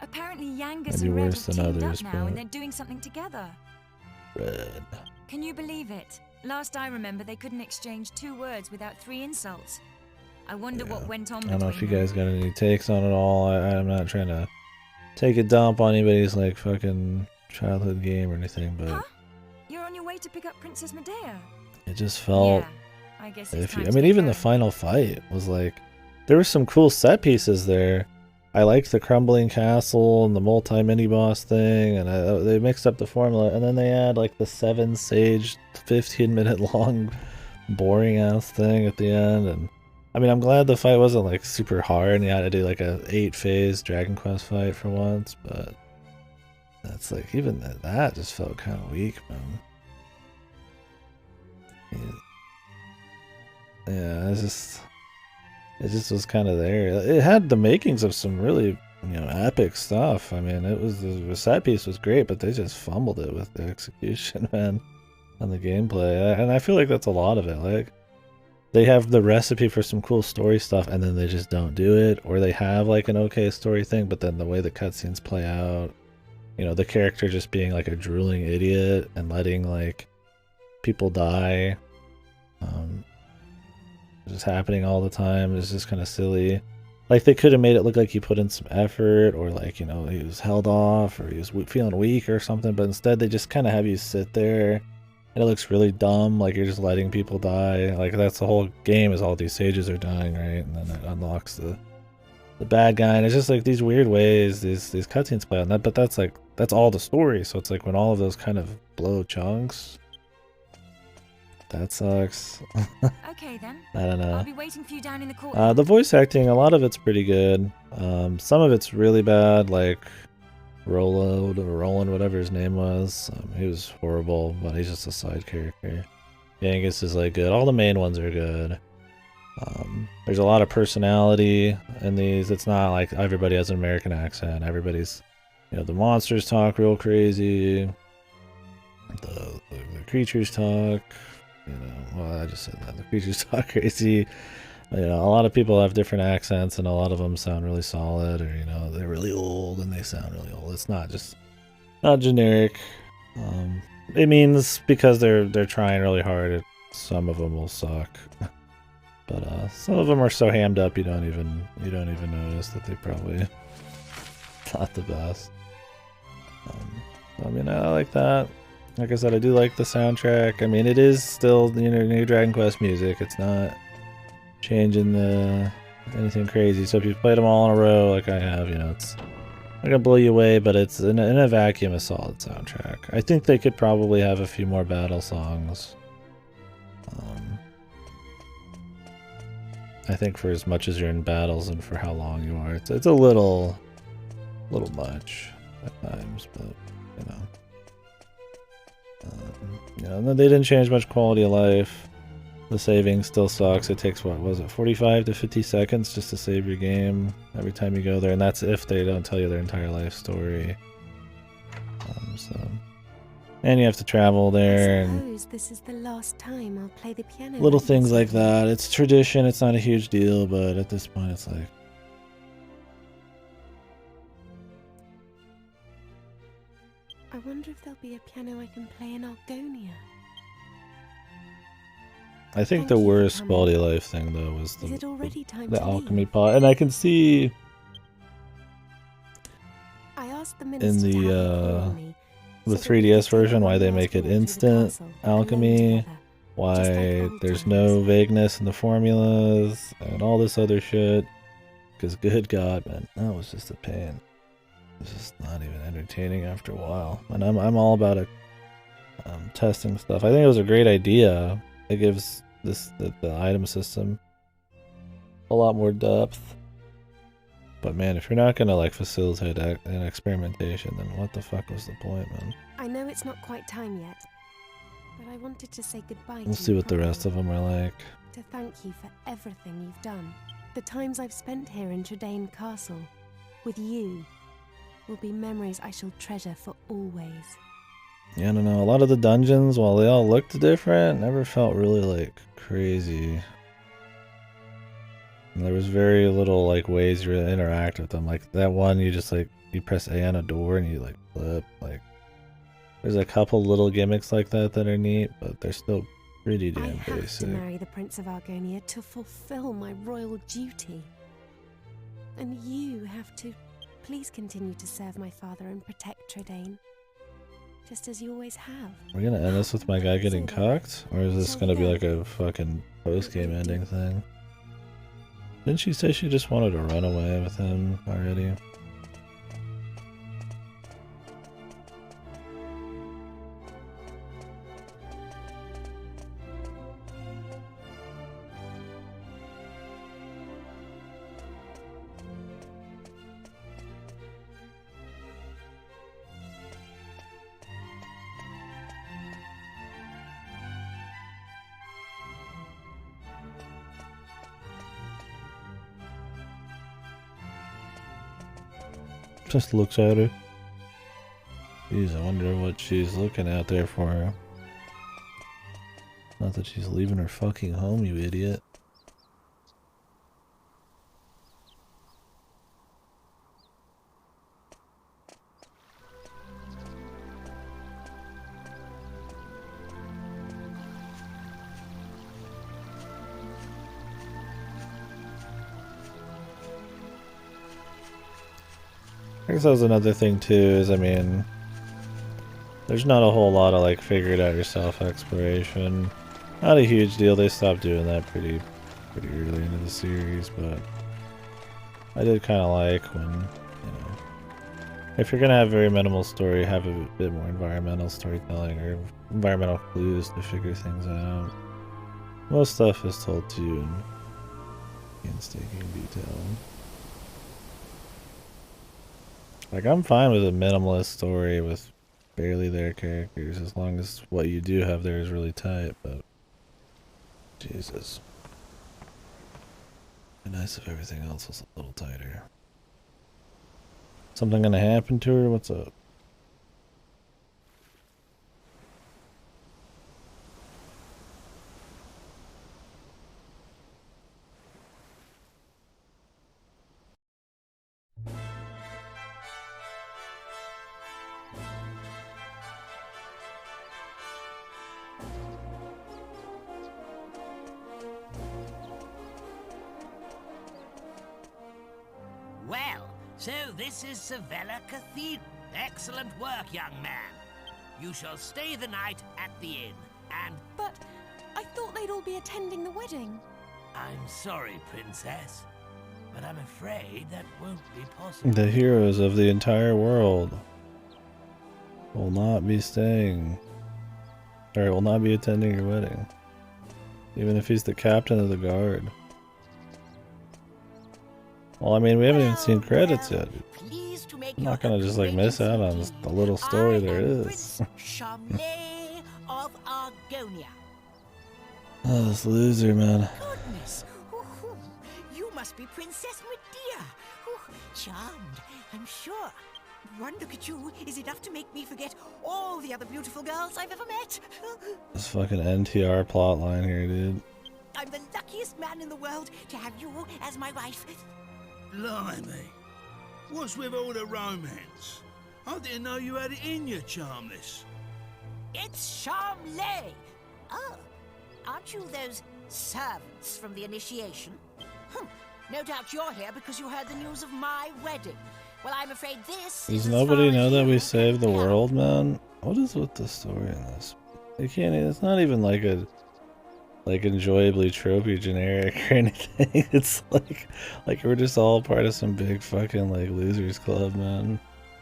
Apparently Yangus maybe and Red worse have than teamed others, up now but and they're doing something together. Red. Can you believe it? Last I remember, they couldn't exchange 2 words without 3 insults. I wonder what went on I don't know if you between guys got any takes on it all. I'm not trying to take a dump on anybody's like fucking childhood game or anything, but You're on your way to pick up Princess Medea. it just felt Yeah, I guess it's iffy. time I to mean, get even the going. final fight was like, there were some cool set pieces there. I liked the crumbling castle and the multi mini boss thing, and they mixed up the formula, and then they add like the 7 sage 15-minute long boring ass thing at the end. And I mean, I'm glad the fight wasn't like super hard and you had to do like a 8-phase Dragon Quest fight for once, but that's like, even that just felt kind of weak, man. Yeah, it just was kind of there. It had the makings of some really, epic stuff. I mean, the set piece was great, but they just fumbled it with the execution, man, on the gameplay. And I feel like that's a lot of it. Like, they have the recipe for some cool story stuff, and then they just don't do it, or they have like an okay story thing, but then the way the cutscenes play out, the character just being like a drooling idiot and letting like people die, just happening all the time is just kind of silly. Like, they could have made it look like he put in some effort, or like, he was held off, or he was feeling weak or something, but instead they just kind of have you sit there, and it looks really dumb, like you're just letting people die. Like, that's the whole game, is all these sages are dying, right? And then it unlocks the bad guy, and it's just like these weird ways these cutscenes play on that, but that's all the story. So it's like when all of those kind of blow chunks, that sucks. Okay then. I don't know. I'll be waiting for you down in the court. The voice acting, a lot of it's pretty good. Some of it's really bad, like Roland, whatever his name was. He was horrible, but he's just a side character. Genghis is like good. All the main ones are good. There's a lot of personality in these. It's not like everybody has an American accent. Everybody's, the monsters talk real crazy. The creatures talk. Well, I just said that. The creatures talk crazy. A lot of people have different accents, and a lot of them sound really solid, or, they're really old and they sound really old. It's not generic. It means because they're trying really hard, some of them will suck. But some of them are so hammed up you don't even notice that they probably not the best. I mean, I like that. Like I said, I do like the soundtrack. I mean, it is still, new Dragon Quest music. It's not changing anything crazy. So if you've played them all in a row, like I have, it's not gonna blow you away, but it's in a vacuum a solid soundtrack. I think they could probably have a few more battle songs. I think for as much as you're in battles and for how long you are, it's a little much at times, but they didn't change much quality of life. The saving still sucks. It takes, what was it, 45 to 50 seconds just to save your game every time you go there, and that's if they don't tell you their entire life story. And you have to travel there, and this is the last time I'll play the piano. Little things like that. It's tradition. It's not a huge deal, but at this point, it's like, I wonder if there'll be a piano I can play in Argonia. I think the worst quality of life thing though was the alchemy leave? pot, and I can see I asked the in minister to have him call me, the so that we 3DS could version take why one they last make it walk through the instant castle, alone alchemy, together, why just like old there's times. no vagueness in the formulas, and all this other shit. Because good God, man, that was just a pain. It's just not even entertaining after a while. And I'm all about it. Testing stuff. I think it was a great idea. It gives the item system a lot more depth. But man, if you're not gonna like facilitate an experimentation, then what the fuck was the point, man? I know it's not quite time yet, but I wanted to say goodbye We'll to see you what the rest of them are like. to thank you for everything you've done. The times I've spent here in Tradaine Castle with you will be memories I shall treasure for always. Yeah, I don't know. A lot of the dungeons, while they all looked different, never felt really like crazy. And there was very little like ways you interact with them. Like that one, you just like you press A on a door and you like flip. Like there's a couple little gimmicks like that are neat, but they're still pretty damn I have to basic. marry the Prince of Argonia to fulfill my royal duty. And you have to please continue to serve my father and protect Tradaine, just as you always have. We're gonna end this with my guy getting cucked? Or is this gonna be like a fucking post-game ending thing? Didn't she say she just wanted to run away with him already? Just looks at her. Jeez, I wonder what she's looking out there for her. Not that she's leaving her fucking home, you idiot. I guess that was another thing too, is I mean, there's not a whole lot of like figure it out yourself exploration. Not a huge deal, they stopped doing that pretty early into the series, but I did kinda like when, you know, if you're gonna have very minimal story, have a bit more environmental storytelling or environmental clues to figure things out. Most stuff is told to you in painstaking detail. Like, I'm fine with a minimalist story with barely there characters, as long as what you do have there is really tight, but... Jesus. It'd be nice if everything else was a little tighter. Something gonna happen to her? What's up? Well, so this is Sevilla Cathedral. Excellent work, young man. You shall stay the night at the inn, and... But I thought they'd all be attending the wedding. I'm sorry, Princess, but I'm afraid that won't be possible. The heroes of the entire world will not be staying, or will not be attending your wedding. Even if he's the captain of the guard. Well, I mean, we haven't even seen credits yet. I'm not gonna just like miss out on the little story there is. Charmley of Argonia. Oh, this loser, man. Goodness, you must be Princess Medea. Charmed, I'm sure. One look at you is enough to make me forget all the other beautiful girls I've ever met. This fucking NTR plotline here, dude. I'm the luckiest man in the world to have you as my wife. Blimey. What's with all the romance? I didn't know you had it in you, Charmless. It's Charmley. Oh, aren't you those servants from the initiation? No doubt you're here because you heard the news of my wedding. Well, I'm afraid this Does is nobody know that we saved the world, man? What is with the story in this? You can't. It's not even like a enjoyably tropey generic or anything. It's like we're just all part of some big fucking like losers club, man.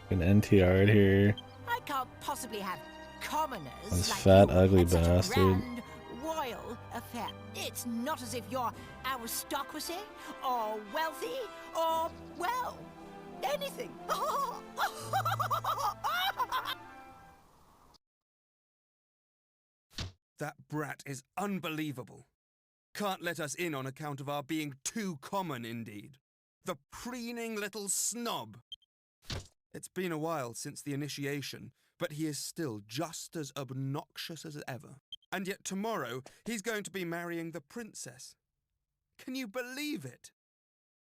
An NTR here. I can't possibly have commoners This like fat you ugly at such a bastard. grand royal affair. It's not as if you're aristocracy or wealthy or, well, anything. That brat is unbelievable. Can't let us in on account of our being too common, indeed. The preening little snob. It's been a while since the initiation, but he is still just as obnoxious as ever. And yet tomorrow, he's going to be marrying the princess. Can you believe it?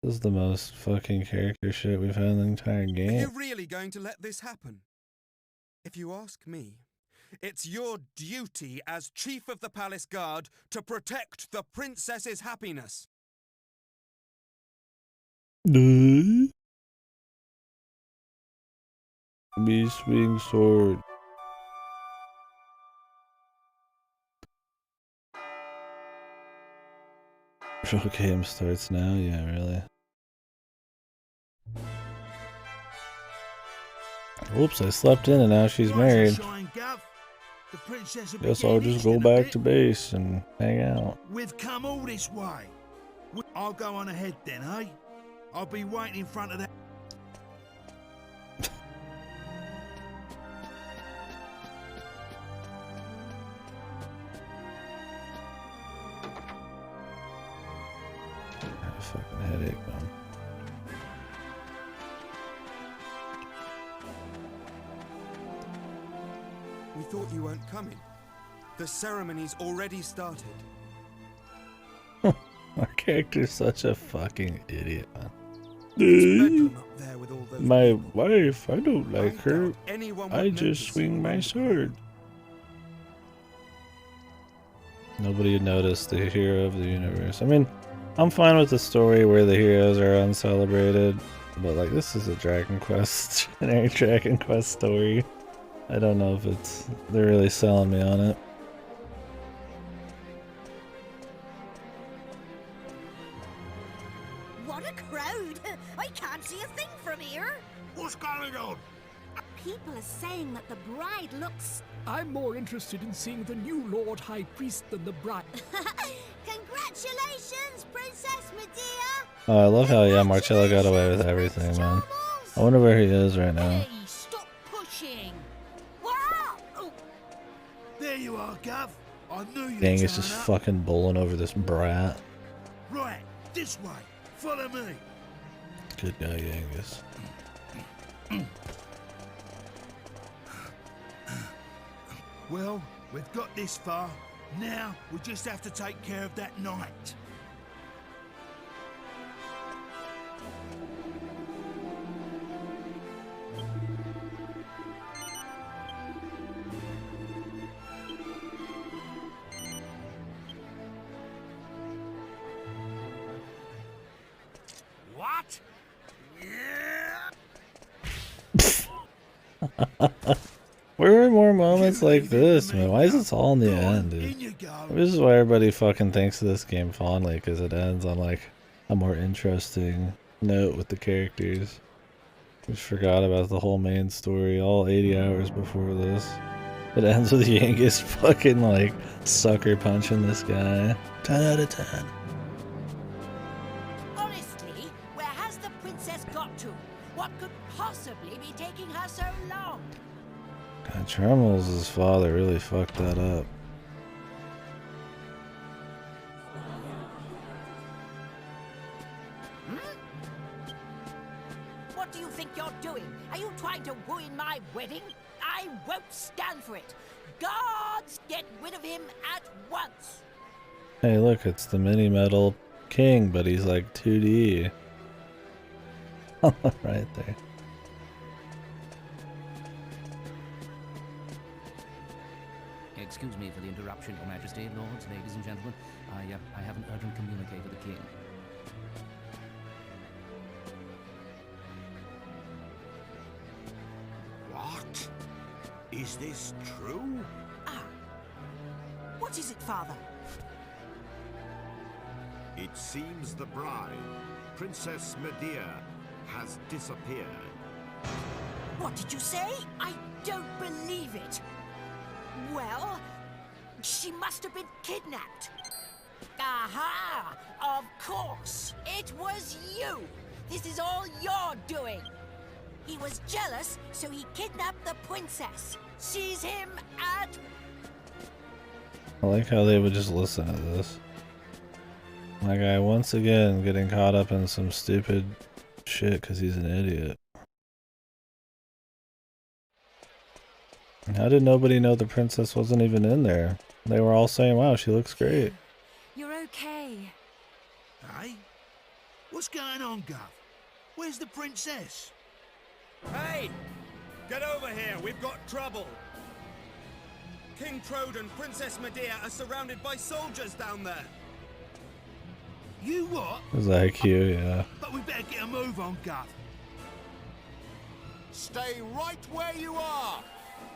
This is the most fucking character shit we've had in the entire Are game. you really going to let this happen? If you ask me, it's your duty as Chief of the Palace Guard to protect the princess's happiness. Me swing sword. Real game starts now? Yeah, really. Whoops, I slept in and now she's married. Guess I'll just go back to base and hang out. We've come all this way. I'll go on ahead then, eh? I'll be waiting in front of that. I have a fucking headache, man. We thought you weren't coming. The ceremony's already started. Our character's such a fucking idiot, man. My wife, I don't like her. I just swing my sword. Nobody noticed the hero of the universe. I mean, I'm fine with the story where the heroes are uncelebrated, but like this is a Dragon Quest, generic Dragon Quest story. I don't know if they're really selling me on it. What a crowd! I can't see a thing from here. What's going on? People are saying that the bride looks... I'm more interested in seeing the new Lord High Priest than the bride. Congratulations, Princess Medea! Oh, I love how, yeah, Marcello got away with everything, man. I wonder where he is right now. Hey, stop pushing! Oh. There you are, Gav. I knew you'd Genghis turn is up. fucking bowling over this brat. Right, this way. Follow me. Good guy, Genghis. Well, we've got this far. Now we just have to take care of that knight. What? Where are more moments like this, man? Why is this all in the end, dude? This is why everybody fucking thinks of this game fondly, because it ends on like a more interesting note with the characters. Just forgot about the whole main story all 80 hours before this. It ends with Genghis fucking like sucker punching this guy. 10 out of 10. Honestly, where has the princess got to? What could possibly be taking her so long? God, Tremels' father really fucked that up. What do you think you're doing? Are you trying to ruin my wedding? I won't stand for it. Guards, get rid of him at once. Hey, look, it's the mini metal king, but he's like 2D. Right there. Excuse me for the interruption, Your Majesty, lords, ladies and gentlemen. I have an urgent communique with the king. What? Is this true? Ah. What is it, Father? It seems the bride, Princess Medea, has disappeared. What did you say? I don't believe it. Well, she must have been kidnapped. Aha! Of course! It was you! This is all your doing! He was jealous, so he kidnapped the princess. Seize him at... I like how they would just listen to this. My guy once again getting caught up in some stupid shit because he's an idiot. How did nobody know the princess wasn't even in there? They were all saying, wow, she looks great. You're okay. Hey? What's going on, Gov? Where's the princess? Hey! Get over here, we've got trouble! King Trode and Princess Medea are surrounded by soldiers down there! You what? Is that cute? Yeah. But we better get a move on, Gov. Stay right where you are!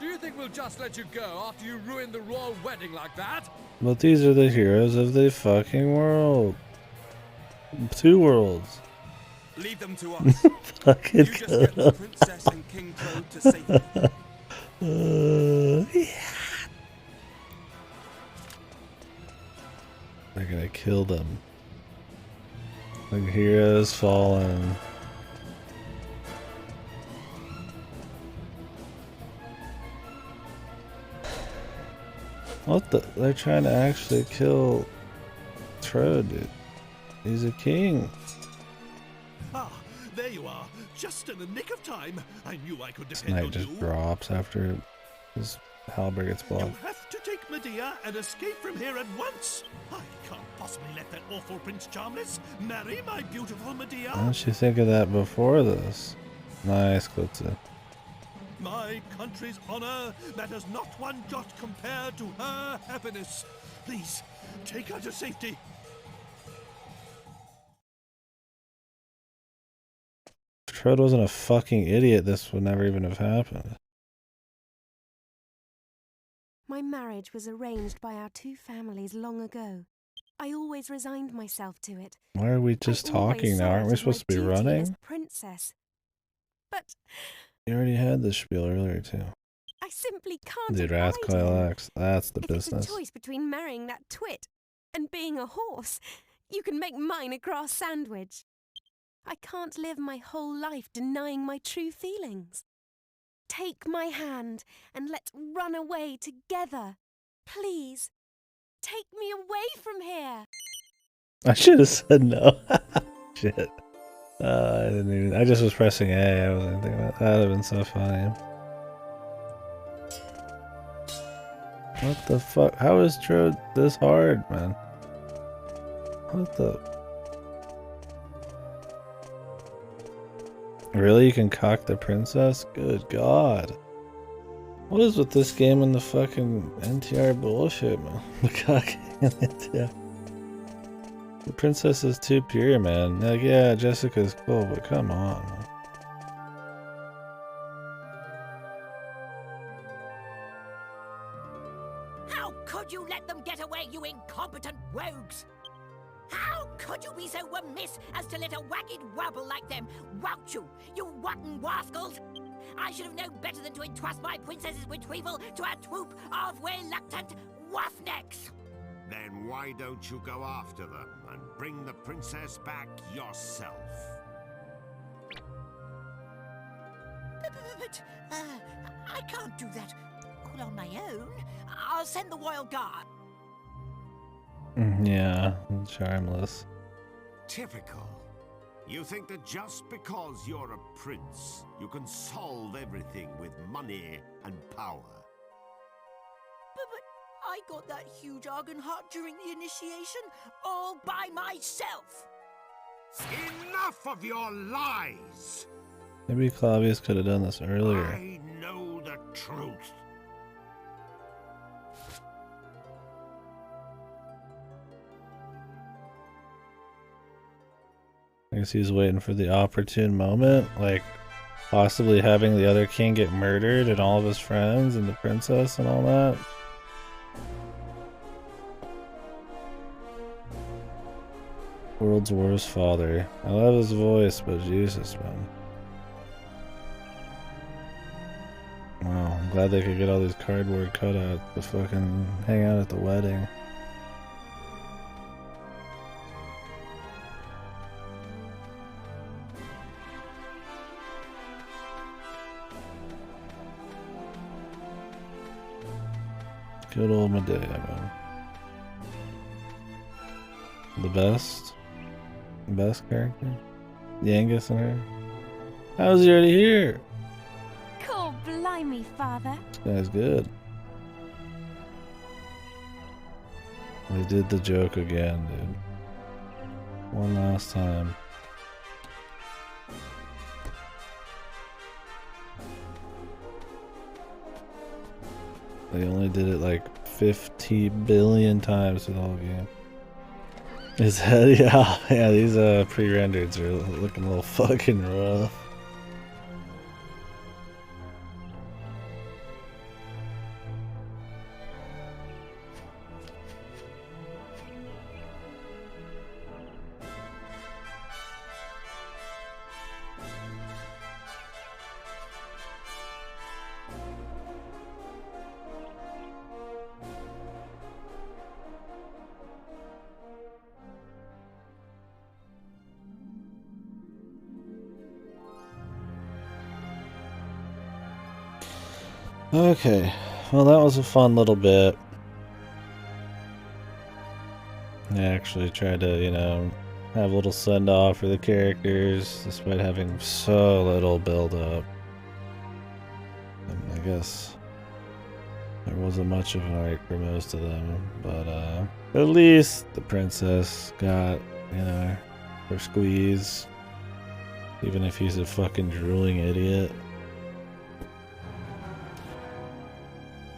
Do you think we'll just let you go after you ruined the royal wedding like that? But these are the heroes of the fucking world. 2 worlds. Leave them to us. Fucking you just get the princess and King Trode to safety. Yeah. They're gonna kill them. The heroes fallen. What the? They're trying to actually kill Trode, dude. He's a king. Ah, there you are. Just in the nick of time. I knew I could This depend knight on just you. drops after his Halberd gets You blocked. have to take Medea and escape from here at once. I can't possibly let that awful Prince Charmless marry my beautiful Medea. Why didn't you think of that before this? Nice, Klutzy. My country's honor matters not one jot compared to her happiness. Please, take her to safety. If Trode wasn't a fucking idiot, this would never even have happened. My marriage was arranged by our two families long ago. I always resigned myself to it. Why are we just talking now? Aren't we supposed to be running? Princess. But You already had this spiel earlier, too. I simply can't Dude, abide Rathcoil him. X. That's the If business. it's a choice between marrying that twit and being a horse, you can make mine a grass sandwich. I can't live my whole life denying my true feelings. Take my hand and let's run away together. Please, take me away from here. I should have said no. Shit. I didn't even. I just was pressing A. I wasn't thinking about that. That would have been so funny. What the fuck? How is Trode this hard, man? What the? Really? You can cock the princess? Good god. What is with this game and the fucking NTR bullshit, man? The cocking and NTR. The princess is too pure, man. Like, yeah, Jessica's cool, but come on, man. How could you let them get away, you incompetent rogues? How could you be so remiss as to let a wagged wabble like them wout you, you rotten rascals? I should have known better than to entrust my princess's retrieval to a troop of reluctant roughnecks. Then why don't you go after them and bring the princess back yourself? But I can't do that all on my own. I'll send the royal guard. Yeah, charmless. Typical. You think that just because you're a prince, you can solve everything with money and power. But I got that huge Argon heart during the initiation all by myself. Enough of your lies! Maybe Clavius could have done this earlier. I know the truth. I guess he's waiting for the opportune moment, like possibly having the other king get murdered and all of his friends and the princess and all that. World's worst father. I love his voice, but Jesus, man. Wow, I'm glad they could get all these cardboard cutouts to fucking hang out at the wedding. Good old Medea, man. The best character? Yangus and her? How's he already here? Cool, blimey, father. This guy's good. They did the joke again, dude. One last time. They only did it like 50 billion times through the whole game. His head, yeah, these pre-rendereds are looking a little fucking rough. Okay, well that was a fun little bit. I actually tried to, you know, have a little send-off for the characters, despite having so little build-up. And I guess There wasn't much of an arc for most of them, but at least the princess got, you know, her squeeze. Even if he's a fucking drooling idiot.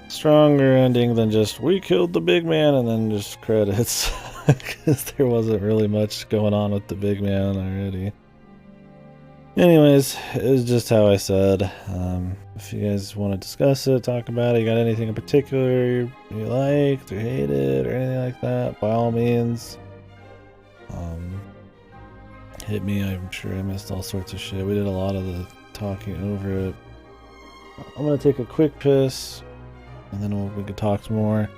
Stronger ending than just, we killed the big man, and then just credits. Because there wasn't really much going on with the big man already. Anyways, it was just how I said. If you guys want to discuss it, talk about it, you got anything in particular you liked or hated or anything like that, by all means, hit me. I'm sure I missed all sorts of shit. We did a lot of the talking over it. I'm gonna take a quick piss, and then we can talk some more.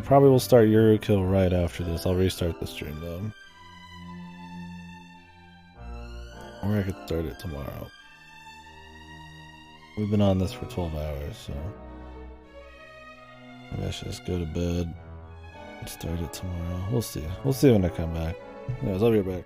Probably we'll start KDkill right after this. I'll restart the stream though. Or I could start it tomorrow. We've been on this for 12 hours, so maybe I should just go to bed and start it tomorrow. We'll see. We'll see when I come back. Anyways, I'll be right back.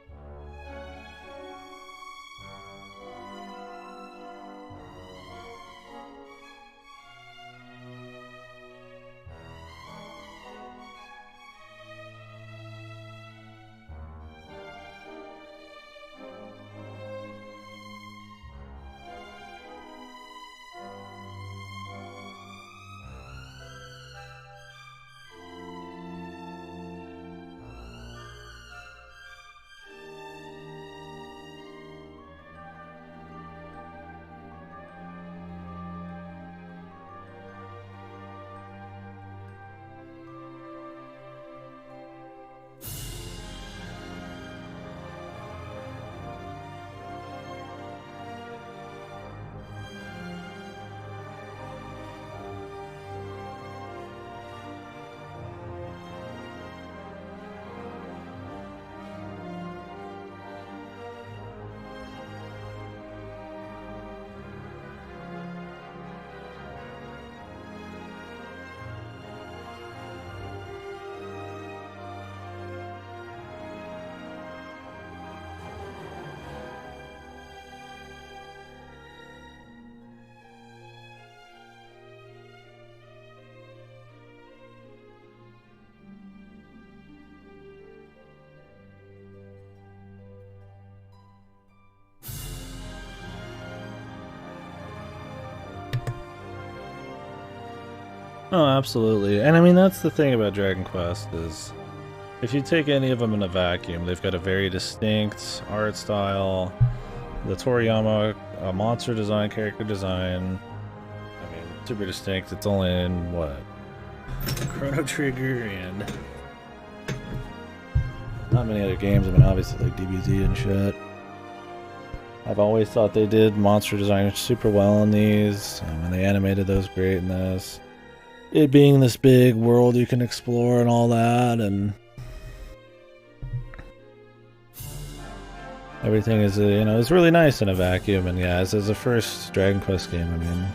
Oh, absolutely. And I mean, that's the thing about Dragon Quest is if you take any of them in a vacuum, they've got a very distinct art style. The Toriyama monster design, character design, I mean, super distinct. It's only in, what? Chrono Trigger and not many other games. I mean, obviously like DBZ and shit. I've always thought they did monster design super well in these, and they animated those great in this. It being this big world you can explore and all that, and everything is, you know, it's really nice in a vacuum. And yeah, as a first Dragon Quest game, I mean,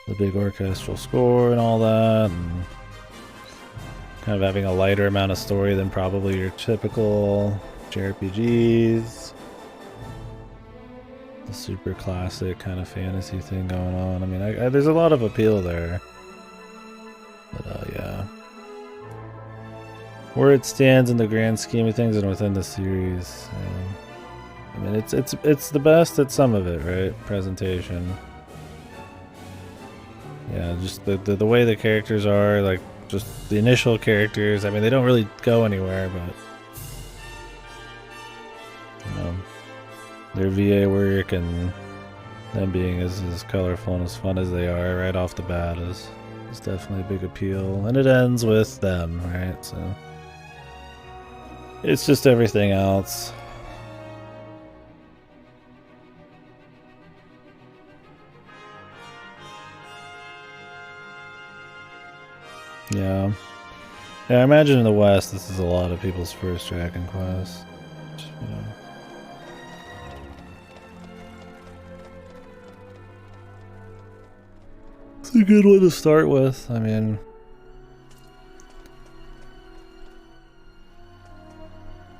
the big orchestral score and all that, and kind of having a lighter amount of story than probably your typical JRPGs. The super classic kind of fantasy thing going on. I mean, there's a lot of appeal there. But yeah. Where it stands in the grand scheme of things and within the series, I mean, it's the best at some of it, right? Presentation. Yeah, just the way the characters are, like, just the initial characters. I mean, they don't really go anywhere, but you know, their VA work and them being as colorful and as fun as they are right off the bat is definitely a big appeal. And it ends with them, right? So it's just everything else. Yeah. Yeah, I imagine in the West this is a lot of people's first Dragon Quest. You know. It's a good one to start with. I mean,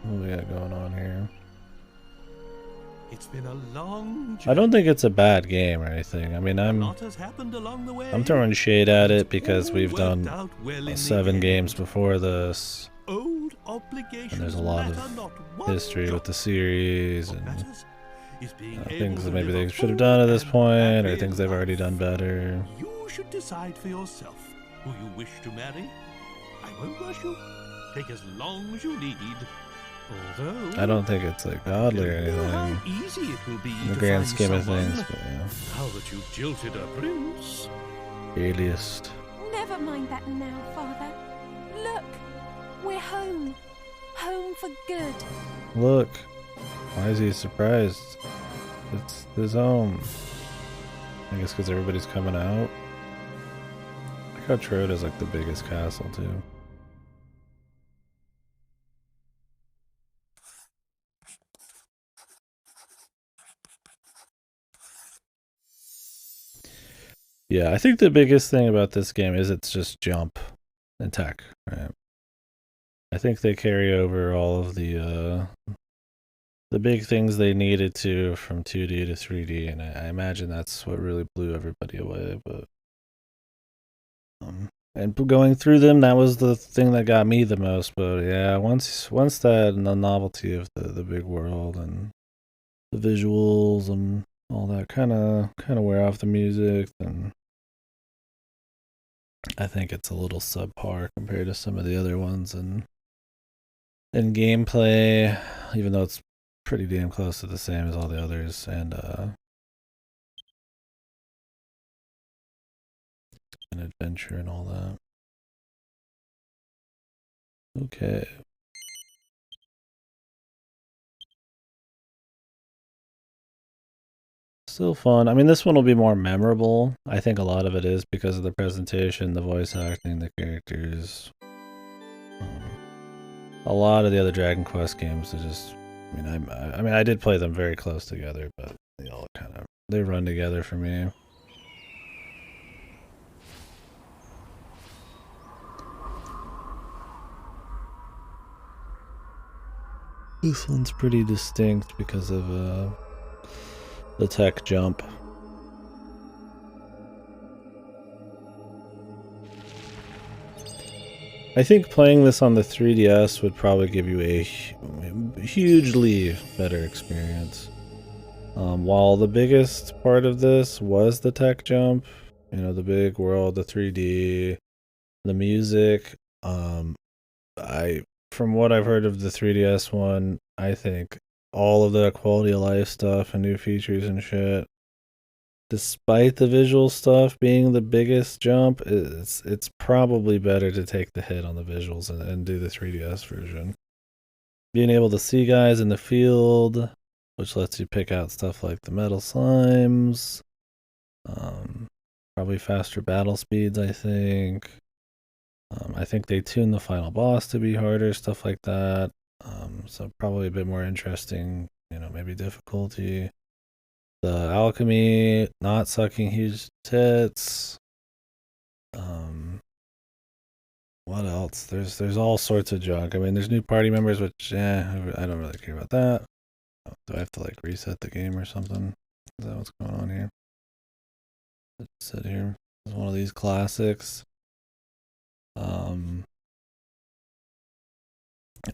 what do we got going on here? It's been been a long I don't think it's a bad game or anything. I mean, I'm throwing shade at it because we've done 7 games before this. Old And there's a lot of history with the series and things that maybe they should have done at this point, or things they've already done better. You should decide for yourself who you wish to marry. I won't rush you. Take as long as you need. Although I don't think it's like godly or anything how easy it will be in the to grand find scheme of someone. things, but yeah. How that you've jilted a prince. Aliased. Never mind that now, Father. Look, we're home. Home for good. Look, why is he surprised? It's his home. I guess because everybody's coming out. Like how Trode is like the biggest castle too. Yeah, I think the biggest thing about this game is it's just jump and tech, right? I think they carry over all of the big things they needed to from 2D to 3D, and I imagine that's what really blew everybody away. But and going through them, that was the thing that got me the most. But yeah, once that and the novelty of the big world and the visuals and all that kind of wear off the music, and I think it's a little subpar compared to some of the other ones and gameplay, even though it's pretty damn close to the same as all the others, and adventure and all that. Okay. Still fun. I mean, this one will be more memorable. I think a lot of it is because of the presentation, the voice acting, the characters. A lot of the other Dragon Quest games are just, I mean, I did play them very close together, but they all they run together for me. This one's pretty distinct because of the tech jump. I think playing this on the 3DS would probably give you a hugely better experience. While the biggest part of this was the tech jump, the big world, the 3D, the music, from what I've heard of the 3DS one, I think all of the quality of life stuff and new features and shit, despite the visual stuff being the biggest jump, it's probably better to take the hit on the visuals and do the 3DS version. Being able to see guys in the field, which lets you pick out stuff like the metal slimes, probably faster battle speeds, I think. I think they tuned the final boss to be harder, stuff like that. So probably a bit more interesting, maybe difficulty. The alchemy, not sucking huge tits. What else? There's all sorts of junk. I mean, there's new party members, which, I don't really care about that. Do I have to, reset the game or something? Is that what's going on here? Let's sit here. It's one of these classics.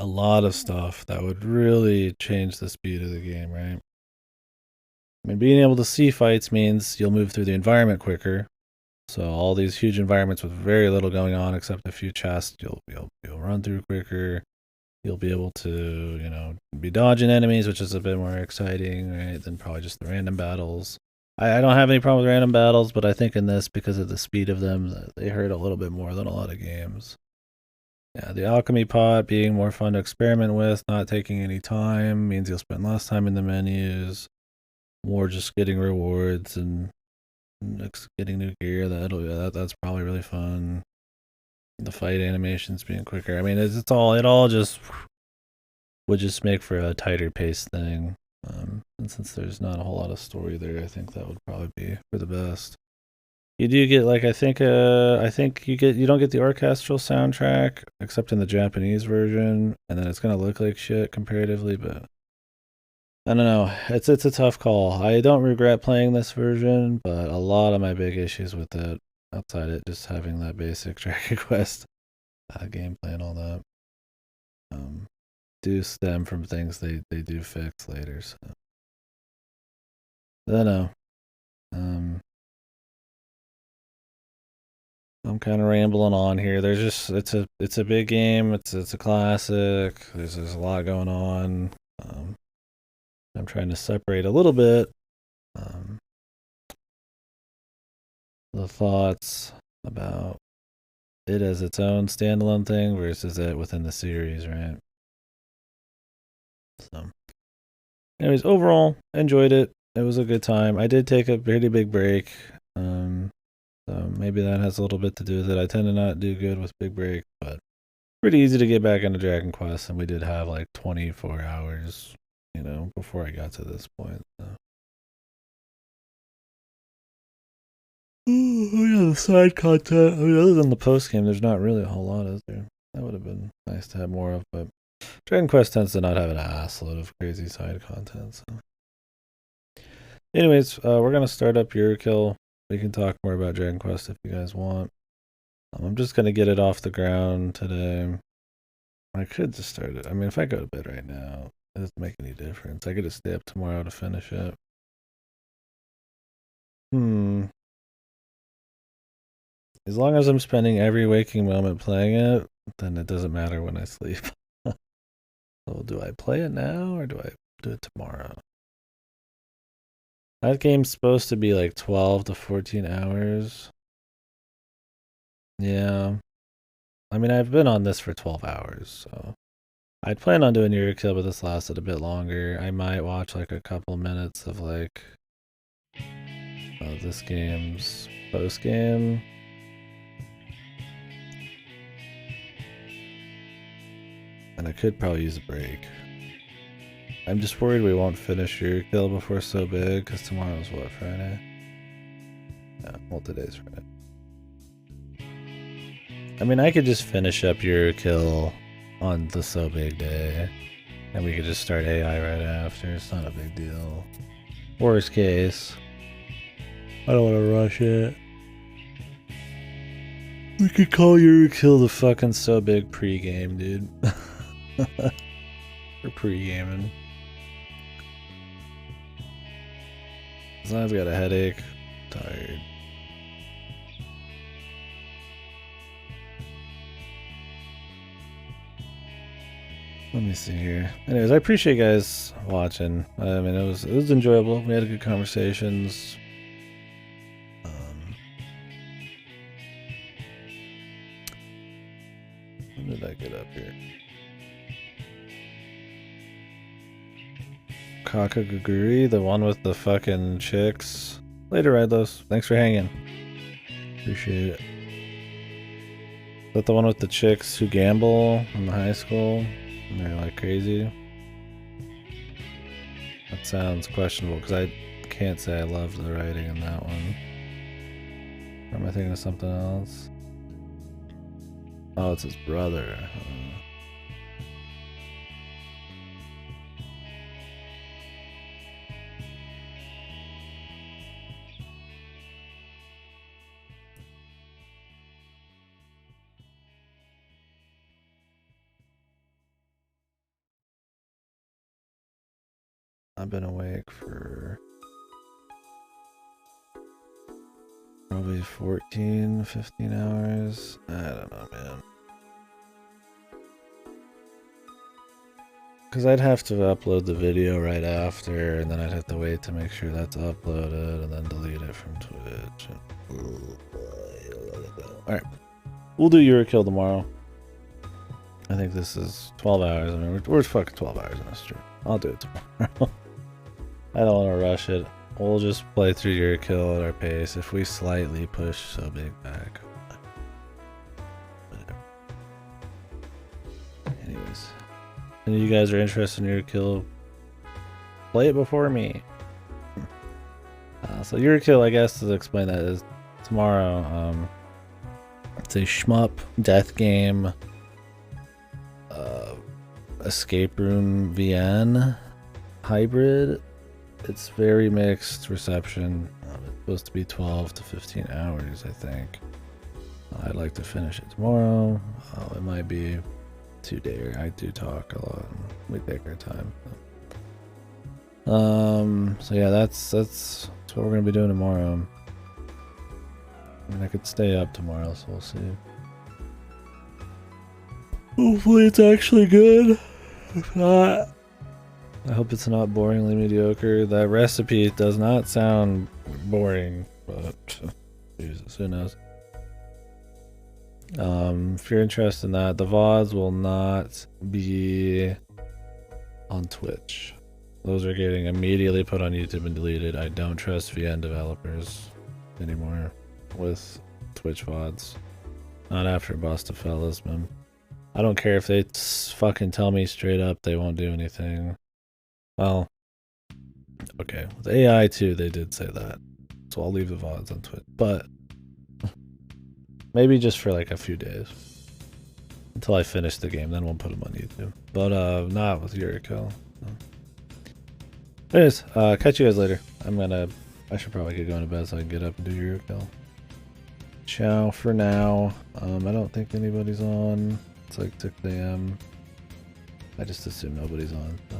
A lot of stuff that would really change the speed of the game, right? I mean, being able to see fights means you'll move through the environment quicker. So all these huge environments with very little going on except a few chests, you'll run through quicker. You'll be able to, be dodging enemies, which is a bit more exciting, right, than probably just the random battles. I don't have any problem with random battles, but I think in this, because of the speed of them, they hurt a little bit more than a lot of games. Yeah, the alchemy pot being more fun to experiment with, not taking any time, means you'll spend less time in the menus, more just getting rewards and getting new gear. That's probably really fun. The fight animations being quicker. I mean, it all just would just make for a tighter paced thing. And since there's not a whole lot of story there, I think that would probably be for the best. You do get I think you don't get the orchestral soundtrack except in the Japanese version, and then it's gonna look like shit comparatively, but I don't know. It's a tough call. I don't regret playing this version, but a lot of my big issues with it, outside it just having that basic Dragon Quest gameplay and all that, do stem from things they do fix later. So I don't know. I'm kind of rambling on here. There's just it's a big game. It's a classic. There's a lot going on. I'm trying to separate a little bit the thoughts about it as its own standalone thing versus it within the series, right? So, anyways, overall, enjoyed it. It was a good time. I did take a pretty big break. So maybe that has a little bit to do with it. I tend to not do good with big breaks, but pretty easy to get back into Dragon Quest, and we did have like 24 hours, before I got to this point. So. Oh yeah, the side content. I mean, other than the post game, there's not really a whole lot, is there? That would have been nice to have more of, but Dragon Quest tends to not have an ass load of crazy side content. So, anyways, we're gonna start up KDkill. We can talk more about Dragon Quest if you guys want. I'm just gonna get it off the ground today. I could just start it. I mean, if I go to bed right now, it doesn't make any difference. I could just stay up tomorrow to finish it. As long as I'm spending every waking moment playing it, then it doesn't matter when I sleep. So do I play it now or do I do it tomorrow? That game's supposed to be like 12 to 14 hours. Yeah. I mean, I've been on this for 12 hours, so I'd plan on doing KDkill, but this lasted a bit longer. I might watch like a couple minutes of like this game's post game. And I could probably use a break. I'm just worried we won't finish KDkill before So Big, because tomorrow's what, Friday? Yeah, well, today's Friday. I mean, I could just finish up KDkill on the So Big day, and we could just start AI right after. It's not a big deal. Worst case, I don't want to rush it. We could call KDkill the fucking So Big pregame, dude. For pre-gaming. As long as I got a headache, I'm tired. Let me see here. Anyways, I appreciate you guys watching. I mean, it was enjoyable. We had good conversations. When did I get up here? Kakaguguri, the one with the fucking chicks. Later, Redlos. Thanks for hanging. Appreciate it. Is that the one with the chicks who gamble in the high school? And they're like crazy? That sounds questionable because I can't say I loved the writing in that one. Or am I thinking of something else? Oh, it's his brother. I've been awake for probably 14, 15 hours. I don't know, man. Because I'd have to upload the video right after, and then I'd have to wait to make sure that's uploaded, and then delete it from Twitch. Alright. We'll do KDkill tomorrow. I think this is 12 hours. I mean, we're fucking 12 hours in this stream. I'll do it tomorrow. I don't want to rush it. We'll just play through KDkill at our pace. If we slightly push So Big back. Whatever. Anyways. If you guys are interested in KDkill, play it before me. So KDkill, I guess, to explain that, is tomorrow. It's a shmup death game. Escape room VN. hybrid. It's very mixed reception. It's supposed to be 12 to 15 hours, I think. I'd like to finish it tomorrow. It might be 2-day. I do talk a lot. We take our time. So yeah, that's what we're gonna be doing tomorrow. I mean, I could stay up tomorrow, so we'll see. Hopefully it's actually good. If not, I hope it's not boringly mediocre. That recipe does not sound boring, but Jesus, who knows? If you're interested in that, the VODs will not be on Twitch. Those are getting immediately put on YouTube and deleted. I don't trust VN developers anymore with Twitch VODs. Not after Bustafellas, man. I don't care if they fucking tell me straight up they won't do anything. Well, okay. With AI too, they did say that. So I'll leave the VODs on Twitch. But maybe just for like a few days. Until I finish the game, then we'll put them on YouTube. But not with KDkill. No. Anyways, catch you guys later. I should probably get going to bed so I can get up and do KDkill. Ciao for now. I don't think anybody's on. It's like 6 AM. I just assume nobody's on. So.